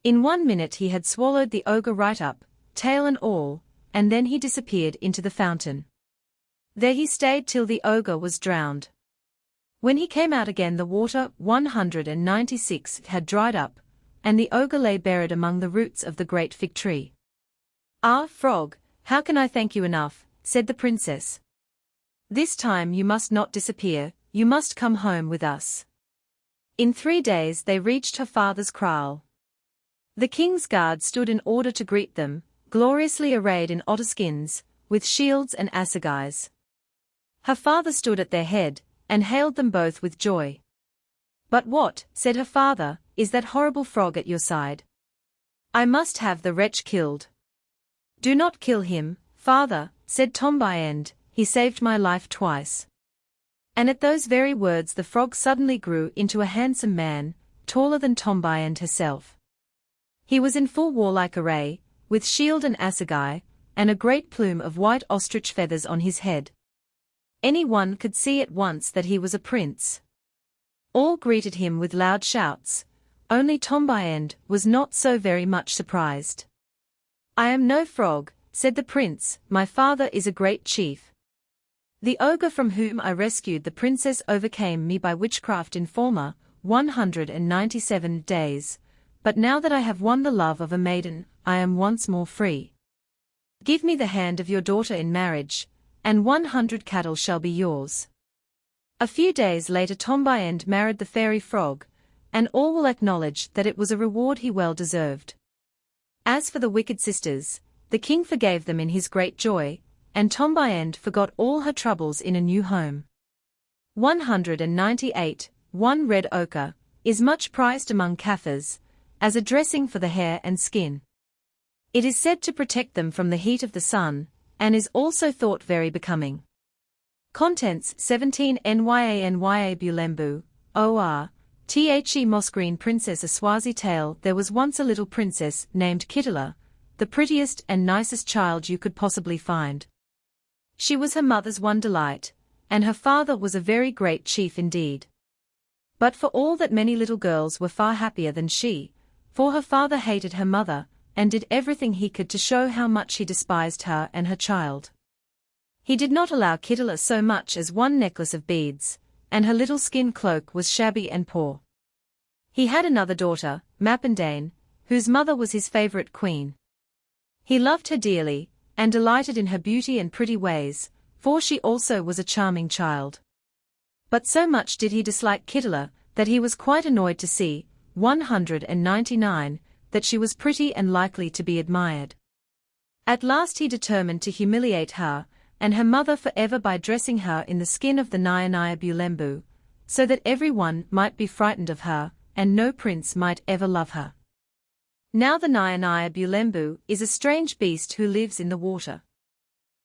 In 1 minute he had swallowed the ogre right up, tail and all, and then he disappeared into the fountain. There he stayed till the ogre was drowned. When he came out again the water 196 had dried up, and the ogre lay buried among the roots of the great fig tree. "Ah, frog, how can I thank you enough?" said the princess. "This time you must not disappear, you must come home with us." In 3 days they reached her father's kraal. The king's guard stood in order to greet them, gloriously arrayed in otter skins, with shields and assegais. Her father stood at their head, and hailed them both with joy. "But what," said her father, "is that horrible frog at your side? I must have the wretch killed." "Do not kill him, father," said Tombiend, "he saved my life twice." And at those very words the frog suddenly grew into a handsome man, taller than Tombiend herself. He was in full warlike array, with shield and assegai, and a great plume of white ostrich feathers on his head. Any one could see at once that he was a prince. All greeted him with loud shouts, only Tombiend was not so very much surprised. "I am no frog," said the prince, "my father is a great chief. The ogre from whom I rescued the princess overcame me by witchcraft in former 197 days, but now that I have won the love of a maiden, I am once more free. Give me the hand of your daughter in marriage, and 100 cattle shall be yours." A few days later Tombiend married the fairy frog, and all will acknowledge that it was a reward he well deserved. As for the wicked sisters, the king forgave them in his great joy, and Tombiend forgot all her troubles in a new home. 198. One red ochre is much prized among Kaffirs, as a dressing for the hair and skin. It is said to protect them from the heat of the sun, and is also thought very becoming. Contents 17 Nya Bulembu, or The Moss Green Princess. A Swazi tale. There was once a little princess named Kitila, the prettiest and nicest child you could possibly find. She was her mother's one delight, and her father was a very great chief indeed. But for all that, many little girls were far happier than she, for her father hated her mother, and did everything he could to show how much he despised her and her child. He did not allow Kitila so much as one necklace of beads, and her little skin cloak was shabby and poor. He had another daughter, Mapindane, whose mother was his favorite queen. He loved her dearly, and delighted in her beauty and pretty ways, for she also was a charming child. But so much did he dislike Kitila, that he was quite annoyed to see, 199, that she was pretty and likely to be admired. At last he determined to humiliate her, and her mother forever by dressing her in the skin of the Nya Bulembu, so that everyone might be frightened of her, and no prince might ever love her. Now the Nya Bulembu is a strange beast who lives in the water.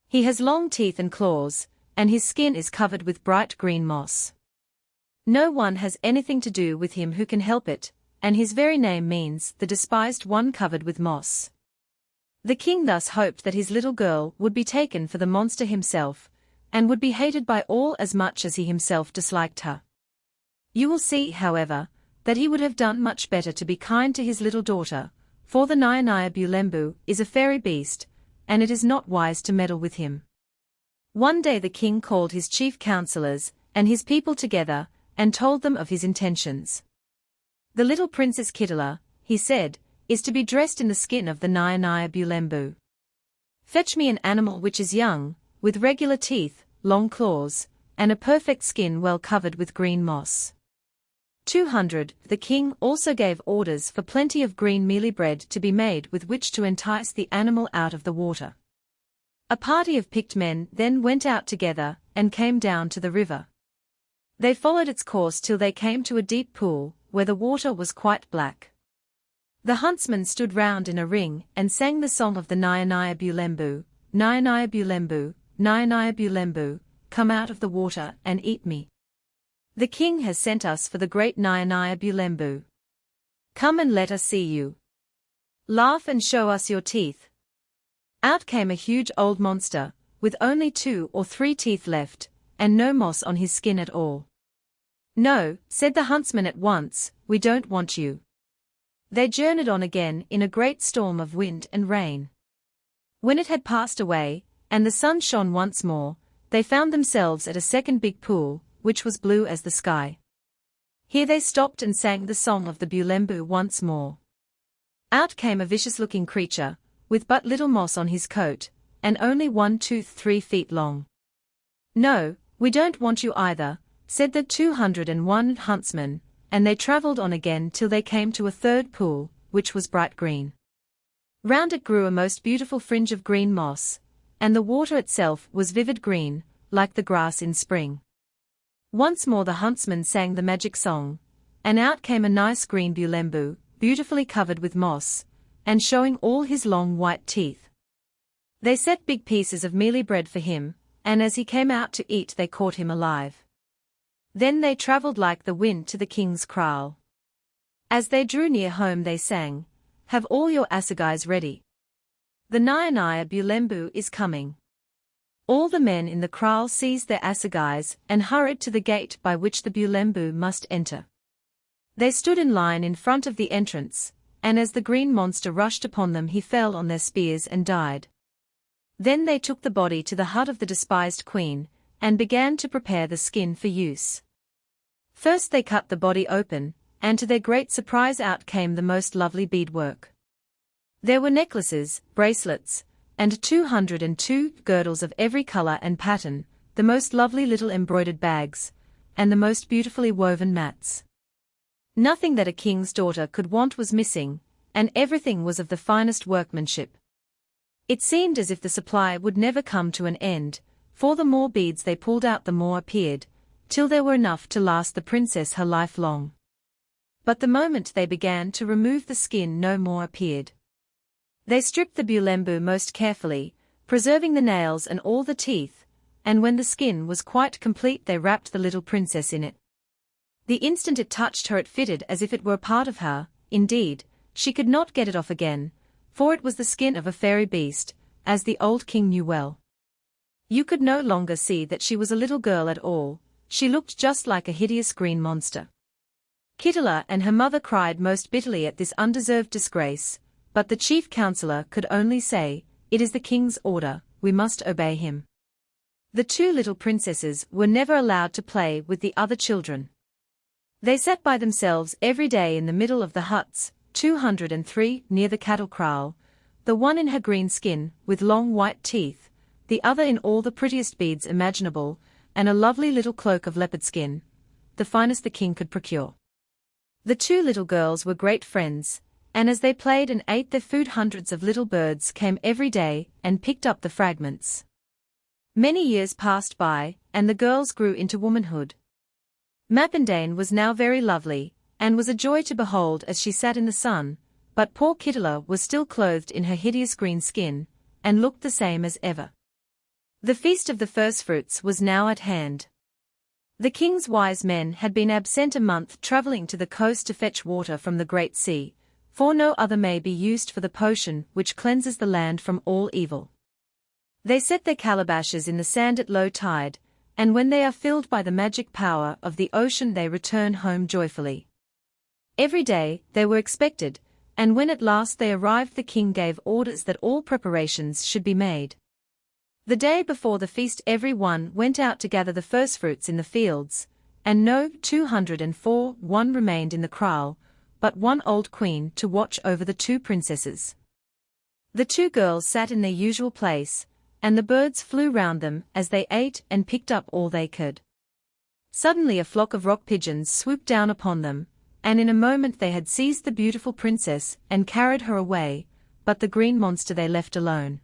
He has long teeth and claws, and his skin is covered with bright green moss. No one has anything to do with him who can help it, and his very name means the despised one covered with moss. The king thus hoped that his little girl would be taken for the monster himself, and would be hated by all as much as he himself disliked her. You will see, however, that he would have done much better to be kind to his little daughter, for the Nya Bulembu is a fairy beast, and it is not wise to meddle with him. One day the king called his chief counselors and his people together, and told them of his intentions. The little Princess Kitila, he said, is to be dressed in the skin of the Nya Bulembu. Fetch me an animal which is young, with regular teeth, long claws, and a perfect skin well covered with green moss. 200. The king also gave orders for plenty of green mealy bread to be made with which to entice the animal out of the water. A party of picked men then went out together, and came down to the river. They followed its course till they came to a deep pool, where the water was quite black. The huntsmen stood round in a ring, and sang the song of the Nya Bulembu, Nya Bulembu, Nya Bulembu, come out of the water and eat me. The king has sent us for the great Nya Bulembu. Come and let us see you. Laugh and show us your teeth. Out came a huge old monster, with only 2 or 3 teeth left, and no moss on his skin at all. No, said the huntsmen at once, we don't want you. They journeyed on again in a great storm of wind and rain. When it had passed away, and the sun shone once more, they found themselves at a second big pool, which was blue as the sky. Here they stopped and sang the song of the Bulembu once more. Out came a vicious-looking creature, with but little moss on his coat, and only one tooth 3 feet long. No, we don't want you either, said the 201 huntsmen, and they travelled on again till they came to a third pool, which was bright green. Round it grew a most beautiful fringe of green moss, and the water itself was vivid green, like the grass in spring. Once more the huntsmen sang the magic song, and out came a nice green Bulembu, beautifully covered with moss, and showing all his long white teeth. They set big pieces of mealy bread for him, and as he came out to eat they caught him alive. Then they travelled like the wind to the king's kraal. As they drew near home they sang, have all your assegais ready. The Nya Bulembu is coming. All the men in the kraal seized their assegais and hurried to the gate by which the Bulembu must enter. They stood in line in front of the entrance, and as the green monster rushed upon them he fell on their spears and died. Then they took the body to the hut of the despised queen, and began to prepare the skin for use. First they cut the body open, and to their great surprise out came the most lovely beadwork. There were necklaces, bracelets, and 202 girdles of every colour and pattern, the most lovely little embroidered bags, and the most beautifully woven mats. Nothing that a king's daughter could want was missing, and everything was of the finest workmanship. It seemed as if the supply would never come to an end, for the more beads they pulled out the more appeared, till there were enough to last the princess her life long. But the moment they began to remove the skin, no more appeared. They stripped the bulembu most carefully, preserving the nails and all the teeth, and when the skin was quite complete they wrapped the little princess in it. The instant it touched her it fitted as if it were a part of her. Indeed, she could not get it off again, for it was the skin of a fairy beast, as the old king knew well. You could no longer see that she was a little girl at all, she looked just like a hideous green monster. Kittila and her mother cried most bitterly at this undeserved disgrace, but the chief counselor could only say, "It is the king's order, we must obey him." The two little princesses were never allowed to play with the other children. They sat by themselves every day in the middle of the huts, 203, near the cattle kraal, the one in her green skin, with long white teeth, the other in all the prettiest beads imaginable, and a lovely little cloak of leopard skin, the finest the king could procure. The two little girls were great friends, and as they played and ate their food hundreds of little birds came every day and picked up the fragments. Many years passed by, and the girls grew into womanhood. Mapindane was now very lovely, and was a joy to behold as she sat in the sun, but poor Kittila was still clothed in her hideous green skin, and looked the same as ever. The feast of the firstfruits was now at hand. The king's wise men had been absent a month travelling to the coast to fetch water from the great sea, for no other may be used for the potion which cleanses the land from all evil. They set their calabashes in the sand at low tide, and when they are filled by the magic power of the ocean they return home joyfully. Every day they were expected, and when at last they arrived the king gave orders that all preparations should be made. The day before the feast every one went out to gather the firstfruits in the fields, and no 204 one remained in the kraal, but one old queen to watch over the two princesses. The two girls sat in their usual place, and the birds flew round them as they ate and picked up all they could. Suddenly a flock of rock pigeons swooped down upon them, and in a moment they had seized the beautiful princess and carried her away, but the green monster they left alone.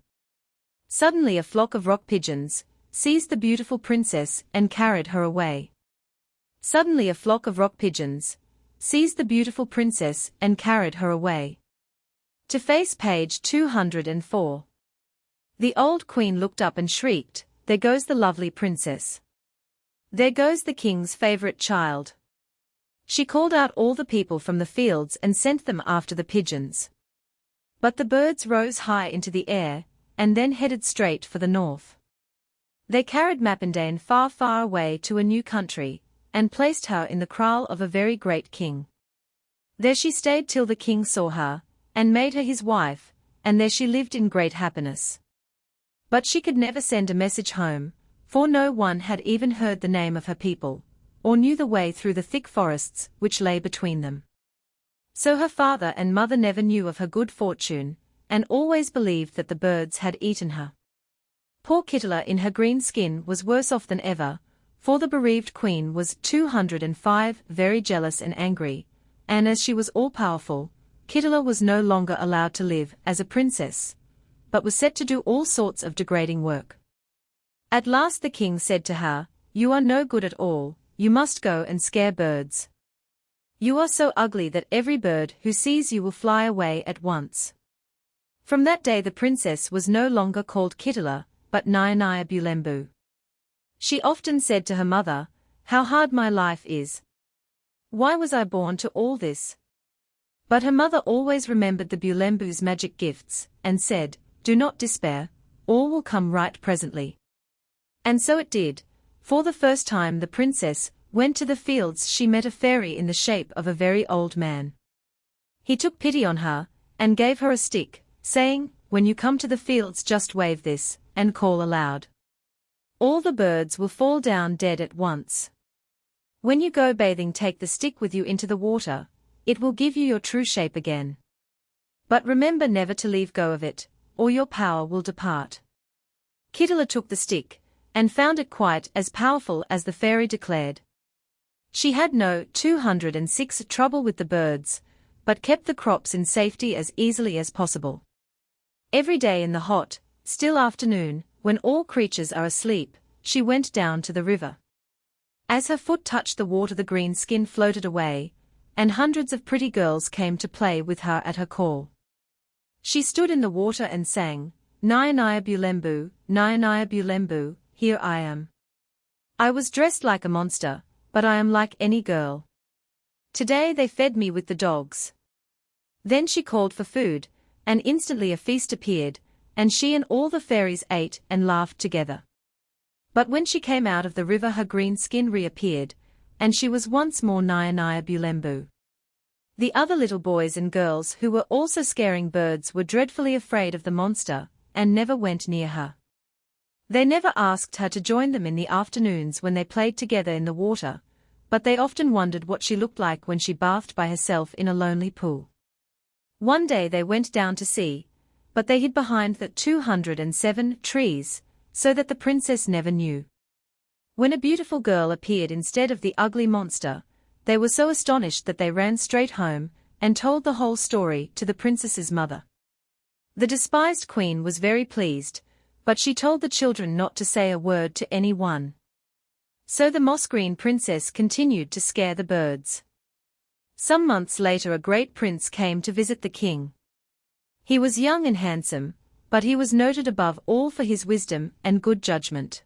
Suddenly a flock of rock pigeons seized the beautiful princess and carried her away. Suddenly a flock of rock pigeons seized the beautiful princess and carried her away. To face page 204. The old queen looked up and shrieked, "There goes the lovely princess. There goes the king's favorite child." She called out all the people from the fields and sent them after the pigeons. But the birds rose high into the air, and then headed straight for the north. They carried Mapindane far, far away to a new country, and placed her in the kraal of a very great king. There she stayed till the king saw her, and made her his wife, and there she lived in great happiness. But she could never send a message home, for no one had even heard the name of her people, or knew the way through the thick forests which lay between them. So her father and mother never knew of her good fortune, and always believed that the birds had eaten her. Poor Kittila in her green skin was worse off than ever, for the bereaved queen was 205 very jealous and angry, and as she was all-powerful, Kittila was no longer allowed to live as a princess, but was set to do all sorts of degrading work. At last the king said to her, "You are no good at all, you must go and scare birds. You are so ugly that every bird who sees you will fly away at once." From that day the princess was no longer called Kittila, but Nyanya Bulembu. She often said to her mother, "How hard my life is. Why was I born to all this?" But her mother always remembered the Bulembu's magic gifts, and said, "Do not despair, all will come right presently." And so it did. For the first time the princess went to the fields she met a fairy in the shape of a very old man. He took pity on her, and gave her a stick, saying, "When you come to the fields just wave this, and call aloud. All the birds will fall down dead at once. When you go bathing take the stick with you into the water, it will give you your true shape again. But remember never to leave go of it, or your power will depart." Kittila took the stick, and found it quite as powerful as the fairy declared. She had no 206 trouble with the birds, but kept the crops in safety as easily as possible. Every day in the hot, still afternoon, when all creatures are asleep, she went down to the river. As her foot touched the water the green skin floated away, and hundreds of pretty girls came to play with her at her call. She stood in the water and sang, "Nyanya Bulembu, here I am. I was dressed like a monster, but I am like any girl. Today they fed me with the dogs." Then she called for food, and instantly a feast appeared, and she and all the fairies ate and laughed together. But when she came out of the river her green skin reappeared, and she was once more Nyanya Bulembu. The other little boys and girls who were also scaring birds were dreadfully afraid of the monster, and never went near her. They never asked her to join them in the afternoons when they played together in the water, but they often wondered what she looked like when she bathed by herself in a lonely pool. One day they went down to see, but they hid behind the 207 trees, so that the princess never knew. When a beautiful girl appeared instead of the ugly monster, they were so astonished that they ran straight home, and told the whole story to the princess's mother. The despised queen was very pleased, but she told the children not to say a word to anyone. So the moss-green princess continued to scare the birds. Some months later a great prince came to visit the king. He was young and handsome, but he was noted above all for his wisdom and good judgment.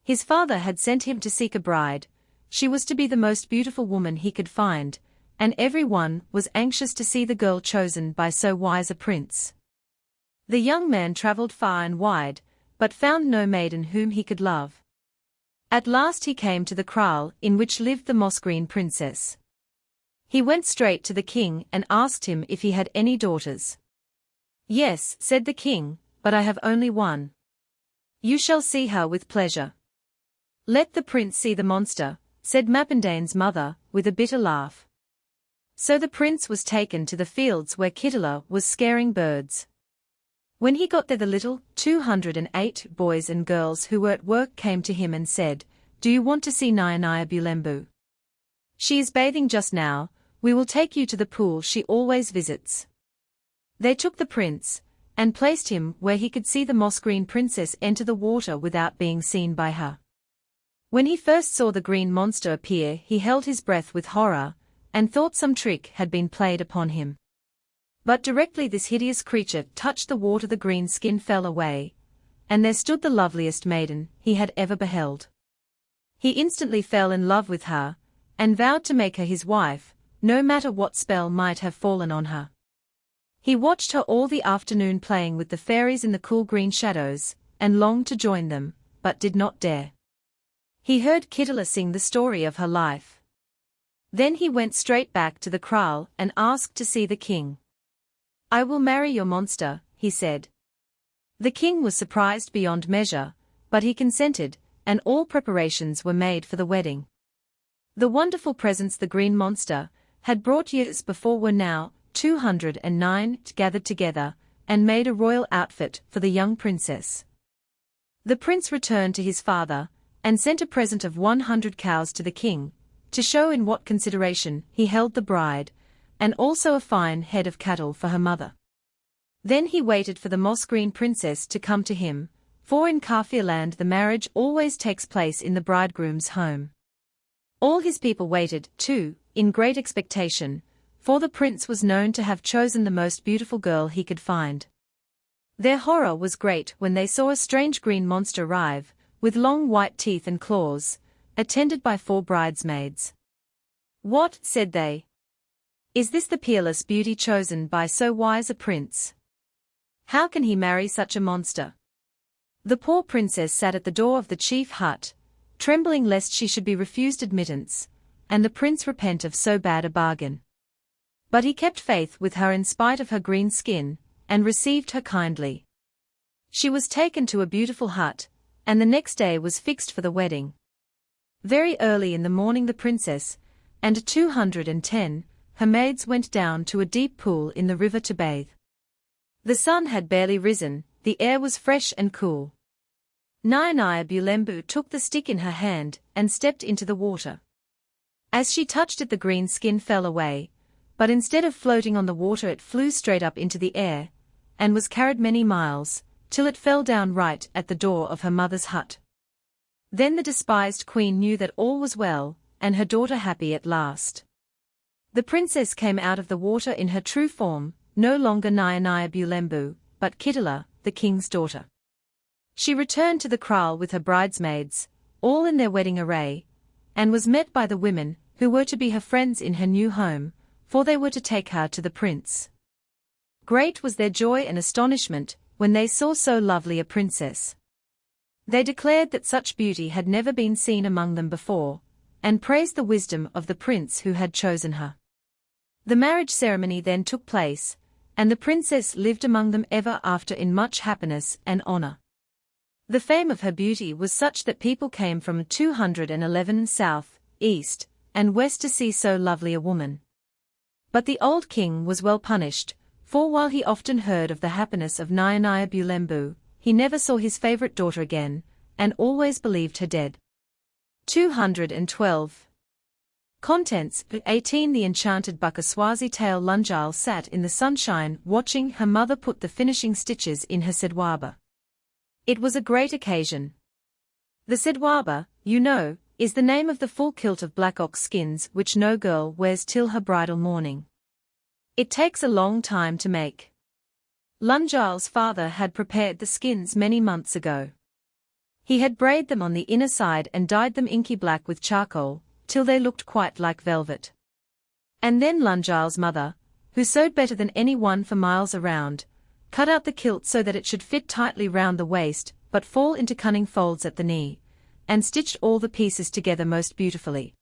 His father had sent him to seek a bride. She was to be the most beautiful woman he could find, and everyone was anxious to see the girl chosen by so wise a prince. The young man traveled far and wide, but found no maiden whom he could love. At last he came to the kraal in which lived the moss-green princess. He went straight to the king and asked him if he had any daughters. "Yes," said the king, "but I have only one." "You shall see her with pleasure." "Let the prince see the monster," said Mapindane's mother, with a bitter laugh. So the prince was taken to the fields where Kittila was scaring birds. When he got there the little 208 boys and girls who were at work came to him and said, "Do you want to see Nyanya Bulembu? She is bathing just now, we will take you to the pool she always visits." They took the prince, and placed him where he could see the moss-green princess enter the water without being seen by her. When he first saw the green monster appear he held his breath with horror, and thought some trick had been played upon him. But directly this hideous creature touched the water the green skin fell away, and there stood the loveliest maiden he had ever beheld. He instantly fell in love with her, and vowed to make her his wife, no matter what spell might have fallen on her. He watched her all the afternoon playing with the fairies in the cool green shadows, and longed to join them, but did not dare. He heard Kittila sing the story of her life. Then he went straight back to the kraal and asked to see the king. "I will marry your monster," he said. The king was surprised beyond measure, but he consented, and all preparations were made for the wedding. The wonderful presents the green monster had brought years before were now 209 gathered together, and made a royal outfit for the young princess. The prince returned to his father, and sent a present of 100 cows to the king, to show in what consideration he held the bride, and also a fine head of cattle for her mother. Then he waited for the moss-green princess to come to him, for in Kaffir land the marriage always takes place in the bridegroom's home. All his people waited, too, in great expectation, for the prince was known to have chosen the most beautiful girl he could find. Their horror was great when they saw a strange green monster arrive, with long white teeth and claws, attended by 4 bridesmaids. "What," said they, "is this the peerless beauty chosen by so wise a prince? How can he marry such a monster?" The poor princess sat at the door of the chief hut, trembling lest she should be refused admittance, and the prince repent of so bad a bargain. But he kept faith with her in spite of her green skin, and received her kindly. She was taken to a beautiful hut, and the next day was fixed for the wedding. Very early in the morning the princess, and 210, her maids went down to a deep pool in the river to bathe. The sun had barely risen, the air was fresh and cool. Nyanya Bulembu took the stick in her hand, and stepped into the water. As she touched it the green skin fell away, but instead of floating on the water it flew straight up into the air, and was carried many miles, till it fell down right at the door of her mother's hut. Then the despised queen knew that all was well, and her daughter happy at last. The princess came out of the water in her true form, no longer Audiobiblia, but Kittila, the king's daughter. She returned to the kraal with her bridesmaids, all in their wedding array, and was met by the women, who were to be her friends in her new home, for they were to take her to the prince. Great was their joy and astonishment when they saw so lovely a princess. They declared that such beauty had never been seen among them before, and praised the wisdom of the prince who had chosen her. The marriage ceremony then took place, and the princess lived among them ever after in much happiness and honor. The fame of her beauty was such that people came from 211 south, east, and west to see so lovely a woman. But the old king was well punished, for while he often heard of the happiness of Audiobiblia, he never saw his favorite daughter again, and always believed her dead. 212. Contents 18. The enchanted Bukaswazi tale. Lunjal sat in the sunshine watching her mother put the finishing stitches in her sedwaba. It was a great occasion. The sedwaba, you know, is the name of the full kilt of black ox skins which no girl wears till her bridal morning. It takes a long time to make. Lunjal's father had prepared the skins many months ago. He had braided them on the inner side and dyed them inky black with charcoal, till they looked quite like velvet. And then Lunjal's mother, who sewed better than any one for miles around, cut out the kilt so that it should fit tightly round the waist, but fall into cunning folds at the knee, and stitched all the pieces together most beautifully.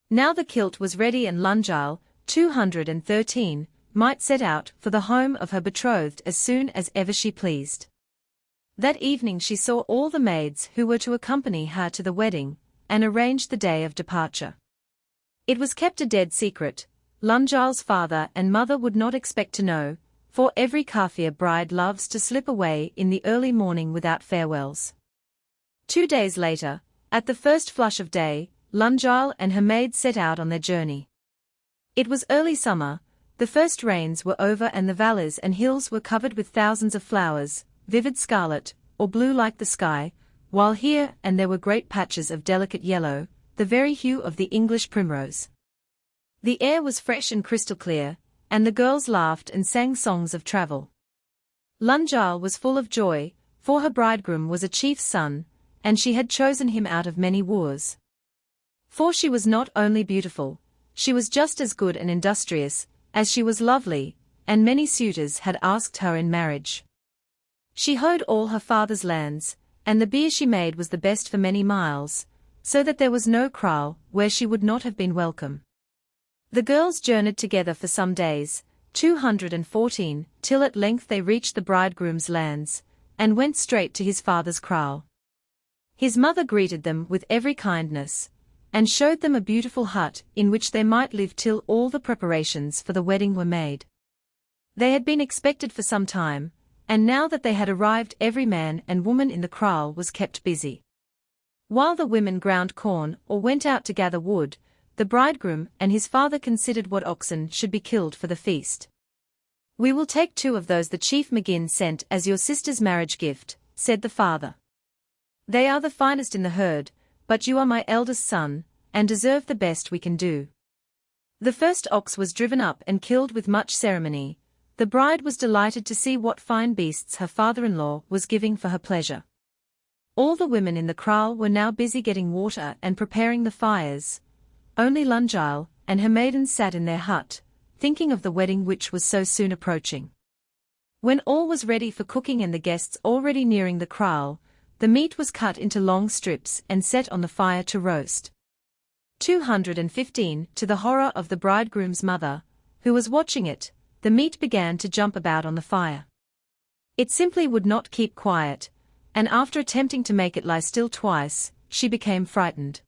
Now the kilt was ready and Lunjal, 213, might set out for the home of her betrothed as soon as ever she pleased. That evening she saw all the maids who were to accompany her to the wedding, and arranged the day of departure. It was kept a dead secret. Lunjal's father and mother would not expect to know, for every Kafir bride loves to slip away in the early morning without farewells. 2 days later, at the first flush of day, Lunjal and her maids set out on their journey. It was early summer, the first rains were over and the valleys and hills were covered with thousands of flowers, vivid scarlet, or blue like the sky, while here and there were great patches of delicate yellow, the very hue of the English primrose. The air was fresh and crystal clear, and the girls laughed and sang songs of travel. Lunjal was full of joy, for her bridegroom was a chief's son, and she had chosen him out of many wooers. For she was not only beautiful, she was just as good and industrious, as she was lovely, and many suitors had asked her in marriage. She hoed all her father's lands, and the beer she made was the best for many miles, so that there was no kraal where she would not have been welcome. The girls journeyed together for some days, 214, till at length they reached the bridegroom's lands, and went straight to his father's kraal. His mother greeted them with every kindness, and showed them a beautiful hut in which they might live till all the preparations for the wedding were made. They had been expected for some time, and now that they had arrived every man and woman in the kraal was kept busy. While the women ground corn or went out to gather wood, the bridegroom and his father considered what oxen should be killed for the feast. "We will take 2 of those the chief Magin sent as your sister's marriage gift," said the father. "They are the finest in the herd, but you are my eldest son, and deserve the best we can do." The first ox was driven up and killed with much ceremony. The bride was delighted to see what fine beasts her father-in-law was giving for her pleasure. All the women in the kraal were now busy getting water and preparing the fires. Only Lunjal and her maidens sat in their hut, thinking of the wedding which was so soon approaching. When all was ready for cooking and the guests already nearing the kraal, the meat was cut into long strips and set on the fire to roast. 215. To the horror of the bridegroom's mother, who was watching it, the meat began to jump about on the fire. It simply would not keep quiet, and after attempting to make it lie still twice, she became frightened.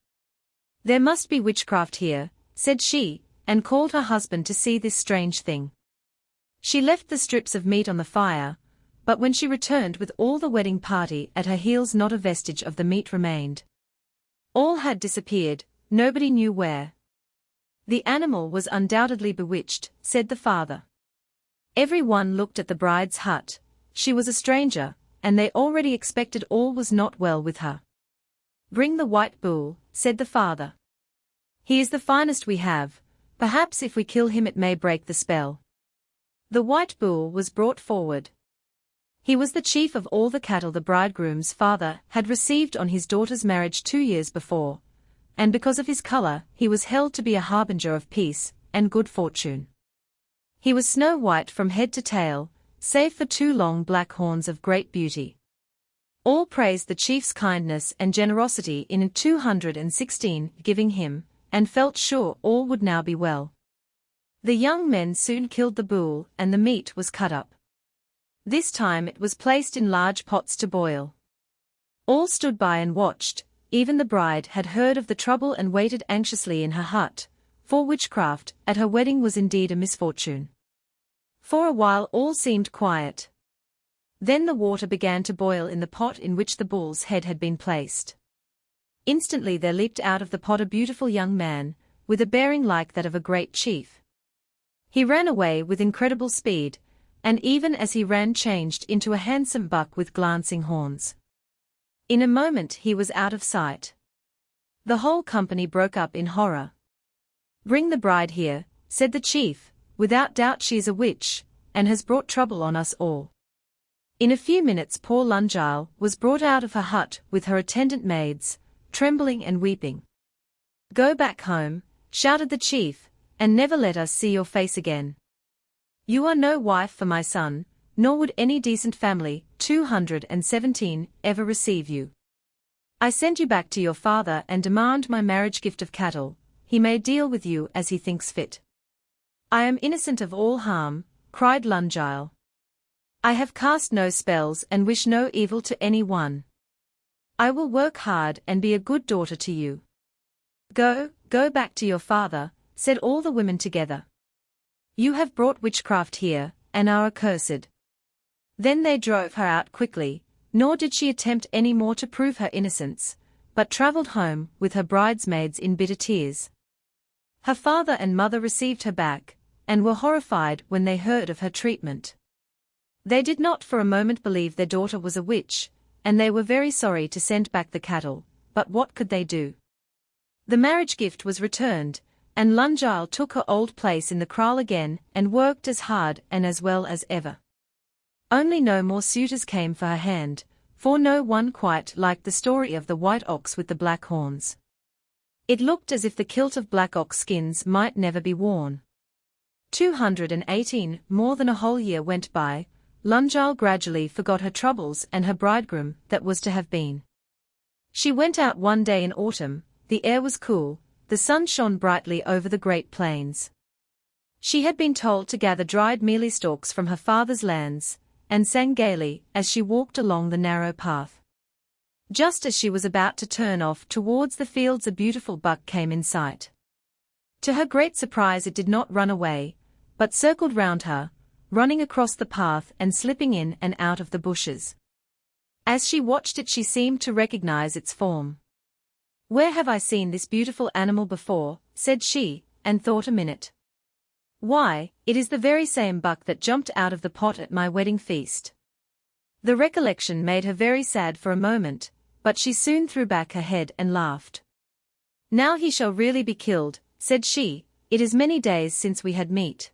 "There must be witchcraft here," said she, and called her husband to see this strange thing. She left the strips of meat on the fire, but when she returned with all the wedding party at her heels not a vestige of the meat remained. All had disappeared, nobody knew where. "The animal was undoubtedly bewitched," said the father. Every one looked at the bride's hut. She was a stranger, and they already expected all was not well with her. "Bring the white bull," said the father. "He is the finest we have, Perhaps if we kill him it may break the spell. The white bull was brought forward. He was the chief of all the cattle the bridegroom's father had received on his daughter's marriage 2 years before, and because of his color he was held to be a harbinger of peace and good fortune. He was snow white from head to tail, save for 2 long black horns of great beauty. All praised the chief's kindness and generosity in 216 giving him, and felt sure all would now be well. The young men soon killed the bull and the meat was cut up. This time it was placed in large pots to boil. All stood by and watched, even the bride had heard of the trouble and waited anxiously in her hut, for witchcraft at her wedding was indeed a misfortune. For a while all seemed quiet. Then the water began to boil in the pot in which the bull's head had been placed. Instantly there leaped out of the pot a beautiful young man, with a bearing like that of a great chief. He ran away with incredible speed, and even as he ran changed into a handsome buck with glancing horns. In a moment he was out of sight. The whole company broke up in horror. "Bring the bride here," said the chief, "without doubt she is a witch, and has brought trouble on us all." In a few minutes poor Lungial was brought out of her hut with her attendant maids, trembling and weeping. "Go back home," shouted the chief, "and never let us see your face again. You are no wife for my son, nor would any decent family, 217, ever receive you. I send you back to your father and demand my marriage gift of cattle. He may deal with you as he thinks fit." "I am innocent of all harm," cried Lungial. "I have cast no spells and wish no evil to any one. I will work hard and be a good daughter to you." Go back to your father," said all the women together. "You have brought witchcraft here, and are accursed." Then they drove her out quickly, nor did she attempt any more to prove her innocence, but travelled home with her bridesmaids in bitter tears. Her father and mother received her back, and were horrified when they heard of her treatment. They did not for a moment believe their daughter was a witch, and they were very sorry to send back the cattle, but what could they do? The marriage gift was returned, and Lungial took her old place in the kraal again and worked as hard and as well as ever. Only no more suitors came for her hand, for no one quite liked the story of the white ox with the black horns. It looked as if the kilt of black ox skins might never be worn. 218, more than a whole year went by. Lungial gradually forgot her troubles and her bridegroom that was to have been. She went out one day in autumn, the air was cool, the sun shone brightly over the great plains. She had been told to gather dried mealie stalks from her father's lands, and sang gaily as she walked along the narrow path. Just as she was about to turn off towards the fields a beautiful buck came in sight. To her great surprise it did not run away, but circled round her, running across the path and slipping in and out of the bushes. As she watched it she seemed to recognize its form. "Where have I seen this beautiful animal before?" said she, and thought a minute. "Why, it is the very same buck that jumped out of the pot at my wedding feast." The recollection made her very sad for a moment, but she soon threw back her head and laughed. "Now he shall really be killed," said she, "it is many days since we had meat.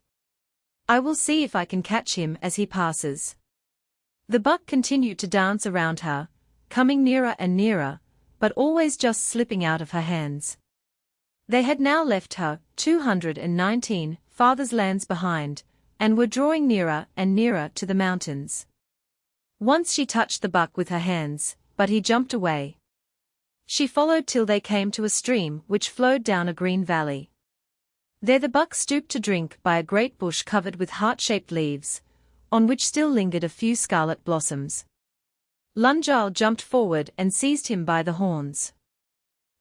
I will see if I can catch him as he passes." The buck continued to dance around her, coming nearer and nearer, but always just slipping out of her hands. They had now left her, 219, father's lands behind, and were drawing nearer and nearer to the mountains. Once she touched the buck with her hands, but he jumped away. She followed till they came to a stream which flowed down a green valley. There the buck stooped to drink by a great bush covered with heart-shaped leaves, on which still lingered a few scarlet blossoms. Lungial jumped forward and seized him by the horns.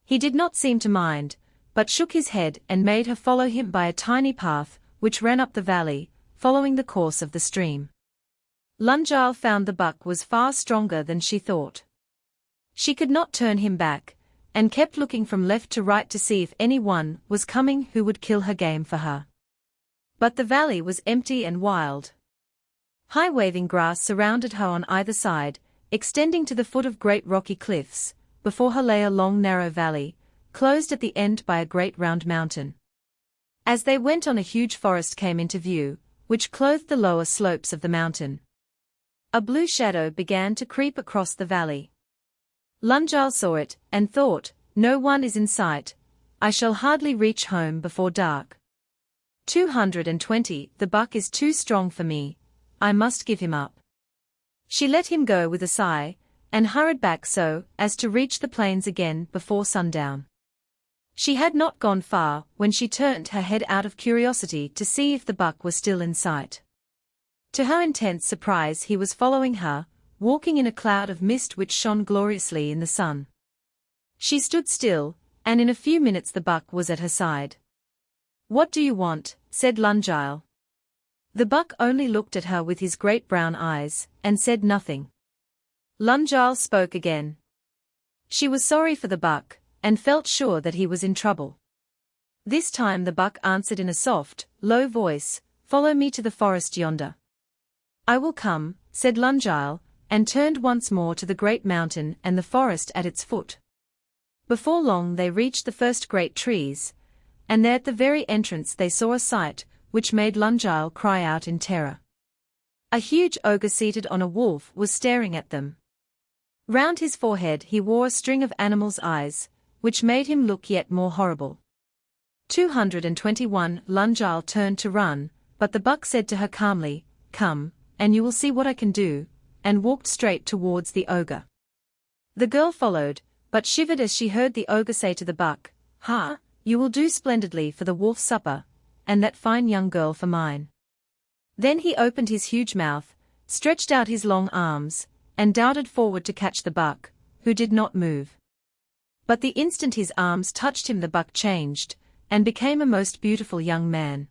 He did not seem to mind, but shook his head and made her follow him by a tiny path, which ran up the valley, following the course of the stream. Lungial found the buck was far stronger than she thought. She could not turn him back, and kept looking from left to right to see if any one was coming who would kill her game for her. But the valley was empty and wild. High waving grass surrounded her on either side, extending to the foot of great rocky cliffs. Before her lay a long narrow valley, closed at the end by a great round mountain. As they went on, a huge forest came into view, which clothed the lower slopes of the mountain. A blue shadow began to creep across the valley. Lunjal saw it, and thought, "No one is in sight. I shall hardly reach home before dark. 220, the buck is too strong for me. I must give him up." She let him go with a sigh, and hurried back so as to reach the plains again before sundown. She had not gone far when she turned her head out of curiosity to see if the buck was still in sight. To her intense surprise, he was following her, walking in a cloud of mist which shone gloriously in the sun. She stood still, and in a few minutes the buck was at her side. "What do you want?" said Lunjal. The buck only looked at her with his great brown eyes, and said nothing. Lunjal spoke again. She was sorry for the buck, and felt sure that he was in trouble. This time the buck answered in a soft, low voice, "Follow me to the forest yonder." "I will come," said Lunjal, and turned once more to the great mountain and the forest at its foot. Before long they reached the first great trees, and there at the very entrance they saw a sight which made Lunjal cry out in terror. A huge ogre seated on a wolf was staring at them. Round his forehead he wore a string of animal's eyes, which made him look yet more horrible. 221 Lunjal turned to run, but the buck said to her calmly, "Come, and you will see what I can do," and walked straight towards the ogre. The girl followed, but shivered as she heard the ogre say to the buck, "Ha, you will do splendidly for the wolf's supper, and that fine young girl for mine." Then he opened his huge mouth, stretched out his long arms, and darted forward to catch the buck, who did not move. But the instant his arms touched him the buck changed, and became a most beautiful young man.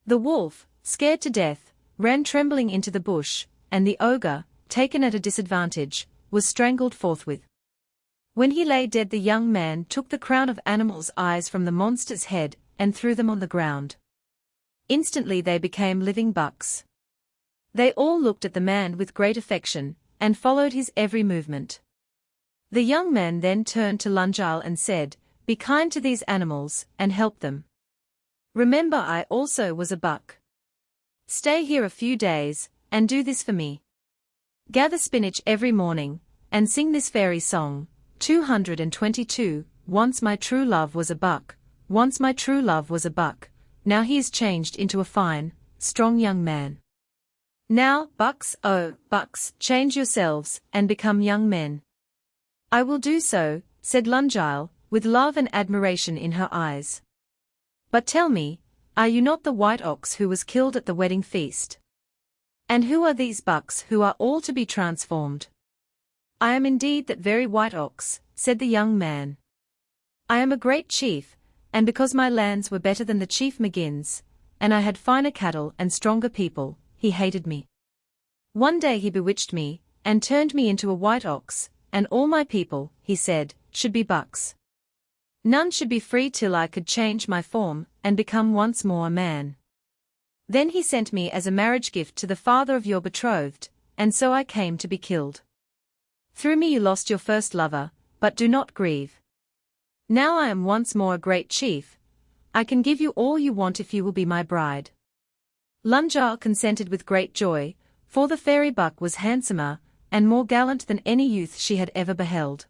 The wolf, scared to death, ran trembling into the bush, and the ogre, taken at a disadvantage, was strangled forthwith. When he lay dead, the young man took the crown of animal's eyes from the monster's head and threw them on the ground. Instantly they became living bucks. They all looked at the man with great affection, and followed his every movement. The young man then turned to Lunjal and said, "Be kind to these animals, and help them. Remember, I also was a buck. Stay here a few days, and do this for me. Gather spinach every morning, and sing this fairy song, 222, once my true love was a buck, once my true love was a buck, now he is changed into a fine, strong young man. Now, bucks, oh, bucks, change yourselves, and become young men." "I will do so," said Lunjal, with love and admiration in her eyes. "But tell me, are you not the white ox who was killed at the wedding feast? And who are these bucks who are all to be transformed?" "I am indeed that very white ox," said the young man. "I am a great chief, and because my lands were better than the chief McGinn's, and I had finer cattle and stronger people, he hated me. One day he bewitched me, and turned me into a white ox, and all my people, he said, should be bucks. None should be free till I could change my form, and become once more a man. Then he sent me as a marriage gift to the father of your betrothed, and so I came to be killed. Through me you lost your first lover, but do not grieve. Now I am once more a great chief. I can give you all you want if you will be my bride." Lunjal consented with great joy, for the fairy buck was handsomer and more gallant than any youth she had ever beheld.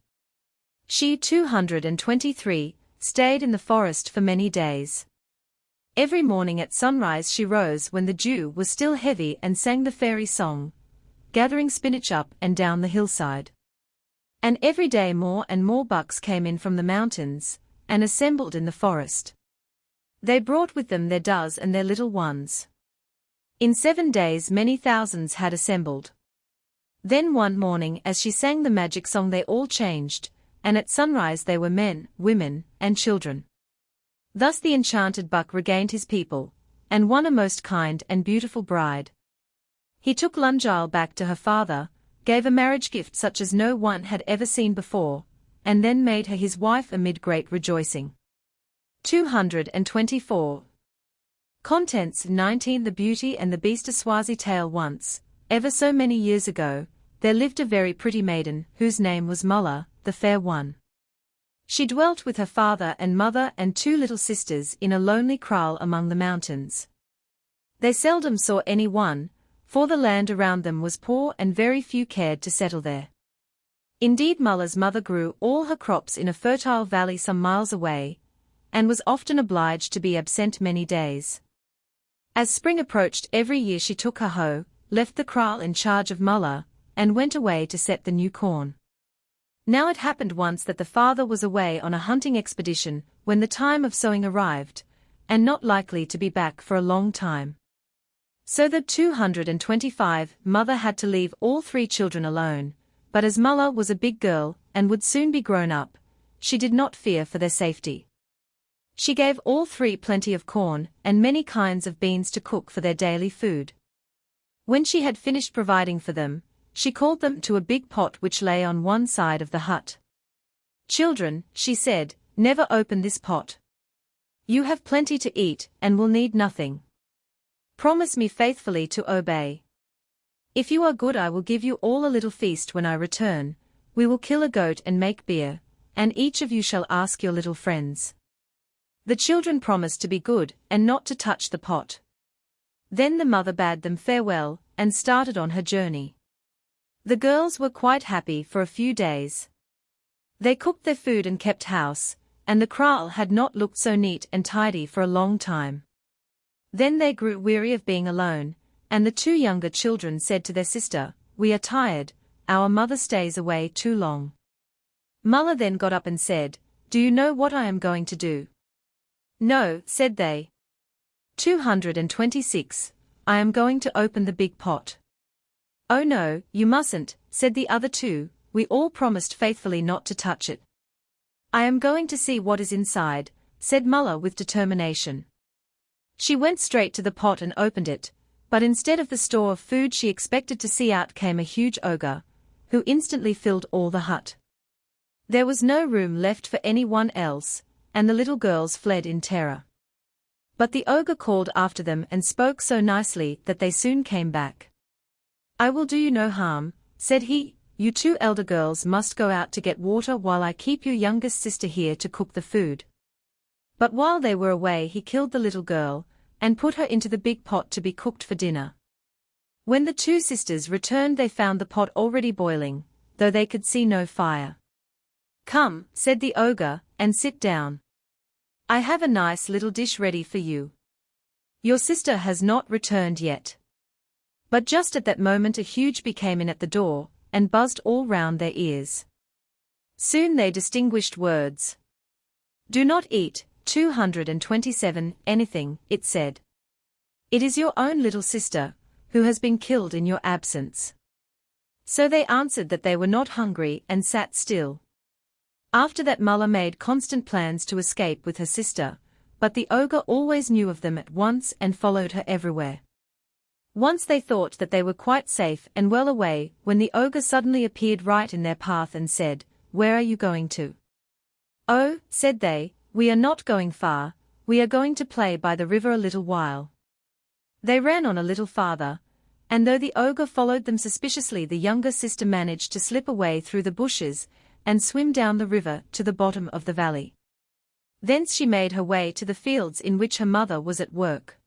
She 223 stayed in the forest for many days. Every morning at sunrise she rose when the dew was still heavy and sang the fairy song, gathering spinach up and down the hillside. And every day more and more bucks came in from the mountains, and assembled in the forest. They brought with them their does and their little ones. In 7 days many thousands had assembled. Then one morning as she sang the magic song they all changed, and at sunrise they were men, women, and children. Thus the enchanted buck regained his people, and won a most kind and beautiful bride. He took Lunjal back to her father, gave a marriage gift such as no one had ever seen before, and then made her his wife amid great rejoicing. 224. Contents 19 The Beauty and the Beast. A Swazi tale. Once, ever so many years ago, there lived a very pretty maiden whose name was Mulla, the Fair One. She dwelt with her father and mother and two little sisters in a lonely kraal among the mountains. They seldom saw any one, for the land around them was poor and very few cared to settle there. Indeed, Mulla's mother grew all her crops in a fertile valley some miles away, and was often obliged to be absent many days. As spring approached every year she took her hoe, left the kraal in charge of Mulla, and went away to set the new corn. Now it happened once that the father was away on a hunting expedition when the time of sowing arrived, and not likely to be back for a long time. So the 225 mother had to leave all three children alone, but as Mulla was a big girl and would soon be grown up, she did not fear for their safety. She gave all three plenty of corn and many kinds of beans to cook for their daily food. When she had finished providing for them, she called them to a big pot which lay on one side of the hut. "Children," she said, "never open this pot. You have plenty to eat and will need nothing. Promise me faithfully to obey. If you are good, I will give you all a little feast when I return. We will kill a goat and make beer, and each of you shall ask your little friends." The children promised to be good and not to touch the pot. Then the mother bade them farewell and started on her journey. The girls were quite happy for a few days. They cooked their food and kept house, and the kraal had not looked so neat and tidy for a long time. Then they grew weary of being alone, and the two younger children said to their sister, "We are tired, our mother stays away too long." Mulla then got up and said, "Do you know what I am going to do?" "No," said they. 226, "I am going to open the big pot." "Oh no, you mustn't," said the other two, "we all promised faithfully not to touch it." "I am going to see what is inside," said Mulla with determination. She went straight to the pot and opened it, but instead of the store of food she expected to see out came a huge ogre, who instantly filled all the hut. There was no room left for anyone else, and the little girls fled in terror. But the ogre called after them and spoke so nicely that they soon came back. "I will do you no harm," said he. "You two elder girls must go out to get water while I keep your youngest sister here to cook the food." But while they were away he killed the little girl, and put her into the big pot to be cooked for dinner. When the two sisters returned they found the pot already boiling, though they could see no fire. "Come," said the ogre, "and sit down. I have a nice little dish ready for you. Your sister has not returned yet." But just at that moment a huge bee came in at the door, and buzzed all round their ears. Soon they distinguished words. "Do not eat, 227, anything," it said. "It is your own little sister, who has been killed in your absence." So they answered that they were not hungry and sat still. After that Mulla made constant plans to escape with her sister, but the ogre always knew of them at once and followed her everywhere. Once they thought that they were quite safe and well away when the ogre suddenly appeared right in their path and said, "Where are you going to?" "Oh," said they, "we are not going far, we are going to play by the river a little while." They ran on a little farther, and though the ogre followed them suspiciously, the younger sister managed to slip away through the bushes and swim down the river to the bottom of the valley. Thence she made her way to the fields in which her mother was at work.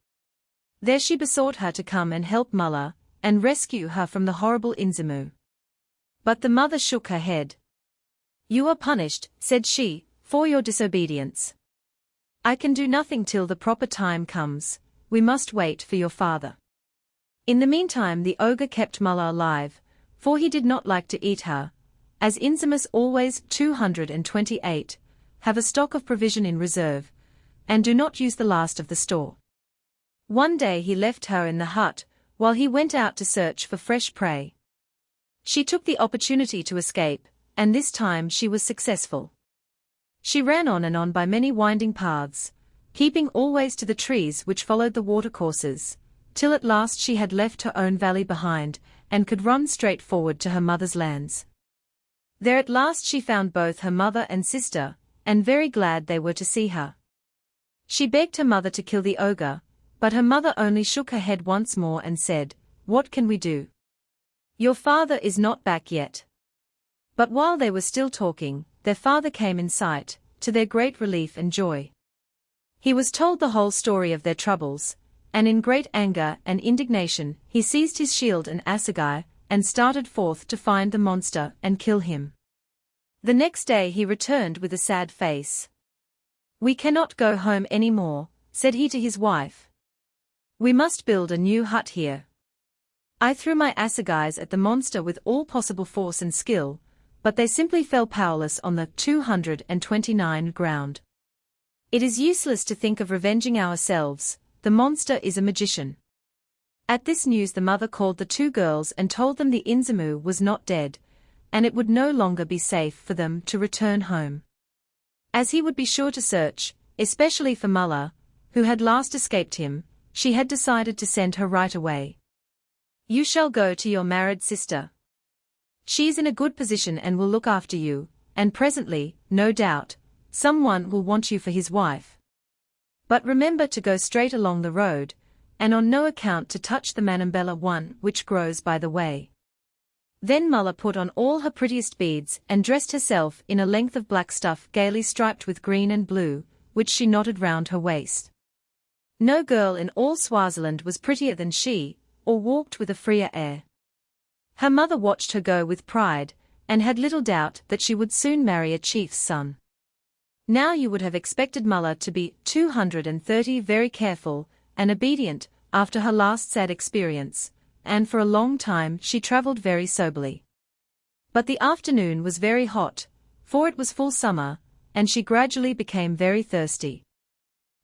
There she besought her to come and help Mulla, and rescue her from the horrible Inzimu. But the mother shook her head. "You are punished," said she, "for your disobedience. I can do nothing till the proper time comes, we must wait for your father." In the meantime the ogre kept Mulla alive, for he did not like to eat her, as Inzimus always 228, have a stock of provision in reserve, and do not use the last of the store. One day he left her in the hut, while he went out to search for fresh prey. She took the opportunity to escape, and this time she was successful. She ran on and on by many winding paths, keeping always to the trees which followed the watercourses, till at last she had left her own valley behind, and could run straight forward to her mother's lands. There at last she found both her mother and sister, and very glad they were to see her. She begged her mother to kill the ogre, but her mother only shook her head once more and said, "What can we do? Your father is not back yet." But while they were still talking, their father came in sight, to their great relief and joy. He was told the whole story of their troubles, and in great anger and indignation he seized his shield and assegai, and started forth to find the monster and kill him. The next day he returned with a sad face. "We cannot go home any more," said he to his wife. "We must build a new hut here." I threw my assegais at the monster with all possible force and skill, but they simply fell powerless on the 229 ground. It is useless to think of revenging ourselves, the monster is a magician. At this news the mother called the two girls and told them the Inzimu was not dead, and it would no longer be safe for them to return home. As he would be sure to search, especially for Mulla, who had last escaped him, she had decided to send her right away. "You shall go to your married sister. She is in a good position and will look after you, and presently, no doubt, someone will want you for his wife. But remember to go straight along the road, and on no account to touch the manambela one which grows by the way." Then Mulla put on all her prettiest beads and dressed herself in a length of black stuff gaily striped with green and blue, which she knotted round her waist. No girl in all Swaziland was prettier than she, or walked with a freer air. Her mother watched her go with pride, and had little doubt that she would soon marry a chief's son. Now you would have expected Mulla to be 230 very careful and obedient after her last sad experience, and for a long time she travelled very soberly. But the afternoon was very hot, for it was full summer, and she gradually became very thirsty.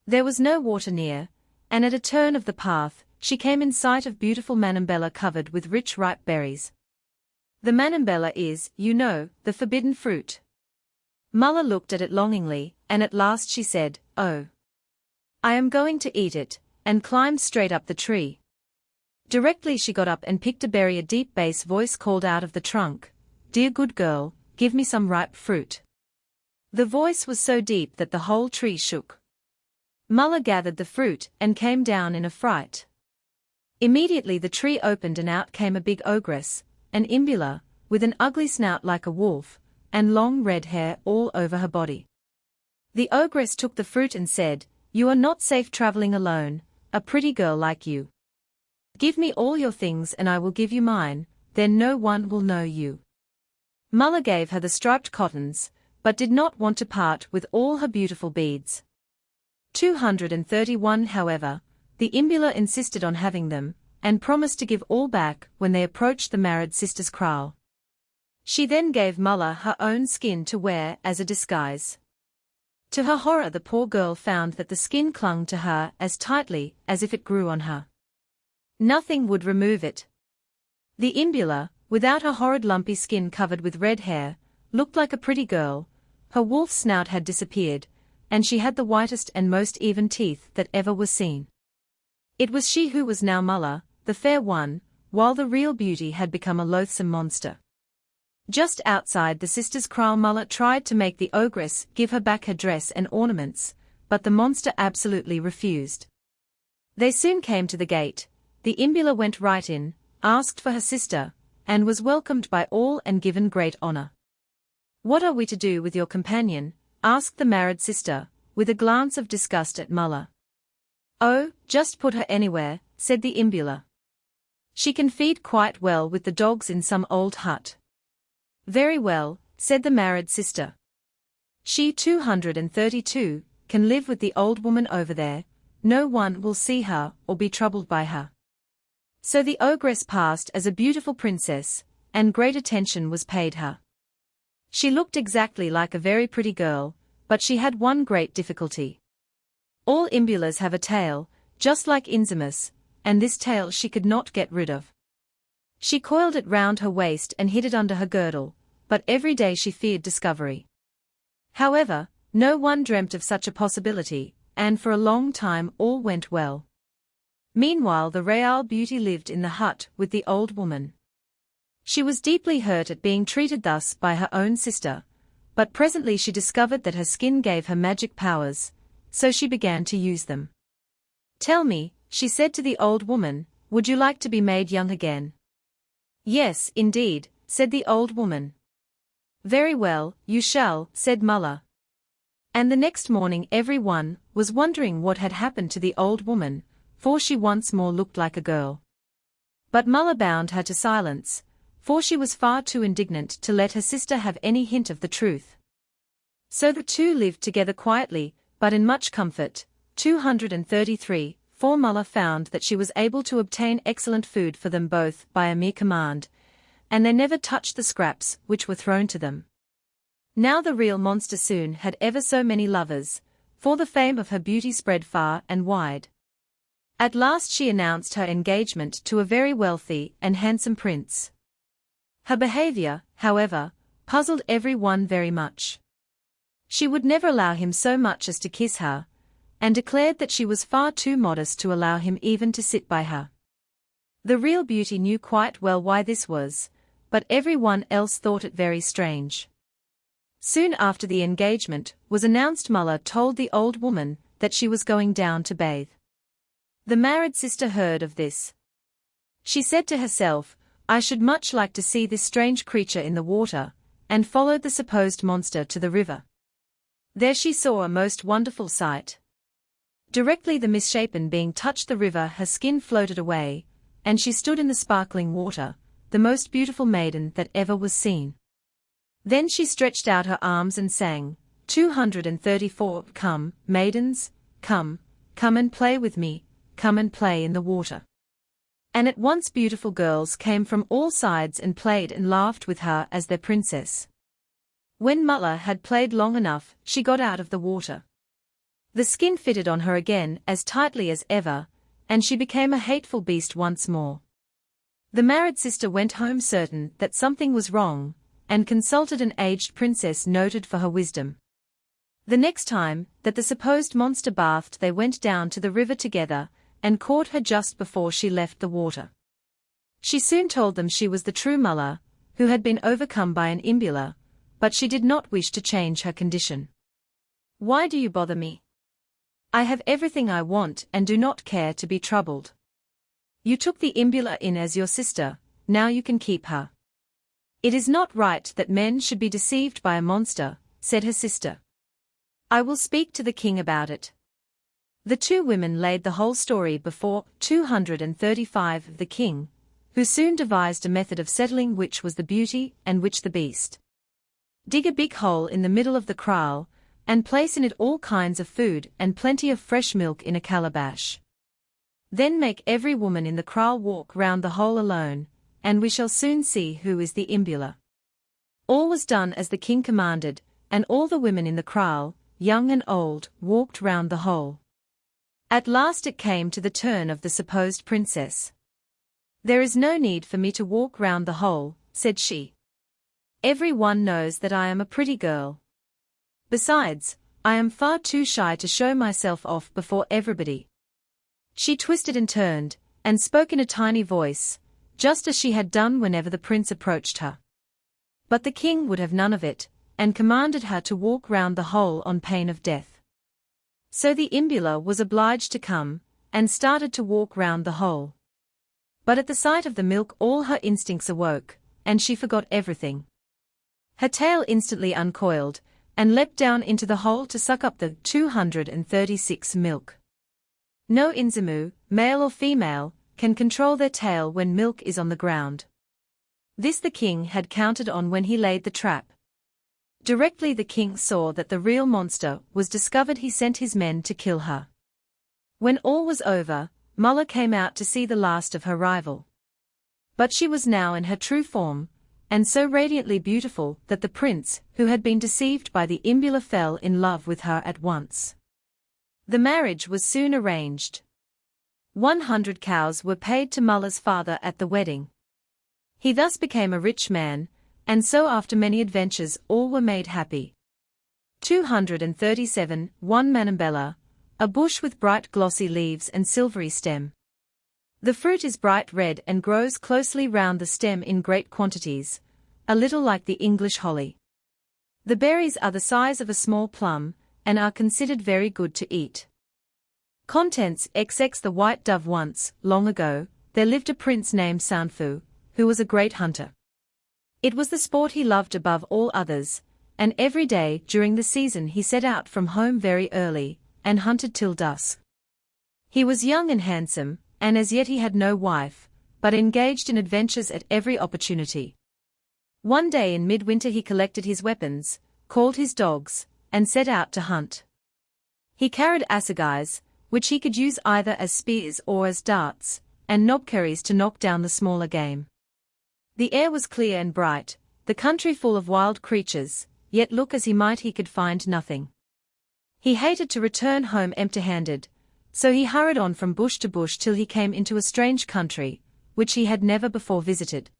There was no water near, and at a turn of the path, she came in sight of beautiful manambela covered with rich ripe berries. The manambela is, you know, the forbidden fruit. Mulla looked at it longingly, and at last she said, "Oh, I am going to eat it," and climbed straight up the tree. Directly she got up and picked a berry, a deep bass voice called out of the trunk, "Dear good girl, give me some ripe fruit." The voice was so deep that the whole tree shook. Mulla gathered the fruit and came down in a fright. Immediately the tree opened and out came a big ogress, an imbula, with an ugly snout like a wolf, and long red hair all over her body. The ogress took the fruit and said, "You are not safe travelling alone, a pretty girl like you. Give me all your things and I will give you mine, then no one will know you." Mulla gave her the striped cottons, but did not want to part with all her beautiful beads. 231 However, the imbula insisted on having them, and promised to give all back when they approached the married sister's kraal. She then gave Mulla her own skin to wear as a disguise. To her horror the poor girl found that the skin clung to her as tightly as if it grew on her. Nothing would remove it. The imbula, without her horrid lumpy skin covered with red hair, looked like a pretty girl, her wolf snout had disappeared, and she had the whitest and most even teeth that ever were seen. It was she who was now Mulla, the fair one, while the real beauty had become a loathsome monster. Just outside the sister's kraal Mulla tried to make the ogress give her back her dress and ornaments, but the monster absolutely refused. They soon came to the gate. The imbula went right in, asked for her sister, and was welcomed by all and given great honor. "What are we to do with your companion?" asked the married sister, with a glance of disgust at Mulla. "Oh, just put her anywhere," said the imbula. "She can feed quite well with the dogs in some old hut." "Very well," said the married sister. "She 232 can live with the old woman over there, no one will see her or be troubled by her." So the ogress passed as a beautiful princess, and great attention was paid her. She looked exactly like a very pretty girl, but she had one great difficulty. All imbulas have a tail, just like Inzimus, and this tail she could not get rid of. She coiled it round her waist and hid it under her girdle, but every day she feared discovery. However, no one dreamt of such a possibility, and for a long time all went well. Meanwhile the real beauty lived in the hut with the old woman. She was deeply hurt at being treated thus by her own sister, but presently she discovered that her skin gave her magic powers, so she began to use them. "Tell me," she said to the old woman, "would you like to be made young again?" "Yes, indeed," said the old woman. Very well, you shall, said Mulla. And the next morning every one was wondering what had happened to the old woman, for she once more looked like a girl. But Mulla bound her to silence, for she was far too indignant to let her sister have any hint of the truth. So the two lived together quietly, but in much comfort. 233, for Mulla found that she was able to obtain excellent food for them both by a mere command, and they never touched the scraps which were thrown to them. Now the real monster soon had ever so many lovers, for the fame of her beauty spread far and wide. At last she announced her engagement to a very wealthy and handsome prince. Her behavior, however, puzzled every one very much. She would never allow him so much as to kiss her, and declared that she was far too modest to allow him even to sit by her. The real beauty knew quite well why this was, but every one else thought it very strange. Soon after the engagement was announced, Mulla told the old woman that she was going down to bathe. The married sister heard of this. She said to herself, I should much like to see this strange creature in the water, and followed the supposed monster to the river. There she saw a most wonderful sight. Directly the misshapen being touched the river, her skin floated away, and she stood in the sparkling water, the most beautiful maiden that ever was seen. Then she stretched out her arms and sang, 234, Come, maidens, come, come and play with me, come and play in the water. And at once beautiful girls came from all sides and played and laughed with her as their princess. When Mulla had played long enough, she got out of the water. The skin fitted on her again as tightly as ever, and she became a hateful beast once more. The married sister went home certain that something was wrong, and consulted an aged princess noted for her wisdom. The next time that the supposed monster bathed, they went down to the river together, and caught her just before she left the water. She soon told them she was the true Mulla, who had been overcome by an imbula, but she did not wish to change her condition. Why do you bother me? I have everything I want and do not care to be troubled. You took the imbula in as your sister, now you can keep her. It is not right that men should be deceived by a monster, said her sister. I will speak to the king about it. The two women laid the whole story before 235 the king, who soon devised a method of settling which was the beauty and which the beast. Dig a big hole in the middle of the kraal, and place in it all kinds of food and plenty of fresh milk in a calabash. Then make every woman in the kraal walk round the hole alone, and we shall soon see who is the imbula. All was done as the king commanded, and all the women in the kraal, young and old, walked round the hole. At last it came to the turn of the supposed princess. There is no need for me to walk round the hole, said she. Every one knows that I am a pretty girl. Besides, I am far too shy to show myself off before everybody. She twisted and turned, and spoke in a tiny voice, just as she had done whenever the prince approached her. But the king would have none of it, and commanded her to walk round the hole on pain of death. So the imbula was obliged to come, and started to walk round the hole. But at the sight of the milk all her instincts awoke, and she forgot everything. Her tail instantly uncoiled, and leapt down into the hole to suck up the 236 milk. No Inzimu, male or female, can control their tail when milk is on the ground. This the king had counted on when he laid the trap. Directly the king saw that the real monster was discovered, he sent his men to kill her. When all was over, Mulla came out to see the last of her rival. But she was now in her true form, and so radiantly beautiful that the prince, who had been deceived by the imbula, fell in love with her at once. The marriage was soon arranged. 100 cows were paid to Mulla's father at the wedding. He thus became a rich man, and so after many adventures all were made happy. 237 1 Manambella, a bush with bright glossy leaves and silvery stem. The fruit is bright red and grows closely round the stem in great quantities, a little like the English holly. The berries are the size of a small plum, and are considered very good to eat. Contents XX The white dove. Once, long ago, there lived a prince named Sanfu, who was a great hunter. It was the sport he loved above all others, and every day during the season he set out from home very early, and hunted till dusk. He was young and handsome, and as yet he had no wife, but engaged in adventures at every opportunity. One day in midwinter he collected his weapons, called his dogs, and set out to hunt. He carried assegais, which he could use either as spears or as darts, and knobkerries to knock down the smaller game. The air was clear and bright, the country full of wild creatures, yet look as he might he could find nothing. He hated to return home empty-handed, so he hurried on from bush to bush till he came into a strange country, which he had never before visited.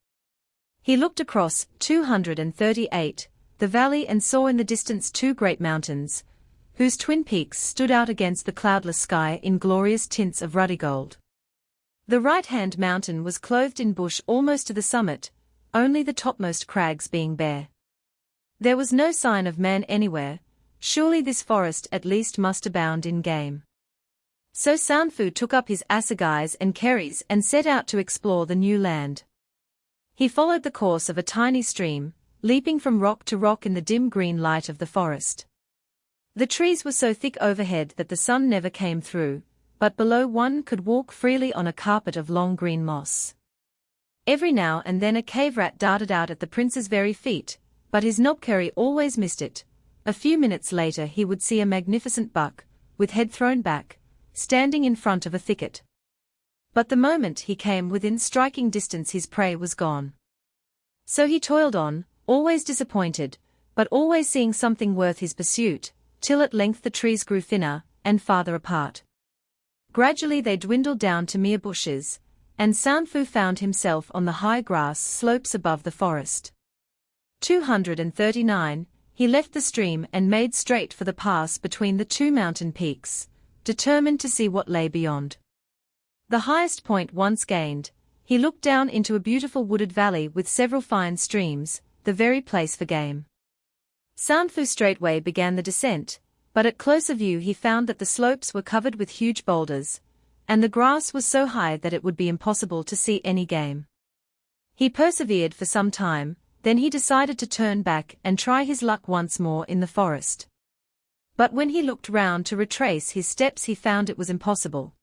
He looked across 238, the valley, and saw in the distance two great mountains, whose twin peaks stood out against the cloudless sky in glorious tints of ruddy gold. The right-hand mountain was clothed in bush almost to the summit, only the topmost crags being bare. There was no sign of man anywhere. Surely this forest at least must abound in game. So Sanfu took up his assegais and kerries and set out to explore the new land. He followed the course of a tiny stream, leaping from rock to rock in the dim green light of the forest. The trees were so thick overhead that the sun never came through, but below one could walk freely on a carpet of long green moss. Every now and then a cave rat darted out at the prince's very feet, but his knobkerry always missed it. A few minutes later he would see a magnificent buck, with head thrown back, standing in front of a thicket. But the moment he came within striking distance his prey was gone. So he toiled on, always disappointed, but always seeing something worth his pursuit, till at length the trees grew thinner, and farther apart. Gradually they dwindled down to mere bushes, and Sanfu found himself on the high grass slopes above the forest. 239, he left the stream and made straight for the pass between the two mountain peaks, determined to see what lay beyond. The highest point once gained, he looked down into a beautiful wooded valley with several fine streams, the very place for game. Sanfu straightway began the descent, but at closer view he found that the slopes were covered with huge boulders, and the grass was so high that it would be impossible to see any game. He persevered for some time, then he decided to turn back and try his luck once more in the forest. But when he looked round to retrace his steps he found it was impossible.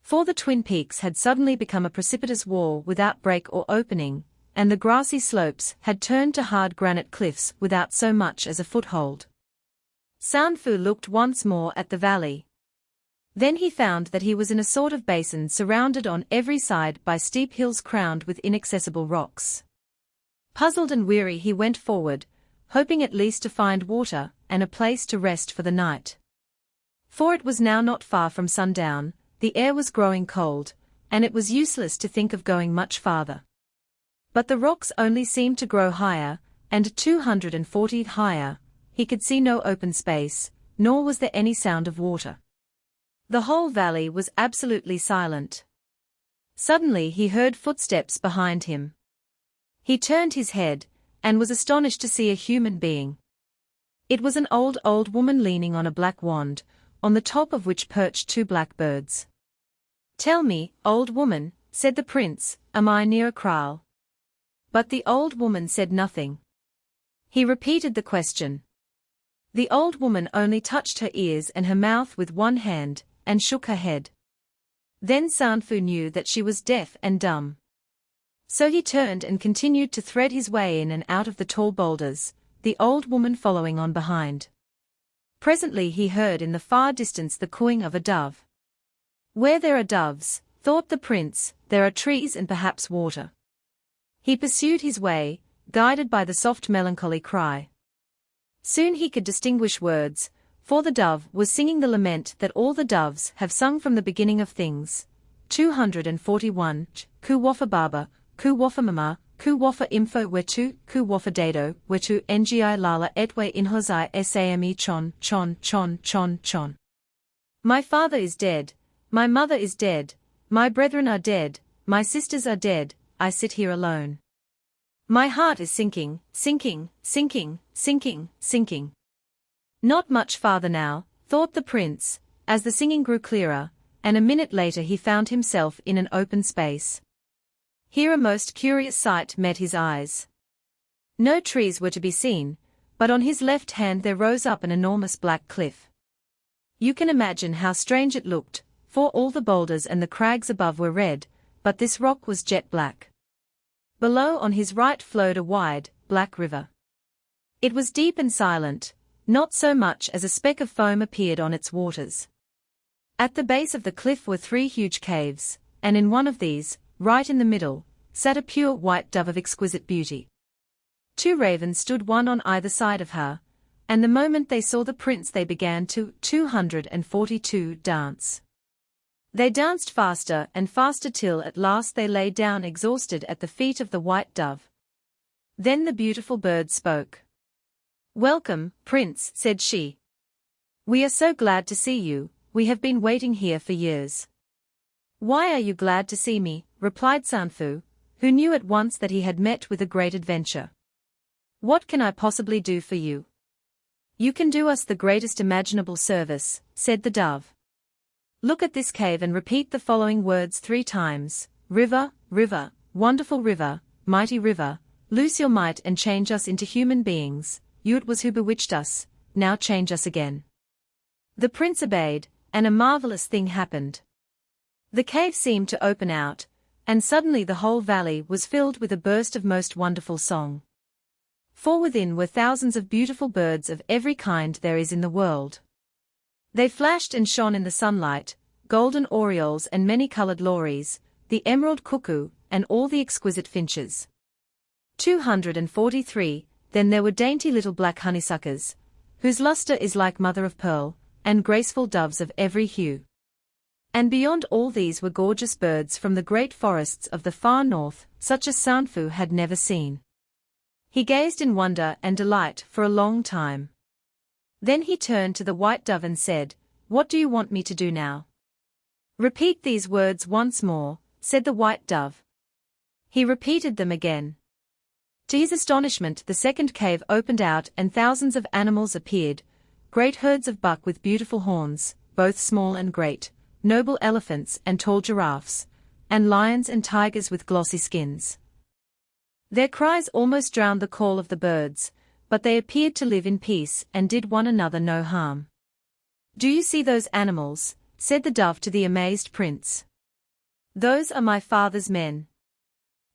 For the twin peaks had suddenly become a precipitous wall without break or opening, and the grassy slopes had turned to hard granite cliffs without so much as a foothold. Sanfu looked once more at the valley. Then he found that he was in a sort of basin surrounded on every side by steep hills crowned with inaccessible rocks. Puzzled and weary he went forward, hoping at least to find water and a place to rest for the night. For it was now not far from sundown, the air was growing cold, and it was useless to think of going much farther. But the rocks only seemed to grow higher, and 240 higher. He could see no open space, nor was there any sound of water. The whole valley was absolutely silent. Suddenly he heard footsteps behind him. He turned his head, and was astonished to see a human being. It was an old woman leaning on a black wand, on the top of which perched two black birds. "Tell me, old woman," said the prince, "am I near a kraal?" But the old woman said nothing. He repeated the question. The old woman only touched her ears and her mouth with one hand, and shook her head. Then Sanfu knew that she was deaf and dumb. So he turned and continued to thread his way in and out of the tall boulders, the old woman following on behind. Presently he heard in the far distance the cooing of a dove. Where there are doves, thought the prince, there are trees and perhaps water. He pursued his way, guided by the soft melancholy cry. Soon he could distinguish words, for the dove was singing the lament that all the doves have sung from the beginning of things. 241, Ku wafa baba, ku wafa mama, ku wafa info wetu, ku wafa dado, wetu ngi lala etwe inhozai same chon chon chon chon chon. My father is dead, my mother is dead, my brethren are dead, my sisters are dead, I sit here alone. My heart is sinking, sinking, sinking, sinking, sinking. Not much farther now, thought the prince, as the singing grew clearer, and a minute later he found himself in an open space. Here a most curious sight met his eyes. No trees were to be seen, but on his left hand there rose up an enormous black cliff. You can imagine how strange it looked, for all the boulders and the crags above were red, but this rock was jet black. Below on his right flowed a wide, black river. It was deep and silent, not so much as a speck of foam appeared on its waters. At the base of the cliff were 3 huge caves, and in one of these, right in the middle, sat a pure white dove of exquisite beauty. 2 ravens stood one on either side of her, and the moment they saw the prince they began to 242 dance. They danced faster and faster till at last they lay down exhausted at the feet of the white dove. Then the beautiful bird spoke. "Welcome, Prince," said she. "We are so glad to see you, we have been waiting here for years." "Why are you glad to see me?" replied Sanfu, who knew at once that he had met with a great adventure. "What can I possibly do for you?" "You can do us the greatest imaginable service," said the dove. "Look at this cave and repeat the following words 3 times. River, river, wonderful river, mighty river, loose your might and change us into human beings. You it was who bewitched us, now change us again." The prince obeyed, and a marvelous thing happened. The cave seemed to open out, and suddenly the whole valley was filled with a burst of most wonderful song. For within were thousands of beautiful birds of every kind there is in the world. They flashed and shone in the sunlight, golden orioles and many-colored lories, the emerald cuckoo, and all the exquisite finches. 243. Then there were dainty little black honeysuckers, whose luster is like mother of pearl, and graceful doves of every hue. And beyond all these were gorgeous birds from the great forests of the far north, such as Sanfu had never seen. He gazed in wonder and delight for a long time. Then he turned to the white dove and said, "What do you want me to do now?" "Repeat these words once more," said the white dove. He repeated them again. To his astonishment the second cave opened out and thousands of animals appeared, great herds of buck with beautiful horns, both small and great, noble elephants and tall giraffes, and lions and tigers with glossy skins. Their cries almost drowned the call of the birds, but they appeared to live in peace and did one another no harm. "Do you see those animals?" said the dove to the amazed prince. "Those are my father's men."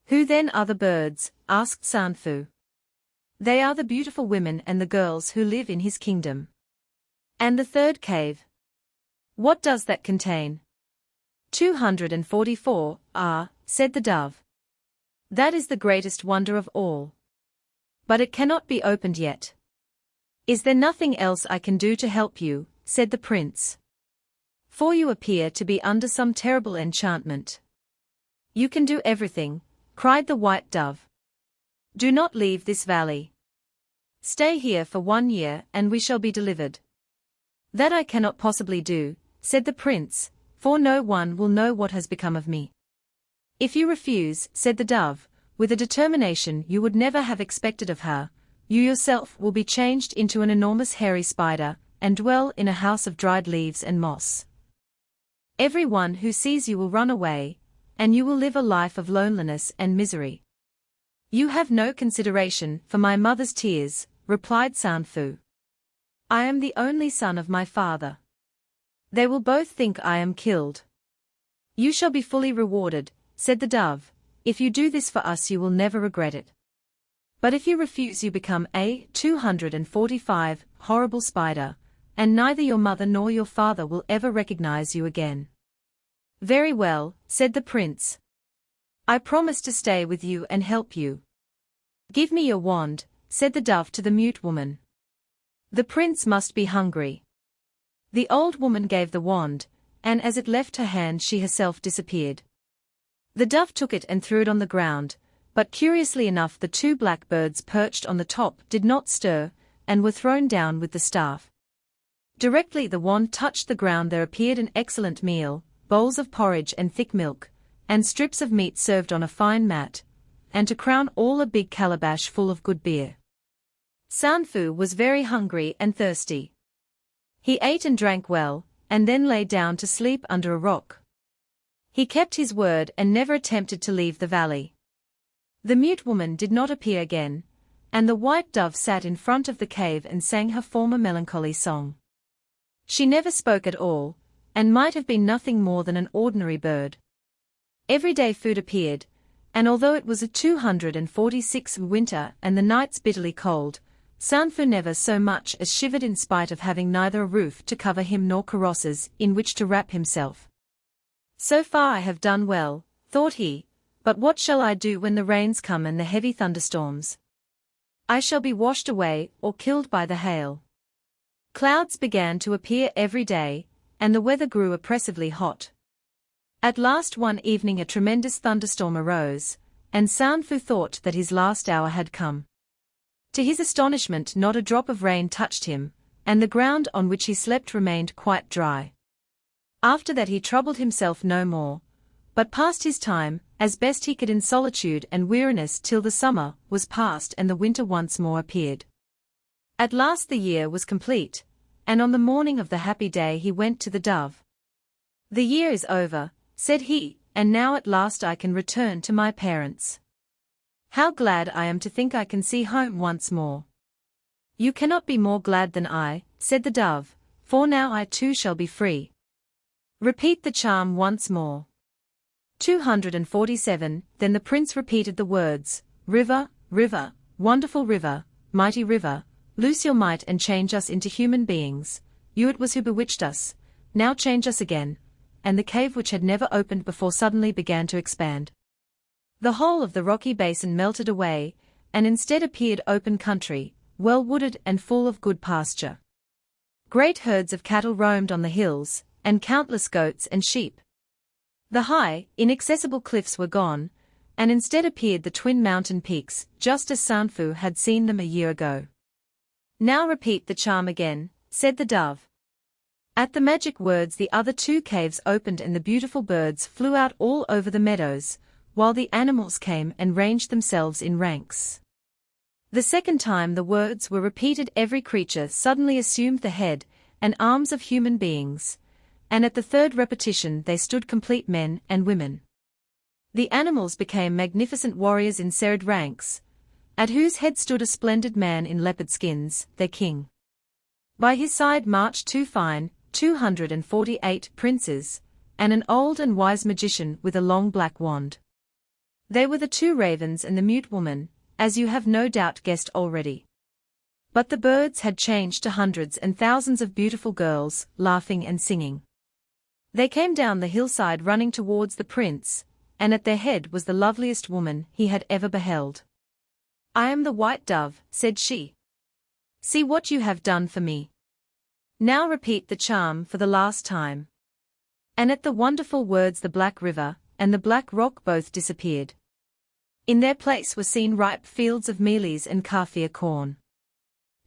"Who then are the birds?" asked Sanfu. "They are the beautiful women and the girls who live in his kingdom." "And the third cave? What does that contain?" 244. Said the dove. "That is the greatest wonder of all. But it cannot be opened yet." "Is there nothing else I can do to help you?" said the prince. "For you appear to be under some terrible enchantment." "You can do everything," cried the white dove. "Do not leave this valley. Stay here for 1 year and we shall be delivered." "That I cannot possibly do," said the prince, "for no one will know what has become of me." "If you refuse," said the dove, with a determination you would never have expected of her, "you yourself will be changed into an enormous hairy spider, and dwell in a house of dried leaves and moss. Everyone who sees you will run away, and you will live a life of loneliness and misery." "You have no consideration for my mother's tears," replied Sanfu. "I am the only son of my father. They will both think I am killed." "You shall be fully rewarded," said the dove. "If you do this for us you will never regret it. But if you refuse you become a 245 horrible spider, and neither your mother nor your father will ever recognize you again." "Very well," said the prince. "I promise to stay with you and help you." "Give me your wand," said the dove to the mute woman. "The prince must be hungry." The old woman gave the wand, and as it left her hand she herself disappeared. The dove took it and threw it on the ground, but curiously enough the 2 black birds perched on the top did not stir, and were thrown down with the staff. Directly the wand touched the ground there appeared an excellent meal, bowls of porridge and thick milk, and strips of meat served on a fine mat, and to crown all a big calabash full of good beer. Sanfu was very hungry and thirsty. He ate and drank well, and then lay down to sleep under a rock. He kept his word and never attempted to leave the valley. The mute woman did not appear again, and the white dove sat in front of the cave and sang her former melancholy song. She never spoke at all, and might have been nothing more than an ordinary bird. Every day food appeared, and although it was a 246 winter and the nights bitterly cold, Sanfu never so much as shivered in spite of having neither a roof to cover him nor karosses in which to wrap himself. So far I have done well, thought he, but what shall I do when the rains come and the heavy thunderstorms? I shall be washed away or killed by the hail. Clouds began to appear every day, and the weather grew oppressively hot. At last one evening a tremendous thunderstorm arose, and Sanfu thought that his last hour had come. To his astonishment not a drop of rain touched him, and the ground on which he slept remained quite dry. After that he troubled himself no more, but passed his time, as best he could in solitude and weariness till the summer was past and the winter once more appeared. At last the year was complete, and on the morning of the happy day he went to the dove. "The year is over," said he, "and now at last I can return to my parents. How glad I am to think I can see home once more." "You cannot be more glad than I," said the dove, "for now I too shall be free. Repeat the charm once more." 247 Then the prince repeated the words, "River, river, wonderful river, mighty river, loose your might and change us into human beings. You it was who bewitched us, now change us again," and the cave which had never opened before suddenly began to expand. The whole of the rocky basin melted away, and instead appeared open country, well wooded and full of good pasture. Great herds of cattle roamed on the hills, and countless goats and sheep. The high, inaccessible cliffs were gone, and instead appeared the twin mountain peaks, just as Sanfu had seen them a year ago. "Now repeat the charm again," said the dove. At the magic words the other two caves opened and the beautiful birds flew out all over the meadows, while the animals came and ranged themselves in ranks. The second time the words were repeated every creature suddenly assumed the head and arms of human beings, and at the third repetition they stood complete men and women. The animals became magnificent warriors in serried ranks, at whose head stood a splendid man in leopard skins, their king. By his side marched two fine, 248 princes, and an old and wise magician with a long black wand. They were the two ravens and the mute woman, as you have no doubt guessed already. But the birds had changed to hundreds and thousands of beautiful girls, laughing and singing. They came down the hillside running towards the prince, and at their head was the loveliest woman he had ever beheld. "I am the white dove," said she. "See what you have done for me. Now repeat the charm for the last time." And at the wonderful words the black river and the black rock both disappeared. In their place were seen ripe fields of mealies and Kaffir corn.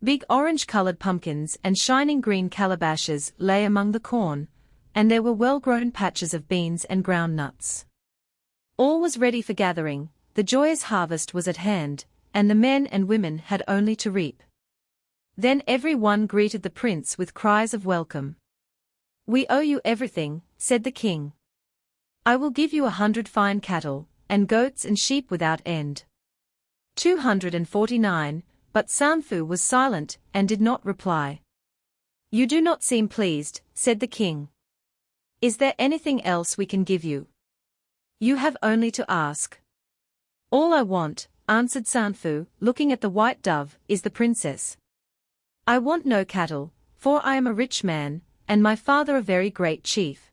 Big orange-colored pumpkins and shining green calabashes lay among the corn, and there were well-grown patches of beans and ground nuts. All was ready for gathering, the joyous harvest was at hand, and the men and women had only to reap. Then every one greeted the prince with cries of welcome. "We owe you everything," said the king. "I will give you 100 fine cattle, and goats and sheep without end." 249 But Sanfu was silent and did not reply. "You do not seem pleased," said the king. "Is there anything else we can give you? You have only to ask." "All I want," answered Sanfu, looking at the white dove, "is the princess. I want no cattle, for I am a rich man, and my father a very great chief.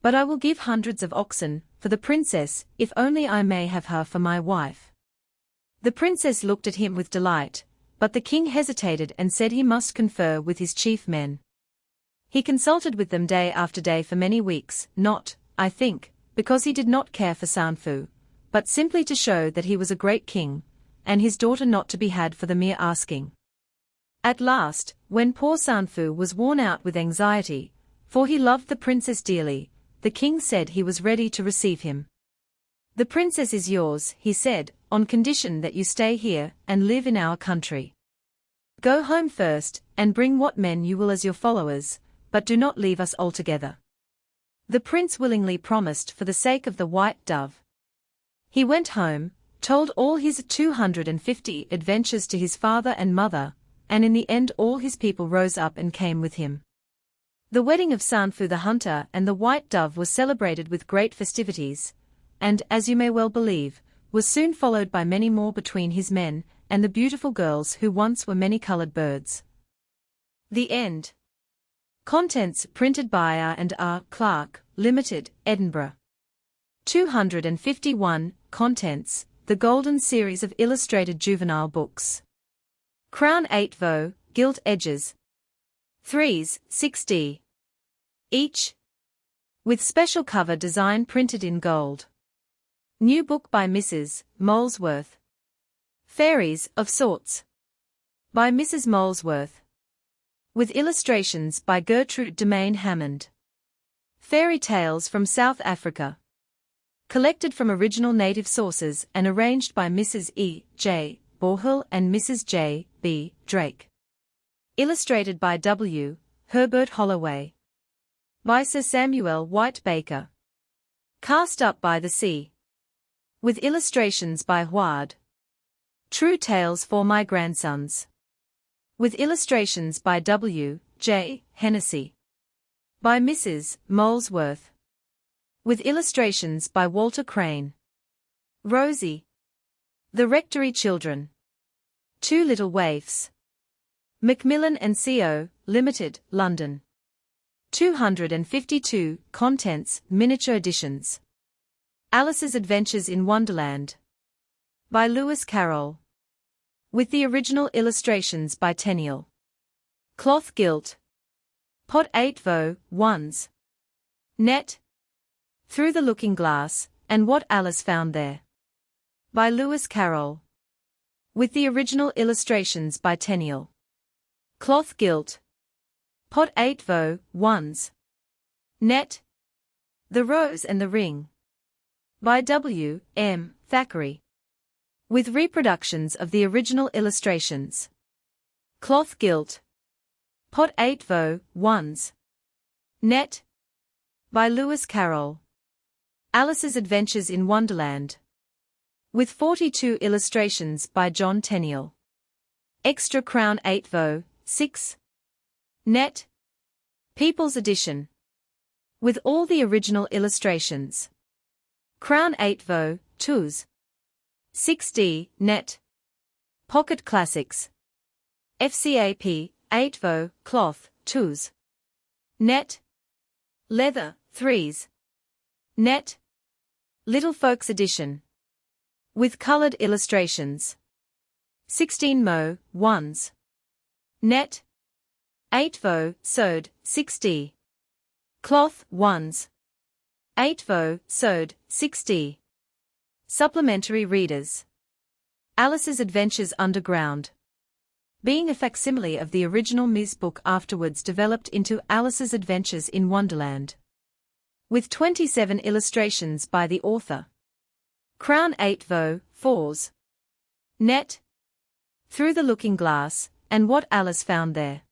But I will give hundreds of oxen for the princess, if only I may have her for my wife." The princess looked at him with delight, but the king hesitated and said he must confer with his chief men. He consulted with them day after day for many weeks, not, I think, because he did not care for Sanfu, but simply to show that he was a great king, and his daughter not to be had for the mere asking. At last, when poor Sanfu was worn out with anxiety, for he loved the princess dearly, the king said he was ready to receive him. "The princess is yours," he said, "on condition that you stay here and live in our country. Go home first, and bring what men you will as your followers, but do not leave us altogether." The prince willingly promised for the sake of the white dove. He went home, told all his 250 adventures to his father and mother, and in the end all his people rose up and came with him. The wedding of Sanfu the hunter and the white dove was celebrated with great festivities, and, as you may well believe, was soon followed by many more between his men and the beautiful girls who once were many-coloured birds. The end. Contents printed by R and R Clark, Limited, Edinburgh. 251. Contents, the Golden Series of Illustrated Juvenile Books. Crown 8 vo, gilt edges. 3s, 6d. Each. With special cover design printed in gold. New book by Mrs. Molesworth. Fairies of Sorts. By Mrs. Molesworth. With illustrations by Gertrude Demain Hammond. Fairy Tales from South Africa. Collected from original native sources and arranged by Mrs. E. J. Bourhill and Mrs. J. B. Drake. Illustrated by W. Herbert Holloway. By Sir Samuel White Baker. Cast up by the sea. With illustrations by Huard. True Tales for My Grandsons. With illustrations by W. J. Hennessy. By Mrs. Molesworth. With illustrations by Walter Crane. Rosie. The Rectory Children. Two Little Waifs. Macmillan and Co., Limited, London. 252. Contents, miniature editions. Alice's Adventures in Wonderland. By Lewis Carroll. With the original illustrations by Tenniel. Cloth gilt. Pot 8 vo, 1s. Net. Through the Looking Glass, and What Alice Found There. By Lewis Carroll. With the original illustrations by Tenniel. Cloth gilt. Pot 8 vo, 1s. Net. The Rose and the Ring. By W. M. Thackeray. With reproductions of the original illustrations. Cloth gilt. Pot 8 vo, 1s. Net. By Lewis Carroll. Alice's Adventures in Wonderland. With 42 illustrations by John Tenniel. Extra Crown 8 vo, 6. Net. People's Edition. With all the original illustrations. Crown 8 vo, 2s. 6d, net. Pocket Classics. FCAP, 8 vo, cloth, 2s. Net. Leather, 3s. Net. Little Folks Edition. With coloured illustrations. 16 mo, 1s. Net. 8 vo, sewed, 6d. Cloth, 1s. 8 vo, sewed, 6d. Supplementary readers. Alice's Adventures Underground. Being a facsimile of the original Ms. book afterwards developed into Alice's Adventures in Wonderland. With 27 illustrations by the author. Crown 8 vo, 4s. Net. Through the Looking Glass, and What Alice Found There.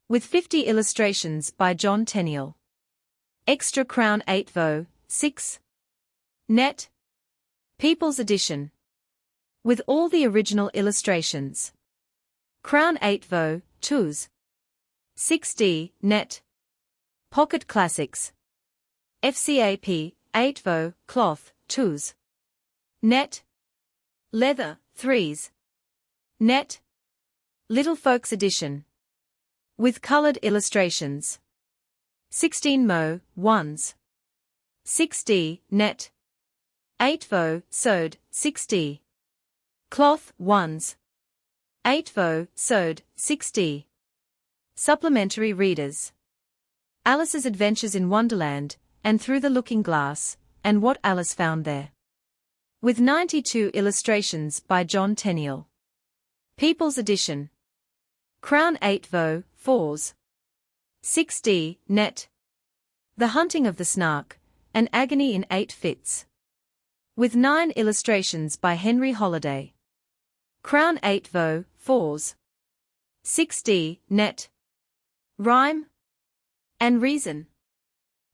With 50 illustrations by John Tenniel. Extra Crown 8 vo, 6. Net. People's Edition. With all the original illustrations. Crown 8 vo, 2s. 6d, net. Pocket Classics. FCAP, 8 vo, cloth, 2s. Net. Leather, 3s. Net. Little Folks Edition. With coloured illustrations. 16 mo, 1s. 6d, net. 8 vo, sewed, 6d. Cloth, 1s. 8 vo, sewed, 6d. Supplementary readers. Alice's Adventures in Wonderland, and Through the Looking Glass, and What Alice Found There. With 92 illustrations by John Tenniel. People's Edition. Crown 8 vo, 4s. 6d, net. The Hunting of the Snark, An Agony in 8 Fits. With 9 illustrations by Henry Holliday. Crown 8 vo, 4s. 6d, net. Rhyme and Reason.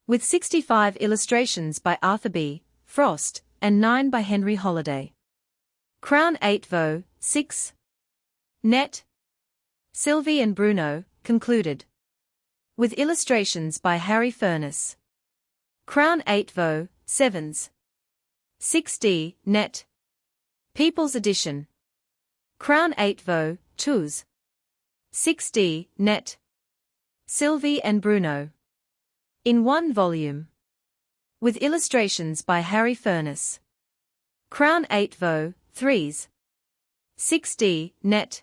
With 65 illustrations by Arthur B. Frost, and 9 by Henry Holliday. Crown 8 vo. 6. Net. Sylvie and Bruno, concluded. With illustrations by Harry Furness. Crown 8 vo. 7s. 6d. Net. People's Edition. Crown 8 vo. 2s. 6d. Net. Sylvie and Bruno. In one volume. With illustrations by Harry Furness. Crown 8 vo. 3s. 6d. Net.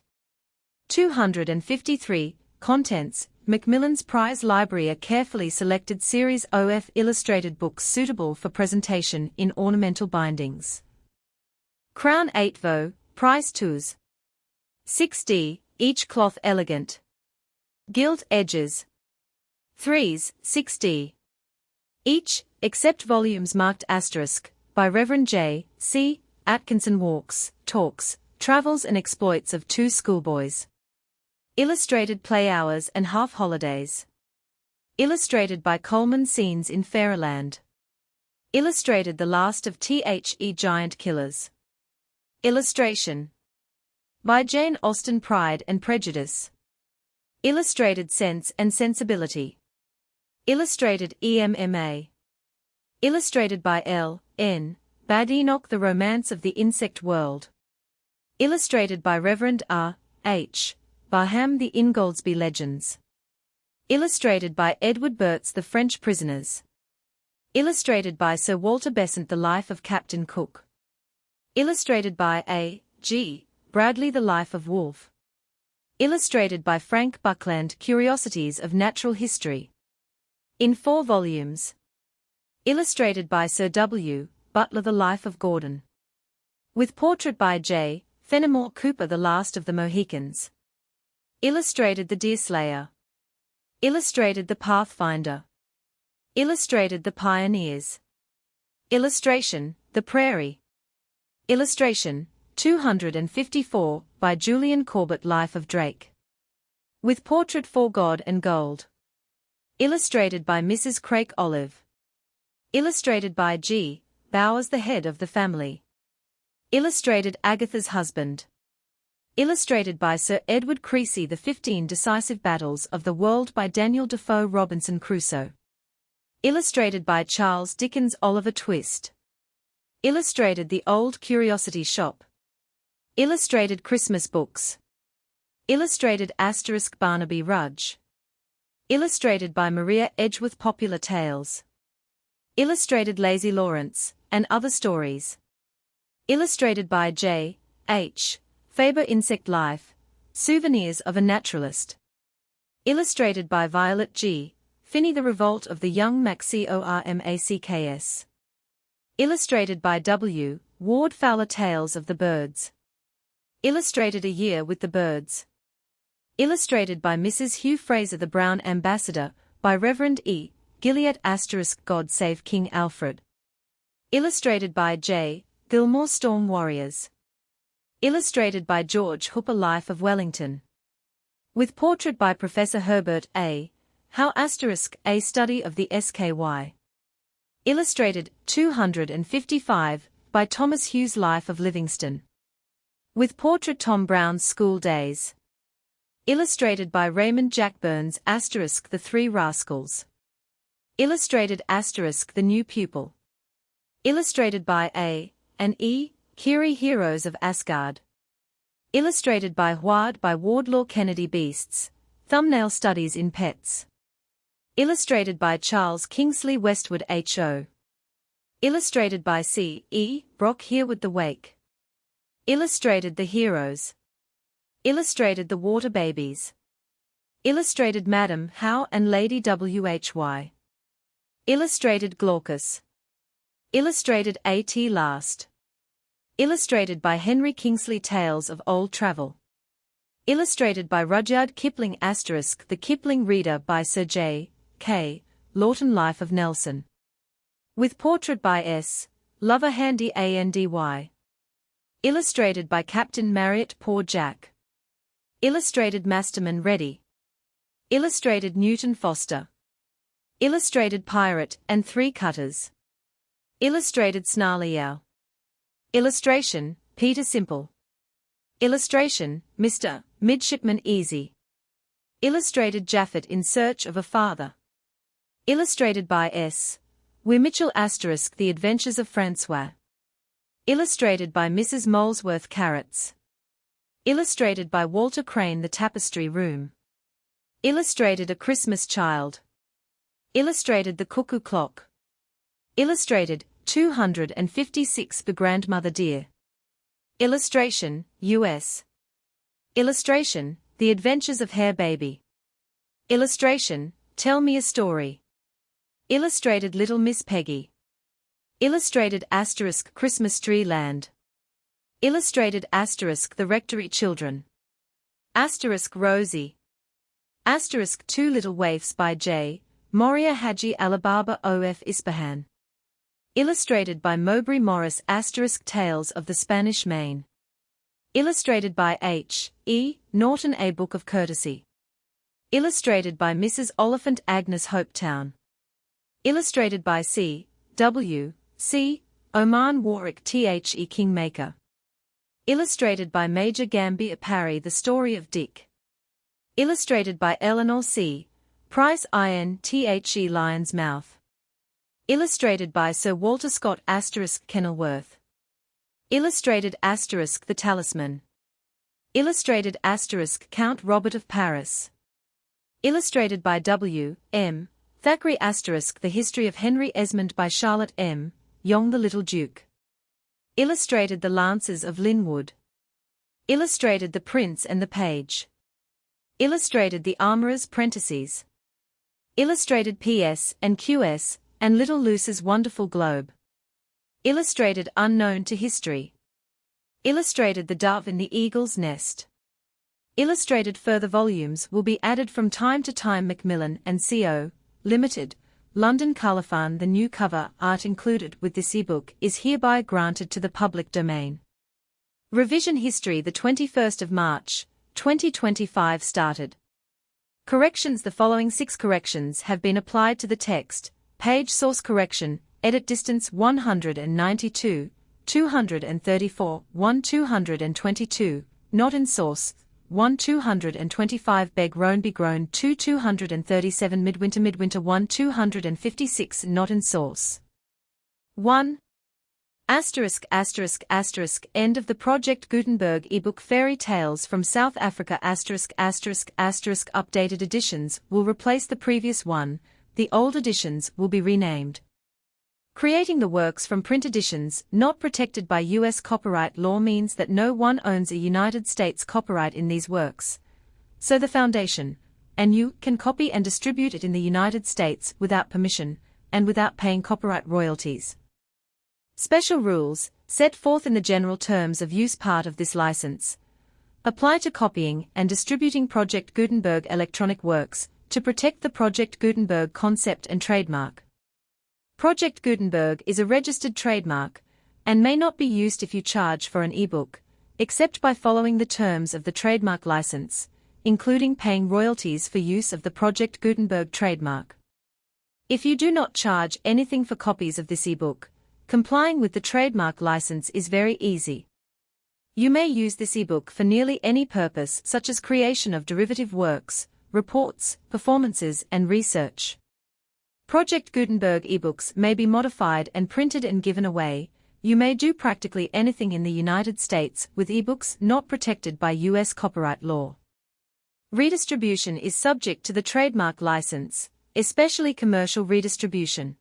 253. Contents. Macmillan's Prize Library, a carefully selected Series OF illustrated books suitable for presentation in ornamental bindings. Crown 8 vo. Price 2s. 6d. Each cloth elegant. Gilt edges. 3s. 6d. Each, except volumes marked asterisk, by Rev. J. C. Atkinson. Walks, Talks, Travels and Exploits of Two Schoolboys. Illustrated Play Hours and Half Holidays. Illustrated by Coleman. Scenes in Fairyland. Illustrated The Last of The Giant Killers. Illustration by Jane Austen. Pride and Prejudice. Illustrated Sense and Sensibility. Illustrated EMMA. Illustrated by L. N. Badenoch. The Romance of the Insect World. Illustrated by Rev. R. H. Barham. The Ingoldsby Legends. Illustrated by Edward Burts. The French Prisoners. Illustrated by Sir Walter Besant. The Life of Captain Cook. Illustrated by A. G. Bradley. The Life of Wolfe. Illustrated by Frank Buckland. Curiosities of Natural History. In 4 volumes. Illustrated by Sir W. Butler. The Life of Gordon. With portrait by J. Fenimore Cooper. The Last of the Mohicans. Illustrated The Deerslayer. Illustrated The Pathfinder. Illustrated The Pioneers. Illustration, The Prairie. Illustration, 254, by Julian Corbett. Life of Drake. With portrait for God and Gold. Illustrated by Mrs. Craik Olive. Illustrated by G. Bowers. The Head of the Family. Illustrated Agatha's Husband. Illustrated by Sir Edward Creasy. The 15 Decisive Battles of the World by Daniel Defoe. Robinson Crusoe. Illustrated by Charles Dickens. Oliver Twist. Illustrated The Old Curiosity Shop. Illustrated Christmas Books. Illustrated * Barnaby Rudge. Illustrated by Maria Edgeworth. Popular Tales. Illustrated Lazy Lawrence, and Other Stories. Illustrated by J. H. Faber. Insect Life, Souvenirs of a Naturalist. Illustrated by Violet G. Finney. The Revolt of the Young Cormacks. Illustrated by W. Ward Fowler. Tales of the Birds. Illustrated A Year with the Birds. Illustrated by Mrs. Hugh Fraser. The Brown Ambassador, by Rev. E. Gilliatt * God Save King Alfred. Illustrated by J. Gilmore. Storm Warriors. Illustrated by George Hooper. Life of Wellington. With portrait by Professor Herbert A. Howe. A Study of the SKY. Illustrated 255, by Thomas Hughes. Life of Livingstone. With portrait Tom Brown's School Days. Illustrated by Raymond Jack Burns. * The Three Rascals. Illustrated * The New Pupil. Illustrated by A. and E. Kiri. Heroes of Asgard. Illustrated by Ward. By Wardlaw Kennedy. Beasts, Thumbnail Studies in Pets. Illustrated by Charles Kingsley Westwood. H.O. Illustrated by C. E. Brock. Hereward. The Wake. Illustrated The Heroes. Illustrated The Water Babies. Illustrated Madam How and Lady Why. Illustrated Glaucus. Illustrated A.T. Last. Illustrated by Henry Kingsley. Tales of Old Travel. Illustrated by Rudyard Kipling. * The Kipling Reader. By Sir J. K. Lawton. Life of Nelson. With portrait by S. Lover Handy. Andy. Illustrated by Captain Marriott. Poor Jack. Illustrated Masterman Ready. Illustrated Newton Foster. Illustrated Pirate and Three Cutters. Illustrated Snarly Owl. Illustration, Peter Simple. Illustration, Mr. Midshipman Easy. Illustrated Jaffet in Search of a Father. Illustrated by S. W. Mitchell *, The Adventures of Francois. Illustrated by Mrs. Molesworth Carrots. Illustrated by Walter Crane The Tapestry Room. Illustrated A Christmas Child. Illustrated The Cuckoo Clock. Illustrated 256 The Grandmother Dear. Illustration, U.S. Illustration, The Adventures of Hare Baby. Illustration, Tell Me a Story. Illustrated Little Miss Peggy. Illustrated * Christmas Tree Land. Illustrated * The Rectory Children. * Rosie. * Two Little Waifs by J. Moria Haji Alibaba of Ispahan. Illustrated by Mowbray Morris * Tales of the Spanish Main. Illustrated by H. E. Norton A Book of Courtesy. Illustrated by Mrs. Oliphant Agnes Hopetown. Illustrated by C. W. C. Oman Warwick The Kingmaker. Illustrated by Major Gambier Parry The Story of Dick. Illustrated by Eleanor C. Price The Lion's Mouth. Illustrated by Sir Walter Scott * Kenilworth. Illustrated * The Talisman. Illustrated * Count Robert of Paris. Illustrated by W. M. Thackeray * The History of Henry Esmond by Charlotte M. Yonge the Little Duke. Illustrated The Lancers of Linwood. Illustrated The Prince and the Page. Illustrated The Armourer's Prentices. Illustrated P.S. and Q.S. and Little Luce's Wonderful Globe. Illustrated Unknown to History. Illustrated The Dove in the Eagle's Nest. Illustrated further volumes will be added from time to time. Macmillan and Co. Limited, London. Colophon. The new cover art included with this ebook is hereby granted to the public domain. Revision History. The 21st of March, 2025 started. Corrections. The following 6 corrections have been applied to the text. Page source correction, edit distance 192, 234, 222, not in source, 225 beg roan be grown 237 midwinter 256 not in source. 1. ****** End of the Project Gutenberg ebook Fairy Tales from South Africa ***** Updated editions will replace the previous one. The old editions will be renamed. Creating the works from print editions not protected by U.S. copyright law means that no one owns a United States copyright in these works. So the Foundation, and you, can copy and distribute it in the United States without permission, and without paying copyright royalties. Special rules, set forth in the general terms of use part of this license, apply to copying and distributing Project Gutenberg electronic works, to protect the Project Gutenberg concept and trademark. Project Gutenberg is a registered trademark, and may not be used if you charge for an ebook, except by following the terms of the trademark license, including paying royalties for use of the Project Gutenberg trademark. If you do not charge anything for copies of this ebook, complying with the trademark license is very easy. You may use this ebook for nearly any purpose, such as creation of derivative works, reports, performances, and research. Project Gutenberg ebooks may be modified and printed and given away. You may do practically anything in the United States with ebooks not protected by U.S. copyright law. Redistribution is subject to the trademark license, especially commercial redistribution.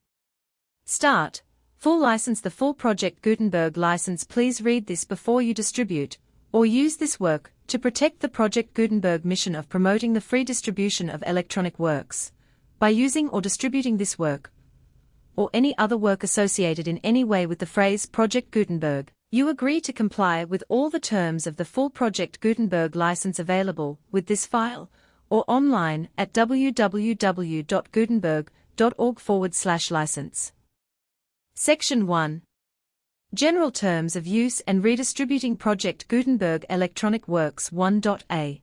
Start. Full license. The full Project Gutenberg license. Please read this before you distribute or use this work to protect the Project Gutenberg mission of promoting the free distribution of electronic works. By using or distributing this work, or any other work associated in any way with the phrase Project Gutenberg, you agree to comply with all the terms of the full Project Gutenberg license available with this file, or online at www.gutenberg.org/license. Section 1. General Terms of Use and Redistributing Project Gutenberg Electronic Works 1.a.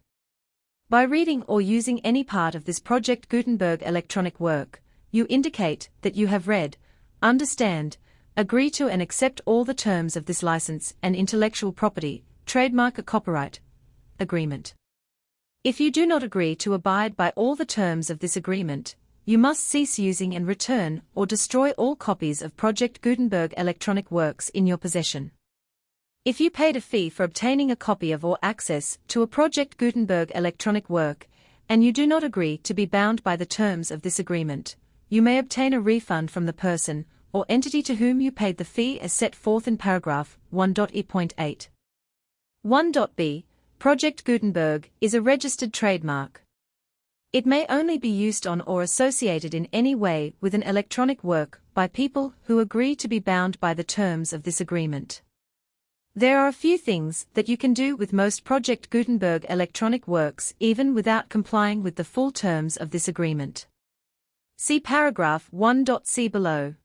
By reading or using any part of this Project Gutenberg electronic work, you indicate that you have read, understand, agree to and accept all the terms of this license and intellectual property, trademark or copyright agreement. If you do not agree to abide by all the terms of this agreement, you must cease using and return or destroy all copies of Project Gutenberg electronic works in your possession. If you paid a fee for obtaining a copy of or access to a Project Gutenberg electronic work, and you do not agree to be bound by the terms of this agreement, you may obtain a refund from the person or entity to whom you paid the fee as set forth in paragraph 1.e.8. 1.b. Project Gutenberg is a registered trademark. It may only be used on or associated in any way with an electronic work by people who agree to be bound by the terms of this agreement. There are a few things that you can do with most Project Gutenberg electronic works even without complying with the full terms of this agreement. See paragraph 1.c below.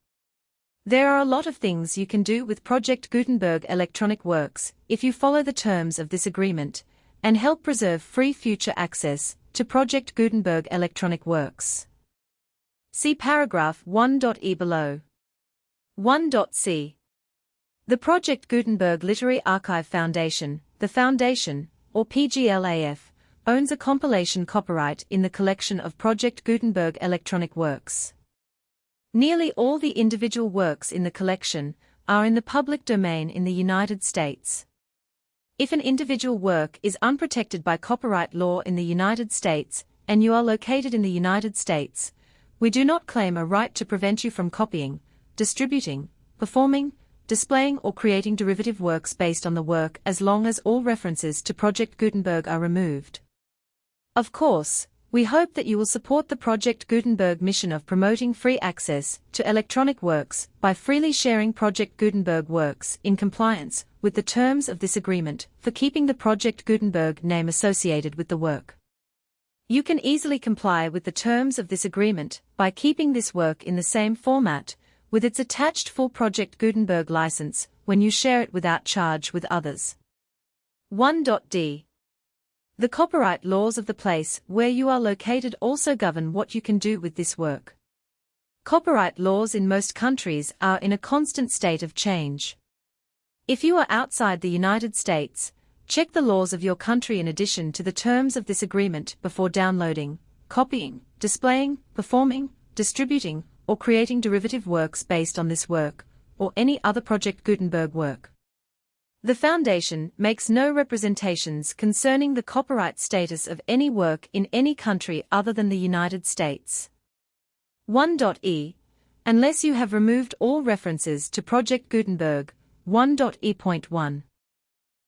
There are a lot of things you can do with Project Gutenberg electronic works if you follow the terms of this agreement and help preserve free future access to Project Gutenberg electronic works. See paragraph 1.e below. 1.c. The Project Gutenberg Literary Archive Foundation, the Foundation, or PGLAF, owns a compilation copyright in the collection of Project Gutenberg electronic works. Nearly all the individual works in the collection are in the public domain in the United States. If an individual work is unprotected by copyright law in the United States, and you are located in the United States, we do not claim a right to prevent you from copying, distributing, performing, displaying or creating derivative works based on the work as long as all references to Project Gutenberg are removed. Of course, we hope that you will support the Project Gutenberg mission of promoting free access to electronic works by freely sharing Project Gutenberg works in compliance with the terms of this agreement for keeping the Project Gutenberg name associated with the work. You can easily comply with the terms of this agreement by keeping this work in the same format with its attached full Project Gutenberg license when you share it without charge with others. 1.d. The copyright laws of the place where you are located also govern what you can do with this work. Copyright laws in most countries are in a constant state of change. If you are outside the United States, check the laws of your country in addition to the terms of this agreement before downloading, copying, displaying, performing, distributing, or creating derivative works based on this work, or any other Project Gutenberg work. The Foundation makes no representations concerning the copyright status of any work in any country other than the United States. 1.e. Unless you have removed all references to Project Gutenberg, 1.e.1.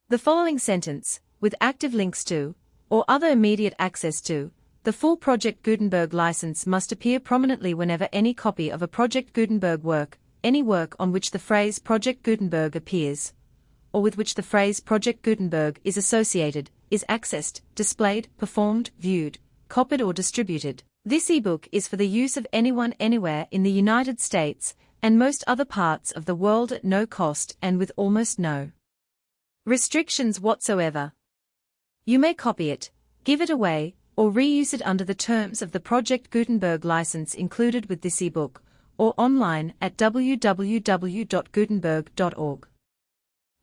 The following sentence, with active links to, or other immediate access to, the full Project Gutenberg license must appear prominently whenever any copy of a Project Gutenberg work, any work on which the phrase Project Gutenberg appears, or with which the phrase Project Gutenberg is associated, is accessed, displayed, performed, viewed, copied or distributed. This ebook is for the use of anyone anywhere in the United States and most other parts of the world at no cost and with almost no restrictions whatsoever. You may copy it, give it away, or reuse it under the terms of the Project Gutenberg license included with this ebook, or online at www.gutenberg.org.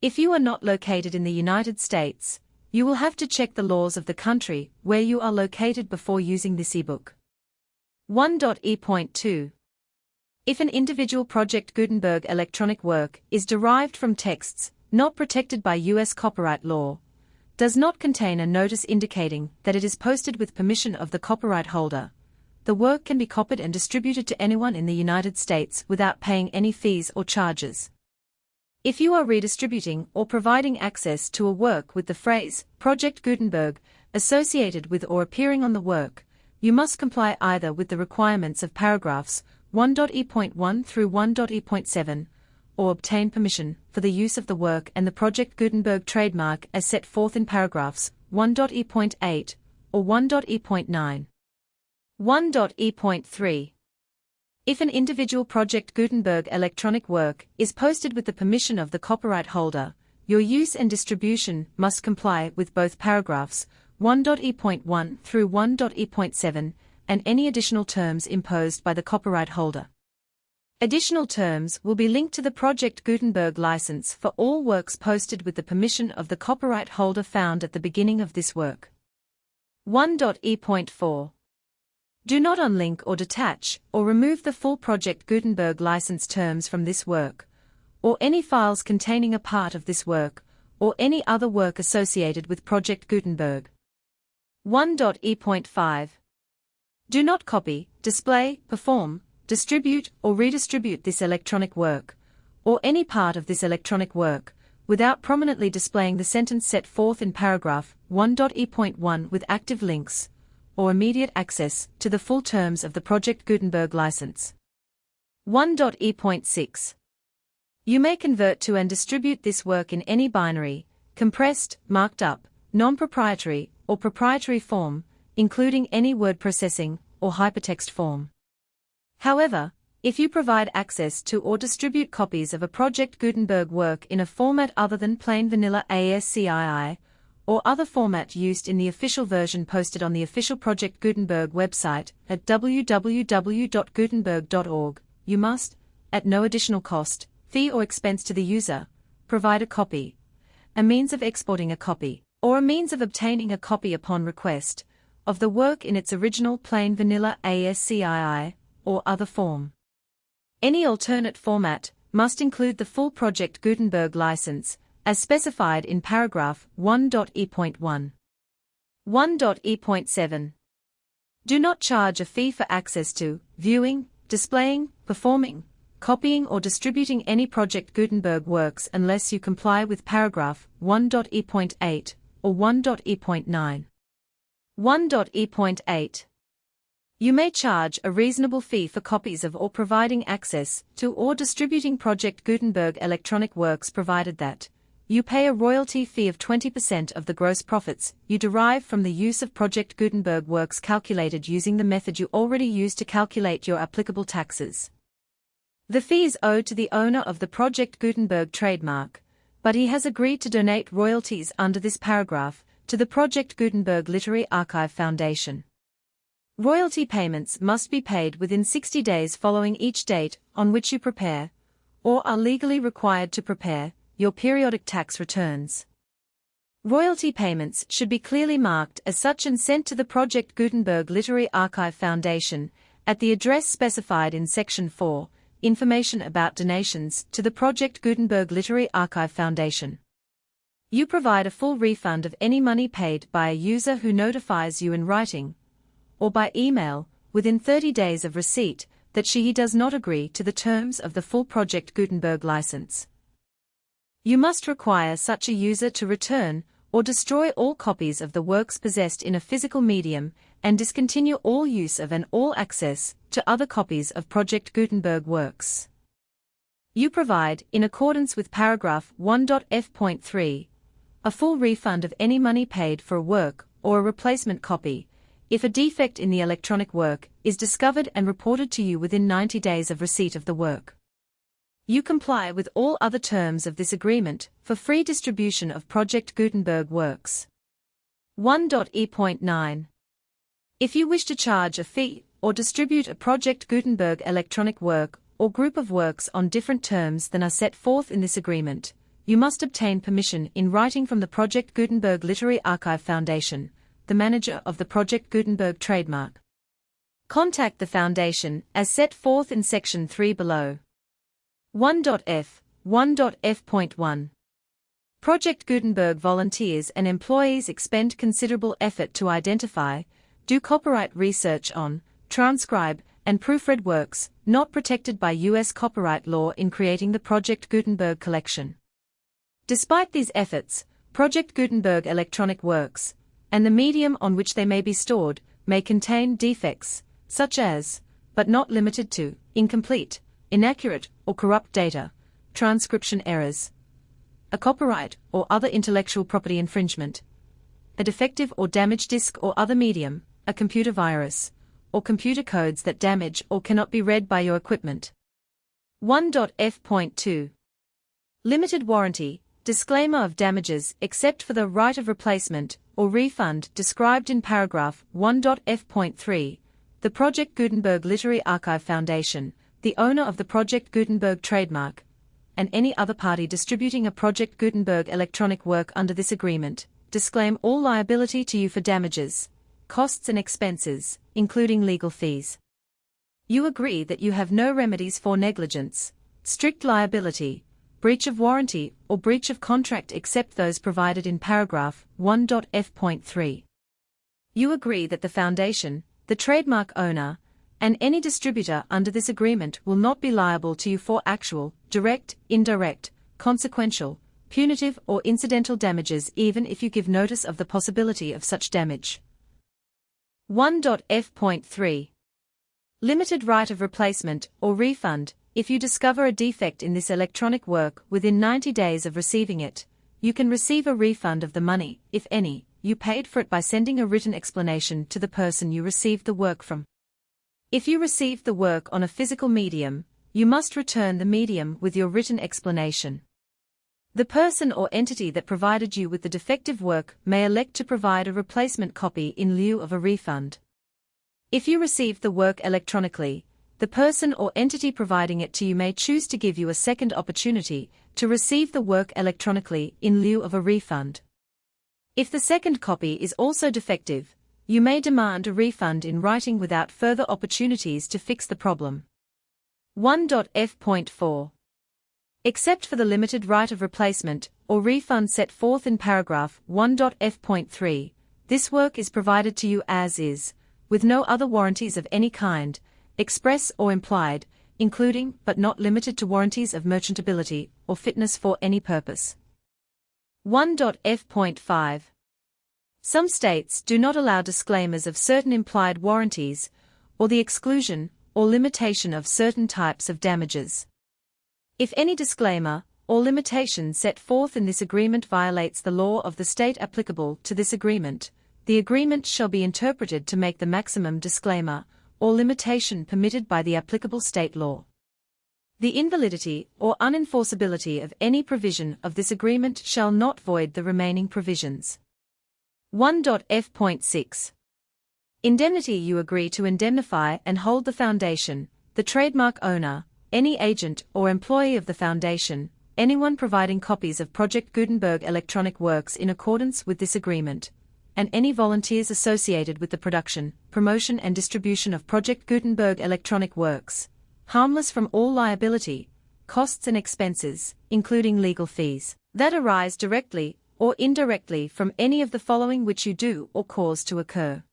If you are not located in the United States, you will have to check the laws of the country where you are located before using this ebook. 1.e.2. If an individual Project Gutenberg electronic work is derived from texts not protected by U.S. copyright law, does not contain a notice indicating that it is posted with permission of the copyright holder, the work can be copied and distributed to anyone in the United States without paying any fees or charges. If you are redistributing or providing access to a work with the phrase Project Gutenberg associated with or appearing on the work, you must comply either with the requirements of paragraphs 1.e.1 through 1.e.7, or obtain permission for the use of the work and the Project Gutenberg trademark as set forth in paragraphs 1.e.8 or 1.e.9. 1.e.3. If an individual Project Gutenberg electronic work is posted with the permission of the copyright holder, your use and distribution must comply with both paragraphs 1.e.1 through 1.e.7 and any additional terms imposed by the copyright holder. Additional terms will be linked to the Project Gutenberg license for all works posted with the permission of the copyright holder found at the beginning of this work. 1.e.4. Do not unlink or detach or remove the full Project Gutenberg license terms from this work, or any files containing a part of this work, or any other work associated with Project Gutenberg. 1.e.5. Do not copy, display, perform, distribute or redistribute this electronic work, or any part of this electronic work, without prominently displaying the sentence set forth in paragraph 1.e.1 with active links, or immediate access to the full terms of the Project Gutenberg license. 1.e.6. You may convert to and distribute this work in any binary, compressed, marked up, non-proprietary, or proprietary form, including any word processing or hypertext form. However, if you provide access to or distribute copies of a Project Gutenberg work in a format other than plain vanilla ASCII, or other format used in the official version posted on the official Project Gutenberg website at www.gutenberg.org, you must, at no additional cost, fee or expense to the user, provide a copy, a means of exporting a copy, or a means of obtaining a copy upon request, of the work in its original plain vanilla ASCII, or other form. Any alternate format must include the full Project Gutenberg license, as specified in paragraph 1.e.1. 1.e.7. Do not charge a fee for access to, viewing, displaying, performing, copying or distributing any Project Gutenberg works unless you comply with paragraph 1.e.8 or 1.e.9. 1.e.8. You may charge a reasonable fee for copies of or providing access to or distributing Project Gutenberg electronic works provided that you pay a royalty fee of 20% of the gross profits you derive from the use of Project Gutenberg works calculated using the method you already use to calculate your applicable taxes. The fee is owed to the owner of the Project Gutenberg trademark, but he has agreed to donate royalties under this paragraph to the Project Gutenberg Literary Archive Foundation. Royalty payments must be paid within 60 days following each date on which you prepare, or are legally required to prepare, your periodic tax returns. Royalty payments should be clearly marked as such and sent to the Project Gutenberg Literary Archive Foundation at the address specified in Section 4, Information about Donations to the Project Gutenberg Literary Archive Foundation. You provide a full refund of any money paid by a user who notifies you in writing, or by email, within 30 days of receipt, that he does not agree to the terms of the full Project Gutenberg license. You must require such a user to return or destroy all copies of the works possessed in a physical medium and discontinue all use of and all access to other copies of Project Gutenberg works. You provide, in accordance with paragraph 1.f.3, a full refund of any money paid for a work or a replacement copy, if a defect in the electronic work is discovered and reported to you within 90 days of receipt of the work. You comply with all other terms of this agreement for free distribution of Project Gutenberg works. 1.e.9. If you wish to charge a fee or distribute a Project Gutenberg electronic work or group of works on different terms than are set forth in this agreement, you must obtain permission in writing from the Project Gutenberg Literary Archive Foundation, the manager of the Project Gutenberg trademark. Contact the Foundation as set forth in Section 3 below. 1.f. 1.f.1. Project Gutenberg volunteers and employees expend considerable effort to identify, do copyright research on, transcribe, and proofread works not protected by U.S. copyright law in creating the Project Gutenberg collection. Despite these efforts, Project Gutenberg electronic works, and the medium on which they may be stored, may contain defects, such as, but not limited to, incomplete, inaccurate, or corrupt data, transcription errors, a copyright or other intellectual property infringement, a defective or damaged disk or other medium, a computer virus, or computer codes that damage or cannot be read by your equipment. 1.f.2. Limited warranty, disclaimer of damages except for the right of replacement or refund described in paragraph 1.f.3. The Project Gutenberg Literary Archive Foundation the owner of the Project Gutenberg trademark, and any other party distributing a Project Gutenberg electronic work under this agreement, disclaim all liability to you for damages, costs and expenses, including legal fees. You agree that you have no remedies for negligence, strict liability, breach of warranty, or breach of contract except those provided in paragraph 1.f.3. You agree that the Foundation, the trademark owner, and any distributor under this agreement will not be liable to you for actual, direct, indirect, consequential, punitive or incidental damages even if you give notice of the possibility of such damage. 1.f.3. Limited right of replacement or refund. If you discover a defect in this electronic work within 90 days of receiving it, you can receive a refund of the money, if any, you paid for it by sending a written explanation to the person you received the work from. If you received the work on a physical medium, you must return the medium with your written explanation. The person or entity that provided you with the defective work may elect to provide a replacement copy in lieu of a refund. If you received the work electronically, the person or entity providing it to you may choose to give you a second opportunity to receive the work electronically in lieu of a refund. If the second copy is also defective, you may demand a refund in writing without further opportunities to fix the problem. 1.f.4. Except for the limited right of replacement or refund set forth in paragraph 1.f.3, this work is provided to you as is, with no other warranties of any kind, express or implied, including but not limited to warranties of merchantability or fitness for any purpose. 1.f.5. Some states do not allow disclaimers of certain implied warranties, or the exclusion or limitation of certain types of damages. If any disclaimer or limitation set forth in this agreement violates the law of the state applicable to this agreement, the agreement shall be interpreted to make the maximum disclaimer or limitation permitted by the applicable state law. The invalidity or unenforceability of any provision of this agreement shall not void the remaining provisions. 1.f.6. Indemnity. You agree to indemnify and hold the Foundation, the trademark owner, any agent or employee of the Foundation, anyone providing copies of Project Gutenberg electronic works in accordance with this agreement, and any volunteers associated with the production, promotion and distribution of Project Gutenberg electronic works, harmless from all liability, costs and expenses, including legal fees, that arise directly or indirectly from any of the following which you do or cause to occur.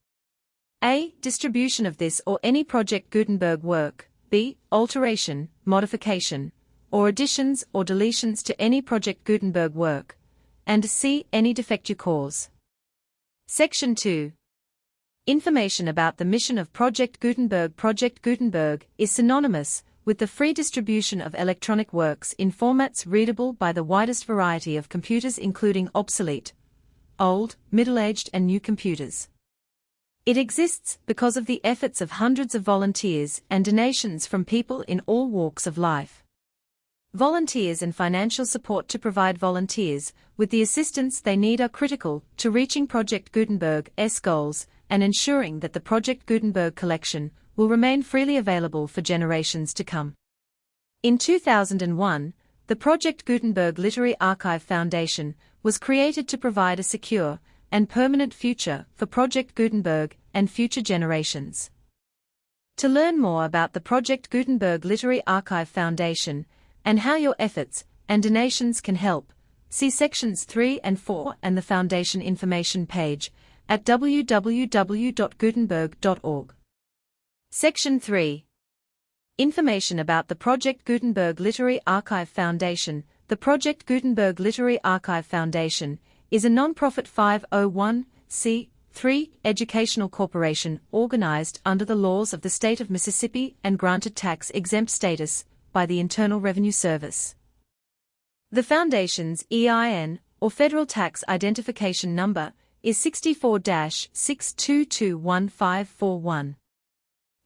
A. Distribution of this or any Project Gutenberg work. B. Alteration, modification, or additions or deletions to any Project Gutenberg work. And C. Any defect you cause. Section 2. Information about the mission of Project Gutenberg. Project Gutenberg is synonymous with the free distribution of electronic works in formats readable by the widest variety of computers including obsolete, old, middle-aged and new computers. It exists because of the efforts of hundreds of volunteers and donations from people in all walks of life. Volunteers and financial support to provide volunteers with the assistance they need are critical to reaching Project Gutenberg's goals and ensuring that the Project Gutenberg collection will remain freely available for generations to come. In 2001, the Project Gutenberg Literary Archive Foundation was created to provide a secure and permanent future for Project Gutenberg and future generations. To learn more about the Project Gutenberg Literary Archive Foundation and how your efforts and donations can help, see sections 3 and 4 and the Foundation information page at www.gutenberg.org. Section 3. Information about the Project Gutenberg Literary Archive Foundation. The Project Gutenberg Literary Archive Foundation is a non-profit 501(c)(3) educational corporation organized under the laws of the state of Mississippi and granted tax-exempt status by the Internal Revenue Service. The Foundation's EIN, or Federal Tax Identification Number, is 64-6221541.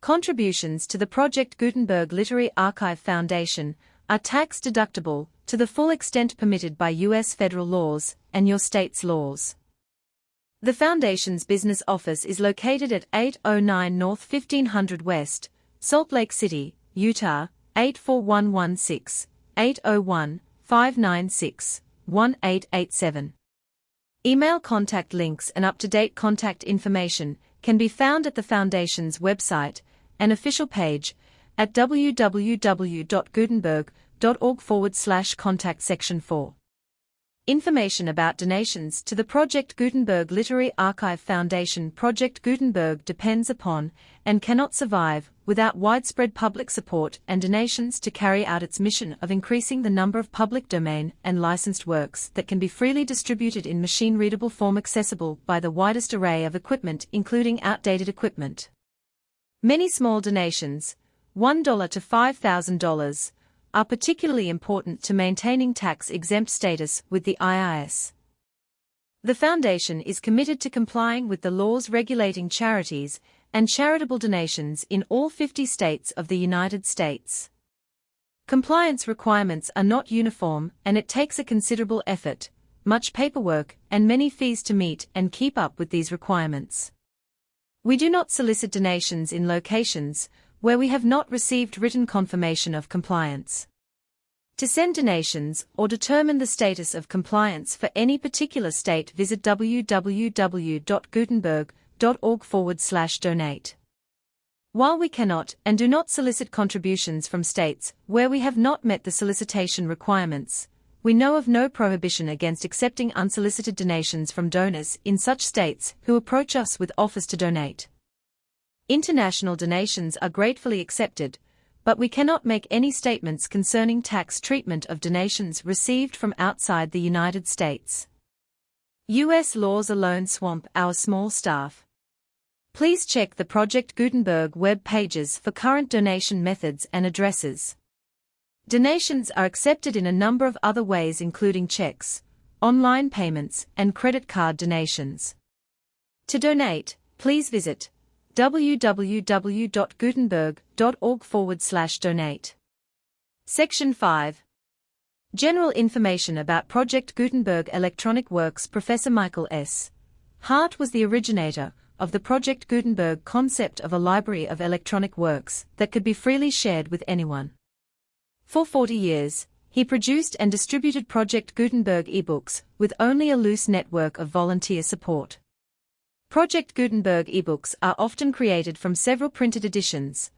Contributions to the Project Gutenberg Literary Archive Foundation are tax-deductible to the full extent permitted by U.S. federal laws and your state's laws. The Foundation's business office is located at 809 North 1500 West, Salt Lake City, Utah, 84116, 801-596-1887. Email contact links and up-to-date contact information can be found at the Foundation's website and official page at www.gutenberg.org/contact section 4. Information about donations to the Project Gutenberg Literary Archive Foundation. Project Gutenberg depends upon and cannot survive without widespread public support and donations to carry out its mission of increasing the number of public domain and licensed works that can be freely distributed in machine-readable form accessible by the widest array of equipment, including outdated equipment. Many small donations, $1 to $5,000, are particularly important to maintaining tax-exempt status with the IRS. The Foundation is committed to complying with the laws regulating charities and charitable donations in all 50 states of the United States. Compliance requirements are not uniform, and it takes a considerable effort, much paperwork, and many fees to meet and keep up with these requirements. We do not solicit donations in locations where we have not received written confirmation of compliance. To send donations or determine the status of compliance for any particular state, visit www.gutenberg.org/donate. While we cannot and do not solicit contributions from states where we have not met the solicitation requirements, we know of no prohibition against accepting unsolicited donations from donors in such states who approach us with offers to donate. International donations are gratefully accepted, but we cannot make any statements concerning tax treatment of donations received from outside the United States. U.S. laws alone swamp our small staff. Please check the Project Gutenberg web pages for current donation methods and addresses. Donations are accepted in a number of other ways, including checks, online payments, and credit card donations. To donate, please visit www.gutenberg.org/donate. Section 5. General information about Project Gutenberg Electronic Works. Professor Michael S. Hart was the originator of the Project Gutenberg concept of a library of electronic works that could be freely shared with anyone. For 40 years, he produced and distributed Project Gutenberg ebooks with only a loose network of volunteer support. Project Gutenberg ebooks are often created from several printed editions,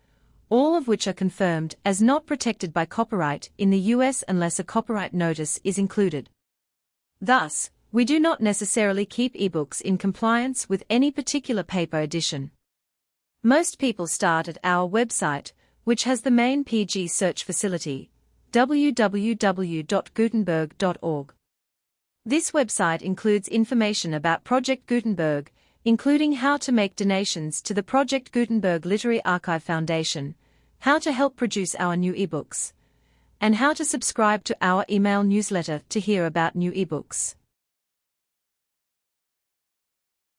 all of which are confirmed as not protected by copyright in the U.S. unless a copyright notice is included. Thus, we do not necessarily keep ebooks in compliance with any particular paper edition. Most people start at our website, which has the main PG search facility, www.gutenberg.org. This website includes information about Project Gutenberg, including how to make donations to the Project Gutenberg Literary Archive Foundation, how to help produce our new ebooks, and how to subscribe to our email newsletter to hear about new ebooks.